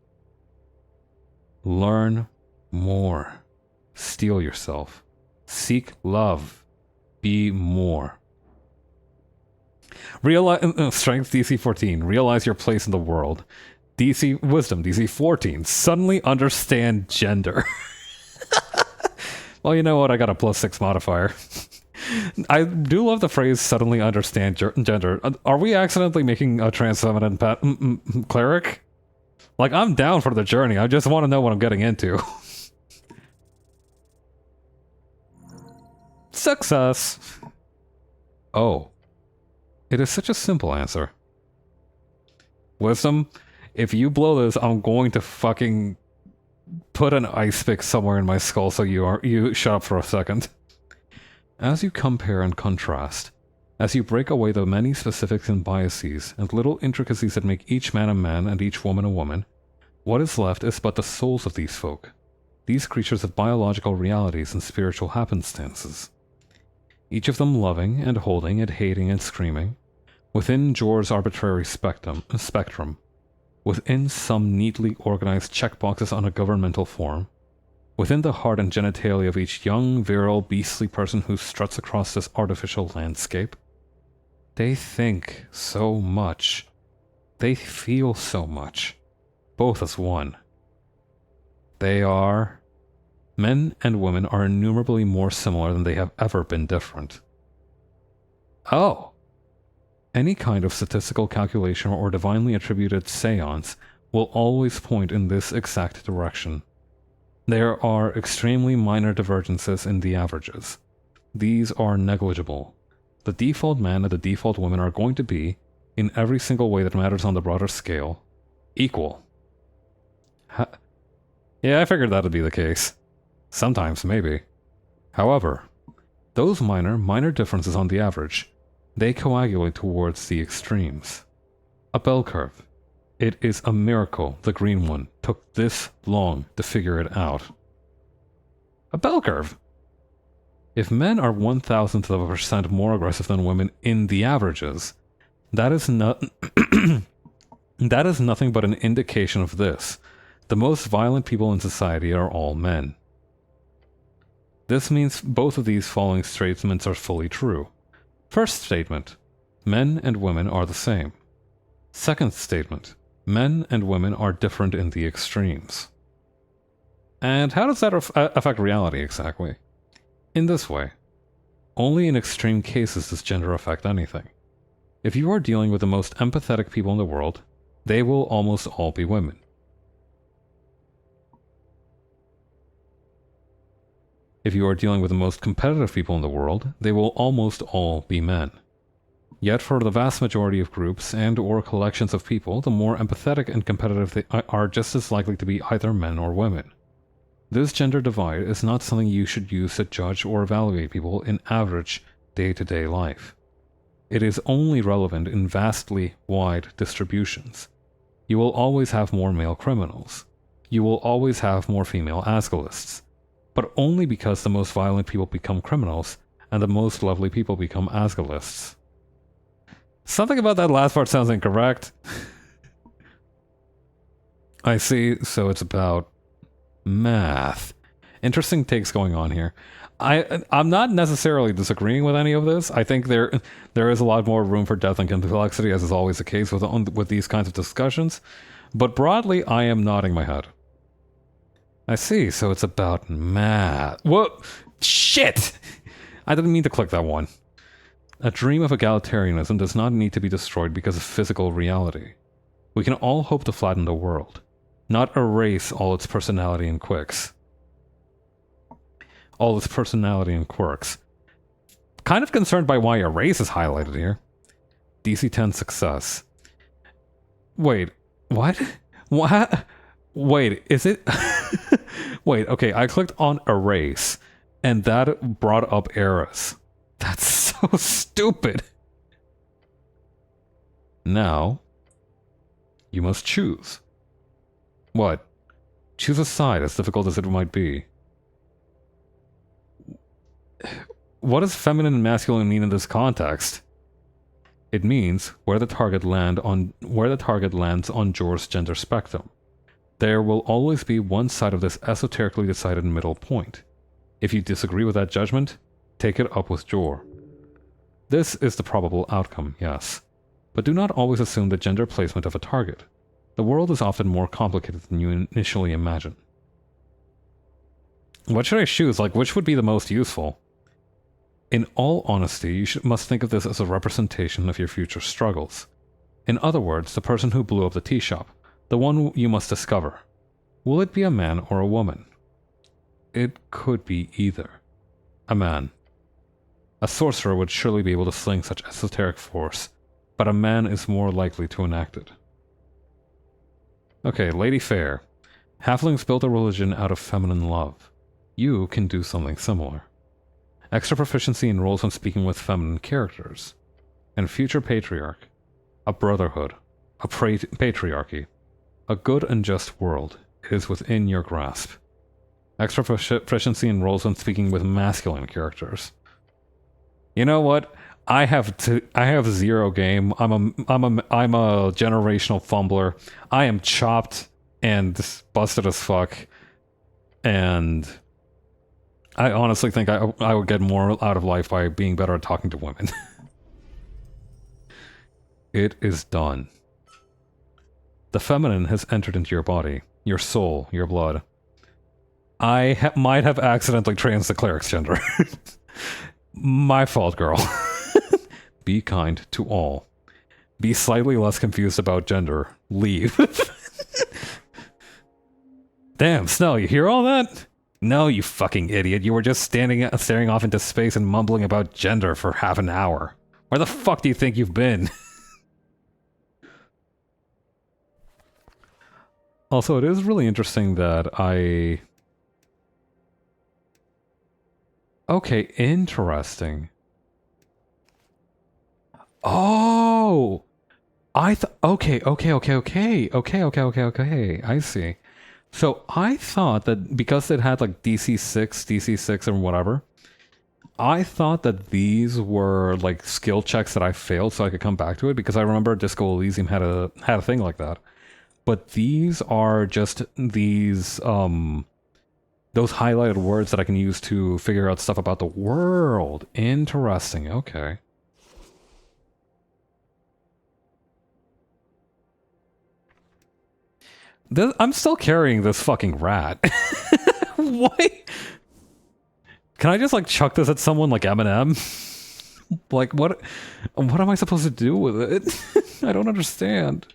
Learn more. Steel yourself. Seek love. Be more. Realize strength DC 14. Realize your place in the world. DC wisdom DC 14. Suddenly understand gender. Well, you know what? I got a +6 modifier. I do love the phrase "suddenly understand gender." Are we accidentally making a trans feminine cleric? Like, I'm down for the journey. I just want to know what I'm getting into. Success. Oh. It is such a simple answer. Wisdom, if you blow this, I'm going to fucking put an ice pick somewhere in my skull so you shut up for a second. As you compare and contrast, as you break away the many specifics and biases and little intricacies that make each man a man and each woman a woman, what is left is but the souls of these folk, these creatures of biological realities and spiritual happenstances. Each of them loving and holding and hating and screaming, within Jor's arbitrary spectrum, within some neatly organized checkboxes on a governmental form, within the heart and genitalia of each young, virile, beastly person who struts across this artificial landscape. They think so much. They feel so much. Both as one. They are... Men and women are innumerably more similar than they have ever been different. Oh! Any kind of statistical calculation or divinely attributed seance will always point in this exact direction. There are extremely minor divergences in the averages. These are negligible. The default man and the default woman are going to be, in every single way that matters on the broader scale, equal. Yeah, I figured that would be the case. Sometimes, maybe. However, those minor differences on the average, they coagulate towards the extremes. A bell curve. It is a miracle the green one took this long to figure it out. A bell curve! If men are 1,000th of a percent more aggressive than women in the averages, that is that is nothing but an indication of this. The most violent people in society are all men. This means both of these following statements are fully true. First statement, men and women are the same. Second statement, men and women are different in the extremes. And how does that affect reality exactly? In this way. Only in extreme cases does gender affect anything. If you are dealing with the most empathetic people in the world, they will almost all be women. If you are dealing with the most competitive people in the world, they will almost all be men. Yet for the vast majority of groups and or collections of people, the more empathetic and competitive they are just as likely to be either men or women. This gender divide is not something you should use to judge or evaluate people in average day-to-day life. It is only relevant in vastly wide distributions. You will always have more male criminals. You will always have more female Asgalists. But only because the most violent people become criminals, and the most lovely people become Asgalists. Something about that last part sounds incorrect. I see, so it's about math. Interesting takes going on here. I'm not necessarily disagreeing with any of this. I think there is a lot more room for depth and complexity, as is always the case with these kinds of discussions. But broadly, I am nodding my head. I see, so it's about math. Whoa! Shit! I didn't mean to click that one. A dream of egalitarianism does not need to be destroyed because of physical reality. We can all hope to flatten the world, not erase all its personality and quirks. Kind of concerned by why erase is highlighted here. DC 10 success. Wait, what? What? Wait, is it... Wait, okay, I clicked on erase, and that brought up errors. That's so stupid. Now, you must choose. What? Choose a side, as difficult as it might be. What does feminine and masculine mean in this context? It means where the target lands on Jor's gender spectrum. There will always be one side of this esoterically decided middle point. If you disagree with that judgment, take it up with Jor. This is the probable outcome, yes. But do not always assume the gender placement of a target. The world is often more complicated than you initially imagine. What should I choose? Like, which would be the most useful? In all honesty, you must think of this as a representation of your future struggles. In other words, the person who blew up the tea shop, the one you must discover. Will it be a man or a woman? It could be either. A man. A sorcerer would surely be able to sling such esoteric force, but a man is more likely to enact it. Okay, Lady Fair. Halflings built a religion out of feminine love. You can do something similar. Extra proficiency in roles when speaking with feminine characters. And future patriarch. A brotherhood. A patriarchy. A good and just world is within your grasp. Extra proficiency in roles when speaking with masculine characters. You know what? I have zero game. I'm a generational fumbler. I am chopped and busted as fuck. And I honestly think I would get more out of life by being better at talking to women. It is done. The feminine has entered into your body, your soul, your blood. I might have accidentally trans the cleric's gender. My fault, girl. Be kind to all. Be slightly less confused about gender. Leave. Damn, Snell, you hear all that? No, you fucking idiot. You were just staring off into space and mumbling about gender for half an hour. Where the fuck do you think you've been? Also, it is really interesting that I... Okay, interesting. Oh! Okay, I see. So I thought that because it had like DC6 and whatever, I thought that these were like skill checks that I failed so I could come back to it, because I remember Disco Elysium had a thing like that. But these are just these those highlighted words that I can use to figure out stuff about the world. Interesting, okay. I'm still carrying this fucking rat. Why? Can I just like chuck this at someone like Eminem? Like what am I supposed to do with it? I don't understand.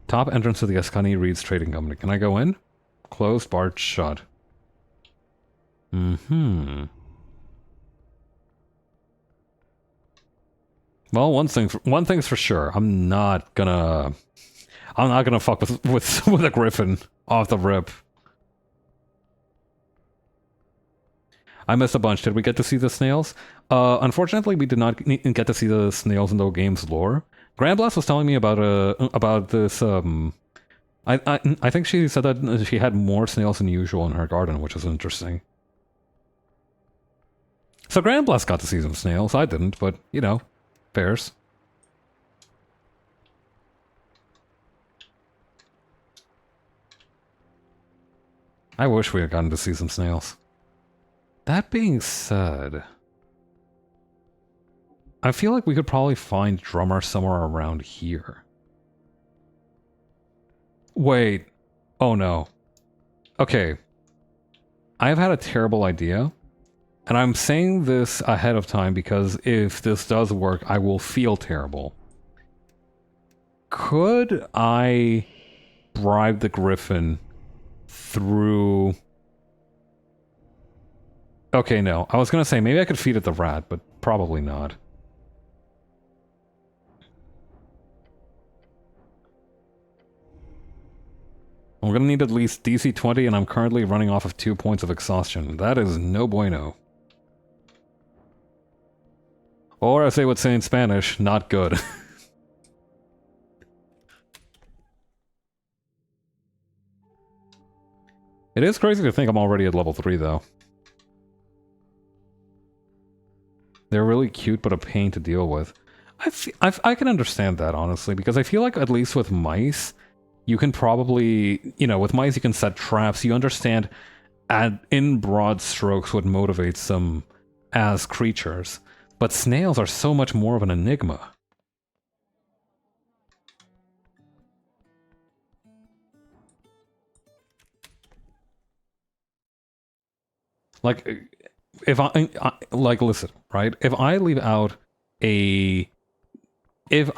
Top entrance to the Ascani Reed's Trading Company. Can I go in? Closed, barred, shut. Mm-hmm. Well, one thing's for sure. I'm not gonna fuck with a griffin off the rip. I missed a bunch. Did we get to see the snails? Unfortunately, we did not get to see the snails in the game's lore. Grand Blast was telling me about this. I think she said that she had more snails than usual in her garden, which is interesting. So Grand Blast got to see some snails. I didn't, but you know, fairs. I wish we had gotten to see some snails. That being said, I feel like we could probably find Drummer somewhere around here. Wait. Oh no. Okay. I've had a terrible idea. And I'm saying this ahead of time because if this does work, I will feel terrible. Could I bribe the Griffin through... Okay, no. I was gonna say maybe I could feed it the rat, but probably not. I'm gonna need at least DC 20, and I'm currently running off of 2 points of exhaustion. That is no bueno. Or as they would say in Spanish, not good. It is crazy to think I'm already at level 3, though. They're really cute, but a pain to deal with. I can understand that, honestly, because I feel like at least with mice, you can probably, you know, with mice you can set traps. You understand in broad strokes what motivates them as creatures, but snails are so much more of an enigma. Like, if like, listen, right? If I leave out if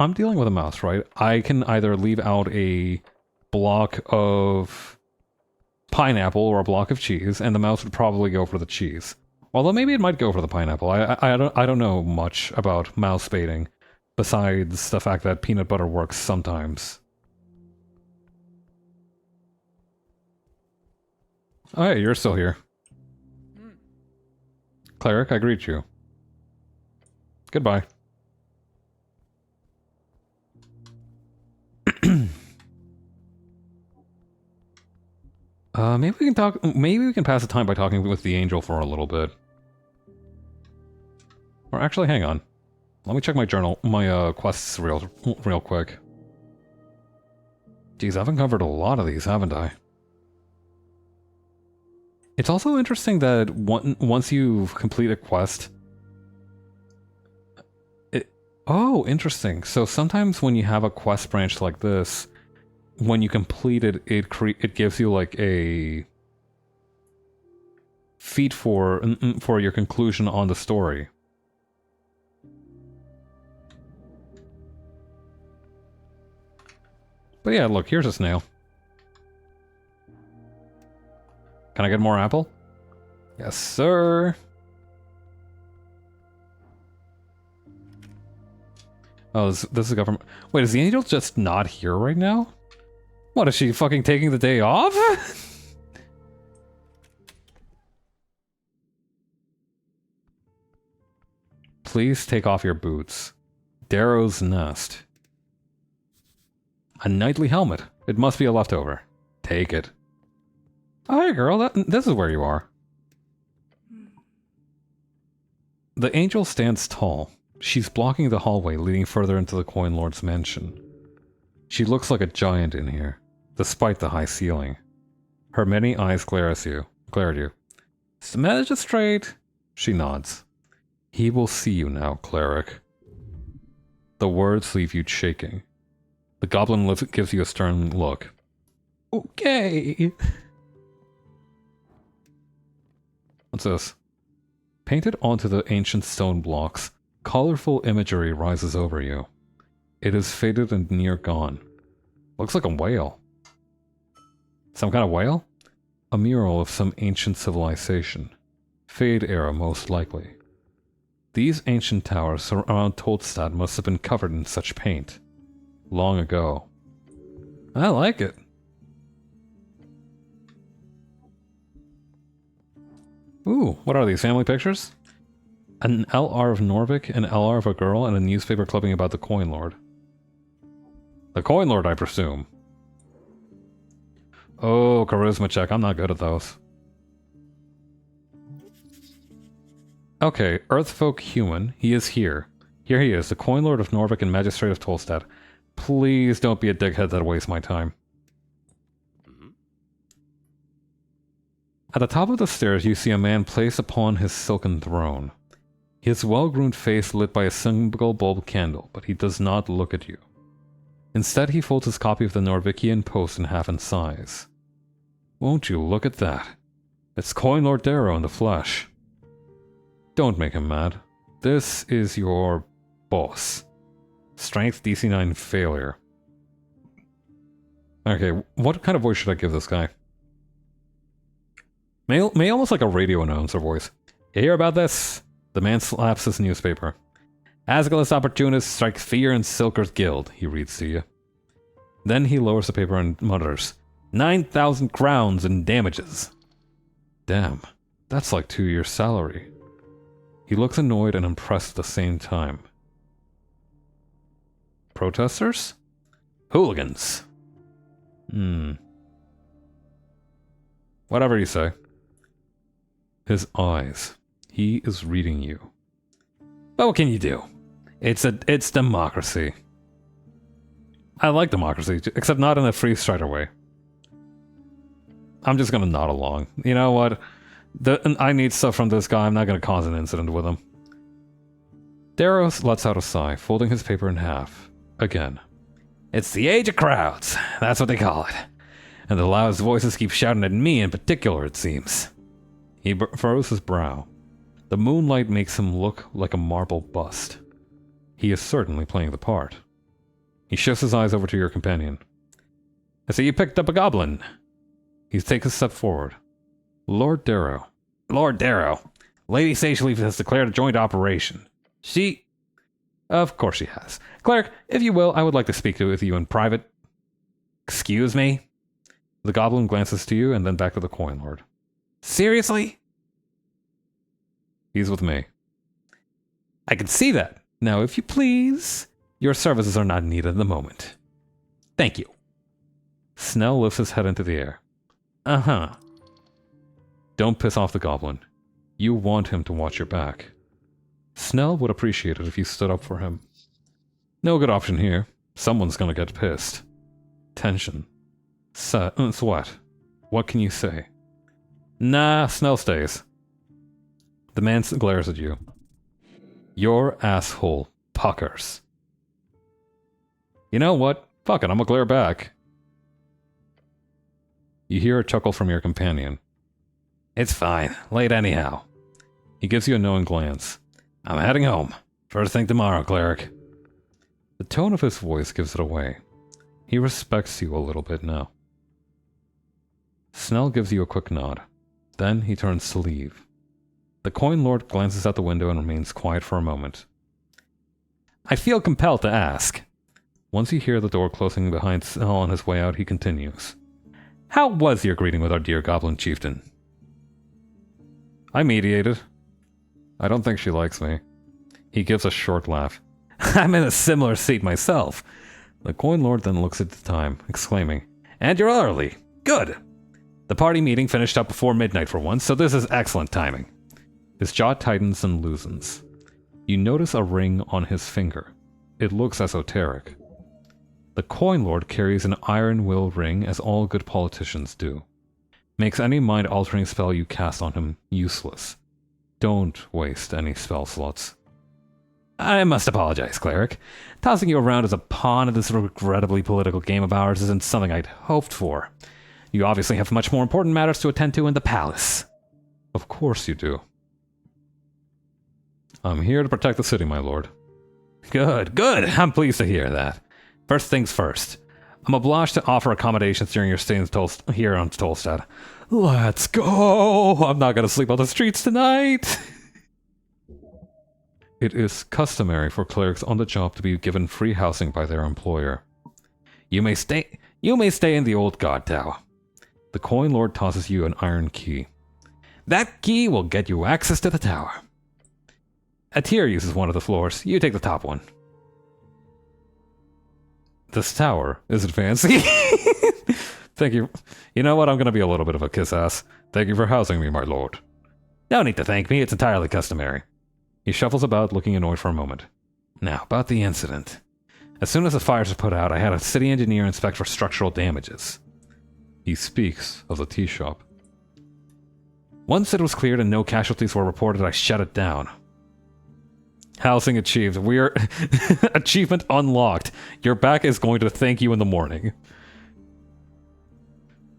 I'm dealing with a mouse, right, I can either leave out a block of pineapple or a block of cheese, and the mouse would probably go for the cheese. Although maybe it might go for the pineapple. I don't know much about mouse baiting, besides the fact that peanut butter works sometimes. Oh, hey, you're still here. Cleric, I greet you. Goodbye. Maybe we can talk. Maybe we can pass the time by talking with the angel for a little bit. Or actually, hang on. Let me check my journal, my quests real quick. Geez, I've uncovered a lot of these, haven't I? It's also interesting that once you've completed a quest... Oh, interesting. So sometimes when you have a quest branch like this, when you complete it, it gives you like a feat for your conclusion on the story. But yeah, look, here's a snail. Can I get more apple? Yes, sir. Oh, this is government. Wait, is the angel just not here right now? What, is she fucking taking the day off? Please take off your boots. Darrow's nest. A knightly helmet. It must be a leftover. Take it. Oh, hey girl, this is where you are. The angel stands tall. She's blocking the hallway leading further into the Coin Lord's mansion. She looks like a giant in here, despite the high ceiling. Her many eyes glare at you. "Mr. Magistrate?" She nods. "He will see you now, cleric." The words leave you shaking. The goblin gives you a stern look. Okay. What's this? Painted onto the ancient stone blocks, colorful imagery rises over you. It is faded and near gone. Looks like a whale. Some kind of whale? A mural of some ancient civilization. Fade era, most likely. These ancient towers around Toldstad must have been covered in such paint. Long ago. I like it. Ooh, what are these, family pictures? An LR of Norvik, an LR of a girl, and a newspaper clipping about the Coin Lord. The Coin Lord, I presume. Oh, charisma check. I'm not good at those. Okay, Earthfolk human. He is here. Here he is, the Coin Lord of Norvik and Magistrate of Tolstad. Please don't be a dickhead that wastes my time. At the top of the stairs, you see a man placed upon his silken throne. His well-groomed face lit by a single bulb candle, but he does not look at you. Instead, he folds his copy of the Norvikian Post in half and sighs. Won't you look at that? It's Coin Lord Darrow in the flesh. Don't make him mad. This is your boss. Strength DC 9 failure. Okay, what kind of voice should I give this guy? May almost like a radio announcer voice. You hear about this? The man slaps his newspaper. Asgulus opportunist strikes fear in Silker's guild, he reads to you. Then he lowers the paper and mutters, 9,000 crowns in damages. Damn, that's like 2 years' salary. He looks annoyed and impressed at the same time. Protesters? Hooligans. Whatever you say. His eyes. He is reading you. But what can you do? It's democracy. I like democracy, except not in a free strider way. I'm just gonna nod along. You know what? I need stuff from this guy. I'm not gonna cause an incident with him. Darrow lets out a sigh, folding his paper in half. Again. It's the age of crowds. That's what they call it. And the loudest voices keep shouting at me in particular, it seems. He furrows his brow. The moonlight makes him look like a marble bust. He is certainly playing the part. He shifts his eyes over to your companion. I see you picked up a goblin. He takes a step forward. Lord Darrow. Lord Darrow. Lady Sageleaf has declared a joint operation. She... Of course she has. Cleric, if you will, I would like to speak with you in private. Excuse me? The goblin glances to you and then back to the coin lord. Seriously? He's with me. I can see that. Now, if you please, your services are not needed at the moment. Thank you. Snell lifts his head into the air. Uh-huh. Don't piss off the goblin. You want him to watch your back. Snell would appreciate it if you stood up for him. No good option here. Someone's gonna get pissed. Tension. Sweat. What can you say? Nah, Snell stays. The man glares at you. Your asshole puckers. You know what? Fuck it, I'm gonna glare back. You hear a chuckle from your companion. It's fine. Late anyhow. He gives you a knowing glance. I'm heading home. First thing tomorrow, cleric. The tone of his voice gives it away. He respects you a little bit now. Snell gives you a quick nod. Then he turns to leave. The coin lord glances out the window and remains quiet for a moment. I feel compelled to ask. Once you hear the door closing behind Snell on his way out, he continues. How was your greeting with our dear goblin chieftain? I mediated. I don't think she likes me. He gives a short laugh. I'm in a similar seat myself. The coin lord then looks at the time, exclaiming, And you're early. Good. The party meeting finished up before midnight for once, so this is excellent timing. His jaw tightens and loosens. You notice a ring on his finger. It looks esoteric. The coin lord carries an iron will ring, as all good politicians do. Makes any mind-altering spell you cast on him useless. Don't waste any spell slots. I must apologize, cleric. Tossing you around as a pawn in this regrettably political game of ours isn't something I'd hoped for. You obviously have much more important matters to attend to in the palace. Of course you do. I'm here to protect the city, my lord. Good, good. I'm pleased to hear that. First things first. I'm obliged to offer accommodations during your stay here on Tolstad. Let's go! I'm not gonna sleep on the streets tonight! It is customary for clerics on the job to be given free housing by their employer. You may stay in the old guard tower. The coin lord tosses you an iron key. That key will get you access to the tower. Atir uses one of the floors. You take the top one. This tower, is it fancy? Thank you. You know what? I'm going to be a little bit of a kiss-ass. Thank you for housing me, my lord. No need to thank me. It's entirely customary. He shuffles about, looking annoyed for a moment. Now, about the incident. As soon as the fires were put out, I had a city engineer inspect for structural damages. He speaks of the tea shop. Once it was cleared and no casualties were reported, I shut it down. Housing achieved. We're... Achievement unlocked. Your back is going to thank you in the morning.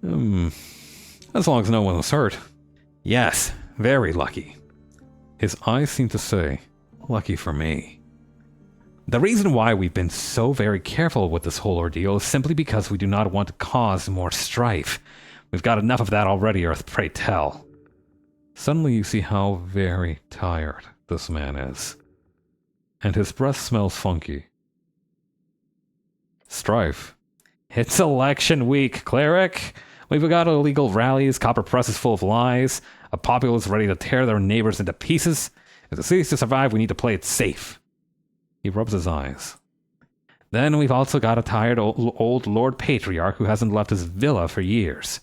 As long as no one was hurt. Yes, very lucky. His eyes seem to say, lucky for me. The reason why we've been so very careful with this whole ordeal is simply because we do not want to cause more strife. We've got enough of that already, Earth, pray tell. Suddenly you see how very tired this man is. And his breath smells funky. Strife. It's election week, cleric. We've got illegal rallies, copper presses full of lies, a populace ready to tear their neighbors into pieces. If the city's to survive, we need to play it safe. He rubs his eyes. Then we've also got a tired old Lord Patriarch who hasn't left his villa for years.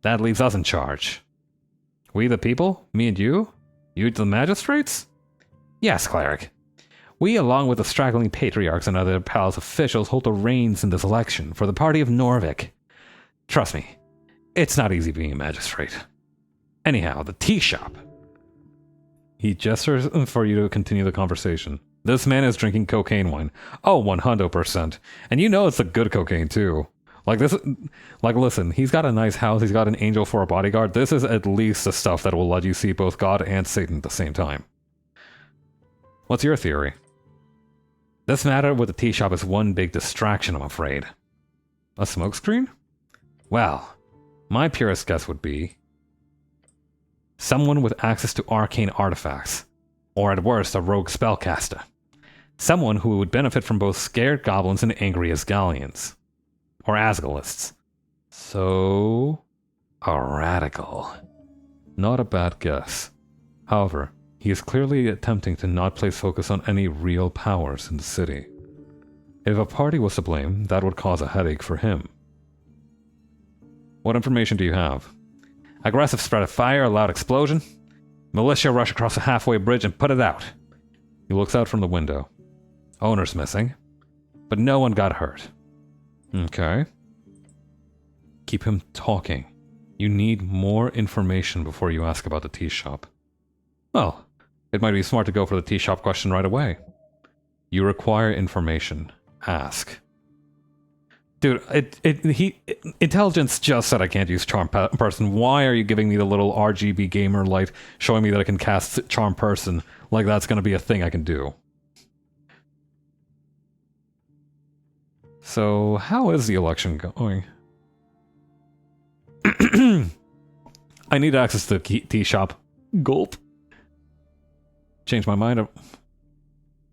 That leaves us in charge. We the people? Me and you? You the magistrates? Yes, cleric. We, along with the straggling patriarchs and other palace officials, hold the reins in this election for the party of Norvik. Trust me, It's not easy being a magistrate. Anyhow, the tea shop. He gestures for you to continue the conversation. This man is drinking cocaine wine. Oh, 100%. And you know it's the good cocaine, too. Listen, he's got a nice house, he's got an angel for a bodyguard. This is at least the stuff that will let you see both God and Satan at the same time. What's your theory? This matter with the tea shop is one big distraction, I'm afraid. A smokescreen? Well, my purest guess would be someone with access to arcane artifacts, or at worst, a rogue spellcaster. Someone who would benefit from both scared goblins and angry Asgallians. Or Asgalists. So, a radical. Not a bad guess. However, he is clearly attempting to not place focus on any real powers in the city. If a party was to blame, that would cause a headache for him. What information do you have? Aggressive spread of fire, a loud explosion. Militia rush across a halfway bridge and put it out. He looks out from the window. Owner's missing, but no one got hurt. Okay. Keep him talking. You need more information before you ask about the tea shop. Well, it might be smart to go for the tea shop question right away. You require information. Ask. Dude, intelligence just said I can't use charm person. Why are you giving me the little RGB gamer light showing me that I can cast charm person like that's going to be a thing I can do? So, how is the election going? I need access to the tea shop. Gulp. Change my mind.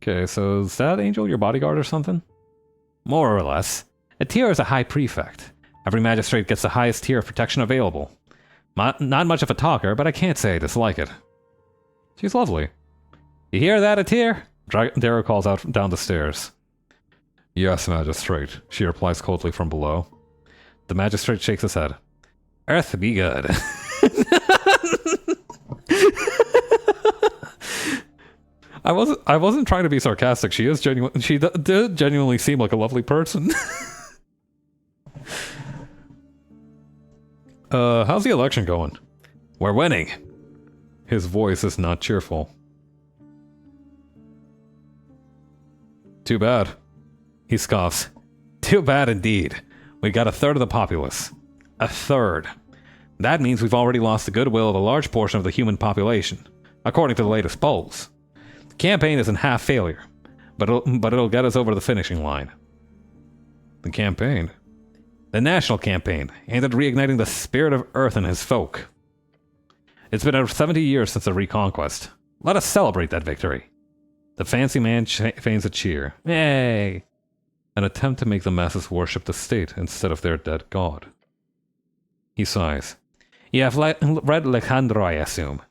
Okay, so is that angel your bodyguard or something? More or less. A tier is a high prefect. Every magistrate gets the highest tier of protection available. Not much of a talker, but I can't say I dislike it. She's lovely. You hear that, a tier? Darrow calls out down the stairs. Yes, magistrate, she replies coldly from below. The magistrate shakes his head. Earth be good. I wasn't trying to be sarcastic. She is genuine. She did genuinely seem like a lovely person. How's the election going? We're winning. His voice is not cheerful. Too bad. He scoffs. Too bad indeed. We got a third of the populace. A third. That means we've already lost the goodwill of a large portion of the human population, according to the latest polls. The campaign is in half failure, but it'll get us over the finishing line. The campaign? The national campaign, aimed at reigniting the spirit of Earth and his folk. It's been 70 years since the reconquest. Let us celebrate that victory. The fancy man feigns a cheer. Yay! An attempt to make the masses worship the state instead of their dead god. He sighs. You have read Alejandro, I assume.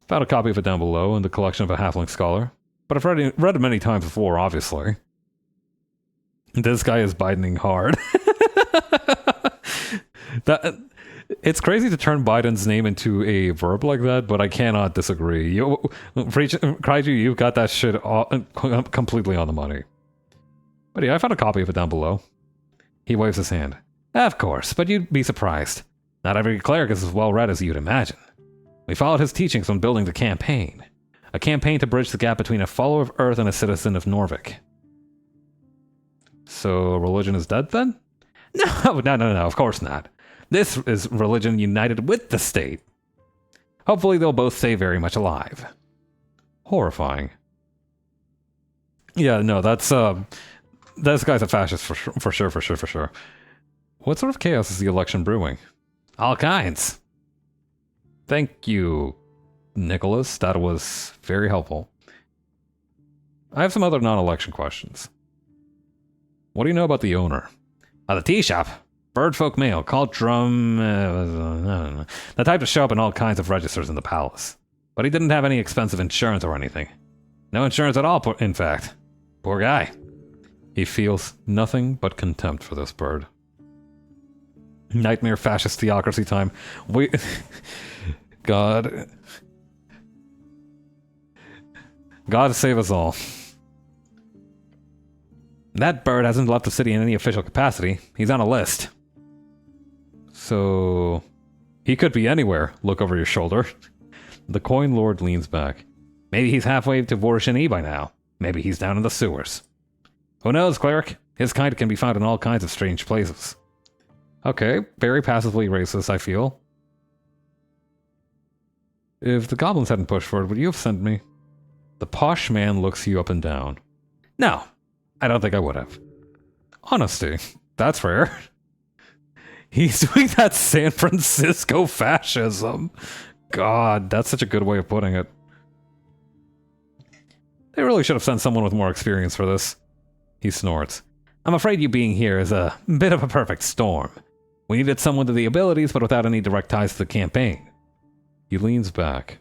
Found a copy of it down below in the collection of a halfling scholar. But I've read it many times before, obviously. This guy is bidening hard. It's crazy to turn Biden's name into a verb like that, but I cannot disagree. Kaiju, you've got that shit completely on the money. But yeah, I found a copy of it down below. He waves his hand. Of course, but you'd be surprised. Not every cleric is as well read as you'd imagine. We followed his teachings when building the campaign. A campaign to bridge the gap between a follower of Earth and a citizen of Norvik. So, religion is dead then? No, of course not. This is religion united with the state. Hopefully they'll both stay very much alive. Horrifying. Yeah, no, this guy's a fascist for sure. What sort of chaos is the election brewing? All kinds. Thank you, Nicholas. That was very helpful. I have some other non-election questions. What do you know about the owner? The tea shop. Birdfolk male, called Drum... the type to show up in all kinds of registers in the palace. But he didn't have any expensive insurance or anything. No insurance at all, in fact. Poor guy. He feels nothing but contempt for this bird. Nightmare fascist theocracy time. God save us all. That bird hasn't left the city in any official capacity. He's on a list. So... he could be anywhere. Look over your shoulder. The coin lord leans back. Maybe he's halfway to Vorshini by now. Maybe he's down in the sewers. Who knows, cleric? His kind can be found in all kinds of strange places. Okay, very passively racist, I feel. If the goblins hadn't pushed forward, would you have sent me? The posh man looks you up and down. No, I don't think I would have. Honesty, that's rare. He's doing that San Francisco fascism. God, that's such a good way of putting it. They really should have sent someone with more experience for this. He snorts. I'm afraid you being here is a bit of a perfect storm. We needed someone with the abilities, but without any direct ties to the campaign. He leans back.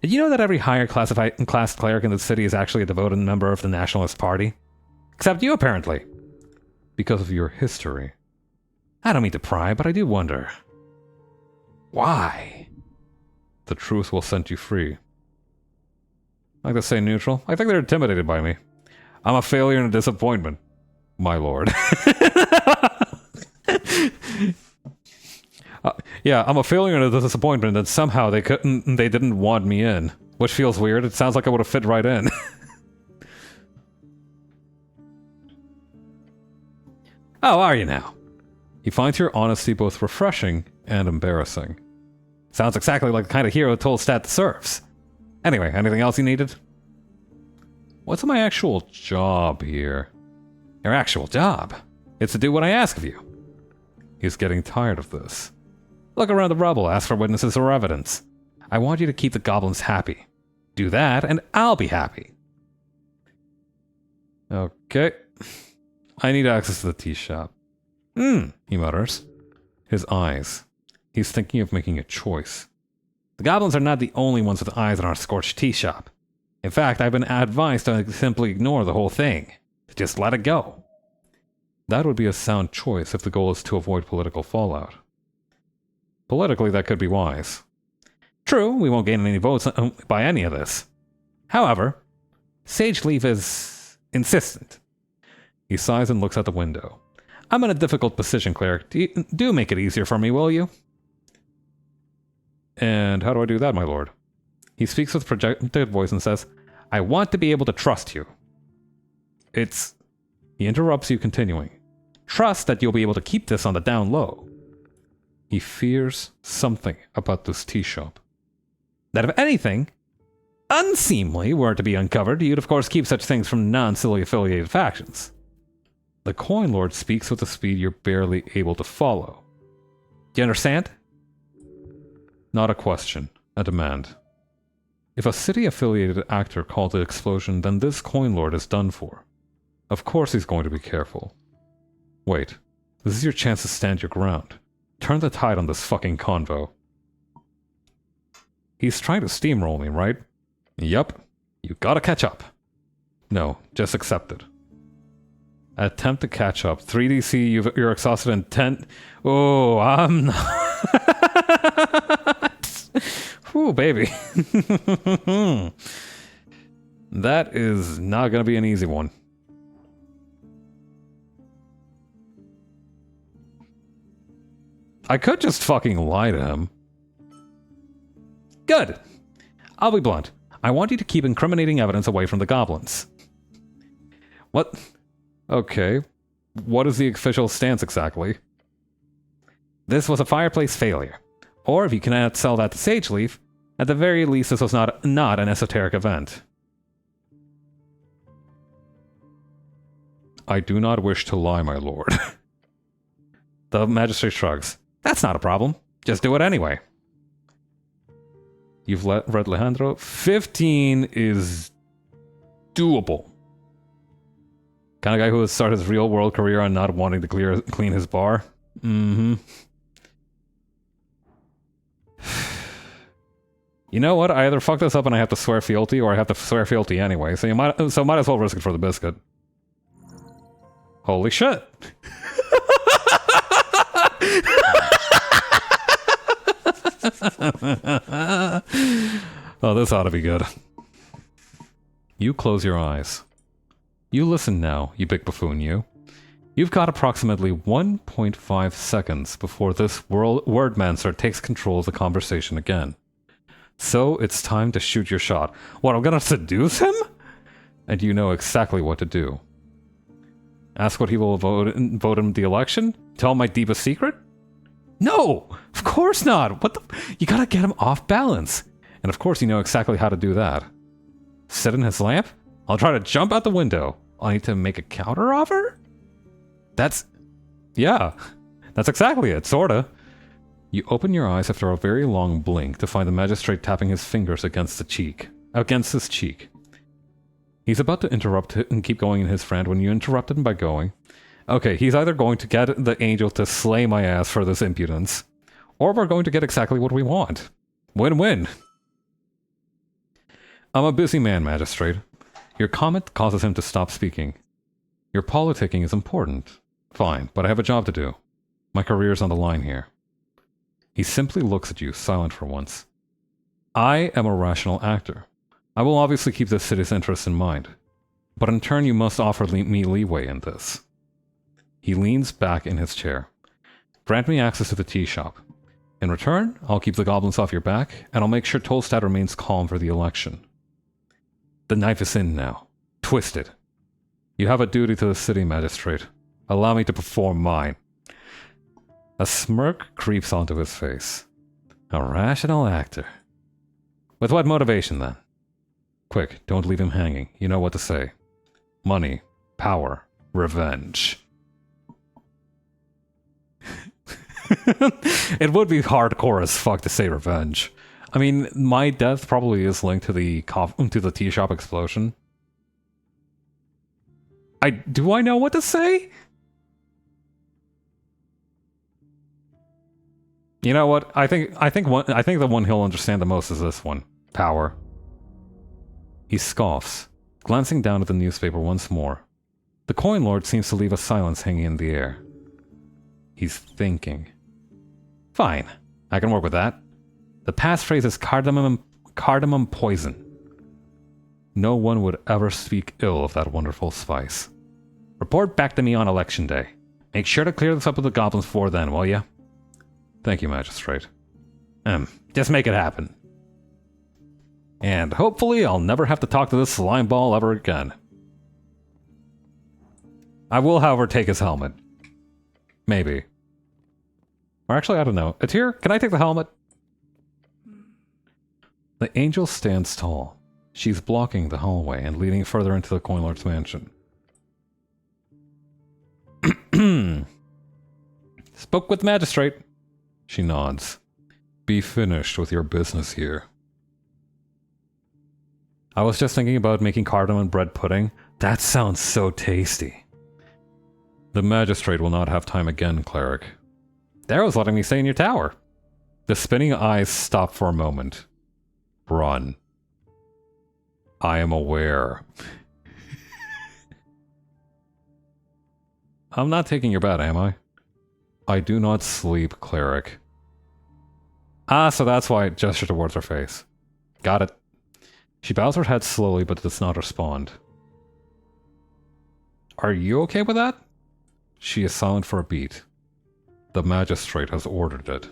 Did you know that every higher class cleric in the city is actually a devoted member of the Nationalist Party? Except you, apparently. Because of your history. I don't mean to pry, but I do wonder. Why? The truth will set you free. I like to say neutral. I think they're intimidated by me. I'm a failure and a disappointment, my lord. Yeah, I'm a failure and a disappointment, and somehow they didn't want me in. Which feels weird. It sounds like I would have fit right in. How are you now? He finds your honesty both refreshing and embarrassing. Sounds exactly like the kind of hero Tolstat deserves. Anyway, anything else you needed? What's my actual job here? Your actual job? It's to do what I ask of you. He's getting tired of this. Look around the rubble, ask for witnesses or evidence. I want you to keep the goblins happy. Do that, and I'll be happy. Okay. I need access to the tea shop. He mutters. His eyes. He's thinking of making a choice. The goblins are not the only ones with eyes in our scorched tea shop. In fact, I've been advised to simply ignore the whole thing. Just let it go. That would be a sound choice if the goal is to avoid political fallout. Politically, that could be wise. True, we won't gain any votes by any of this. However, Sage Leaf is insistent. He sighs and looks out the window. I'm in a difficult position, cleric. Do make it easier for me, will you? And how do I do that, my lord? He speaks with projected voice and says, I want to be able to trust you. He interrupts you, continuing. Trust that you'll be able to keep this on the down low. He fears something about this tea shop. That if anything unseemly were to be uncovered, you'd of course keep such things from non-silly affiliated factions. The Coin Lord speaks with a speed you're barely able to follow. Do you understand? Not a question, a demand. If a city-affiliated actor called the explosion, then this Coin Lord is done for. Of course he's going to be careful. Wait, this is your chance to stand your ground. Turn the tide on this fucking convo. He's trying to steamroll me, right? Yup. You gotta catch up. No, just accept it. Attempt to catch up. 3DC, you're exhausted in 10... Oh, I'm not... Whew, baby. That is not gonna be an easy one. I could just fucking lie to him. Good. I'll be blunt. I want you to keep incriminating evidence away from the goblins. What? Okay. What is the official stance exactly? This was a fireplace failure. Or if you cannot sell that to Sage Leaf, at the very least this was not an esoteric event. I do not wish to lie, my lord. The magistrate shrugs. That's not a problem. Just do it anyway. You've read Alejandro? 15 is doable. Kind of guy who has started his real world career on not wanting to clean his bar. Mm-hmm. You know what? I either fuck this up and I have to swear fealty, or I have to swear fealty anyway. So might as well risk it for the biscuit. Holy shit! Oh, this ought to be good. You close your eyes. You listen now, you big buffoon, you. You've got approximately 1.5 seconds before this wordmancer takes control of the conversation again. So it's time to shoot your shot. What, I'm gonna seduce him? And you know exactly what to do. Ask what he will vote in the election? Tell him my deepest secret? No! Of course not! What the... You gotta get him off balance. And of course you know exactly how to do that. Sit in his lamp? I'll try to jump out the window. I need to make a counter offer? That's... Yeah. That's exactly it, sorta. You open your eyes after a very long blink to find the magistrate tapping his fingers against his cheek. He's about to interrupt and keep going in his friend when you interrupted him by going, okay, he's either going to get the angel to slay my ass for this impudence, or we're going to get exactly what we want. Win-win. I'm a busy man, magistrate. Your comment causes him to stop speaking. Your politicking is important. Fine, but I have a job to do. My career's on the line here. He simply looks at you, silent for once. I am a rational actor. I will obviously keep the city's interests in mind, but in turn you must offer me leeway in this. He leans back in his chair. Grant me access to the tea shop. In return, I'll keep the goblins off your back, and I'll make sure Tolstad remains calm for the election. The knife is in now. Twist it. You have a duty to the city, magistrate. Allow me to perform mine. A smirk creeps onto his face. A rational actor. With what motivation, then? Quick, don't leave him hanging. You know what to say. Money, power, revenge. It would be hardcore as fuck to say revenge. I mean, my death probably is linked to the tea shop explosion. Do I know what to say? You know what? I think the one he'll understand the most is this one. Power. He scoffs, glancing down at the newspaper once more. The coin lord seems to leave a silence hanging in the air. He's thinking. Fine, I can work with that. The passphrase is cardamom poison. No one would ever speak ill of that wonderful spice. Report back to me on election day. Make sure to clear this up with the goblins before then, will ya? Thank you, magistrate. Just make it happen. And hopefully I'll never have to talk to this slime ball ever again. I will, however, take his helmet. Maybe. Or actually, I don't know. It's here? Can I take the helmet? The angel stands tall. She's blocking the hallway and leading further into the coin lord's mansion. Spoke with the magistrate. She nods. Be finished with your business here. I was just thinking about making cardamom bread pudding. That sounds so tasty. The magistrate will not have time again, cleric. Darrow's letting me stay in your tower. The spinning eyes stop for a moment. Run. I am aware. I'm not taking your bet, am I? I do not sleep, cleric. Ah, so that's why I gestured towards her face. Got it. She bows her head slowly but does not respond. Are you okay with that? She is silent for a beat. The magistrate has ordered it.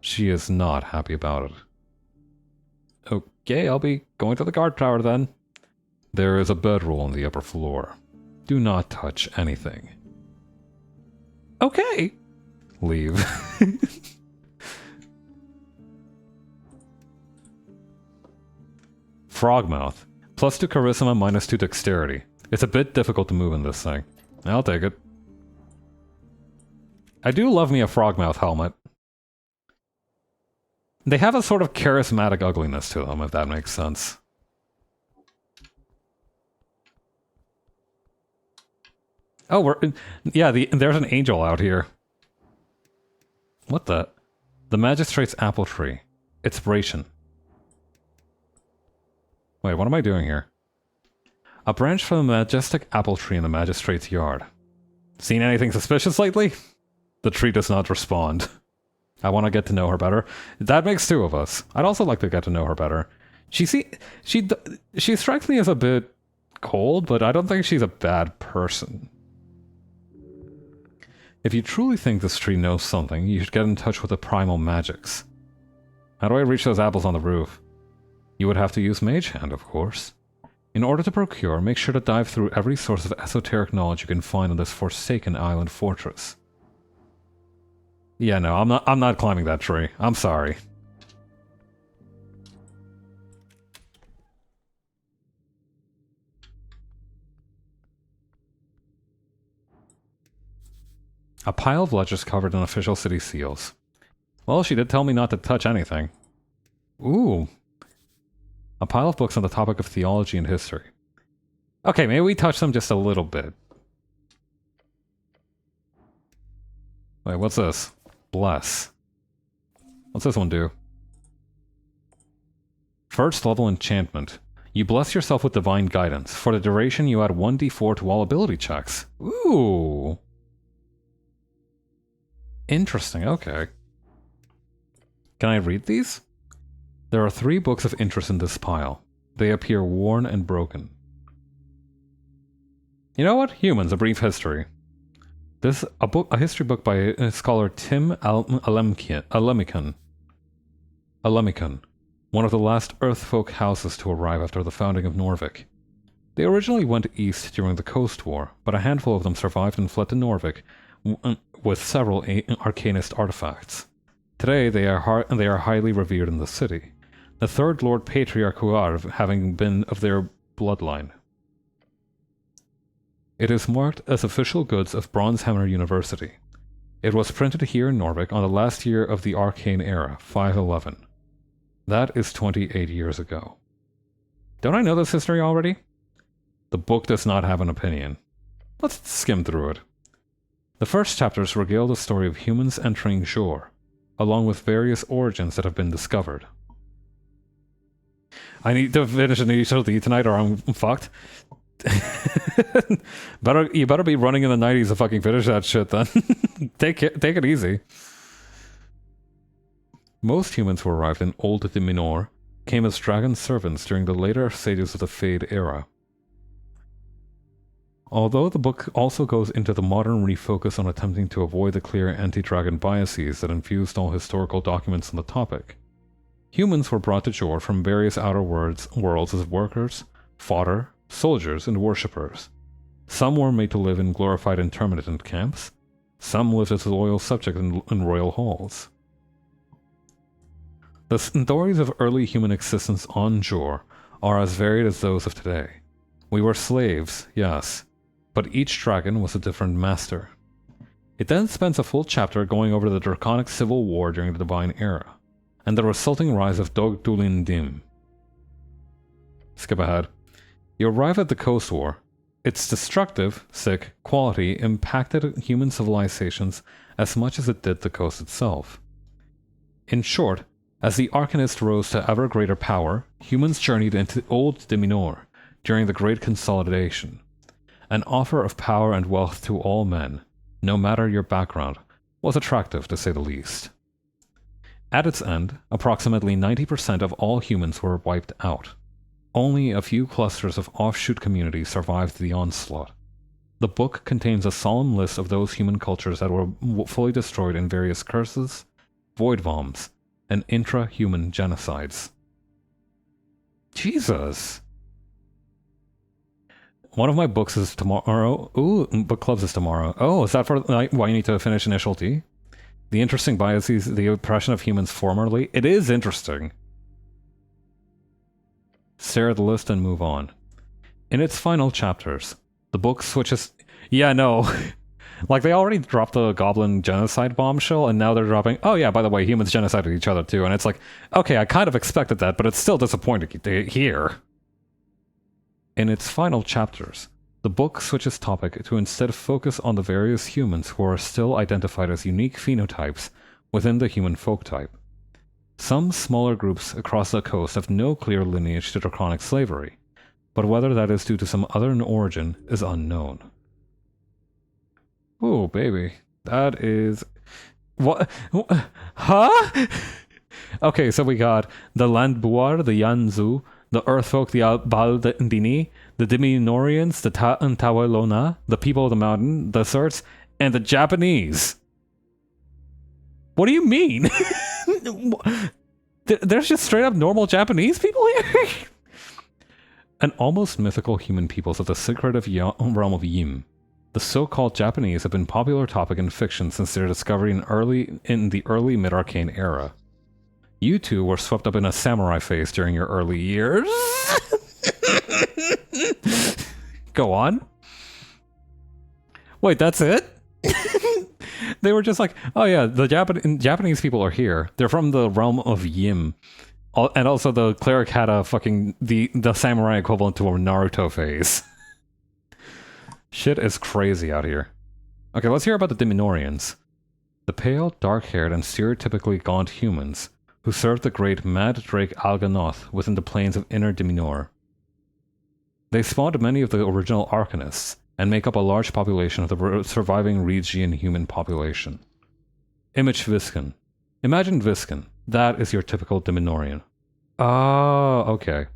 She is not happy about it. Okay, I'll be going to the guard tower then. There is a bedroll on the upper floor. Do not touch anything. Okay. Leave. Frogmouth. +2 charisma, -2 dexterity. It's a bit difficult to move in this thing. I'll take it. I do love me a Frogmouth helmet. They have a sort of charismatic ugliness to them, if that makes sense. Oh, yeah, there's an angel out here. What the? The magistrate's apple tree. Inspiration. Wait, what am I doing here? A branch from the majestic apple tree in the magistrate's yard. Seen anything suspicious lately? The tree does not respond. I want to get to know her better. That makes two of us. I'd also like to get to know her better. She strikes me as a bit cold, but I don't think she's a bad person. If you truly think this tree knows something, you should get in touch with the primal magics. How do I reach those apples on the roof? You would have to use Mage Hand, of course. In order to procure, make sure to dive through every source of esoteric knowledge you can find on this forsaken island fortress. Yeah, no, I'm not climbing that tree. I'm sorry. A pile of ledgers covered in official city seals. Well, she did tell me not to touch anything. Ooh. A pile of books on the topic of theology and history. Okay, maybe we touch them just a little bit. Wait, what's this? Bless. What's this one do? First level enchantment. You bless yourself with divine guidance. For the duration, you add 1d4 to all ability checks. Ooh. Interesting, okay. Can I read these? There are 3 books of interest in this pile. They appear worn and broken. You know what? Humans, a brief history. A history book by scholar Tim Alemikon, one of the last Earthfolk houses to arrive after the founding of Norvik. They originally went east during the Coast War, but a handful of them survived and fled to Norvik with several arcanist artifacts. Today, they are highly revered in the city, the third Lord Patriarch Huarv having been of their bloodline. It is marked as official goods of Bronzehammer University. It was printed here in Norvik on the last year of the Arcane Era, 511. That is 28 years ago. Don't I know this history already? The book does not have an opinion. Let's skim through it. The first chapters regale the story of humans entering Jor, along with various origins that have been discovered. I need to finish an HLD tonight or I'm fucked. You better be running in the 90s to fucking finish that shit then. Take it easy. Most humans who arrived in Old Diminor came as dragon servants during the later stages of the Fade era. Although the book also goes into the modern refocus on attempting to avoid the clear anti-dragon biases that infused all historical documents on the topic, humans were brought to Jor from various outer worlds as workers, fodder, soldiers, and worshippers. Some were made to live in glorified intermittent camps. Some lived as loyal subjects in royal halls. The stories of early human existence on Jor are as varied as those of today. We were slaves, yes, but each dragon was a different master. It then spends a full chapter going over the draconic civil war during the Divine Era, and the resulting rise of Dog Dulin Dim. Skip ahead. You arrive at the Coast War. Its destructive, quality impacted human civilizations as much as it did the coast itself. In short, as the Arcanist rose to ever greater power, humans journeyed into Old Diminor during the Great Consolidation. An offer of power and wealth to all men, no matter your background, was attractive to say the least. At its end, approximately 90% of all humans were wiped out. Only a few clusters of offshoot communities survived the onslaught. The book contains a solemn list of those human cultures that were fully destroyed in various curses, void bombs, and intra-human genocides. Jesus! One of my books is tomorrow. Ooh, book clubs is tomorrow. Oh, is that for why you need to finish Initial D? The interesting biases, the oppression of humans formerly. It is interesting. Stare at the list and move on. In its final chapters, the book switches... Yeah, no. Like, they already dropped the goblin genocide bombshell, and now they're dropping, oh yeah, by the way, humans genocided each other too, and it's like, okay, I kind of expected that, but it's still disappointing to hear. In its final chapters, the book switches topic to instead focus on the various humans who are still identified as unique phenotypes within the human folk type. Some smaller groups across the coast have no clear lineage to draconic slavery, but whether that is due to some other origin is unknown. Ooh, baby. That is... What? Huh? Okay, so we got the Landbuar, the Yanzu, the Earthfolk, the Albaldini, the Diminorians, the Tawelona, the people of the mountain, the Surts, And the Japanese. What do you mean? There's just straight up normal Japanese people here? An almost mythical human peoples of the secretive realm of Yim. The so-called Japanese have been a popular topic in fiction since their discovery in the early mid-arcane era. You two were swept up in a samurai phase during your early years. Go on. Wait, that's it? They were just like, oh yeah, the Japanese people are here. They're from the realm of Yim. And also the cleric had a fucking, the samurai equivalent to a Naruto phase. Shit is crazy out here. Okay, let's hear about the Diminorians. The pale, dark-haired, and stereotypically gaunt humans who served the great Mad Drake Alganoth within the plains of Inner Diminor. They spawned many of the original Arcanists, and make up a large population of the surviving Region human population. Image Visken. Imagine Visken. That is your typical Diminorian. Oh, okay.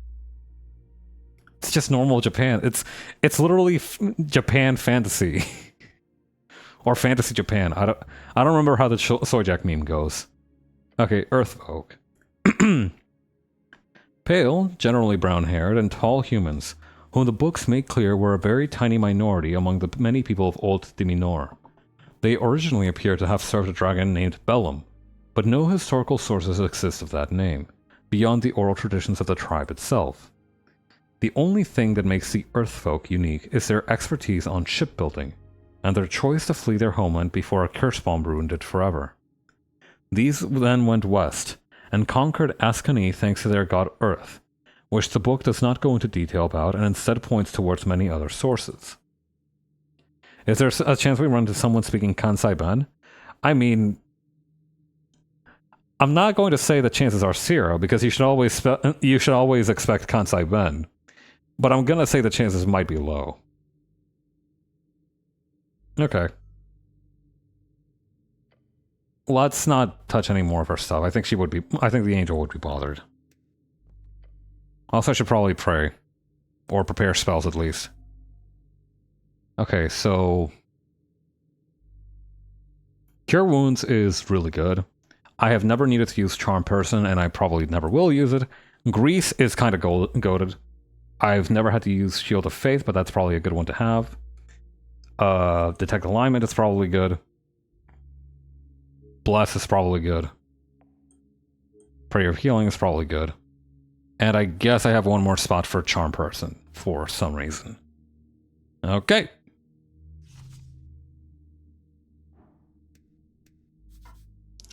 It's just normal Japan. It's literally Japan fantasy. Or fantasy Japan. I don't remember how the Soyjack meme goes. Okay, Earthfolk. Pale, generally brown-haired, and tall humans, whom the books make clear were a very tiny minority among the many people of Old Diminor. They originally appear to have served a dragon named Bellum, but no historical sources exist of that name, beyond the oral traditions of the tribe itself. The only thing that makes the Earthfolk unique is their expertise on shipbuilding, and their choice to flee their homeland before a curse bomb ruined it forever. These then went west, and conquered Ascani thanks to their god Earth, which the book does not go into detail about and instead points towards many other sources. Is there a chance we run into someone speaking Kansai Ben? I mean, I'm not going to say the chances are 0 because you should always expect Kansai Ben, but I'm gonna say the chances might be low. Okay. Let's not touch any more of her stuff. I think the angel would be bothered. Also, I should probably pray. Or prepare spells, at least. Okay, so... Cure Wounds is really good. I have never needed to use Charm Person, and I probably never will use it. Grease is kind of goated. I've never had to use Shield of Faith, but that's probably a good one to have. Detect Alignment is probably good. Bless is probably good. Prayer of Healing is probably good. And I guess I have one more spot for Charm Person, for some reason. Okay.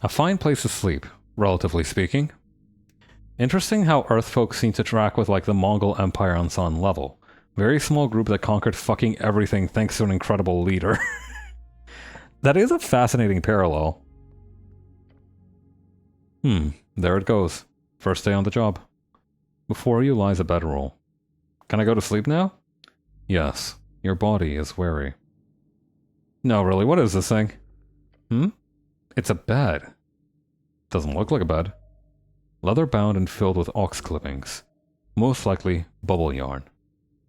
A fine place to sleep, relatively speaking. Interesting how Earthfolk seem to track with like the Mongol Empire on some level. Very small group that conquered fucking everything thanks to an incredible leader. That is a fascinating parallel. There it goes. First day on the job. Before you lies a bedroll. Can I go to sleep now? Yes. Your body is weary. No, really, what is this thing? It's a bed. Doesn't look like a bed. Leather bound and filled with ox clippings. Most likely bubble yarn.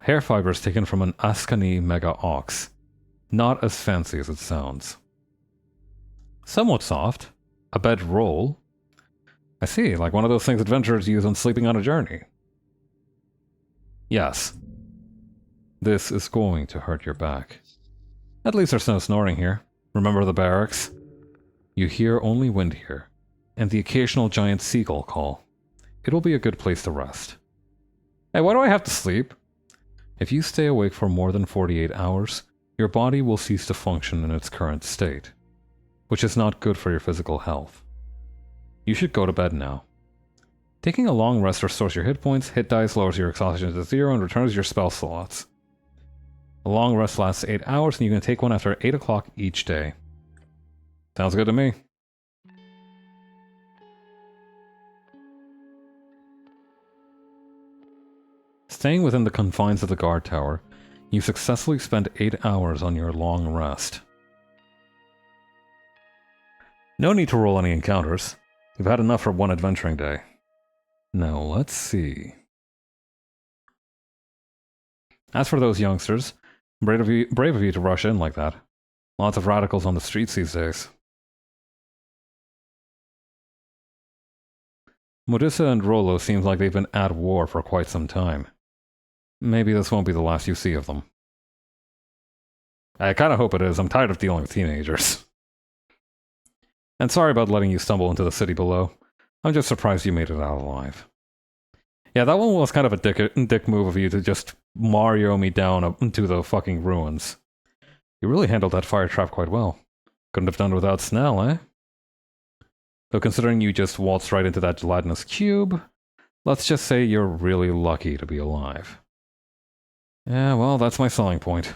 Hair fibers taken from an Ascani mega ox. Not as fancy as it sounds. Somewhat soft. A bed roll. I see, like one of those things adventurers use when sleeping on a journey. Yes. This is going to hurt your back. At least there's no snoring here. Remember the barracks? You hear only wind here, and the occasional giant seagull call. It'll be a good place to rest. Hey, why do I have to sleep? If you stay awake for more than 48 hours, your body will cease to function in its current state, which is not good for your physical health. You should go to bed now. Taking a long rest restores your hit points, hit dice lowers your exhaustion to 0, and returns your spell slots. A long rest lasts 8 hours, and you can take one after 8 o'clock each day. Sounds good to me. Staying within the confines of the guard tower, you successfully spend 8 hours on your long rest. No need to roll any encounters. You've had enough for one adventuring day. Now let's see. As for those youngsters, brave of you to rush in like that. Lots of radicals on the streets these days. Modissa and Rollo seems like they've been at war for quite some time. Maybe this won't be the last you see of them. I kinda hope it is. I'm tired of dealing with teenagers. And sorry about letting you stumble into the city below. I'm just surprised you made it out alive. Yeah, that one was kind of a dick move of you to just Mario me down up into the fucking ruins. You really handled that fire trap quite well. Couldn't have done it without Snell, eh? Though considering you just waltzed right into that gelatinous cube, let's just say you're really lucky to be alive. Yeah, well, that's my selling point.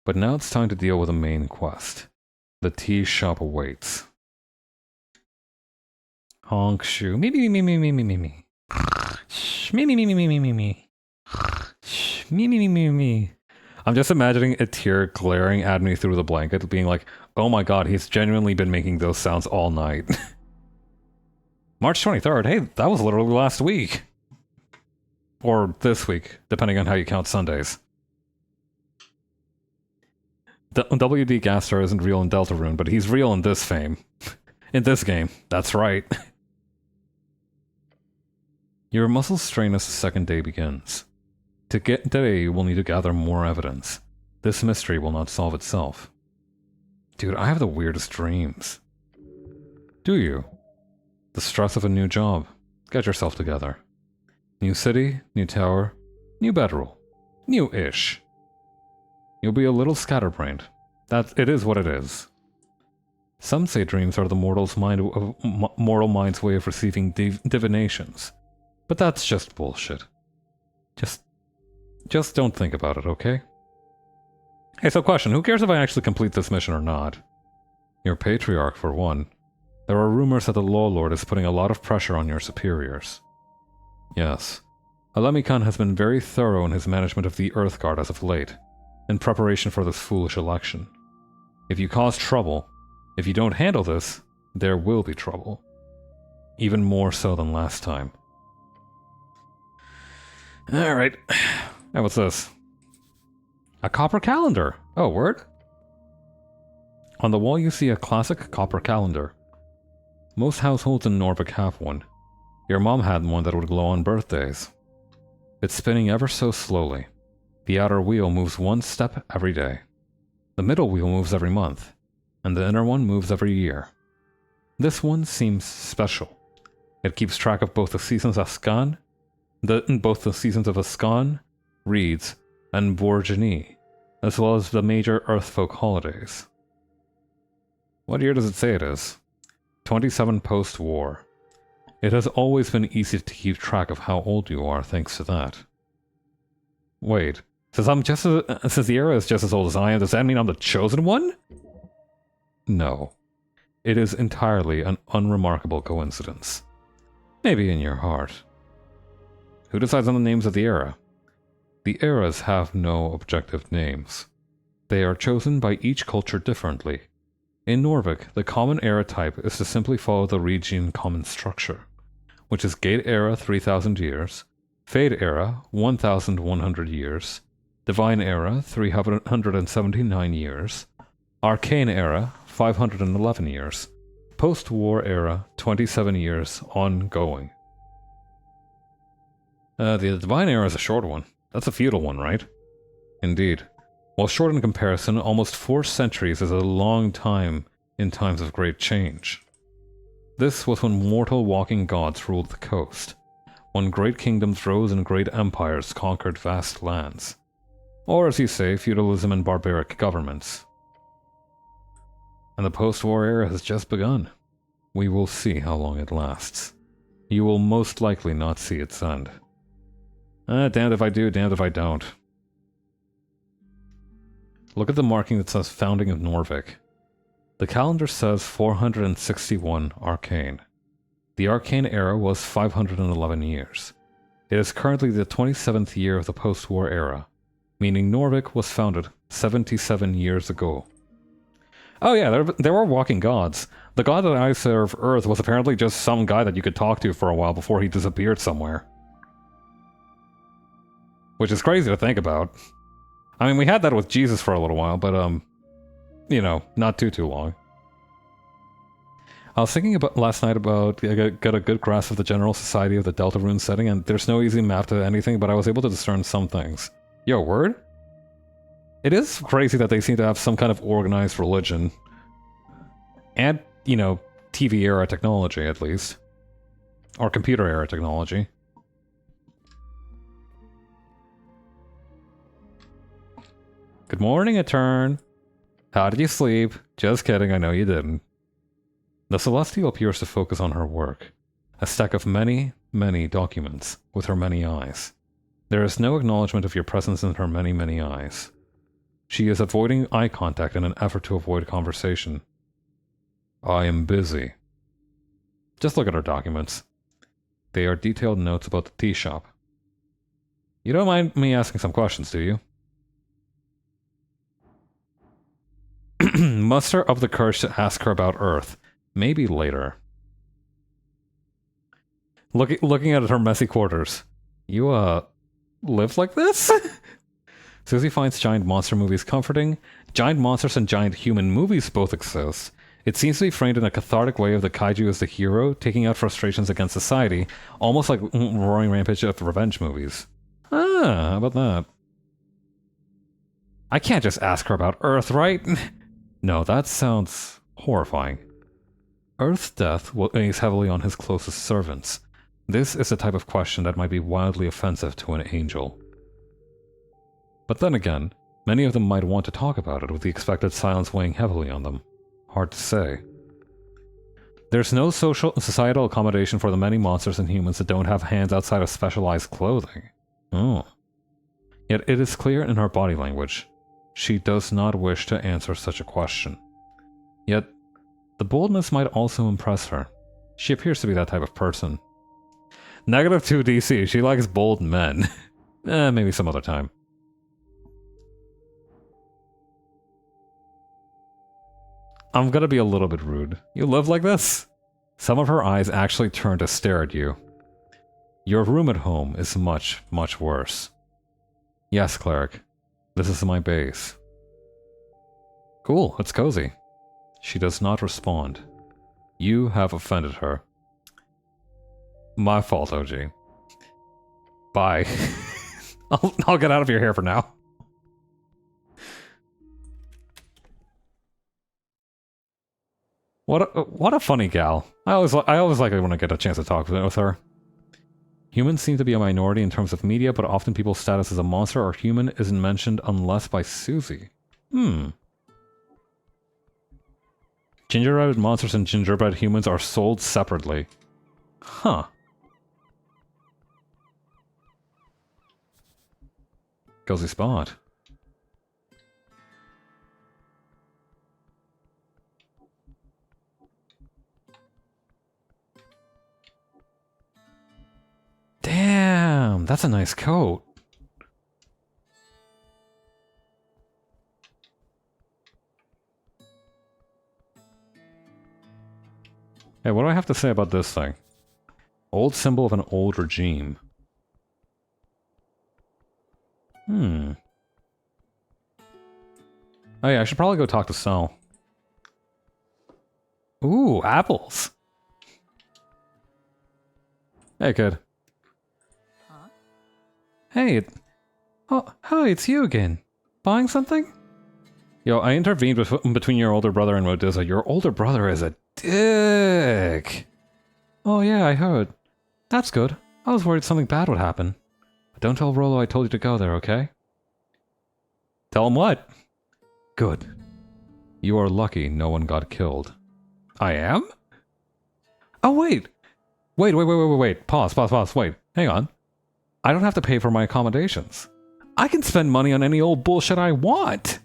But now it's time to deal with the main quest. The tea shop awaits. Honk shoe. Me. Me. I'm just imagining a tear glaring at me through the blanket, being like, oh my god, he's genuinely been making those sounds all night. March 23rd, hey, that was literally last week. Or this week, depending on how you count Sundays. WD Gastar isn't real in Deltarune, but he's real in this fame. In this game, that's right. Your muscles strain as the second day begins. Today you will need to gather more evidence. This mystery will not solve itself. Dude, I have the weirdest dreams. Do you? The stress of a new job. Get yourself together. New city, new tower, new bedroll. New-ish. You'll be a little scatterbrained. It is what it is. Some say dreams are the mortal mind's way of receiving divinations. But that's just bullshit. Just don't think about it, okay? Hey, so question, who cares if I actually complete this mission or not? Your patriarch, for one. There are rumors that the Law Lord is putting a lot of pressure on your superiors. Yes. Alemi-Khan has been very thorough in his management of the Earth Guard as of late, in preparation for this foolish election. If you cause trouble, if you don't handle this, there will be trouble. Even more so than last time. Alright. Hey, what's this? A copper calendar! Oh, word? On the wall you see a classic copper calendar. Most households in Norvik have one. Your mom had one that would glow on birthdays. It's spinning ever so slowly. The outer wheel moves one step every day. The middle wheel moves every month, and the inner one moves every year. This one seems special. It keeps track of both the seasons of Ascan, Reeds, and Borgini, as well as the major Earthfolk holidays. What year does it say it is? 27 post-war. It has always been easy to keep track of how old you are thanks to that. Wait, since the era is just as old as I am, does that mean I'm the chosen one? No. It is entirely an unremarkable coincidence. Maybe in your heart. Who decides on the names of the era? The eras have no objective names. They are chosen by each culture differently. In Norvik, the common era type is to simply follow the Region common structure, which is Gate era 3000 years, Fade era 1100 years, Divine era 379 years, Arcane era 511 years, Post-war era 27 years ongoing. The Divine era is a short one. That's a feudal one, right? Indeed. While short in comparison, almost 4 centuries is a long time in times of great change. This was when mortal walking gods ruled the coast, when great kingdoms rose and great empires conquered vast lands. Or, as you say, feudalism and barbaric governments. And the post-war era has just begun. We will see how long it lasts. You will most likely not see its end. Damned if I do, damned if I don't. Look at the marking that says Founding of Norvik. The calendar says 461 Arcane. The Arcane era was 511 years. It is currently the 27th year of the post-war era, meaning Norvik was founded 77 years ago. Oh yeah, there were walking gods. The god that I serve, Earth, was apparently just some guy that you could talk to for a while before he disappeared somewhere. Which is crazy to think about. I mean, we had that with Jesus for a little while, but you know, not too long. I was thinking about last night about I got a good grasp of the general society of the Deltarune setting, and there's no easy map to anything, but I was able to discern some things. Yo, word? It is crazy that they seem to have some kind of organized religion. And, you know, TV era technology, at least. Or computer era technology. Good morning, Etern. How did you sleep? Just kidding, I know you didn't. The Celestial appears to focus on her work. A stack of many, many documents, with her many eyes. There is no acknowledgement of your presence in her many, many eyes. She is avoiding eye contact in an effort to avoid conversation. I am busy. Just look at her documents. They are detailed notes about the tea shop. You don't mind me asking some questions, do you? Muster up the courage to ask her about Earth. Maybe later. Looking at her messy quarters. You, live like this? Susie finds giant monster movies comforting. Giant monsters and giant human movies both exist. It seems to be framed in a cathartic way of the kaiju as the hero, taking out frustrations against society, almost like Roaring Rampage of revenge movies. Ah, how about that? I can't just ask her about Earth, right? No, that sounds horrifying. Earth's death weighs heavily on his closest servants. This is the type of question that might be wildly offensive to an angel. But then again, many of them might want to talk about it with the expected silence weighing heavily on them. Hard to say. There's no societal accommodation for the many monsters and humans that don't have hands outside of specialized clothing. Oh. Yet it is clear in her body language. She does not wish to answer such a question. Yet, the boldness might also impress her. She appears to be that type of person. -2 DC, she likes bold men. Maybe some other time. I'm gonna be a little bit rude. You live like this? Some of her eyes actually turn to stare at you. Your room at home is much, much worse. Yes, cleric. This is my base. Cool, it's cozy. She does not respond. You have offended her. My fault, OG. Bye. I'll get out of your hair for now. What a funny gal. I always like it when I get a chance to talk with her. Humans seem to be a minority in terms of media, but often people's status as a monster or human isn't mentioned unless by Susie. Gingerbread monsters and gingerbread humans are sold separately. Huh. Cozy spot. Damn, that's a nice coat. Hey, what do I have to say about this thing? Old symbol of an old regime. Oh yeah, I should probably go talk to Sal. Ooh, apples! Hey, kid. Huh? Hey, oh, hi, it's you again. Buying something? Yo, I intervened between your older brother and Modiza. Your older brother is a dick! Oh yeah, I heard. That's good. I was worried something bad would happen. But don't tell Rolo I told you to go there, okay? Tell him what? Good. You are lucky no one got killed. I am? Oh, wait! Wait. Pause. Wait, hang on. I don't have to pay for my accommodations. I can spend money on any old bullshit I want!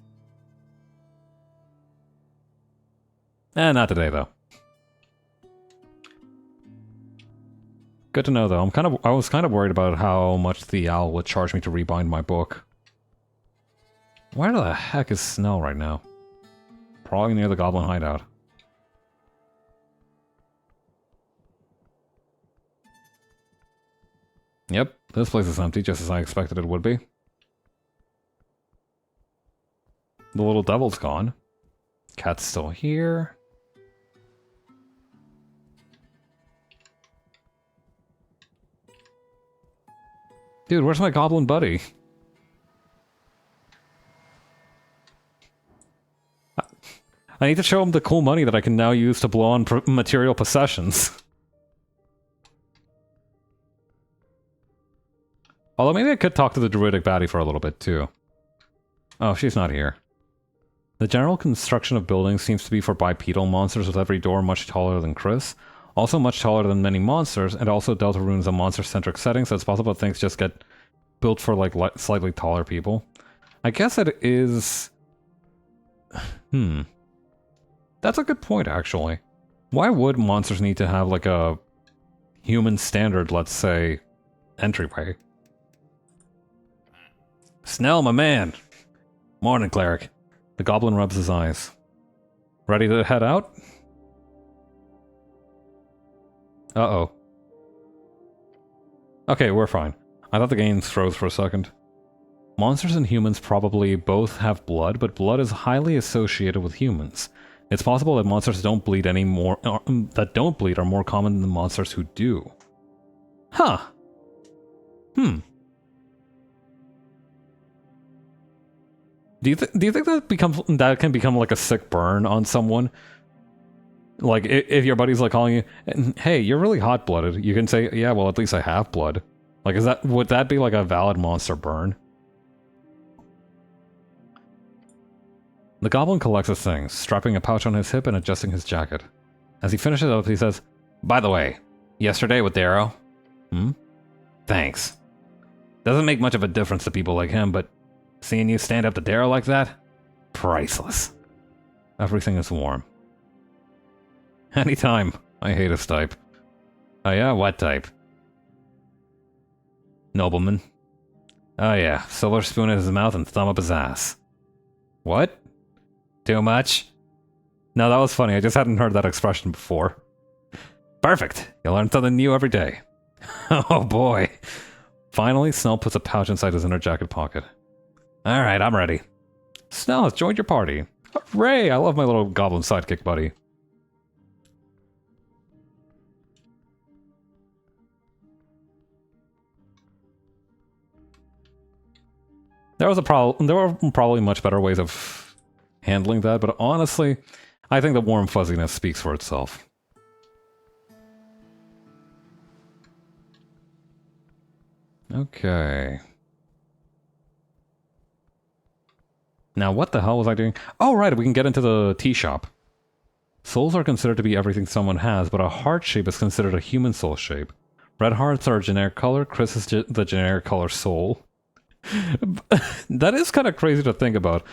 Not today, though. Good to know, though. I was kind of worried about how much the owl would charge me to rebind my book. Where the heck is Snell right now? Probably near the goblin hideout. Yep, this place is empty, just as I expected it would be. The little devil's gone. Cat's still here. Dude, where's my goblin buddy? I need to show him the cool money that I can now use to blow on material possessions. Although maybe I could talk to the druidic baddie for a little bit, too. Oh, she's not here. The general construction of buildings seems to be for bipedal monsters, with every door much taller than Chris. Also much taller than many monsters, and also Deltarune is a monster-centric setting, so it's possible things just get built for, like, slightly taller people. I guess it is... That's a good point, actually. Why would monsters need to have, like, a human standard, let's say, entryway? Snell, my man! Morning, cleric. The goblin rubs his eyes. Ready to head out? Uh-oh. Okay, we're fine. I thought the game froze for a second. Monsters and humans probably both have blood, but blood is highly associated with humans. It's possible that monsters don't bleed anymore, that don't bleed are more common than monsters who do. Huh. Do you think that can become like a sick burn on someone? Like if your buddy's like calling you, "Hey, you're really hot-blooded," you can say, "Yeah, well, at least I have blood." Like, would that be like a valid monster burn? The goblin collects his things, strapping a pouch on his hip and adjusting his jacket. As he finishes up, he says, "By the way, yesterday with Darrow." Thanks. Doesn't make much of a difference to people like him, but seeing you stand up to Darrow like that? Priceless. Everything is warm. Anytime. I hate his type. Oh yeah? What type? Nobleman. Oh yeah, silver spoon in his mouth and thumb up his ass. What? Too much? No, that was funny. I just hadn't heard that expression before. Perfect. You learn something new every day. Oh boy. Finally, Snell puts a pouch inside his inner jacket pocket. Alright, I'm ready. Snell has joined your party. Hooray! I love my little goblin sidekick buddy. There were probably much better ways of handling that, but honestly, I think the warm fuzziness speaks for itself. Okay. Now, what the hell was I doing? Oh, right, we can get into the tea shop. Souls are considered to be everything someone has, but a heart shape is considered a human soul shape. Red hearts are a generic color, Chris is the generic color soul. That is kind of crazy to think about.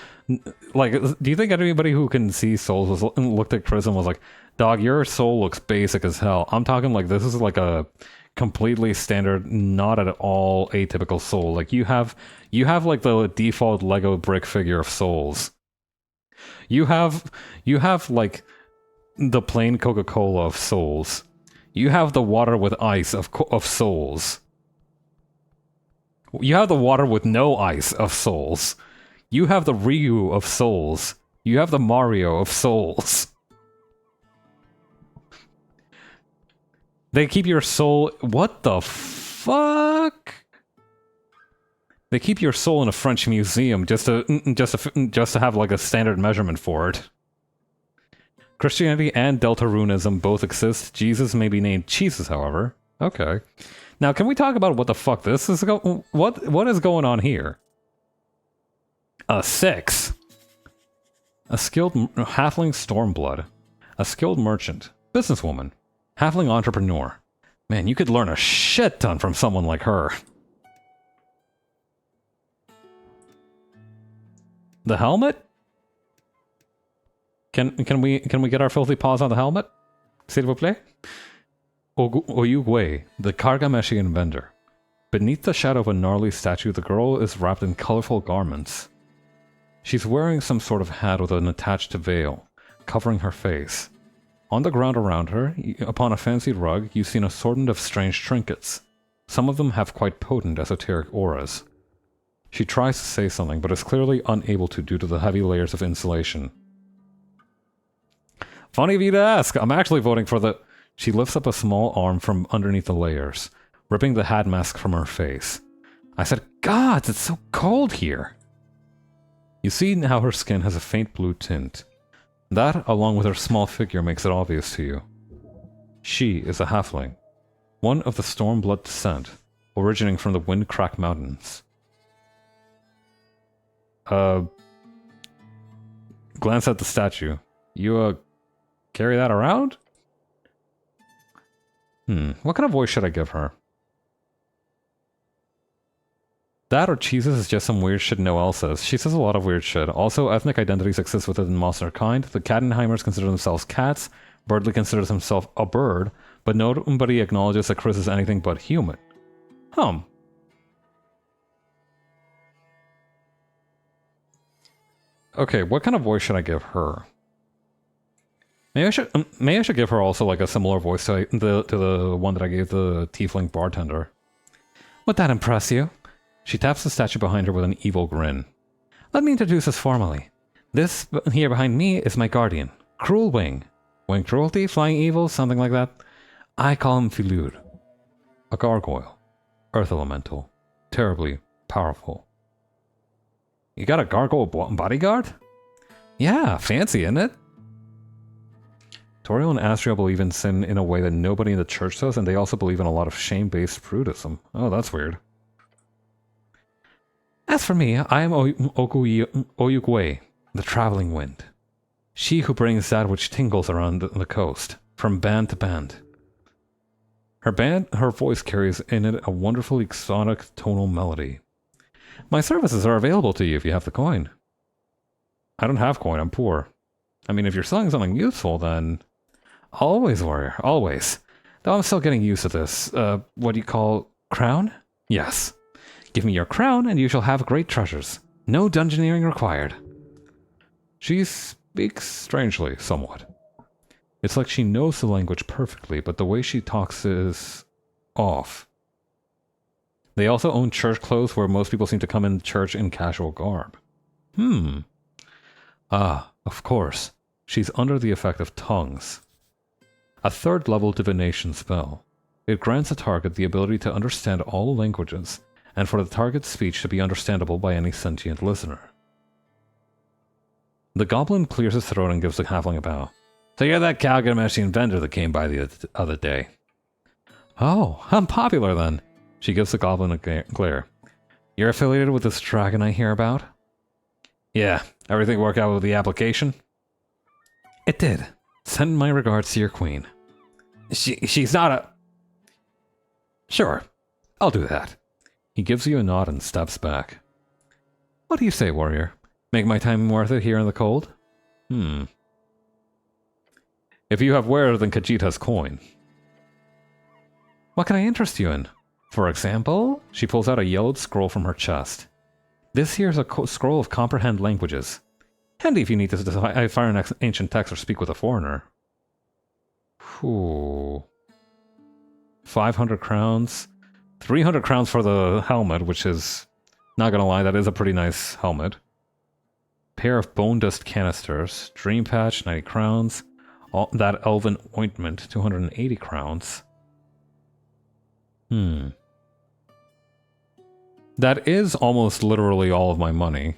Like, do you think anybody who can see souls looked at Chris and was like, "Dog, your soul looks basic as hell"? I'm talking like this is like a completely standard, not at all atypical soul. Like you have like the default Lego brick figure of souls. You have like the plain Coca-Cola of souls. You have the water with ice of souls. You have the water with no ice of souls. You have the Ryu of souls. You have the Mario of souls. They keep your soul... What the fuck? They keep your soul in a French museum just to have like a standard measurement for it. Christianity and Deltarunism both exist. Jesus may be named Jesus, however. Okay. Now, can we talk about what the fuck this is what is going on here? A 6. A skilled halfling Stormblood. A skilled merchant. Businesswoman. Halfling entrepreneur. Man, you could learn a shit ton from someone like her. The helmet? Can we get our filthy paws on the helmet? S'il vous plaît? Oyugwe, the Kargameshian vendor. Beneath the shadow of a gnarly statue, the girl is wrapped in colorful garments. She's wearing some sort of hat with an attached veil, covering her face. On the ground around her, upon a fancy rug, you see an assortment of strange trinkets. Some of them have quite potent esoteric auras. She tries to say something, but is clearly unable to due to the heavy layers of insulation. Funny of you to ask. I'm actually voting for the... She lifts up a small arm from underneath the layers, ripping the hat mask from her face. I said, "Gods, it's so cold here." You see how her skin has a faint blue tint. That, along with her small figure, makes it obvious to you. She is a halfling, one of the Stormblood descent, originating from the Windcrack Mountains. Glance at the statue. You, carry that around? What kind of voice should I give her? That or Jesus is just some weird shit Noelle says. She says a lot of weird shit. Also, ethnic identities exist within monster kind. The Kattenheimers consider themselves cats. Birdley considers himself a bird, but nobody acknowledges that Chris is anything but human. Okay, what kind of voice should I give her? Maybe I should give her also like a similar voice to the one that I gave the tiefling bartender. Would that impress you? She taps the statue behind her with an evil grin. Let me introduce us formally. This here behind me is my guardian, Cruel Wing. Wing cruelty, flying evil, something like that. I call him Filur. A gargoyle. Earth elemental. Terribly powerful. You got a gargoyle bodyguard? Yeah, fancy, isn't it? Toriel and Astria believe in sin in a way that nobody in the church does, and they also believe in a lot of shame-based prudism. Oh, that's weird. As for me, I am Oyugwe, the traveling wind. She who brings that which tingles around the coast, from band to band. Her voice carries in it a wonderfully exotic tonal melody. My services are available to you if you have the coin. I don't have coin, I'm poor. I mean, if you're selling something useful, then... Always, warrior, always. Though I'm still getting used to this. What do you call... crown? Yes. Give me your crown, and you shall have great treasures. No dungeoneering required. She speaks strangely, somewhat. It's like she knows the language perfectly, but the way she talks is... off. They also own church clothes where most people seem to come in church in casual garb. Ah, of course. She's under the effect of tongues. A third-level divination spell. It grants a target the ability to understand all languages, and for the target's speech to be understandable by any sentient listener. The goblin clears his throat and gives the halfling a bow. So you're that Calgameshian vendor that came by the other day. Oh, I'm popular then. She gives the goblin a glare. You're affiliated with this dragon I hear about? Yeah, everything work out with the application? It did. Send my regards to your queen. She's not a... Sure, I'll do that. He gives you a nod and steps back. What do you say, warrior? Make my time worth it here in the cold? If you have wearer than Khajiit's coin. What can I interest you in? For example, she pulls out a yellowed scroll from her chest. This here is a scroll of comprehend languages. Handy if you need to decipher an ancient text or speak with a foreigner. Whew. 500 crowns. 300 crowns for the helmet, which is, not gonna lie, that is a pretty nice helmet. Pair of bone dust canisters. Dream patch, 90 crowns. That elven ointment, 280 crowns. That is almost literally all of my money.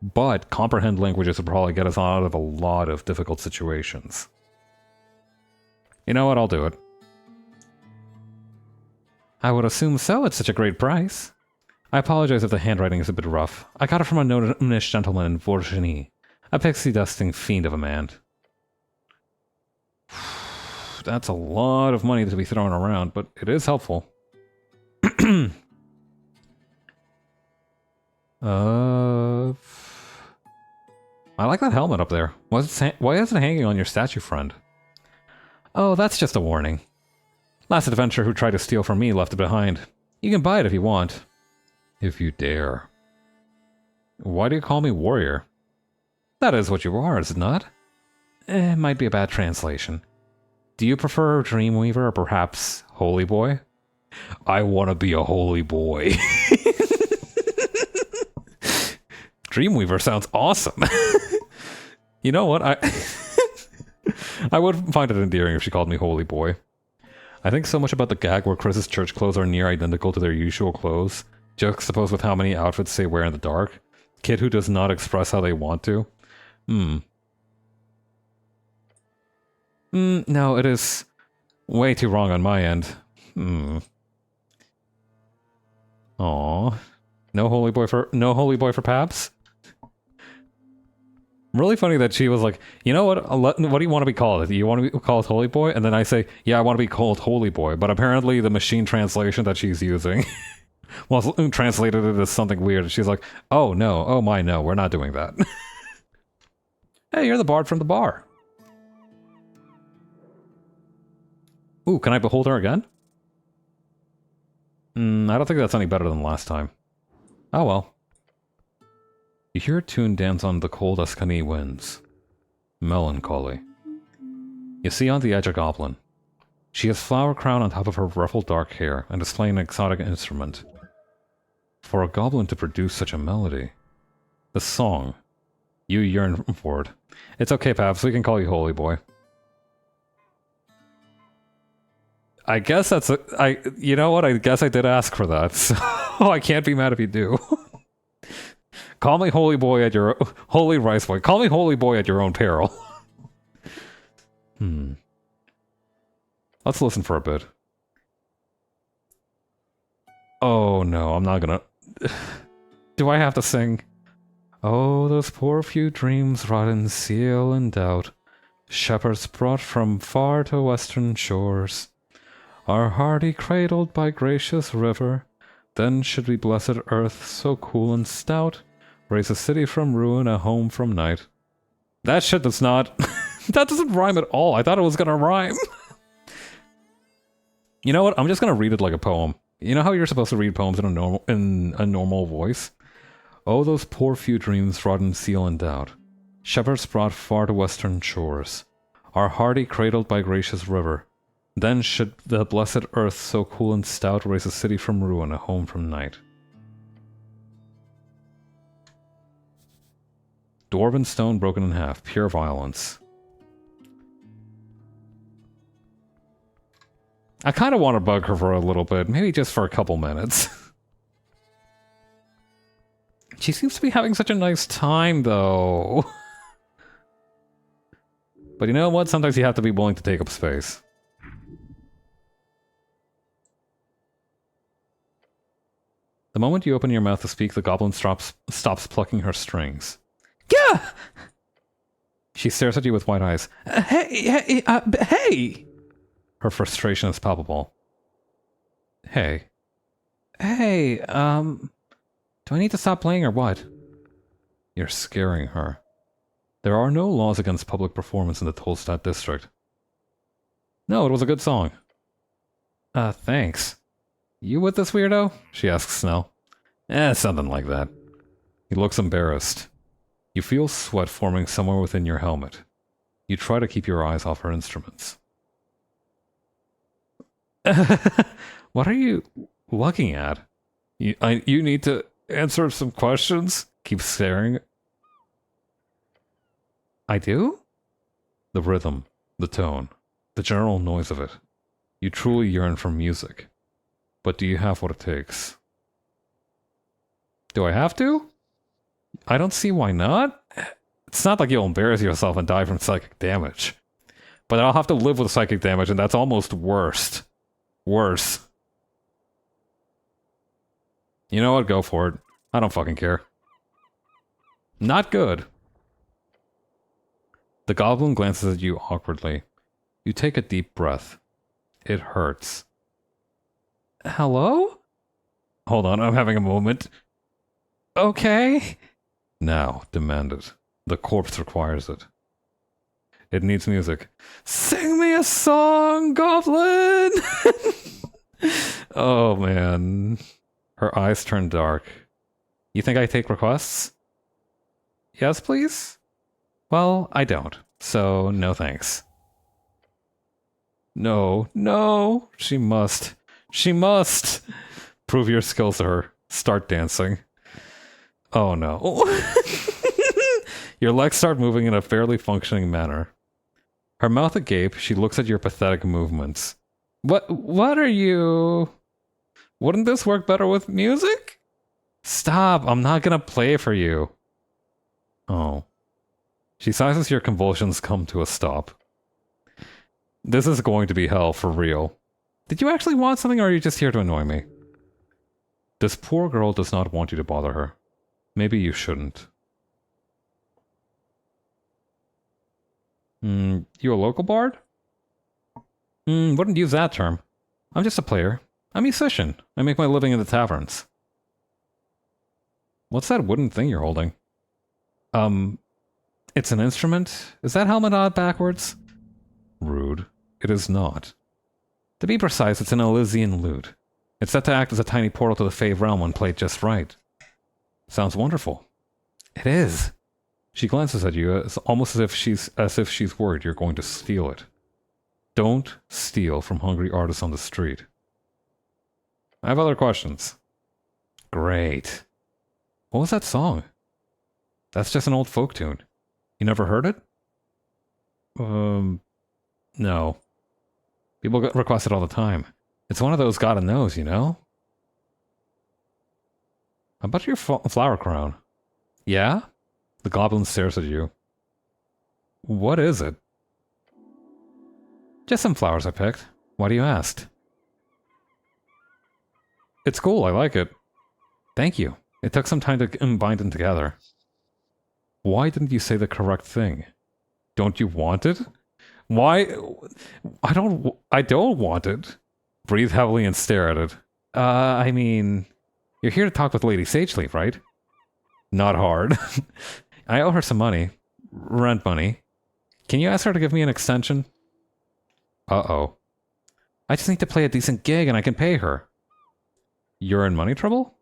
But comprehend languages would probably get us out of a lot of difficult situations. You know what, I'll do it. I would assume so at such a great price. I apologize if the handwriting is a bit rough. I got it from a gnomish gentleman in Vorgeny, a pixie-dusting fiend of a man. That's a lot of money to be thrown around, but it is helpful. I like that helmet up there. Why is it hanging on your statue, friend? Oh, that's just a warning. Last adventurer who tried to steal from me left it behind. You can buy it if you want. If you dare. Why do you call me warrior? That is what you are, is it not? It might be a bad translation. Do you prefer Dreamweaver or perhaps Holy Boy? I want to be a holy boy. Dreamweaver sounds awesome. You know what? I would find it endearing if she called me holy boy. I think so much about the gag where Chris's church clothes are near identical to their usual clothes, juxtaposed with how many outfits they wear in the dark. Kid who does not express how they want to. No, it is way too wrong on my end. Aww. No holy boy for Paps? Really funny that she was like, you know what do you want to be called? Do you want to be called Holy Boy? And then I say, yeah, I want to be called Holy Boy. But apparently the machine translation that she's using well, translated it as something weird. She's like, oh no, oh my no, we're not doing that. Hey, you're the bard from the bar. Ooh, can I behold her again? I don't think that's any better than last time. Oh well. You hear a tune dance on the cold Ascani winds. Melancholy. You see on the edge a goblin. She has flower crown on top of her ruffled dark hair and is playing an exotic instrument. For a goblin to produce such a melody. The song. You yearn for it. It's okay, Paps, we can call you Holy Boy. I guess that's you know what, I guess I did ask for that, so I can't be mad if you do. Call me Holy Boy at your... Holy Rice Boy. Call me Holy Boy at your own peril. Let's listen for a bit. Oh no, I'm not gonna... Do I have to sing? Oh, those poor few dreams rot in seal and doubt. Shepherds brought from far to western shores. Are hardy cradled by gracious river. Then should be blessed earth so cool and stout. Raise a city from ruin, a home from night. That shit does not... that doesn't rhyme at all. I thought it was gonna rhyme. You know what? I'm just gonna read it like a poem. You know how you're supposed to read poems in a normal voice? Oh, those poor few dreams rot in seal and doubt. Shepherds brought far to western shores. Are hardy cradled by gracious river. Then should the blessed earth so cool and stout raise a city from ruin, a home from night. Dwarven stone broken in half. Pure violence. I kind of want to bug her for a little bit. Maybe just for a couple minutes. She seems to be having such a nice time, though. But you know what? Sometimes you have to be willing to take up space. The moment you open your mouth to speak, the goblin stops plucking her strings. Gah! She stares at you with wide eyes. Hey! Her frustration is palpable. Hey. Hey, do I need to stop playing or what? You're scaring her. There are no laws against public performance in the Tolstad district. No, it was a good song. Thanks. You with this weirdo? She asks Snell. Something like that. He looks embarrassed. You feel sweat forming somewhere within your helmet. You try to keep your eyes off her instruments. What are you looking at? You need to answer some questions? Keep staring. I do? The rhythm, the tone, the general noise of it. You truly yearn for music. But do you have what it takes? Do I have to? I don't see why not. It's not like you'll embarrass yourself and die from psychic damage. But I'll have to live with psychic damage, and that's almost worse. Worse. You know what? Go for it. I don't fucking care. Not good. The goblin glances at you awkwardly. You take a deep breath. It hurts. Hello? Hold on, I'm having a moment. Okay. Now, demand it. The corpse requires it. It needs music. Sing me a song, goblin! Oh, man. Her eyes turn dark. You think I take requests? Yes, please? Well, I don't. So, no thanks. No, no. She must. She must! Prove your skills to her. Start dancing. Oh no. Your legs start moving in a fairly functioning manner. Her mouth agape, she looks at your pathetic movements. What are you... Wouldn't this work better with music? Stop, I'm not gonna play for you. Oh. She sighs as your convulsions come to a stop. This is going to be hell, for real. Did you actually want something, or are you just here to annoy me? This poor girl does not want you to bother her. Maybe you shouldn't. You a local bard? Wouldn't use that term. I'm just a player. I'm a musician. I make my living in the taverns. What's that wooden thing you're holding? It's an instrument? Is that helmet odd backwards? Rude. It is not. To be precise, it's an Elysian lute. It's set to act as a tiny portal to the Fave realm when played just right. Sounds wonderful. It is. She glances at you, almost as if she's worried you're going to steal it. Don't steal from hungry artists on the street. I have other questions. Great. What was that song? That's just an old folk tune. You never heard it? No. People request it all the time. It's one of those gotta knows, you know? How about your flower crown? Yeah? The goblin stares at you. What is it? Just some flowers I picked. Why do you ask? It's cool, I like it. Thank you. It took some time to bind them together. Why didn't you say the correct thing? Don't you want it? Why? I don't want it. Breathe heavily and stare at it. I mean, you're here to talk with Lady Sageleaf, right? Not hard. I owe her some money. Rent money. Can you ask her to give me an extension? Uh-oh. I just need to play a decent gig and I can pay her. You're in money trouble?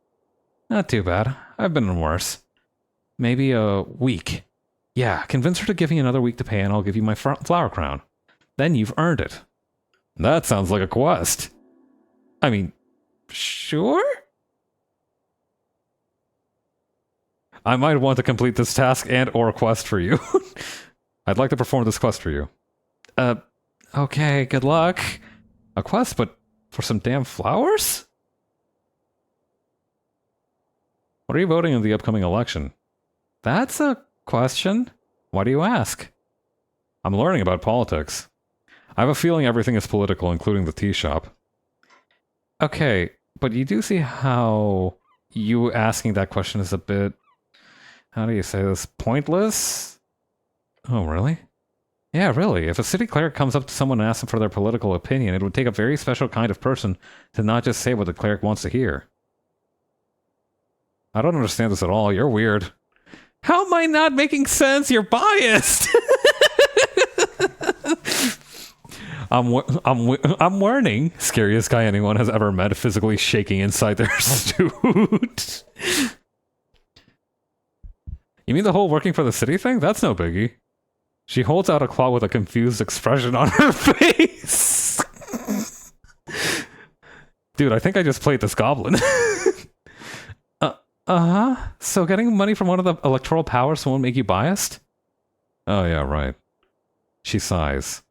Not too bad. I've been in worse. Maybe a week. Yeah, convince her to give me another week to pay and I'll give you my flower crown. Then you've earned it. That sounds like a quest. I mean, sure? I might want to complete this task and or quest for you. I'd like to perform this quest for you. Okay, good luck. A quest, but for some damn flowers? What are you voting in the upcoming election? That's a question. Why do you ask? I'm learning about politics. I have a feeling everything is political, including the tea shop. Okay, but you do see how you asking that question is a bit... How do you say this? Pointless? Oh, really? Yeah, really. If a city cleric comes up to someone and asks them for their political opinion, it would take a very special kind of person to not just say what the cleric wants to hear. I don't understand this at all. You're weird. How am I not making sense? You're biased! I'm learning. Scariest guy anyone has ever met, physically shaking inside their suit. You mean the whole working for the city thing? That's no biggie. She holds out a claw with a confused expression on her face. Dude, I think I just played this goblin. Uh-huh. So getting money from one of the electoral powers won't make you biased? Oh yeah, right. She sighs.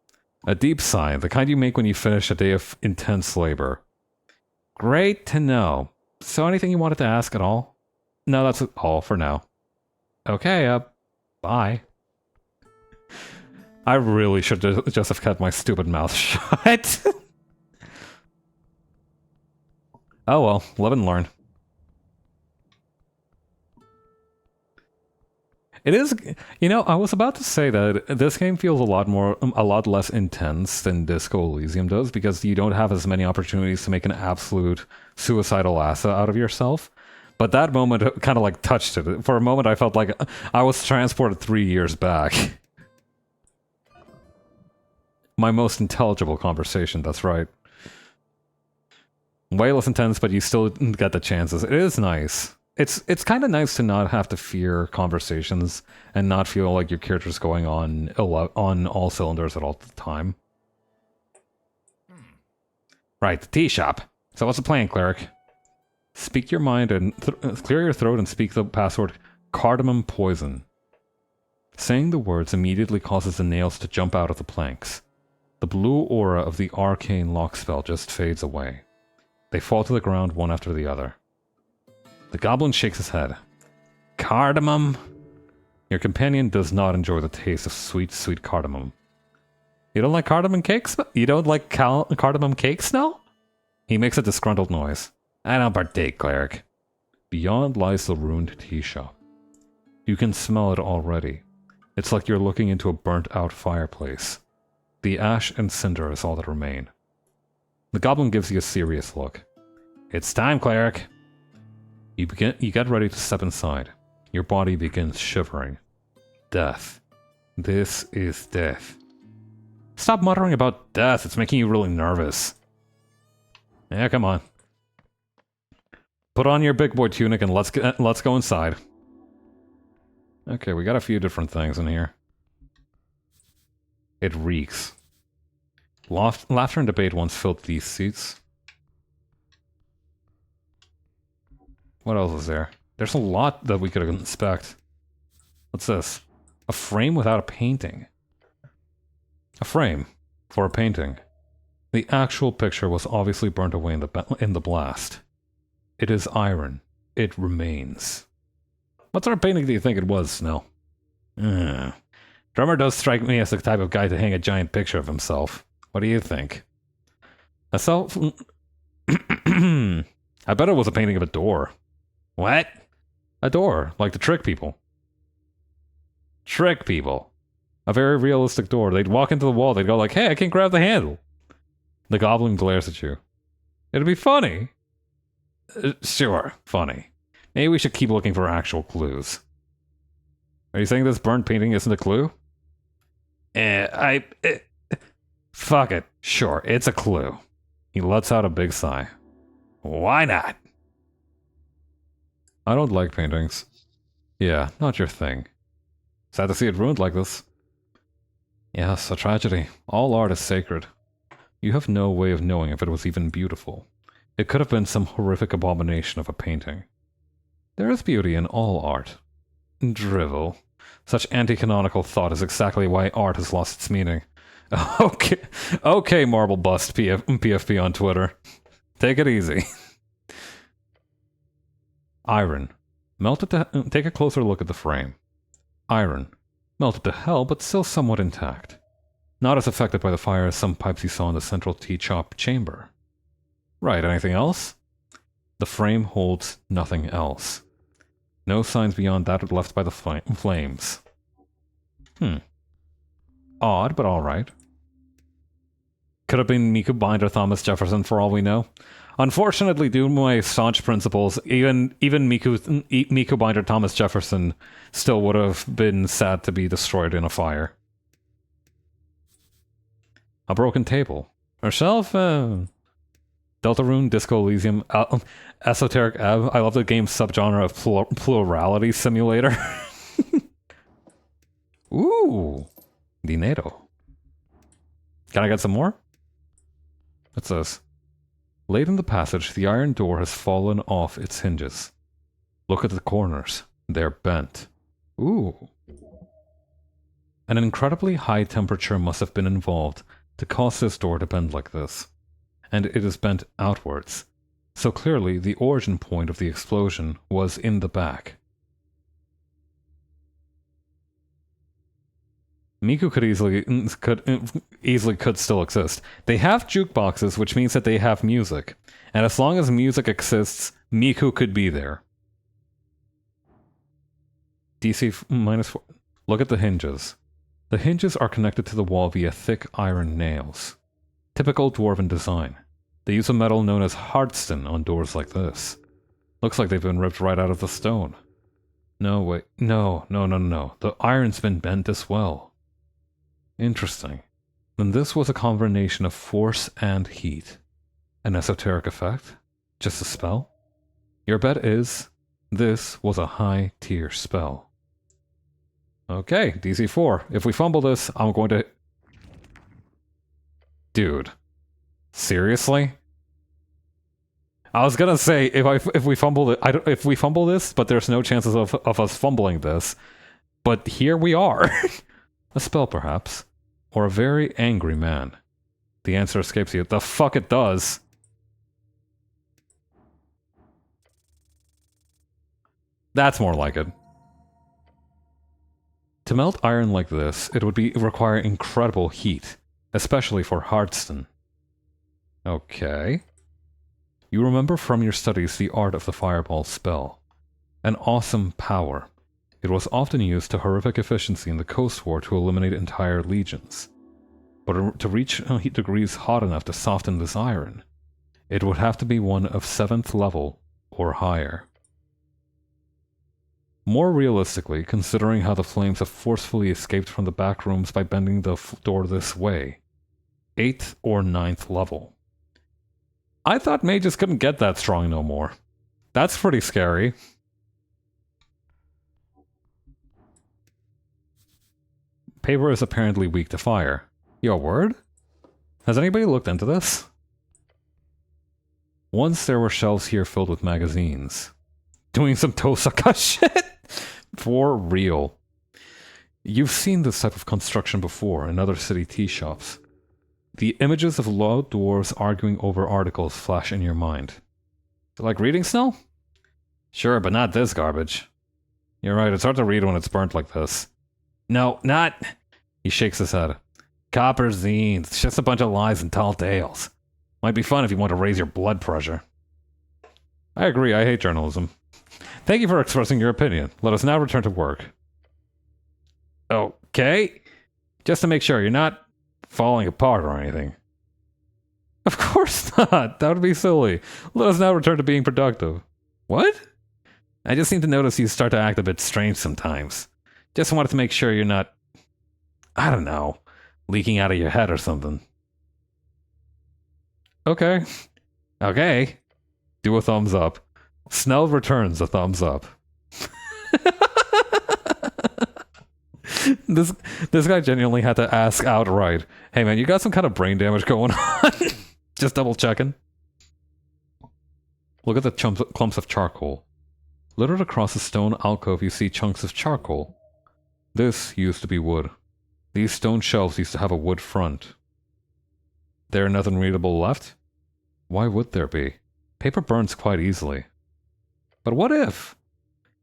A deep sigh, the kind you make when you finish a day of intense labor. Great to know. So anything you wanted to ask at all? No, that's all for now. Okay, bye. I really should just have kept my stupid mouth shut. Oh well, live and learn. It is, you know, I was about to say that this game feels a lot less intense than Disco Elysium does because you don't have as many opportunities to make an absolute suicidal ass out of yourself. But that moment kind of like touched it. For a moment I felt like I was transported 3 years back. My most intelligible conversation, that's right. Way less intense, but you still get the chances. It is nice. It's kind of nice to not have to fear conversations and not feel like your character's going on all cylinders at all the time. Right, the tea shop. So what's the plan, cleric? Speak your mind and clear your throat and speak the password cardamom poison. Saying the words immediately causes the nails to jump out of the planks. The blue aura of the arcane lock spell just fades away. They fall to the ground one after the other. The goblin shakes his head. Cardamom? Your companion does not enjoy the taste of sweet, sweet cardamom. You don't like cardamom cakes? You don't like cardamom cakes, no? He makes a disgruntled noise. I don't partake, cleric. Beyond lies the ruined tea shop. You can smell it already. It's like you're looking into a burnt-out fireplace. The ash and cinder is all that remain. The goblin gives you a serious look. It's time, cleric. You get ready to step inside. Your body begins shivering. Death. This is death. Stop muttering about death, it's making you really nervous. Yeah, come on. Put on your big boy tunic and let's go inside. Okay, we got a few different things in here. It reeks. Laughter and debate once filled these seats. What else is there? There's a lot that we could inspect. What's this? A frame without a painting. A frame for a painting. The actual picture was obviously burnt away in the blast. It is iron. It remains. What sort of painting do you think it was, Snell? Drummer does strike me as the type of guy to hang a giant picture of himself. What do you think? I bet it was a painting of a door. What? A door, like to trick people. Trick people. A very realistic door. They'd walk into the wall, they'd go like, hey, I can grab the handle. The goblin glares at you. It'd be funny. Sure, funny. Maybe we should keep looking for actual clues. Are you saying this burnt painting isn't a clue? Fuck it. Sure, it's a clue. He lets out a big sigh. Why not? I don't like paintings. Yeah, not your thing. Sad to see it ruined like this. Yes, a tragedy. All art is sacred. You have no way of knowing if it was even beautiful. It could have been some horrific abomination of a painting. There is beauty in all art. Drivel. Such anti-canonical thought is exactly why art has lost its meaning. Okay, Marble Bust PFP on Twitter. Take it easy. Iron. Melted to... Take a closer look at the frame. Iron. Melted to hell, but still somewhat intact. Not as affected by the fire as some pipes you saw in the central tea shop chamber. Right, anything else? The frame holds nothing else. No signs beyond that left by the flames. Odd, but alright. Could have been Miku Binder Thomas Jefferson for all we know. Unfortunately, due to my staunch principles, even Miku Binder Thomas Jefferson still would have been sad to be destroyed in a fire. A broken table. A shelf? Deltarune, Disco Elysium, Esoteric Ebb. I love the game's subgenre of plurality simulator. Ooh. Dinero. Can I get some more? What's this? Late in the passage, the iron door has fallen off its hinges. Look at the corners. They're bent. Ooh. An incredibly high temperature must have been involved to cause this door to bend like this. And it is bent outwards. So clearly, the origin point of the explosion was in the back. Miku could still exist. They have jukeboxes, which means that they have music. And as long as music exists, Miku could be there. DC -4. Look at the hinges. The hinges are connected to the wall via thick iron nails. Typical dwarven design. They use a metal known as hardstone on doors like this. Looks like they've been ripped right out of the stone. No, wait. No. The iron's been bent as well. Interesting. Then this was a combination of force and heat. An esoteric effect? Just a spell? Your bet is, this was a high-tier spell. Okay, DC4. If we fumble this, I'm going to... Dude. Seriously? I was gonna say, if we fumble this, but there's no chances of us fumbling this, But here we are. A spell, perhaps. Or a very angry man. The answer escapes you. The fuck it does. That's more like it. To melt iron like this, it would require incredible heat, especially for Hardston. Okay. You remember from your studies the art of the fireball spell. An awesome power. It was often used to horrific efficiency in the Coast War to eliminate entire legions. But to reach heat degrees hot enough to soften this iron, it would have to be one of 7th level or higher. More realistically, considering how the flames have forcefully escaped from the back rooms by bending the door this way, 8th or 9th level. I thought mages couldn't get that strong no more. That's pretty scary. Paper is apparently weak to fire. Your word? Has anybody looked into this? Once there were shelves here filled with magazines. Doing some Tosaka shit? For real. You've seen this type of construction before in other city tea shops. The images of loud dwarves arguing over articles flash in your mind. Like reading snow? Sure, but not this garbage. You're right, it's hard to read when it's burnt like this. No, not... He shakes his head. Copper zines, it's just a bunch of lies and tall tales. Might be fun if you want to raise your blood pressure. I agree, I hate journalism. Thank you for expressing your opinion. Let us now return to work. Okay. Just to make sure, you're not falling apart or anything. Of course not. That would be silly. Let us now return to being productive. What? I just seem to notice you start to act a bit strange sometimes. Just wanted to make sure you're not... I don't know. Leaking out of your head or something. Okay. Okay. Do a thumbs up. Snell returns a thumbs up. This guy genuinely had to ask outright, hey man, you got some kind of brain damage going on? Just double checking. Look at the clumps of charcoal. Littered across a stone alcove you see chunks of charcoal. This used to be wood. These stone shelves used to have a wood front. There nothing readable left? Why would there be? Paper burns quite easily. But what if?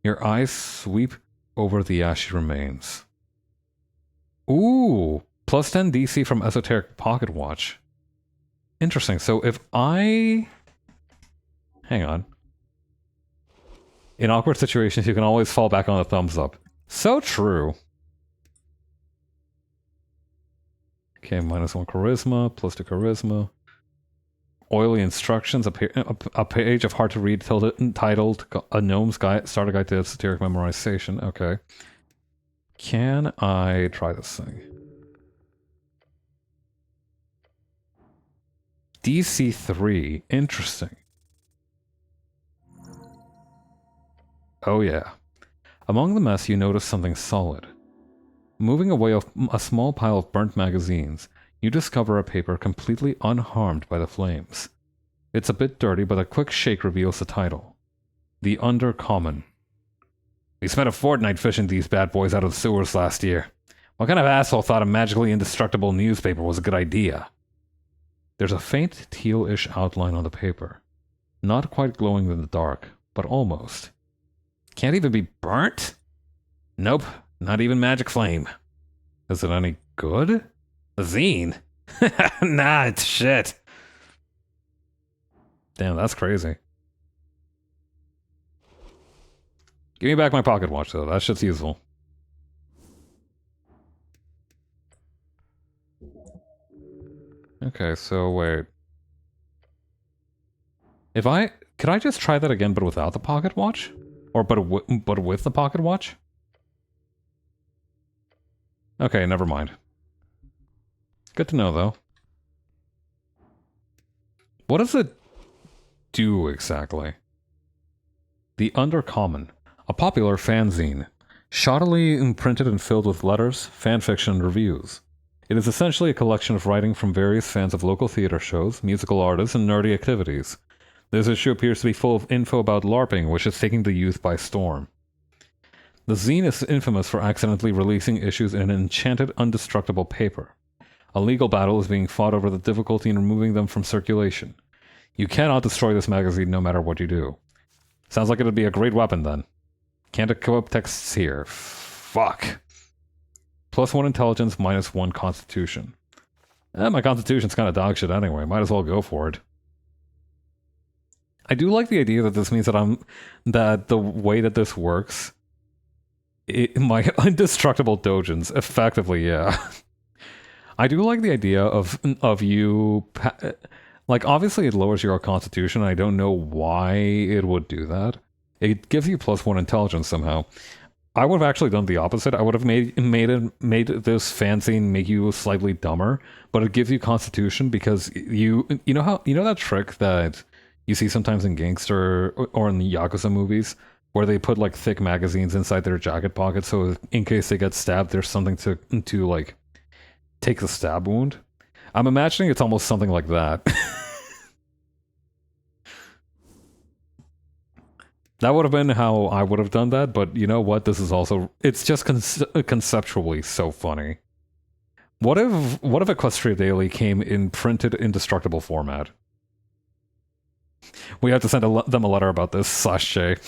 Your eyes sweep over the ashy remains. Ooh, plus 10 DC from Esoteric Pocket Watch. Interesting, so if I... Hang on. In awkward situations, you can always fall back on the thumbs up. So true. Okay, -1 charisma, +2 charisma. Oily instructions, a page of hard-to-read titled A Gnome's Starter Guide to Esoteric Memorization. Okay. Can I try this thing? DC 3. Interesting. Oh yeah. Among the mess, you notice something solid. Moving away a small pile of burnt magazines, you discover a paper completely unharmed by the flames. It's a bit dirty, but a quick shake reveals the title. The Undercommon. We spent a fortnight fishing these bad boys out of the sewers last year. What kind of asshole thought a magically indestructible newspaper was a good idea? There's a faint teal-ish outline on the paper. Not quite glowing in the dark, but almost. Can't even be burnt? Nope, not even magic flame. Is it any good? A zine? Nah, it's shit. Damn, that's crazy. Give me back my pocket watch, though. That shit's useful. Okay, so wait. Could I just try that again, but without the pocket watch? Or but with the pocket watch? Okay, never mind. Good to know, though. What does it do, exactly? The Undercommon. A popular fanzine. Shoddily imprinted and filled with letters, fanfiction, and reviews. It is essentially a collection of writing from various fans of local theater shows, musical artists, and nerdy activities. This issue appears to be full of info about LARPing, which is taking the youth by storm. The zine is infamous for accidentally releasing issues in an enchanted, indestructible paper. A legal battle is being fought over the difficulty in removing them from circulation. You cannot destroy this magazine no matter what you do. Sounds like it'd be a great weapon then. Can't equip texts here. Fuck. +1 intelligence, -1 constitution. My constitution's kind of dog shit anyway. Might as well go for it. I do like the idea that this means that the way that this works, my indestructible dojins, effectively, yeah. I do like the idea of you, like, obviously it lowers your constitution. I don't know why it would do that. It gives you +1 intelligence somehow. I would have actually done the opposite. I would have made this fanzine make you slightly dumber, but it gives you constitution because you know that trick that you see sometimes in gangster or in the Yakuza movies where they put like thick magazines inside their jacket pockets so in case they get stabbed there's something to like take the stab wound. I'm imagining it's almost something like that. That would have been how I would have done that, but you know what? This is also... It's just conceptually so funny. What if Equestria Daily came in printed indestructible format? We have to send them a letter about this, /J.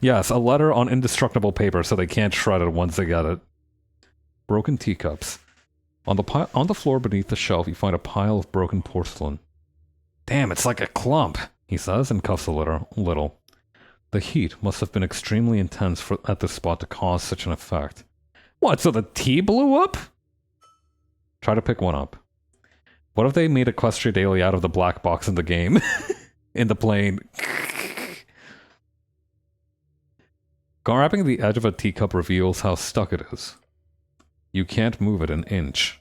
Yes, a letter on indestructible paper so they can't shred it once they get it. Broken teacups. On the floor beneath the shelf, you find a pile of broken porcelain. Damn, it's like a clump, he says, and cuffs a little. The heat must have been extremely intense at this spot to cause such an effect. What, so the tea blew up? Try to pick one up. What if they made Equestria Daily out of the black box in the game? In the plane. Grabbing the edge of a teacup reveals how stuck it is. You can't move it an inch.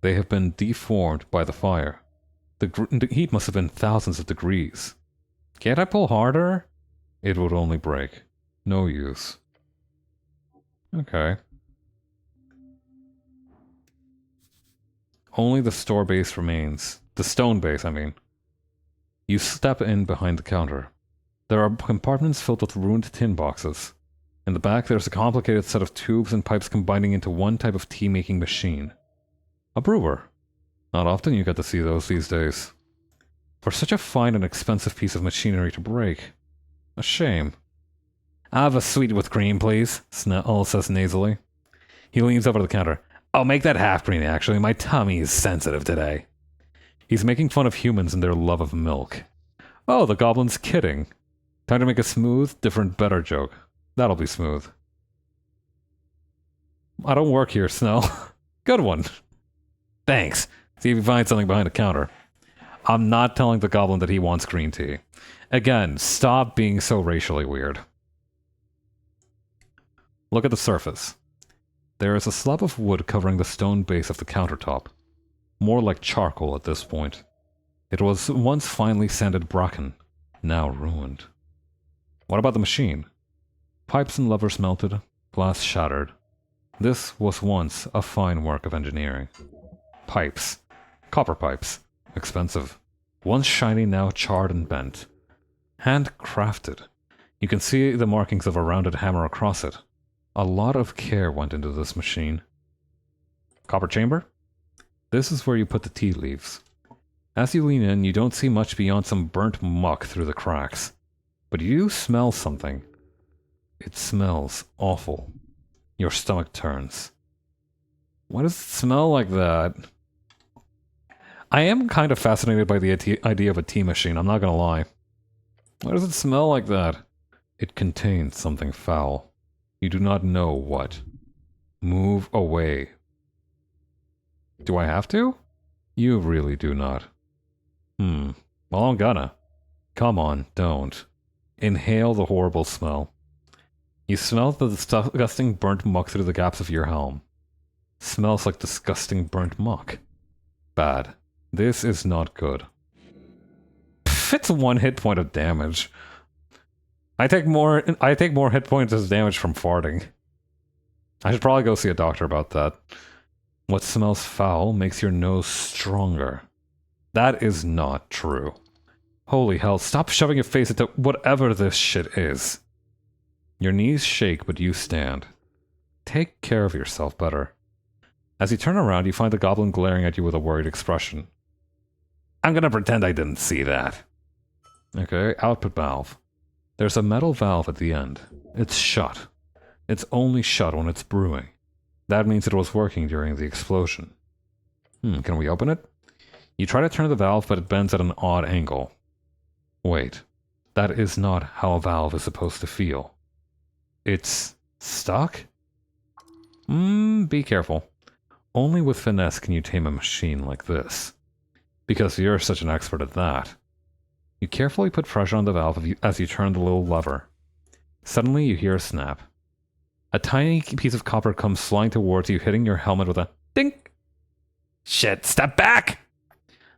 They have been deformed by the fire. The heat must have been thousands of degrees. Can't I pull harder? It would only break. No use. Okay. Only the store base remains. The stone base, I mean. You step in behind the counter. There are compartments filled with ruined tin boxes. In the back, there's a complicated set of tubes and pipes combining into one type of tea-making machine. A brewer. Not often you get to see those these days. For such a fine and expensive piece of machinery to break. A shame. Have a sweet with cream, please, Snell says nasally. He leans over the counter. I'll make that half cream, actually. My tummy is sensitive today. He's making fun of humans and their love of milk. Oh, the goblin's kidding. Time to make a smooth, different, better joke. That'll be smooth. I don't work here, Snell. Good one. Thanks. See if you find something behind the counter. I'm not telling the goblin that he wants green tea. Again, stop being so racially weird. Look at the surface. There is a slab of wood covering the stone base of the countertop. More like charcoal at this point. It was once finely sanded bracken, now ruined. What about the machine? Pipes and levers melted, glass shattered. This was once a fine work of engineering. Pipes. Copper pipes. Expensive. Once shiny, now charred and bent. Handcrafted. You can see the markings of a rounded hammer across it. A lot of care went into this machine. Copper chamber? This is where you put the tea leaves. As you lean in, you don't see much beyond some burnt muck through the cracks. But you smell something. It smells awful. Your stomach turns. Why does it smell like that? I am kind of fascinated by the idea of a tea machine, I'm not gonna lie. Why does it smell like that? It contains something foul. You do not know what. Move away. Do I have to? You really do not. Well, I'm gonna. Come on, don't. Inhale the horrible smell. You smell the disgusting burnt muck through the gaps of your helm. Smells like disgusting burnt muck. Bad. This is not good. Pff, it's 1 hit point of damage. I take more hit points as damage from farting. I should probably go see a doctor about that. What smells foul makes your nose stronger. That is not true. Holy hell, stop shoving your face into whatever this shit is. Your knees shake, but you stand. Take care of yourself better. As you turn around, you find the goblin glaring at you with a worried expression. I'm gonna pretend I didn't see that. Okay, output valve. There's a metal valve at the end. It's shut. It's only shut when it's brewing. That means it was working during the explosion. Can we open it? You try to turn the valve, but it bends at an odd angle. Wait, that is not how a valve is supposed to feel. It's stuck? Be careful. Only with finesse can you tame a machine like this. Because you're such an expert at that. You carefully put pressure on the valve as you turn the little lever. Suddenly you hear a snap. A tiny piece of copper comes flying towards you, hitting your helmet with a dink. Shit, step back!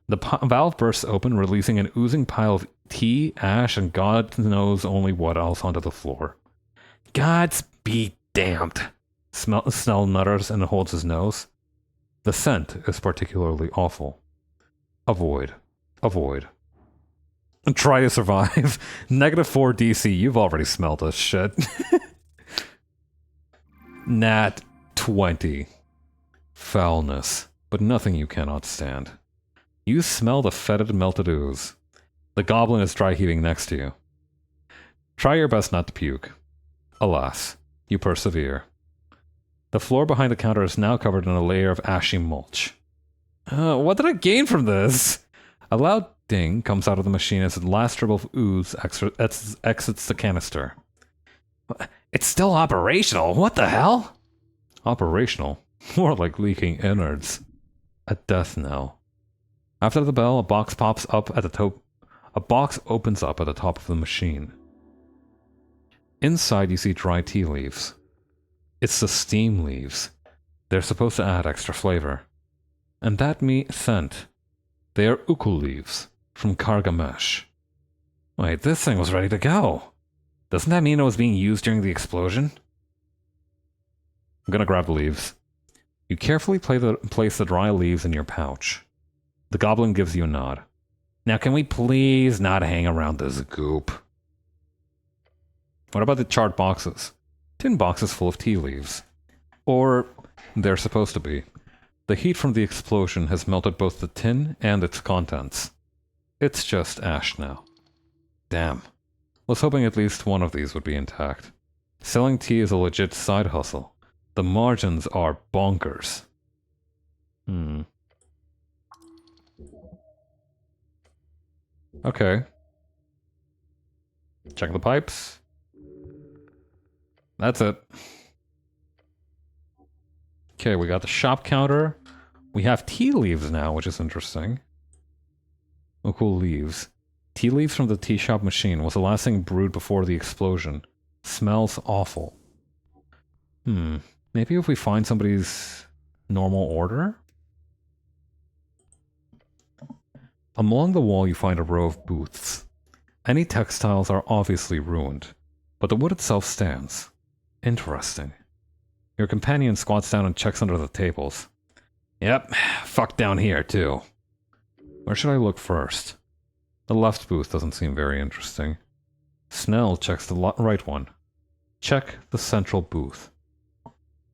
The valve bursts open, releasing an oozing pile of tea, ash, and God knows only what else onto the floor. Gods be damned. Snell mutters and holds his nose. The scent is particularly awful. Avoid. Avoid. And try to survive. -4 DC, you've already smelled this shit. Nat 20. Foulness, but nothing you cannot stand. You smell the fetid melted ooze. The goblin is dry heaving next to you. Try your best not to puke. Alas, you persevere. The floor behind the counter is now covered in a layer of ashy mulch. What did I gain from this? A loud ding comes out of the machine as the last dribble of ooze exits the canister. It's still operational. What the hell? Operational? More like leaking innards. A death knell. After the bell, a box pops up at the top. A box opens up at the top of the machine. Inside, you see dry tea leaves. It's the steam leaves. They're supposed to add extra flavor. And that scent. They are ukul leaves from Kargamesh. Wait, this thing was ready to go. Doesn't that mean it was being used during the explosion? I'm gonna grab the leaves. You carefully place the dry leaves in your pouch. The goblin gives you a nod. Now can we please not hang around this goop? What about the charred boxes? Tin boxes full of tea leaves. Or they're supposed to be. The heat from the explosion has melted both the tin and its contents. It's just ash now. Damn. Was hoping at least one of these would be intact. Selling tea is a legit side hustle. The margins are bonkers. Okay. Check the pipes. That's it. Okay, we got the shop counter. We have tea leaves now, which is interesting. Oh, cool leaves. Tea leaves from the tea shop machine was the last thing brewed before the explosion. Smells awful. Maybe if we find somebody's normal order? Along the wall you find a row of booths. Any textiles are obviously ruined, but the wood itself stands. Interesting. Your companion squats down and checks under the tables. Yep, fuck down here too. Where should I look first? The left booth doesn't seem very interesting. Snell checks the right one. Check the central booth.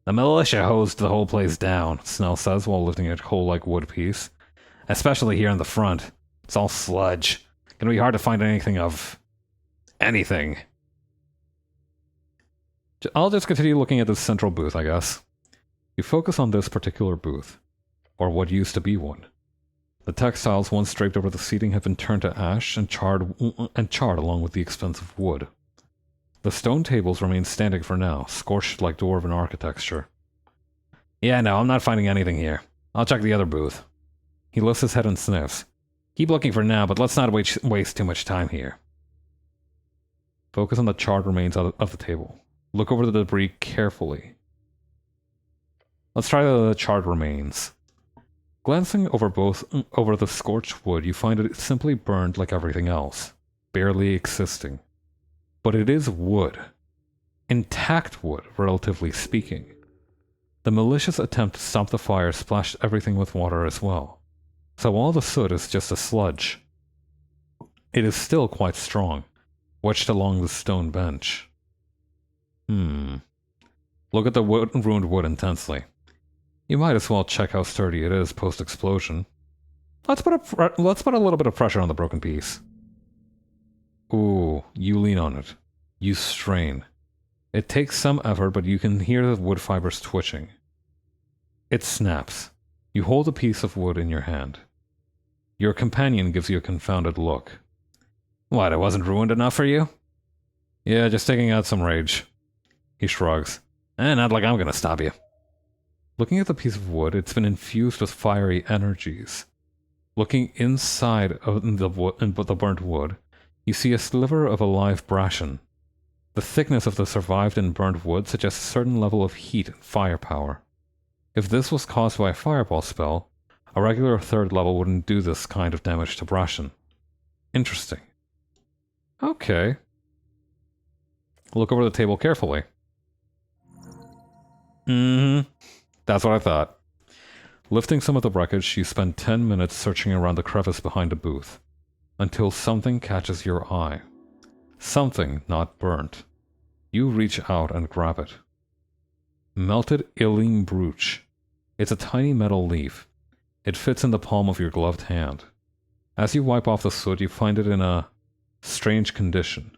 The militia hosed the whole place down, Snell says while lifting a coal-like wood piece. Especially here in the front. It's all sludge. Gonna be hard to find anything of... anything. I'll just continue looking at this central booth, I guess. You focus on this particular booth. Or what used to be one. The textiles once draped over the seating have been turned to ash and charred along with the expensive wood. The stone tables remain standing for now, scorched like dwarven architecture. Yeah, no, I'm not finding anything here. I'll check the other booth. He lifts his head and sniffs. Keep looking for now, but let's not waste too much time here. Focus on the charred remains of the table. Look over the debris carefully. Let's try the charred remains. Glancing over the scorched wood, you find it simply burned like everything else, barely existing. But it is wood. Intact wood, relatively speaking. The malicious attempt to stop the fire splashed everything with water as well. So all the soot is just a sludge. It is still quite strong, wedged along the stone bench. Look at the ruined wood intensely. You might as well check how sturdy it is post-explosion. Let's put a little bit of pressure on the broken piece. Ooh, you lean on it. You strain. It takes some effort, but you can hear the wood fibers twitching. It snaps. You hold a piece of wood in your hand. Your companion gives you a confounded look. What, it wasn't ruined enough for you? Yeah, just taking out some rage. He shrugs. Not like I'm gonna stop you. Looking at the piece of wood, it's been infused with fiery energies. Looking inside of the burnt wood, you see a sliver of a live brashen. The thickness of the survived and burnt wood suggests a certain level of heat and firepower. If this was caused by a fireball spell, a regular third level wouldn't do this kind of damage to brashen. Interesting. Okay. Look over the table carefully. That's what I thought. Lifting some of the wreckage, you spend 10 minutes searching around the crevice behind a booth, until something catches your eye. Something not burnt. You reach out and grab it. Melted Ilim brooch. It's a tiny metal leaf. It fits in the palm of your gloved hand. As you wipe off the soot, you find it in a strange condition.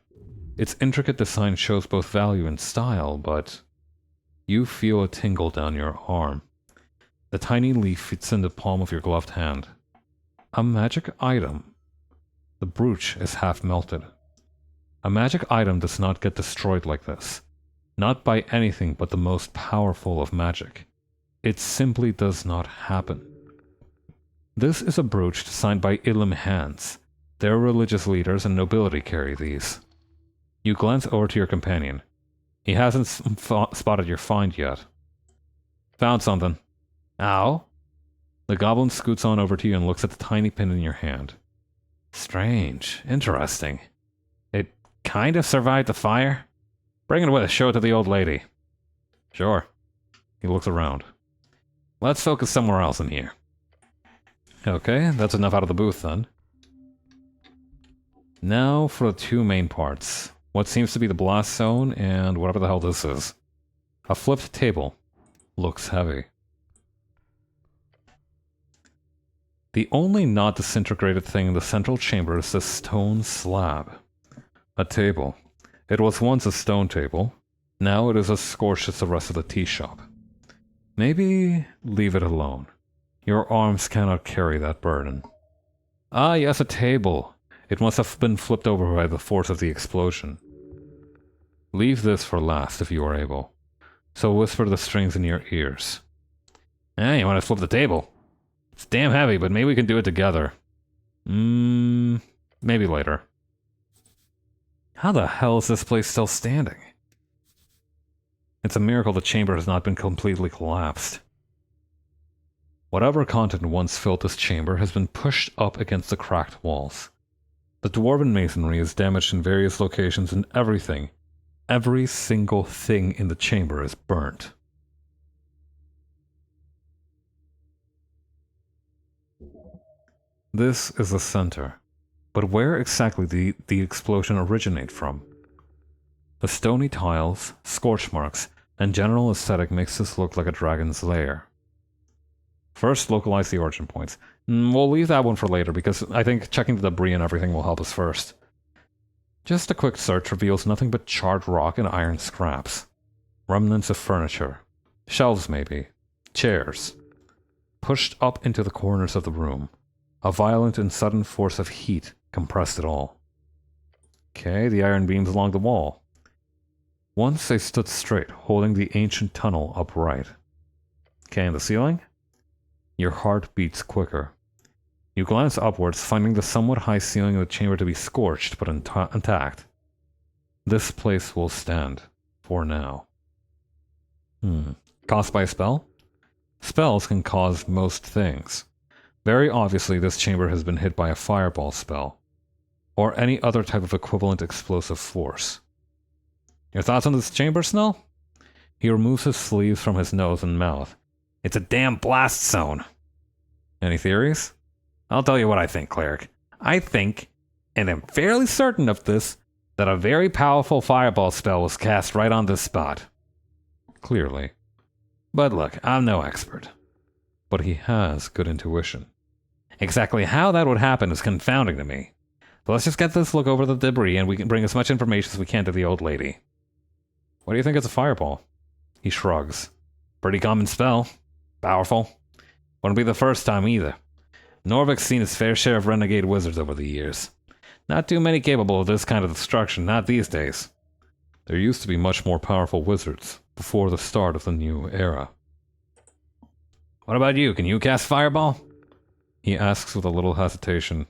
Its intricate design shows both value and style, but you feel a tingle down your arm. The tiny leaf fits in the palm of your gloved hand. A magic item. The brooch is half melted. A magic item does not get destroyed like this. Not by anything but the most powerful of magic. It simply does not happen. This is a brooch designed by Ilim hands. Their religious leaders and nobility carry these. You glance over to your companion. He hasn't spotted your find yet. Found something. Ow? The goblin scoots on over to you and looks at the tiny pin in your hand. Strange. Interesting. It kind of survived the fire? Bring it with us, show it to the old lady. Sure. He looks around. Let's focus somewhere else in here. Okay, that's enough out of the booth then. Now for the two main parts. What seems to be the blast zone and whatever the hell this is. A flipped table. Looks heavy. The only not disintegrated thing in the central chamber is this stone slab. A table. It was once a stone table. Now it is as scorched as the rest of the tea shop. Maybe leave it alone. Your arms cannot carry that burden. Ah, yes, a table. It must have been flipped over by the force of the explosion. Leave this for last if you are able. So whisper the strings in your ears. You want to flip the table? It's damn heavy, but maybe we can do it together. Maybe later. How the hell is this place still standing? It's a miracle the chamber has not been completely collapsed. Whatever content once filled this chamber has been pushed up against the cracked walls. The dwarven masonry is damaged in various locations and everything, every single thing in the chamber is burnt. This is the center. But where exactly did the explosion originate from? The stony tiles, scorch marks, and general aesthetic makes this look like a dragon's lair. First, localize the origin points. We'll leave that one for later because I think checking the debris and everything will help us first. Just a quick search reveals nothing but charred rock and iron scraps. Remnants of furniture. Shelves maybe. Chairs. Pushed up into the corners of the room. A violent and sudden force of heat compressed it all. Okay, the iron beams along the wall. Once they stood straight, holding the ancient tunnel upright. Okay, and the ceiling? Your heart beats quicker. You glance upwards, finding the somewhat high ceiling of the chamber to be scorched but intact. This place will stand. For now. Caused by a spell? Spells can cause most things. Very obviously, this chamber has been hit by a fireball spell, or any other type of equivalent explosive force. Your thoughts on this chamber, Snell? He removes his sleeves from his nose and mouth. It's a damn blast zone. Any theories? I'll tell you what I think, cleric. I think, and I'm fairly certain of this, that a very powerful fireball spell was cast right on this spot. Clearly. But look, I'm no expert. But he has good intuition. Exactly how that would happen is confounding to me. But let's just get this look over the debris and we can bring as much information as we can to the old lady. What do you think it's a fireball? He shrugs. Pretty common spell. Powerful. Wouldn't be the first time either. Norvik's seen his fair share of renegade wizards over the years. Not too many capable of this kind of destruction, not these days. There used to be much more powerful wizards before the start of the new era. What about you? Can you cast fireball? He asks with a little hesitation.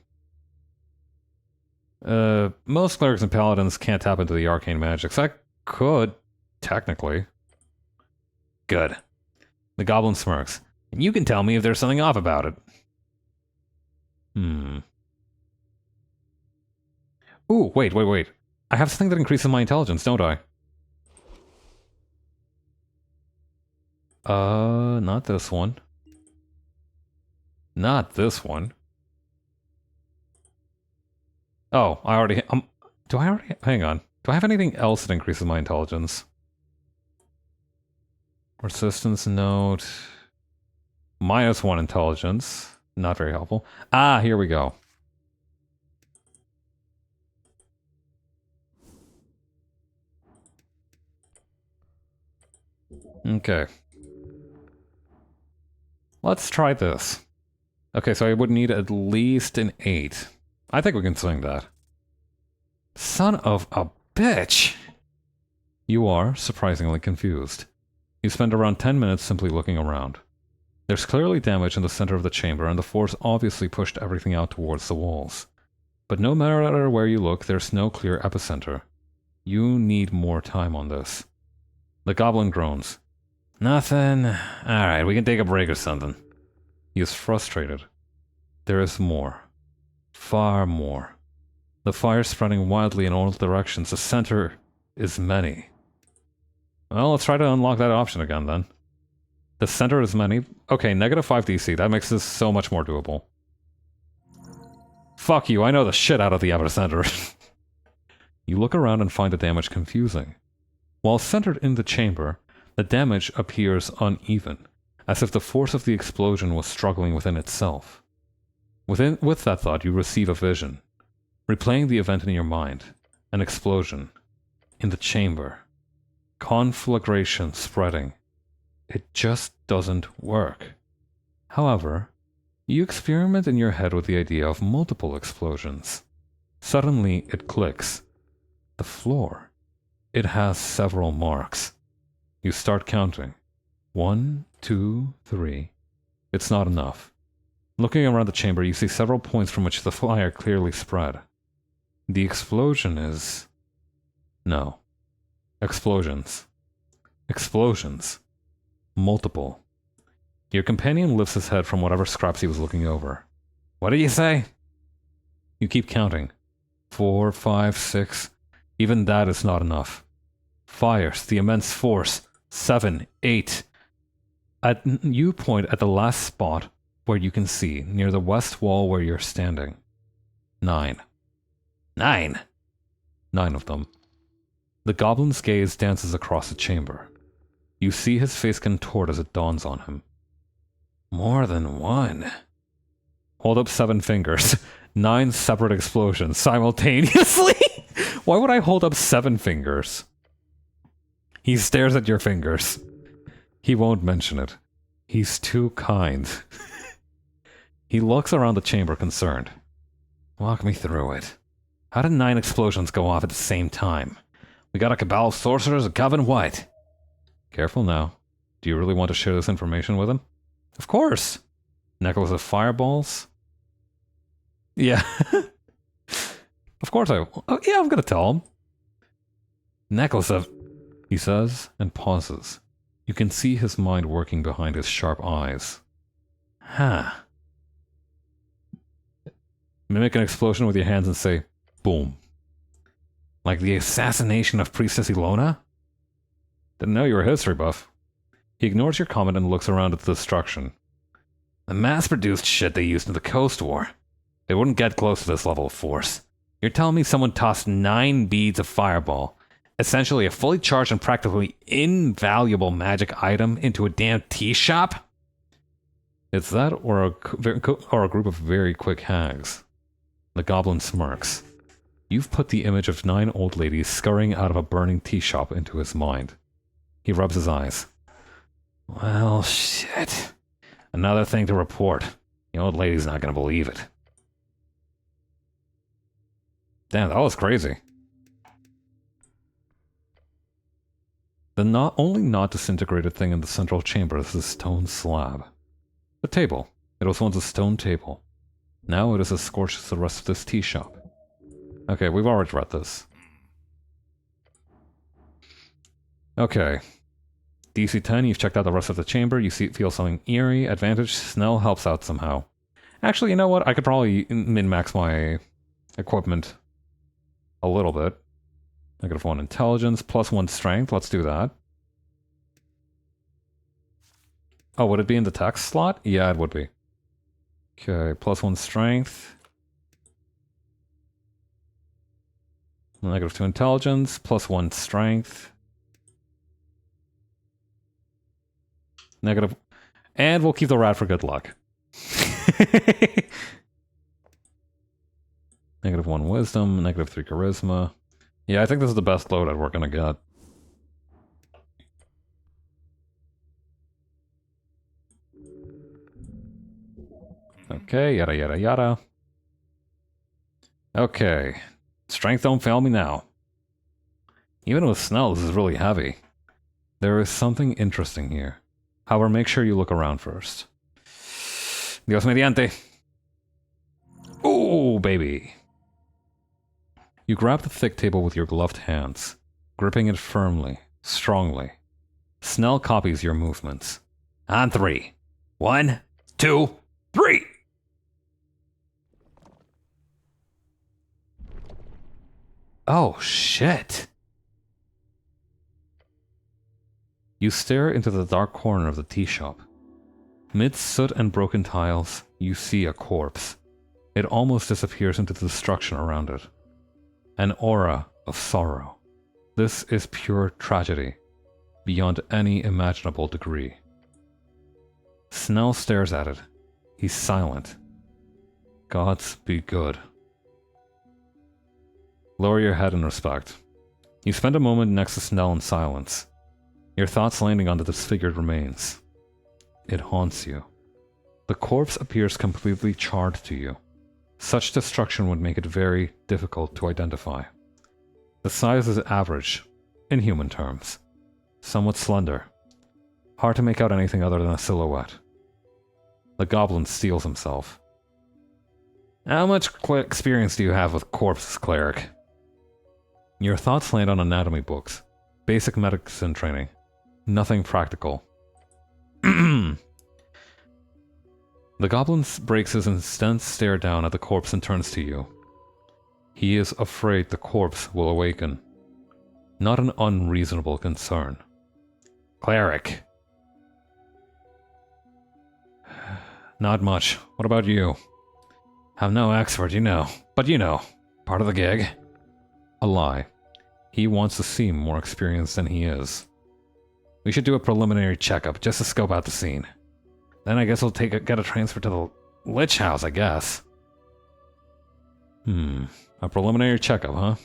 Most clerics and paladins can't tap into the arcane magics. I could, technically. Good. The goblin smirks. And you can tell me if there's something off about it. Ooh, wait. I have something that increases my intelligence, don't I? Not this one. Not this one. Oh, I already... do I already... Hang on. Do I have anything else that increases my intelligence? Resistance note... -1 intelligence. Not very helpful. Ah, here we go. Okay. Let's try this. Okay, so I would need at least an 8. I think we can swing that. Son of a bitch! You are surprisingly confused. You spend around 10 minutes simply looking around. There's clearly damage in the center of the chamber, and the force obviously pushed everything out towards the walls. But no matter where you look, there's no clear epicenter. You need more time on this. The goblin groans. Nothing. Alright, we can take a break or something. He is frustrated. There is more. Far more. The fire spreading wildly in all directions. The center is many. Well, let's try to unlock that option again then. The center is many. Okay, -5 DC. That makes this so much more doable. Fuck you, I know the shit out of the epicenter. You look around and find the damage confusing. While centered in the chamber, the damage appears uneven, as if the force of the explosion was struggling within itself. With that thought, you receive a vision. Replaying the event in your mind. An explosion. In the chamber. Conflagration spreading. It just doesn't work. However, you experiment in your head with the idea of multiple explosions. Suddenly, it clicks. The floor. It has several marks. You start counting. 1, 2, 3. It's not enough. Looking around the chamber, you see several points from which the fire clearly spread. The explosion is... No. Explosions. Explosions. Multiple. Your companion lifts his head from whatever scraps he was looking over. What did you say? You keep counting. 4, 5, 6. Even that is not enough. Fires, the immense force. 7, 8. You point at the last spot where you can see, near the west wall where you're standing. 9. 9! 9 of them. The goblin's gaze dances across the chamber. You see his face contort as it dawns on him. More than one. Hold up 7 fingers. 9 separate explosions simultaneously? Why would I hold up 7 fingers? He stares at your fingers. He won't mention it. He's too kind. He looks around the chamber concerned. Walk me through it. How did 9 explosions go off at the same time? We got a cabal of sorcerers, a coven, what? Careful now. Do you really want to share this information with him? Of course! Necklace of fireballs? Yeah. Of course I will. Oh, yeah, I'm gonna tell him. Necklace of... He says, and pauses. You can see his mind working behind his sharp eyes. Huh. Mimic an explosion with your hands and say, boom. Like the assassination of Priestess Ilona? Didn't know you were a history buff. He ignores your comment and looks around at the destruction. The mass-produced shit they used in the Coast War. They wouldn't get close to this level of force. You're telling me someone tossed 9 beads of fireball, essentially a fully charged and practically invaluable magic item, into a damn tea shop? It's that or a group of very quick hags. The goblin smirks. You've put the image of 9 old ladies scurrying out of a burning tea shop into his mind. He rubs his eyes. Well, shit. Another thing to report. The old lady's not gonna believe it. Damn, that was crazy. The only not disintegrated thing in the central chamber is the stone slab. The table. It was once a stone table. Now it is as scorched as the rest of this tea shop. Okay, we've already read this. Okay. DC 10, you've checked out the rest of the chamber. You feel something eerie. Advantage, Snell helps out somehow. Actually, you know what? I could probably min-max my equipment a little bit. -1 intelligence, +1 strength. Let's do that. Oh, would it be in the text slot? Yeah, it would be. Okay, +1 strength. -2 intelligence, +1 strength. Negative. And we'll keep the rat for good luck. -1 wisdom, -3 charisma. Yeah, I think this is the best loadout we're gonna get. Okay, yada yada yada. Okay. Strength don't fail me now. Even with Snell, this is really heavy. There is something interesting here. However, make sure you look around first. Dios mediante. Ooh, baby. You grab the thick table with your gloved hands, gripping it firmly, strongly. Snell copies your movements. On 3. 1, 2, 3! Oh, shit. You stare into the dark corner of the tea shop. Mid soot and broken tiles, you see a corpse. It almost disappears into the destruction around it. An aura of sorrow. This is pure tragedy, beyond any imaginable degree. Snell stares at it. He's silent. Gods be good. Lower your head in respect. You spend a moment next to Snell in silence, your thoughts landing on the disfigured remains. It haunts you. The corpse appears completely charred to you. Such destruction would make it very difficult to identify. The size is average, in human terms. Somewhat slender. Hard to make out anything other than a silhouette. The goblin steels himself. How much experience do you have with corpses, cleric? Your thoughts land on anatomy books. Basic medicine training. Nothing practical. The goblin breaks his intense stare down at the corpse and turns to you. He is afraid the corpse will awaken. Not an unreasonable concern. Cleric. Not much. What about you? I'm no expert, you know. But you know, part of the gig. A lie. He wants to seem more experienced than he is. We should do a preliminary checkup just to scope out the scene. Then I guess we'll get a transfer to the Lich House, I guess. A preliminary checkup, huh?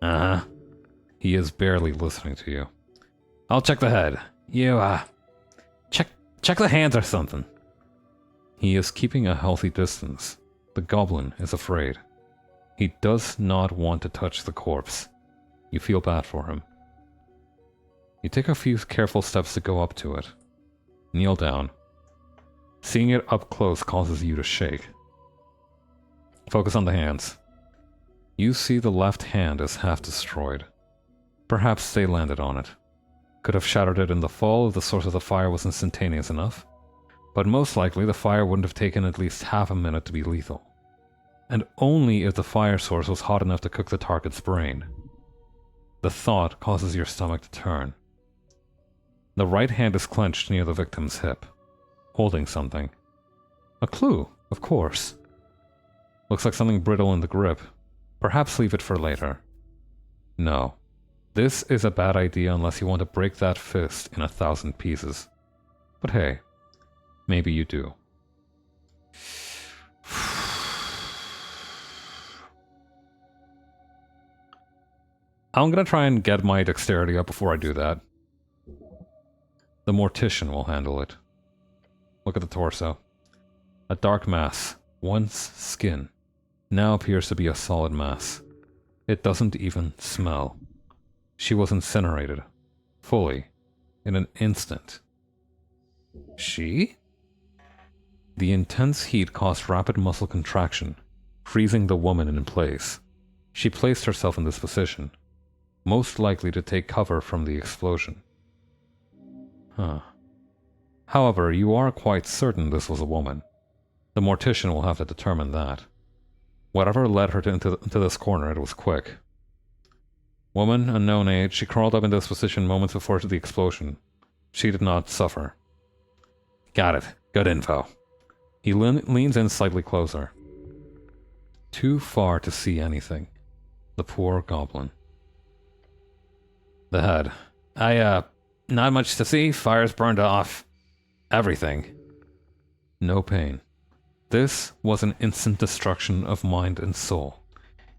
Uh-huh. He is barely listening to you. I'll check the head. You, check the hands or something. He is keeping a healthy distance. The goblin is afraid. He does not want to touch the corpse. You feel bad for him. You take a few careful steps to go up to it. Kneel down. Seeing it up close causes you to shake. Focus on the hands. You see the left hand is half destroyed. Perhaps they landed on it. Could have shattered it in the fall if the source of the fire was instantaneous enough. But most likely the fire wouldn't have taken at least half a minute to be lethal. And only if the fire source was hot enough to cook the target's brain. The thought causes your stomach to turn. The right hand is clenched near the victim's hip, holding something. A clue, of course. Looks like something brittle in the grip. Perhaps leave it for later. No. This is a bad idea unless you want to break that fist in 1,000 pieces. But hey, maybe you do. I'm gonna try and get my dexterity up before I do that. The mortician will handle it. Look at the torso. A dark mass, once skin, now appears to be a solid mass. It doesn't even smell. She was incinerated. Fully. In an instant. She? The intense heat caused rapid muscle contraction, freezing the woman in place. She placed herself in this position, most likely to take cover from the explosion. Huh. However, you are quite certain this was a woman. The mortician will have to determine that. Whatever led her into this corner, it was quick. Woman, unknown age, she crawled up into this position moments before the explosion. She did not suffer. Got it. Good info. He leans in slightly closer. Too far to see anything. The poor goblin. The head. Not much to see. Fire's burned off everything. No pain. This was an instant destruction of mind and soul.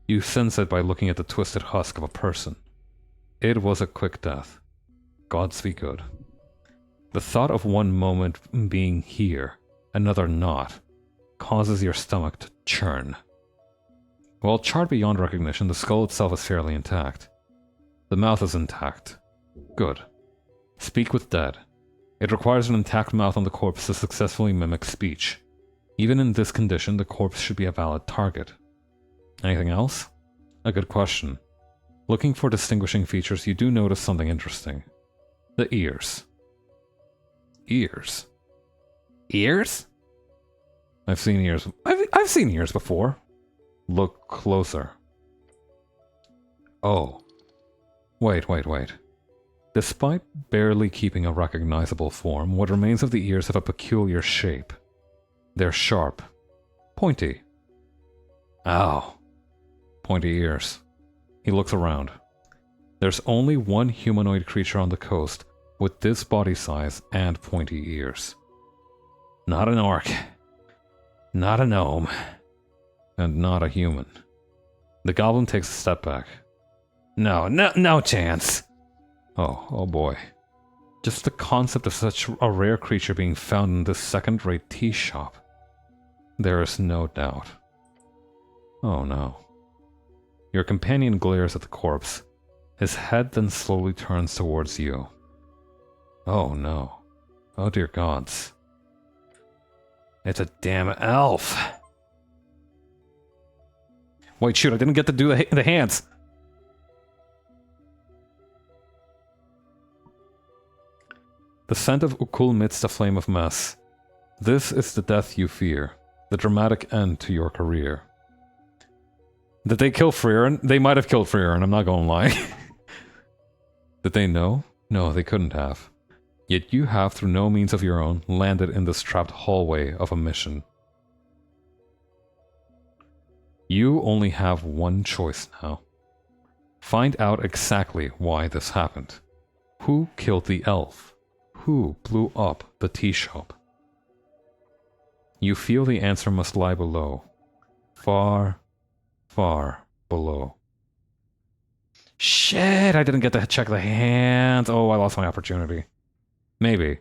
You sense it by looking at the twisted husk of a person. It was a quick death. Gods be good. The thought of one moment being here, another not, causes your stomach to churn. While charred beyond recognition, the skull itself is fairly intact. The mouth is intact. Good. Speak with dead. It requires an intact mouth on the corpse to successfully mimic speech. Even in this condition, the corpse should be a valid target. Anything else? A good question. Looking for distinguishing features, you do notice something interesting. The ears. Ears? Ears? I've seen ears. I've seen ears before. Look closer. Oh. Wait. Despite barely keeping a recognizable form, what remains of the ears have a peculiar shape. They're sharp. Pointy. Ow. Pointy ears. He looks around. There's only one humanoid creature on the coast with this body size and pointy ears. Not an orc. Not a gnome. And not a human. The goblin takes a step back. No chance. Oh boy. Just the concept of such a rare creature being found in this second-rate tea shop. There is no doubt. Oh no. Your companion glares at the corpse. His head then slowly turns towards you. Oh no. Oh dear gods. It's a damn elf. Wait, shoot, I didn't get to do the hands. The scent of Ukul amidst a flame of mess. This is the death you fear. The dramatic end to your career. Did they kill Freerin? They might have killed Freerin, I'm not gonna lie. Did they know? No, they couldn't have. Yet you have, through no means of your own, landed in this trapped hallway of a mission. You only have one choice now. Find out exactly why this happened. Who killed the elf? Who blew up the tea shop? You feel the answer must lie below. Far, far below. Shit, I didn't get to check the hands. Oh, I lost my opportunity. Maybe.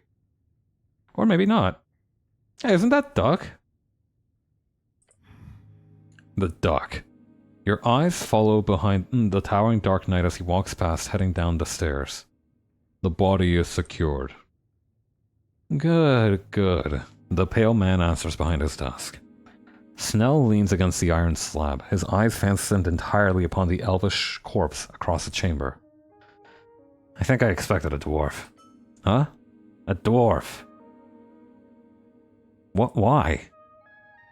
Or maybe not. Hey, isn't that Duck? The Duck. Your eyes follow behind the towering dark knight as he walks past, heading down the stairs. The body is secured. Good. The pale man answers behind his desk. Snell leans against the iron slab, his eyes fastened entirely upon the elvish corpse across the chamber. I think I expected a dwarf. Huh? A dwarf. What? Why?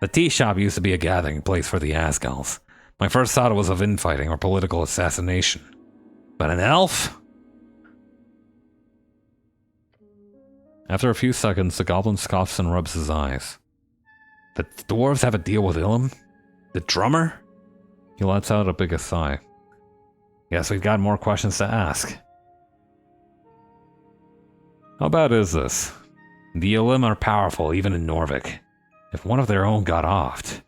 The tea shop used to be a gathering place for the Asgals. My first thought was of infighting or political assassination. But an elf? After a few seconds, the goblin scoffs and rubs his eyes. The dwarves have a deal with Ilum? The drummer? He lets out a big sigh. Guess we've got more questions to ask. How bad is this? The Elim are powerful, even in Norvik. If one of their own got offed,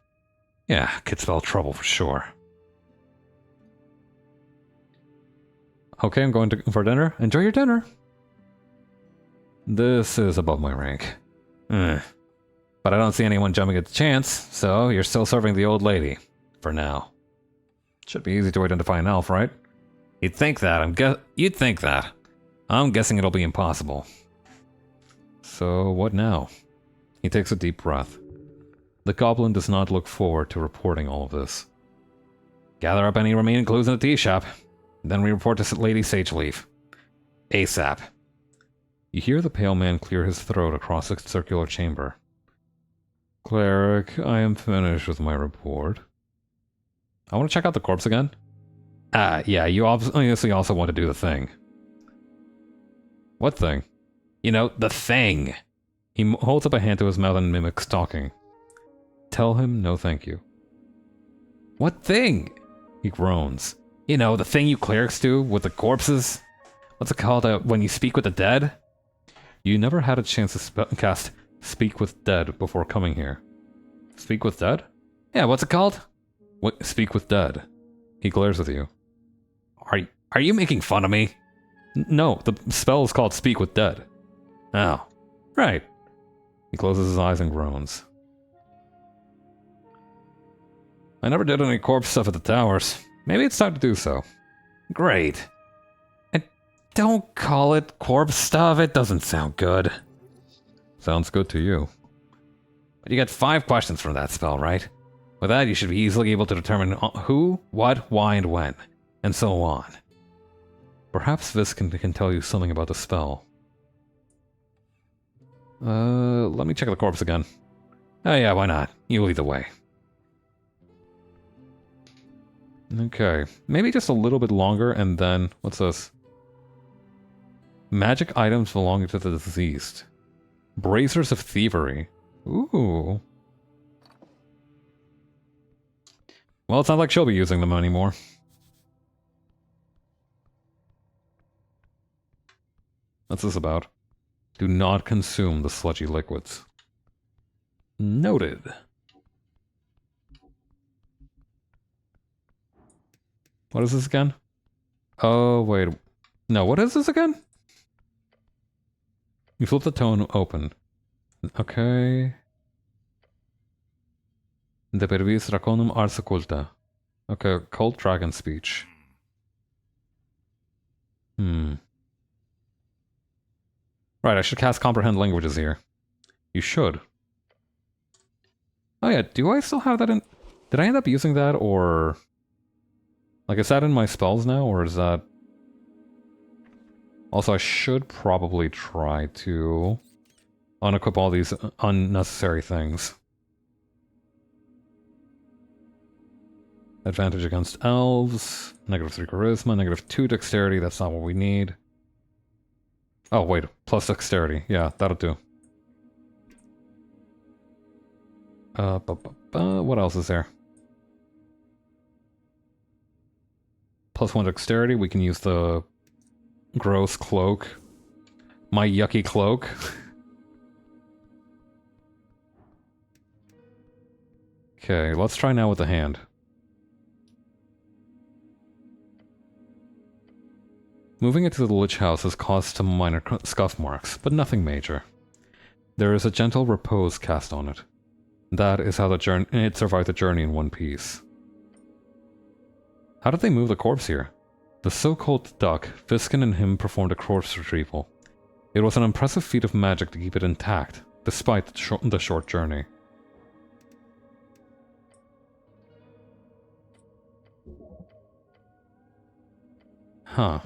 yeah, could spell trouble for sure. Okay, I'm going for dinner. Enjoy your dinner. This is above my rank. But I don't see anyone jumping at the chance, so you're still serving the old lady. For now. Should be easy to identify an elf, right? You'd think that. You'd think that. I'm guessing it'll be impossible. So, what now? He takes a deep breath. The goblin does not look forward to reporting all of this. Gather up any remaining clues in the tea shop. Then we report to Lady Sageleaf. ASAP. You hear the pale man clear his throat across a circular chamber. Cleric, I am finished with my report. I want to check out the corpse again. Yeah, you obviously also want to do the thing. What thing? You know, the thing. He holds up a hand to his mouth and mimics talking. Tell him no thank you. What thing? He groans. You know, the thing you clerics do with the corpses? What's it called when you speak with the dead? You never had a chance to cast Speak with Dead before coming here. Speak with Dead? Yeah, what's it called? What? Speak with Dead. He glares at you. Are you making fun of me? No, the spell is called Speak with Dead. Oh, right. He closes his eyes and groans. I never did any corpse stuff at the towers. Maybe it's time to do so. Great. And don't call it corpse stuff, it doesn't sound good. Sounds good to you. But you get 5 questions from that spell, right? With that, you should be easily able to determine who, what, why, and when, and so on. Perhaps Viscount can tell you something about the spell. Let me check the corpse again. Oh yeah, why not? You lead the way. Okay, maybe just a little bit longer and then, what's this? Magic items belonging to the deceased. Bracers of Thievery. Ooh. Well, it's not like she'll be using them anymore. What's this about? Do not consume the sludgy liquids. Noted. What is this again? Oh, wait. No, what is this again? You flip the tome open. Okay. De pervis draconum ars occulta. Okay, cult dragon speech. Right, I should cast Comprehend Languages here. You should. Oh yeah, do I still have that in... Did I end up using that, or... Like, is that in my spells now, or is that... Also, I should probably try to... unequip all these unnecessary things. Advantage against elves. -3 charisma, -2 dexterity, that's not what we need. Oh, wait, plus dexterity. Yeah, that'll do. What else is there? +1 dexterity, we can use the gross cloak. My yucky cloak. Okay, let's try now with the hand. Moving it to the Lich House has caused some minor scuff marks, but nothing major. There is a gentle repose cast on it. That is how it survived the journey in one piece. How did they move the corpse here? The so-called duck, Viscount and him performed a corpse retrieval. It was an impressive feat of magic to keep it intact, despite the short journey. Huh.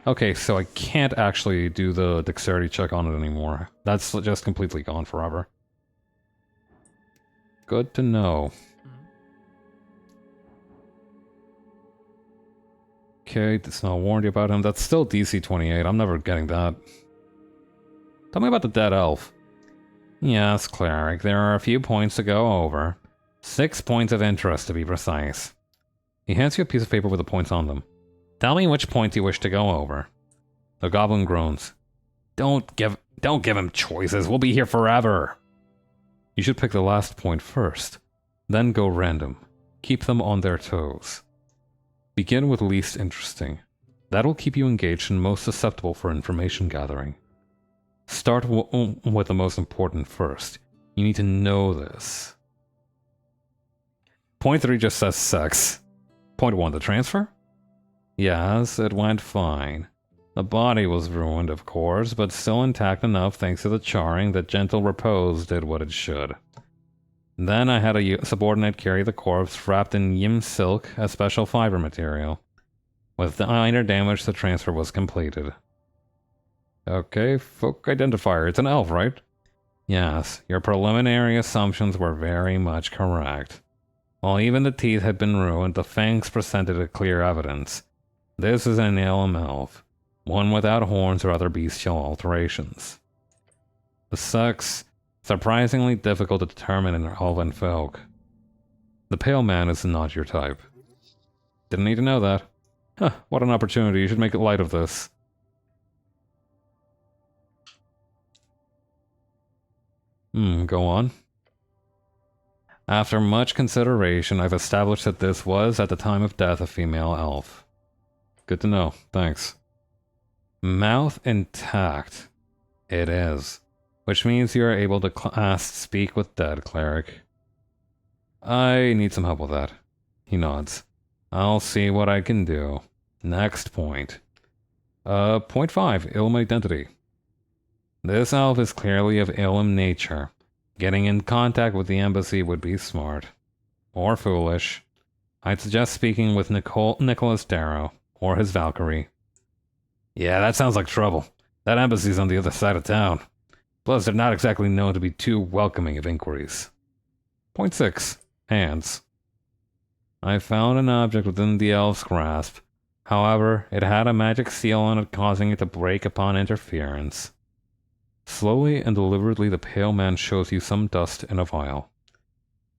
Okay, so I can't actually do the dexterity check on it anymore. That's just completely gone forever. Good to know. Okay, it's not warned you about him. That's still DC 28. I'm never getting that. Tell me about the dead elf. Yes, cleric. There are a few points to go over. 6 points of interest to be precise. He hands you a piece of paper with the points on them. Tell me which points you wish to go over. The goblin groans. Don't give him choices. We'll be here forever. You should pick the last point first, then go random. Keep them on their toes. Begin with least interesting. That'll keep you engaged and most susceptible for information gathering. Start with the most important first. You need to know this. Point 3 just says sex. Point 1, the transfer? Yes, it went fine. The body was ruined, of course, but still intact enough thanks to the charring that gentle repose did what it should. Then I had a subordinate carry the corpse wrapped in yim silk, a special fiber material. With minor damage, the transfer was completed. Okay, folk identifier. It's an elf, right? Yes, your preliminary assumptions were very much correct. While even the teeth had been ruined, the fangs presented a clear evidence. This is an Elam elf, one without horns or other bestial alterations. The sex, surprisingly difficult to determine in elven folk. The pale man is not your type. Didn't need to know that. Huh, what an opportunity, you should make light of this. Go on. After much consideration, I've established that this was, at the time of death, a female elf. Good to know, thanks. Mouth intact. It is. Which means you are able to cast Speak with Dead, cleric. I need some help with that. He nods. I'll see what I can do. Next point. Point 5, Ilm identity. This elf is clearly of Ilm nature. Getting in contact with the embassy would be smart. Or foolish. I'd suggest speaking with Nicholas Darrow, or his Valkyrie. Yeah, that sounds like trouble. That embassy's on the other side of town. Plus, they're not exactly known to be too welcoming of inquiries. Point 6, hands. I found an object within the elf's grasp. However, it had a magic seal on it, causing it to break upon interference. Slowly and deliberately, the pale man shows you some dust in a vial.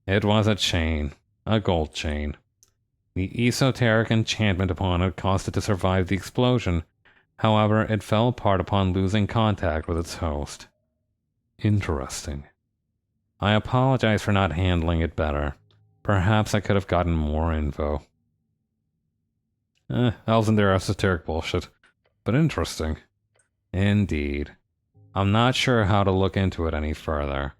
It was a chain, a gold chain. The esoteric enchantment upon it caused it to survive the explosion. However, it fell apart upon losing contact with its host. Interesting. I apologize for not handling it better. Perhaps I could have gotten more info. Elves and their esoteric bullshit. But interesting. Indeed. I'm not sure how to look into it any further,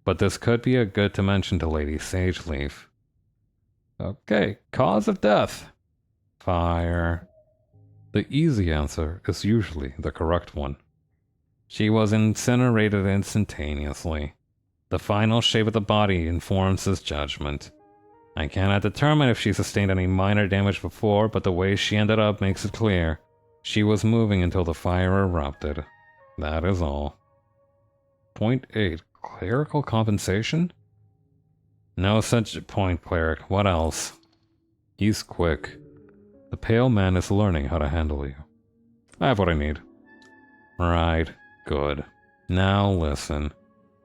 but this could be a good to mention to Lady Sageleaf. Okay, cause of death. Fire. The easy answer is usually the correct one. She was incinerated instantaneously. The final shape of the body informs his judgment. I cannot determine if she sustained any minor damage before, but the way she ended up makes it clear. She was moving until the fire erupted. That is all. Point 8. Clerical compensation? No such point, cleric. What else? He's quick. The pale man is learning how to handle you. I have what I need. Right. Good. Now listen.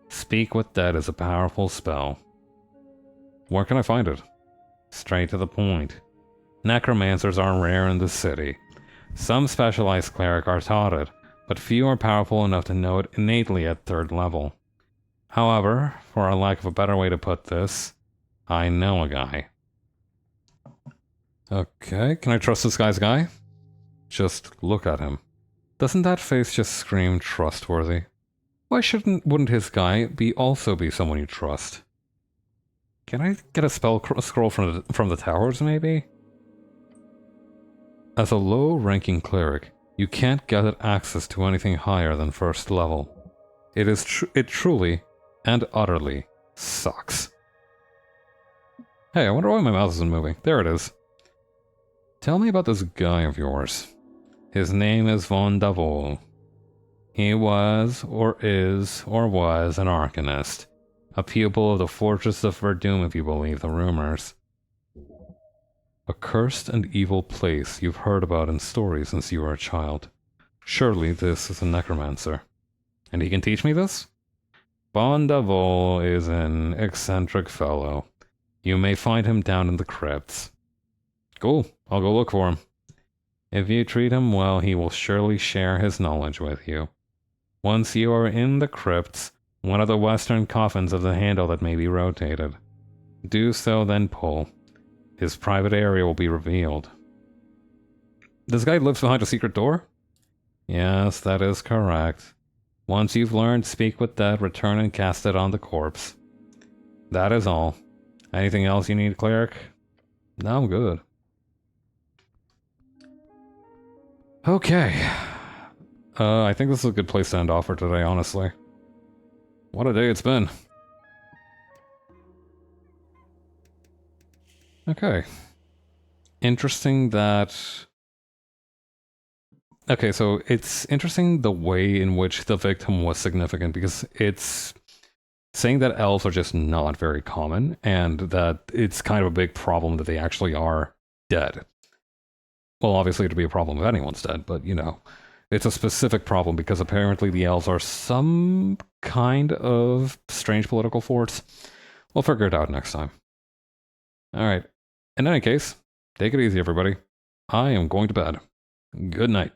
Speak with Dead is a powerful spell. Where can I find it? Straight to the point. Necromancers are rare in the city. Some specialized cleric are taught it, but few are powerful enough to know it innately at 3rd level. However, for a lack of a better way to put this, I know a guy. Okay, can I trust this guy's guy? Just look at him. Doesn't that face just scream trustworthy? Why wouldn't his guy also be someone you trust? Can I get a spell scroll from the towers, maybe? As a low-ranking cleric, you can't get access to anything higher than 1st level. It truly and utterly sucks. Hey, I wonder why my mouth isn't moving. There it is. Tell me about this guy of yours. His name is Von Davol. He was, or is, or was an arcanist. A pupil of the Fortress of Verdum, if you believe the rumors. A cursed and evil place you've heard about in stories since you were a child. Surely this is a necromancer. And he can teach me this? Von Davol is an eccentric fellow. You may find him down in the crypts. Cool, I'll go look for him. If you treat him well, he will surely share his knowledge with you. Once you are in the crypts, one of the western coffins has a handle that may be rotated. Do so, then pull. His private area will be revealed. This guy lives behind a secret door? Yes, that is correct. Once you've learned Speak with Dead, return and cast it on the corpse. That is all. Anything else you need, cleric? No, I'm good. Okay. I think this is a good place to end off for today, honestly. What a day it's been. Okay. Interesting that... Okay, so it's interesting the way in which the victim was significant, because it's saying that elves are just not very common, and that it's kind of a big problem that they actually are dead. Well, obviously it'd be a problem if anyone's dead, but, you know, it's a specific problem because apparently the elves are some kind of strange political force. We'll figure it out next time. Alright, in any case, take it easy, everybody. I am going to bed. Good night.